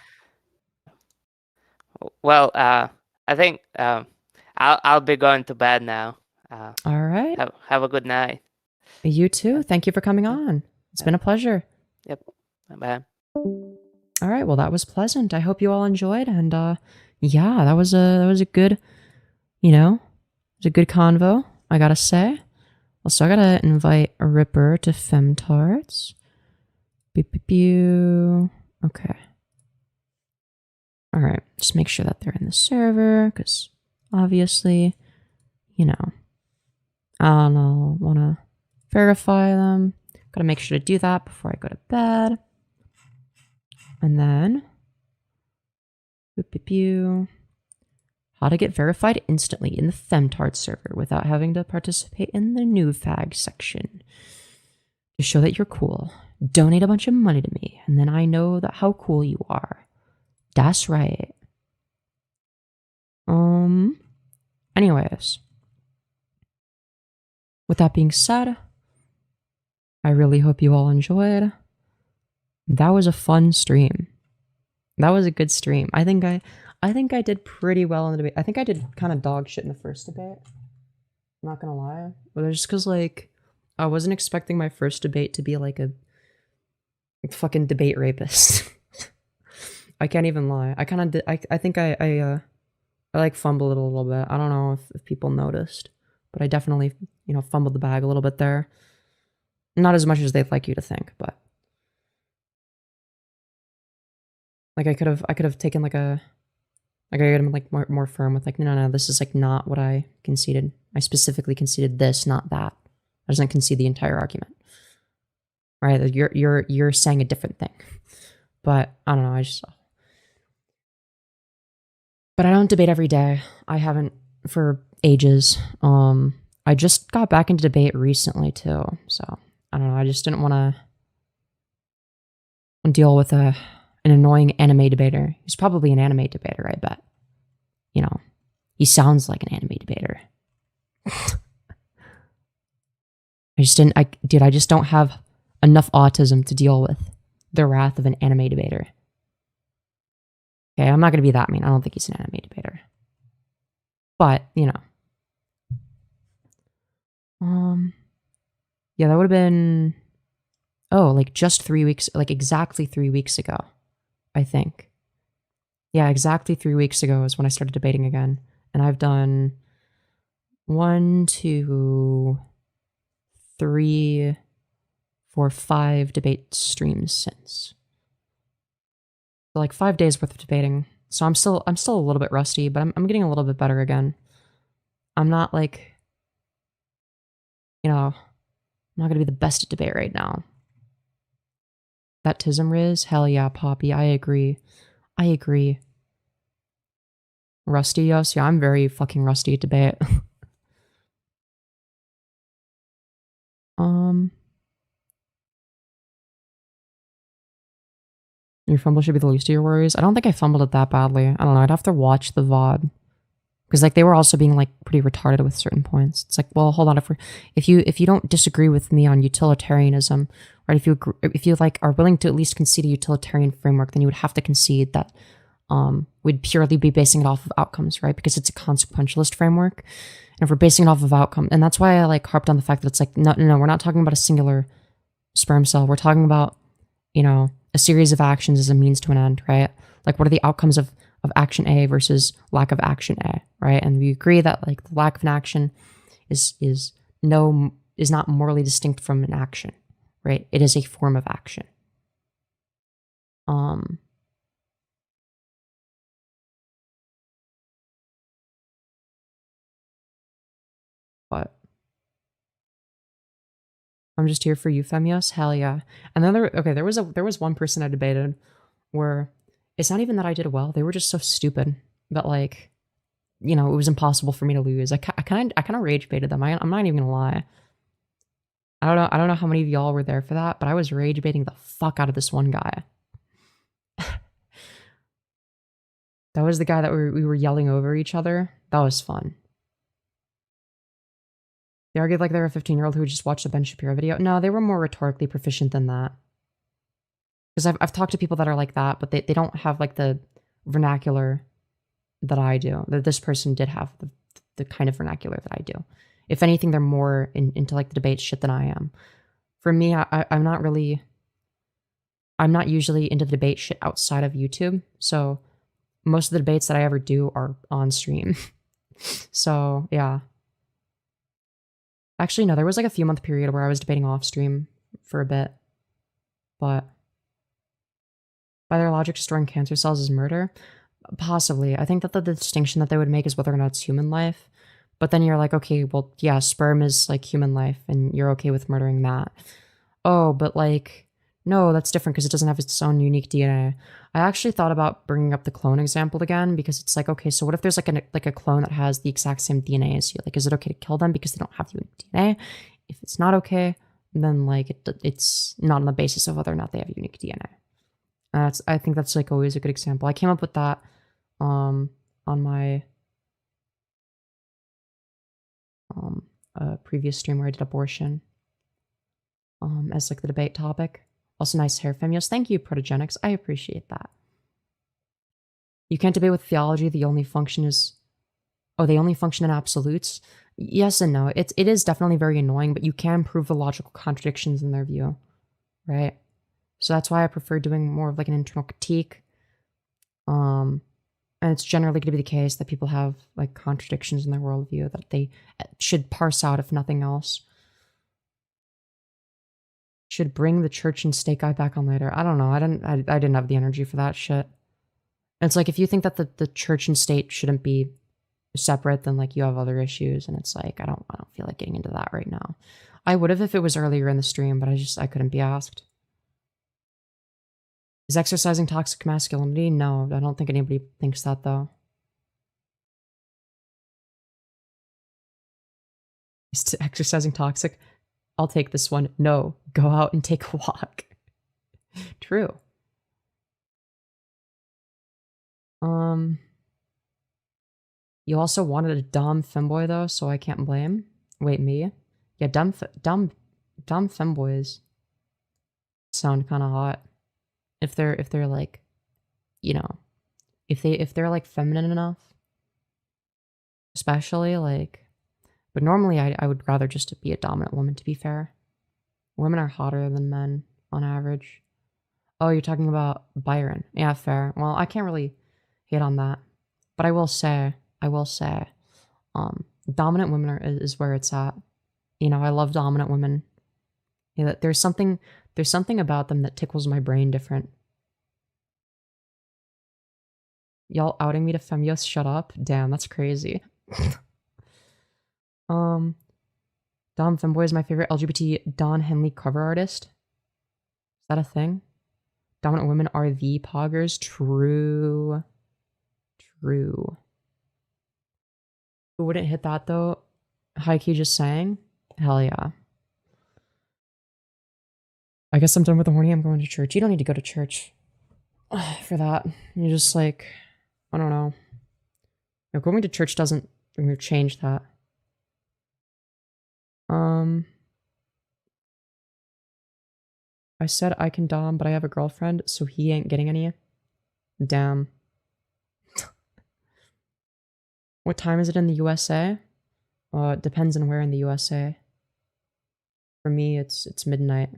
[SPEAKER 10] Well, I think I'll be going to bed now.
[SPEAKER 1] All right.
[SPEAKER 10] Have a good night.
[SPEAKER 1] You too. Thank you for coming on. It's been a pleasure.
[SPEAKER 10] Yep. Bye.
[SPEAKER 1] All right. Well, that was pleasant. I hope you all enjoyed. And yeah, that was a good, you know, it was a good convo, I gotta say. Also, I gotta invite a Ripper to Femtarts. Beep. Okay. All right. Just make sure that they're in the server, because obviously, you know, I don't want to verify them. Gotta make sure to do that before I go to bed. And then, how to get verified instantly in the Femtard server without having to participate in the new fag section. To show that you're cool, donate a bunch of money to me, and then I know that how cool you are. That's right. Anyways, with that being said, I really hope you all enjoyed. That was a fun stream. That was a good stream. I think I did pretty well in the debate. I think I did kind of dog shit in the first debate. I'm not gonna lie. But it's just because, like, I wasn't expecting my first debate to be like a fucking debate rapist. I can't even lie. I kind of did. I think I like fumbled it a little bit. I don't know if people noticed, but I definitely, you know, fumbled the bag a little bit there. Not as much as they'd like you to think, but like I could have taken like I could have been like more firm with like, no, this is like not what I conceded. I specifically conceded this, not that. I doesn't concede the entire argument. Right? You're saying a different thing. But I don't know, but I don't debate every day. I haven't for ages. I just got back into debate recently too. So I don't know. I just didn't want to deal with an annoying anime debater. He's probably an anime debater, I bet. You know, he sounds like an anime debater. I just don't have enough autism to deal with the wrath of an anime debater. Okay, I'm not going to be that mean. I don't think he's an anime debater. But, you know. Yeah, that would have been, like just 3 weeks, like exactly 3 weeks ago, I think. Yeah, exactly 3 weeks ago is when I started debating again. And I've done 1, 2, 3, 4, 5 debate streams since. So like 5 days worth of debating. So I'm still a little bit rusty, but I'm getting a little bit better again. I'm not like, you know, I'm not gonna be the best at debate right now. That Tism Riz? Hell yeah, Poppy. I agree. Rusty, yes. Yeah, I'm very fucking rusty at debate. Your fumble should be the least of your worries. I don't think I fumbled it that badly. I don't know. I'd have to watch the VOD Because like they were also being like pretty retarded with certain points. It's like, well, hold on, if you don't disagree with me on utilitarianism, right? If you like are willing to at least concede a utilitarian framework, then you would have to concede that we'd purely be basing it off of outcomes, right? Because it's a consequentialist framework. And if we're basing it off of outcome, and that's why I like harped on the fact that it's like, no, we're not talking about a singular sperm cell. We're talking about, you know, a series of actions as a means to an end, right? Like, what are the outcomes of action A versus lack of action A, right? And we agree that like the lack of an action is not morally distinct from an action, right? It is a form of action. But I'm just here for you, Femyoz. Hell yeah. And then there was one person I debated where it's not even that I did well. They were just so stupid that like, you know, it was impossible for me to lose. I kind of rage baited them. I'm not even gonna lie. I don't know how many of y'all were there for that, but I was rage baiting the fuck out of this one guy. That was the guy that we were yelling over each other. That was fun. They argued like they were a 15-year-old who just watched a Ben Shapiro video. No, they were more rhetorically proficient than that. Because I've talked to people that are like that, but they don't have like the vernacular that I do. That this person did have the kind of vernacular that I do. If anything, they're more into like the debate shit than I am. For me, I'm not usually into the debate shit outside of YouTube. So most of the debates that I ever do are on stream. So yeah. Actually, no, there was like a few month period where I was debating off stream for a bit. But by their logic, destroying cancer cells is murder? Possibly. I think that the distinction that they would make is whether or not it's human life. But then you're like, okay, well, yeah, sperm is like human life, and you're okay with murdering that. Oh, but like, no, that's different because it doesn't have its own unique DNA. I actually thought about bringing up the clone example again because it's like, okay, so what if there's like a clone that has the exact same DNA as you? Like, is it okay to kill them because they don't have unique DNA? If it's not okay, then like it's not on the basis of whether or not they have unique DNA. I think that's like always a good example. I came up with that on my previous stream where I did abortion as like the debate topic. Also, nice hair, Femyoz. Thank you, Protogenics. I appreciate that. You can't debate with theology. They only function in absolutes. Yes and no. It is definitely very annoying, but you can prove the logical contradictions in their view, right? So that's why I prefer doing more of like an internal critique. And it's generally going to be the case that people have like contradictions in their worldview that they should parse out, if nothing else. Should bring the church and state guy back on later. I don't know. I didn't have the energy for that shit. And it's like, if you think that the church and state shouldn't be separate, then like you have other issues. And it's like, I don't feel like getting into that right now. I would have if it was earlier in the stream, but I couldn't be asked. Is exercising toxic masculinity? No, I don't think anybody thinks that though. Is exercising toxic? I'll take this one. No, go out and take a walk. True. You also wanted a dumb femboy though, so I can't blame. Wait, me? Yeah, dumb femboys sound kind of hot. If they're like, you know, if they're like feminine enough, especially like. But normally, I would rather just be a dominant woman, to be fair. Women are hotter than men, on average. Oh, you're talking about Byron. Yeah, fair. Well, I can't really hit on that. But I will say, dominant women is where it's at. You know, I love dominant women. You know, there's something about them that tickles my brain different. Y'all outing me to Femyoz? Shut up. Damn, that's crazy. Dom Femboy is my favorite LGBT Don Henley cover artist. Is that a thing? Dominant women are the poggers. True. Who wouldn't hit that though? Hiiiiii just saying? Hell yeah. I guess I'm done with the horny. I'm going to church. You don't need to go to church for that. You're just like, I don't know. No, going to church doesn't change that. I said I can dom, but I have a girlfriend, so he ain't getting any. Damn. What time is it in the USA? It depends on where in the USA. For me, it's midnight.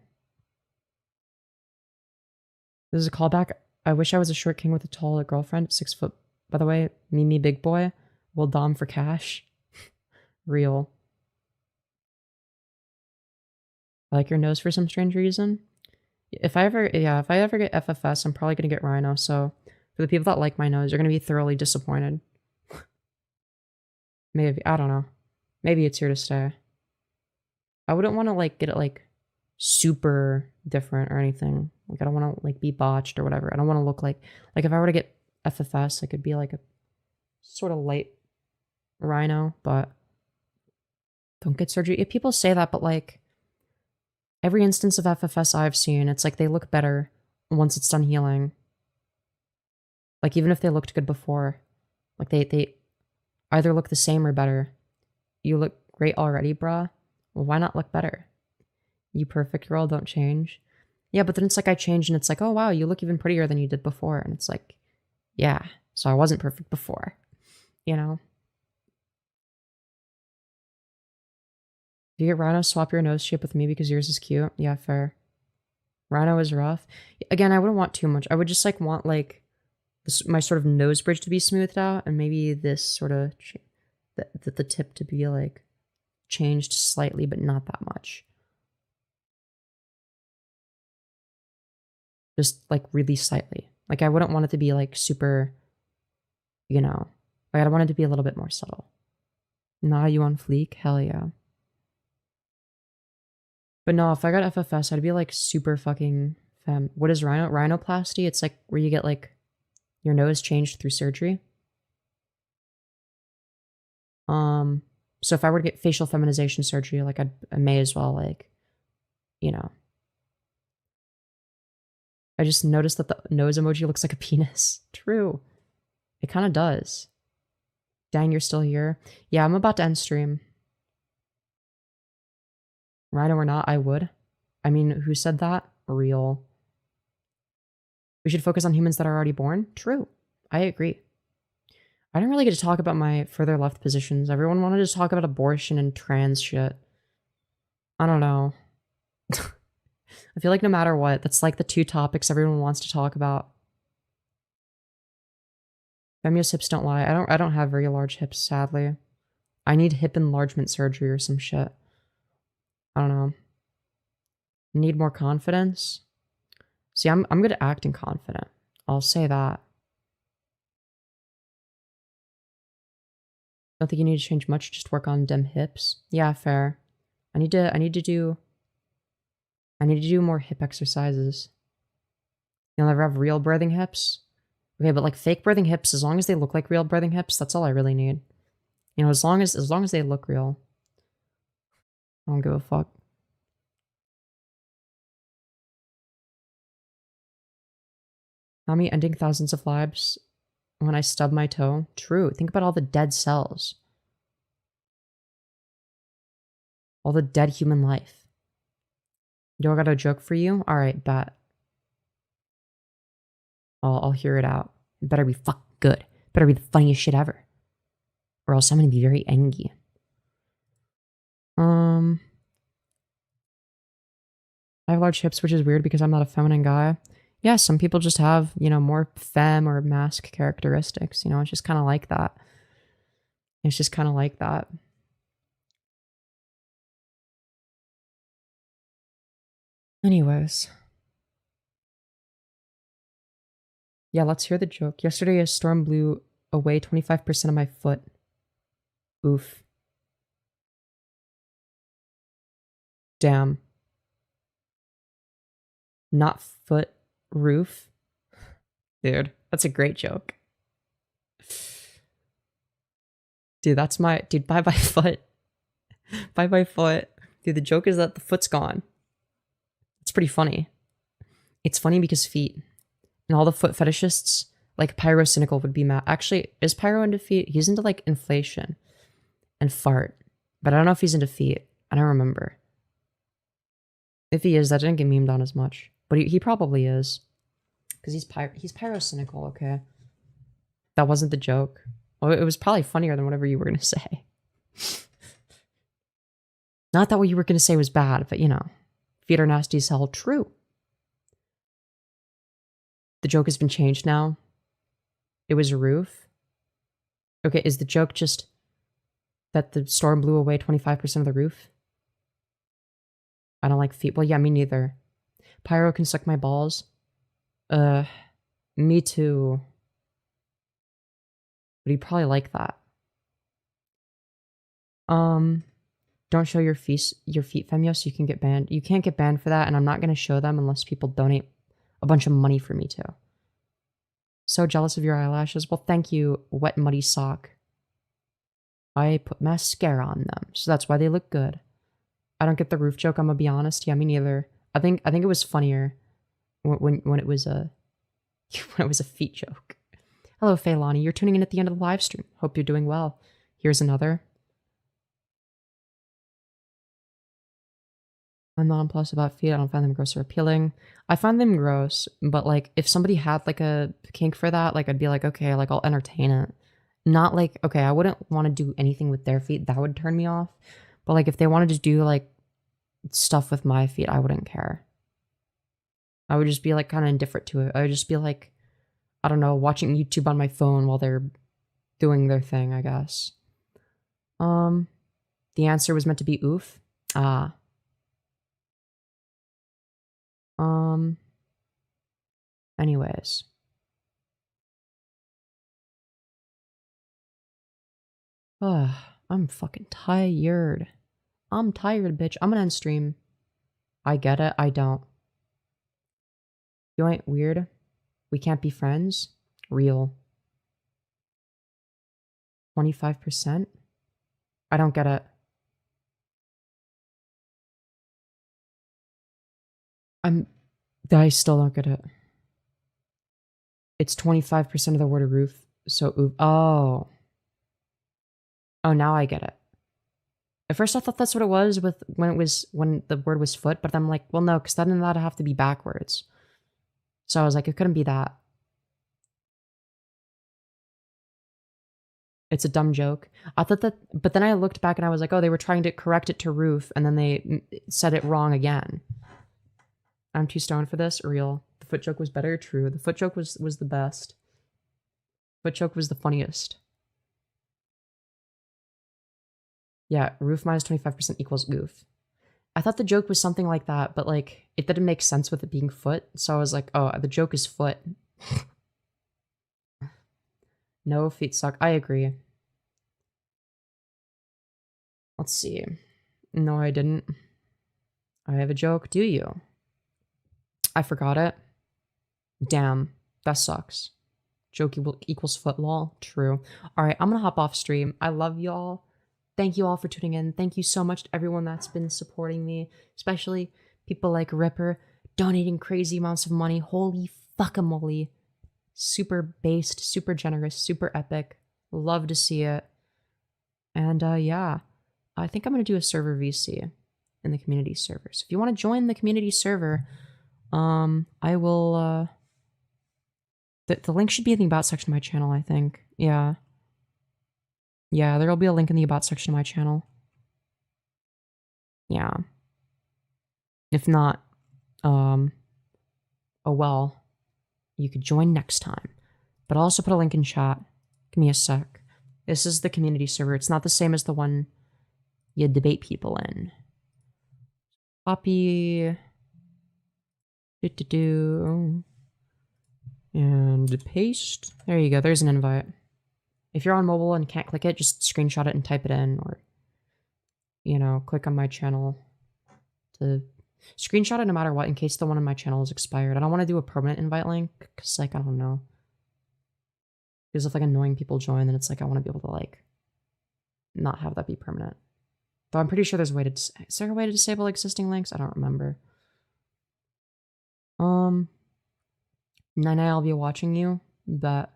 [SPEAKER 1] This is a callback. I wish I was a short king with a tall girlfriend. 6 foot. By the way, Mimi big boy. Will dom for cash. Real. I like your nose for some strange reason. If I ever get FFS, I'm probably gonna get Rhino. So for the people that like my nose, you're gonna be thoroughly disappointed. Maybe, I don't know. Maybe it's here to stay. I wouldn't want to like get it like super different or anything. Like I don't want to like be botched or whatever. I don't want to look like if I were to get FFS, I could be like a sort of light Rhino, but don't get surgery. Yeah, people say that, but like every instance of FFS I've seen, it's like they look better once it's done healing. Like even if they looked good before, like they either look the same or better. You look great already, bruh. Well, why not look better? You perfect girl, don't change. Yeah, but then it's like I changed and it's like, oh wow, you look even prettier than you did before. And it's like, yeah, so I wasn't perfect before, you know? Do you get Rhino, swap your nose shape with me because yours is cute? Yeah, fair. Rhino is rough. Again, I wouldn't want too much. I would just like want like this, my sort of nose bridge to be smoothed out and maybe this sort of the tip to be like changed slightly, but not that much. Just like really slightly. Like I wouldn't want it to be like super, you know, like I want it to be a little bit more subtle. Nah, you on fleek? Hell yeah. But no, if I got FFS, I'd be like super fucking femme. What is rhinoplasty? It's like where you get like your nose changed through surgery. So if I were to get facial feminization surgery, like I may as well like, you know. I just noticed that the nose emoji looks like a penis. True. It kind of does. Dang, you're still here. Yeah, I'm about to end stream. Rhino or not, I would. I mean, who said that? Real. We should focus on humans that are already born? True. I agree. I didn't really get to talk about my further left positions. Everyone wanted to talk about abortion and trans shit. I don't know. I feel like no matter what, that's like the two topics everyone wants to talk about. Femyoz hips don't lie. I don't have very large hips, sadly. I need hip enlargement surgery or some shit. I don't know. Need more confidence? See, I'm good at acting confident. I'll say that. Don't think you need to change much, just work on dem hips. Yeah, fair. I need to do more hip exercises. You'll never have real birthing hips? Okay, but like fake birthing hips, as long as they look like real birthing hips, that's all I really need. You know, as long as they look real. I don't give a fuck. How many ending thousands of lives when I stub my toe? True. Think about all the dead cells. All the dead human life. Yo, I got a joke for you? Alright, bet. I'll hear it out. It better be fucking good. Better be the funniest shit ever. Or else I'm gonna be very angry. I have large hips, which is weird because I'm not a feminine guy. Yeah, some people just have, you know, more femme or masc characteristics. You know, it's just kind of like that. It's just kind of like that. Anyways. Yeah, let's hear the joke. Yesterday, a storm blew away 25% of my foot. Oof. Damn. Not foot, roof. Dude, that's a great joke. Dude, that's my... Dude, bye-bye foot. Bye-bye foot. Dude, the joke is that the foot's gone. It's pretty funny. It's funny because feet. And all the foot fetishists, Like Pyrocynical would be mad. Actually, is Pyro into feet? He's into like inflation and fart. But I don't know if he's into feet. I don't remember. If he is, that didn't get memed on as much. But he probably is. Because he's Pyrocynical, okay? That wasn't the joke. Well, it was probably funnier than whatever you were going to say. Not that what you were going to say was bad, but you know. Feet are nasty as hell. True. The joke has been changed now. It was a roof. Okay, is the joke just that the storm blew away 25% of the roof? I don't like feet. Well, yeah, me neither. Pyro can suck my balls. Me too. But he'd probably like that. Don't show your feet, Femyoz, you can get banned. You can't get banned for that, and I'm not going to show them unless people donate a bunch of money for me to. So jealous of your eyelashes. Well, thank you, wet muddy sock. I put mascara on them, so that's why they look good. I don't get the roof joke, I'm gonna be honest. Yeah, me neither. I think it was funnier when it was a when it was a feet joke. Hello, Feilani. You're tuning in at the end of the live stream. Hope you're doing well. Here's another. I'm nonplussed about feet. I don't find them gross or appealing. I find them gross, but like if somebody had like a kink for that, like I'd be like, okay, like I'll entertain it. Not like, okay, I wouldn't want to do anything with their feet. That would turn me off. But like if they wanted to do like stuff with my feet, I wouldn't care. I would just be like kind of indifferent to it. I would just be like, I don't know, watching YouTube on my phone while they're doing their thing, I guess. The answer was meant to be oof. Anyways. I'm fucking tired. I'm tired, bitch. I'm gonna end stream. I get it. I don't. You ain't weird. We can't be friends. Real. 25%? I don't get it. I still don't get it. It's 25% of the word roof. So, oof. Oh. Oh, now I get it. At first I thought that's what it was with when the word was foot, but I'm like, well, no, because then that'd have to be backwards. So I was like, it couldn't be that. It's a dumb joke. I thought that, but then I looked back and I was like, oh, they were trying to correct it to roof, and then they said it wrong again. I'm too stoned for this. Real. The foot joke was better. True. The foot joke was the best. Foot joke was the funniest. Yeah, roof minus 25% equals goof. I thought the joke was something like that, but like it didn't make sense with it being foot. So I was like, oh, the joke is foot. No, feet suck. I agree. Let's see. No, I didn't. I have a joke. Do you? I forgot it. Damn, that sucks. Joke equals foot, lol. True. All right, I'm gonna hop off stream. I love y'all. Thank you all for tuning in. Thank you so much to everyone that's been supporting me, especially people like Ripper, donating crazy amounts of money. Holy fuckamole. Super based, super generous, super epic. Love to see it. And yeah, I think I'm going to do a server VC in the community server. So if you want to join the community server, I will, the link should be in the about section of my channel, I think. Yeah. Yeah, there'll be a link in the about section of my channel. Yeah. If not, oh well, you could join next time. But I'll also put a link in chat. Give me a sec. This is the community server. It's not the same as the one you debate people in. Copy. And paste. There you go. There's an invite. If you're on mobile and can't click it, just screenshot it and type it in, or, you know, click on my channel to screenshot it no matter what, in case the one on my channel is expired. I don't want to do a permanent invite link, because, like, I don't know. Because if, like, annoying people join, then it's like, I want to be able to, like, not have that be permanent. Though I'm pretty sure there's a way to, is there a way to disable existing links? I don't remember. Nine, I'll be watching you. But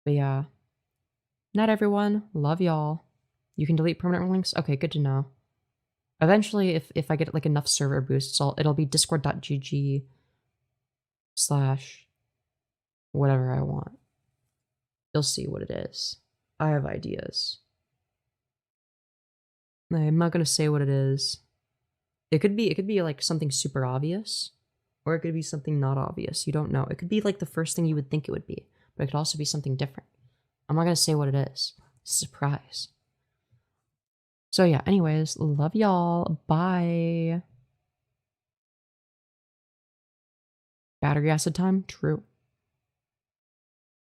[SPEAKER 1] yeah. Not everyone. Love y'all. You can delete permanent links? Okay, good to know. Eventually, if I get like enough server boosts, it'll be discord.gg/ whatever I want. You'll see what it is. I have ideas. I'm not gonna say what it is. It could be like something super obvious, or it could be something not obvious. You don't know. It could be like the first thing you would think it would be, but it could also be something different. I'm not gonna say what it is. Surprise. So yeah, anyways, love y'all. Bye. Battery acid time? True.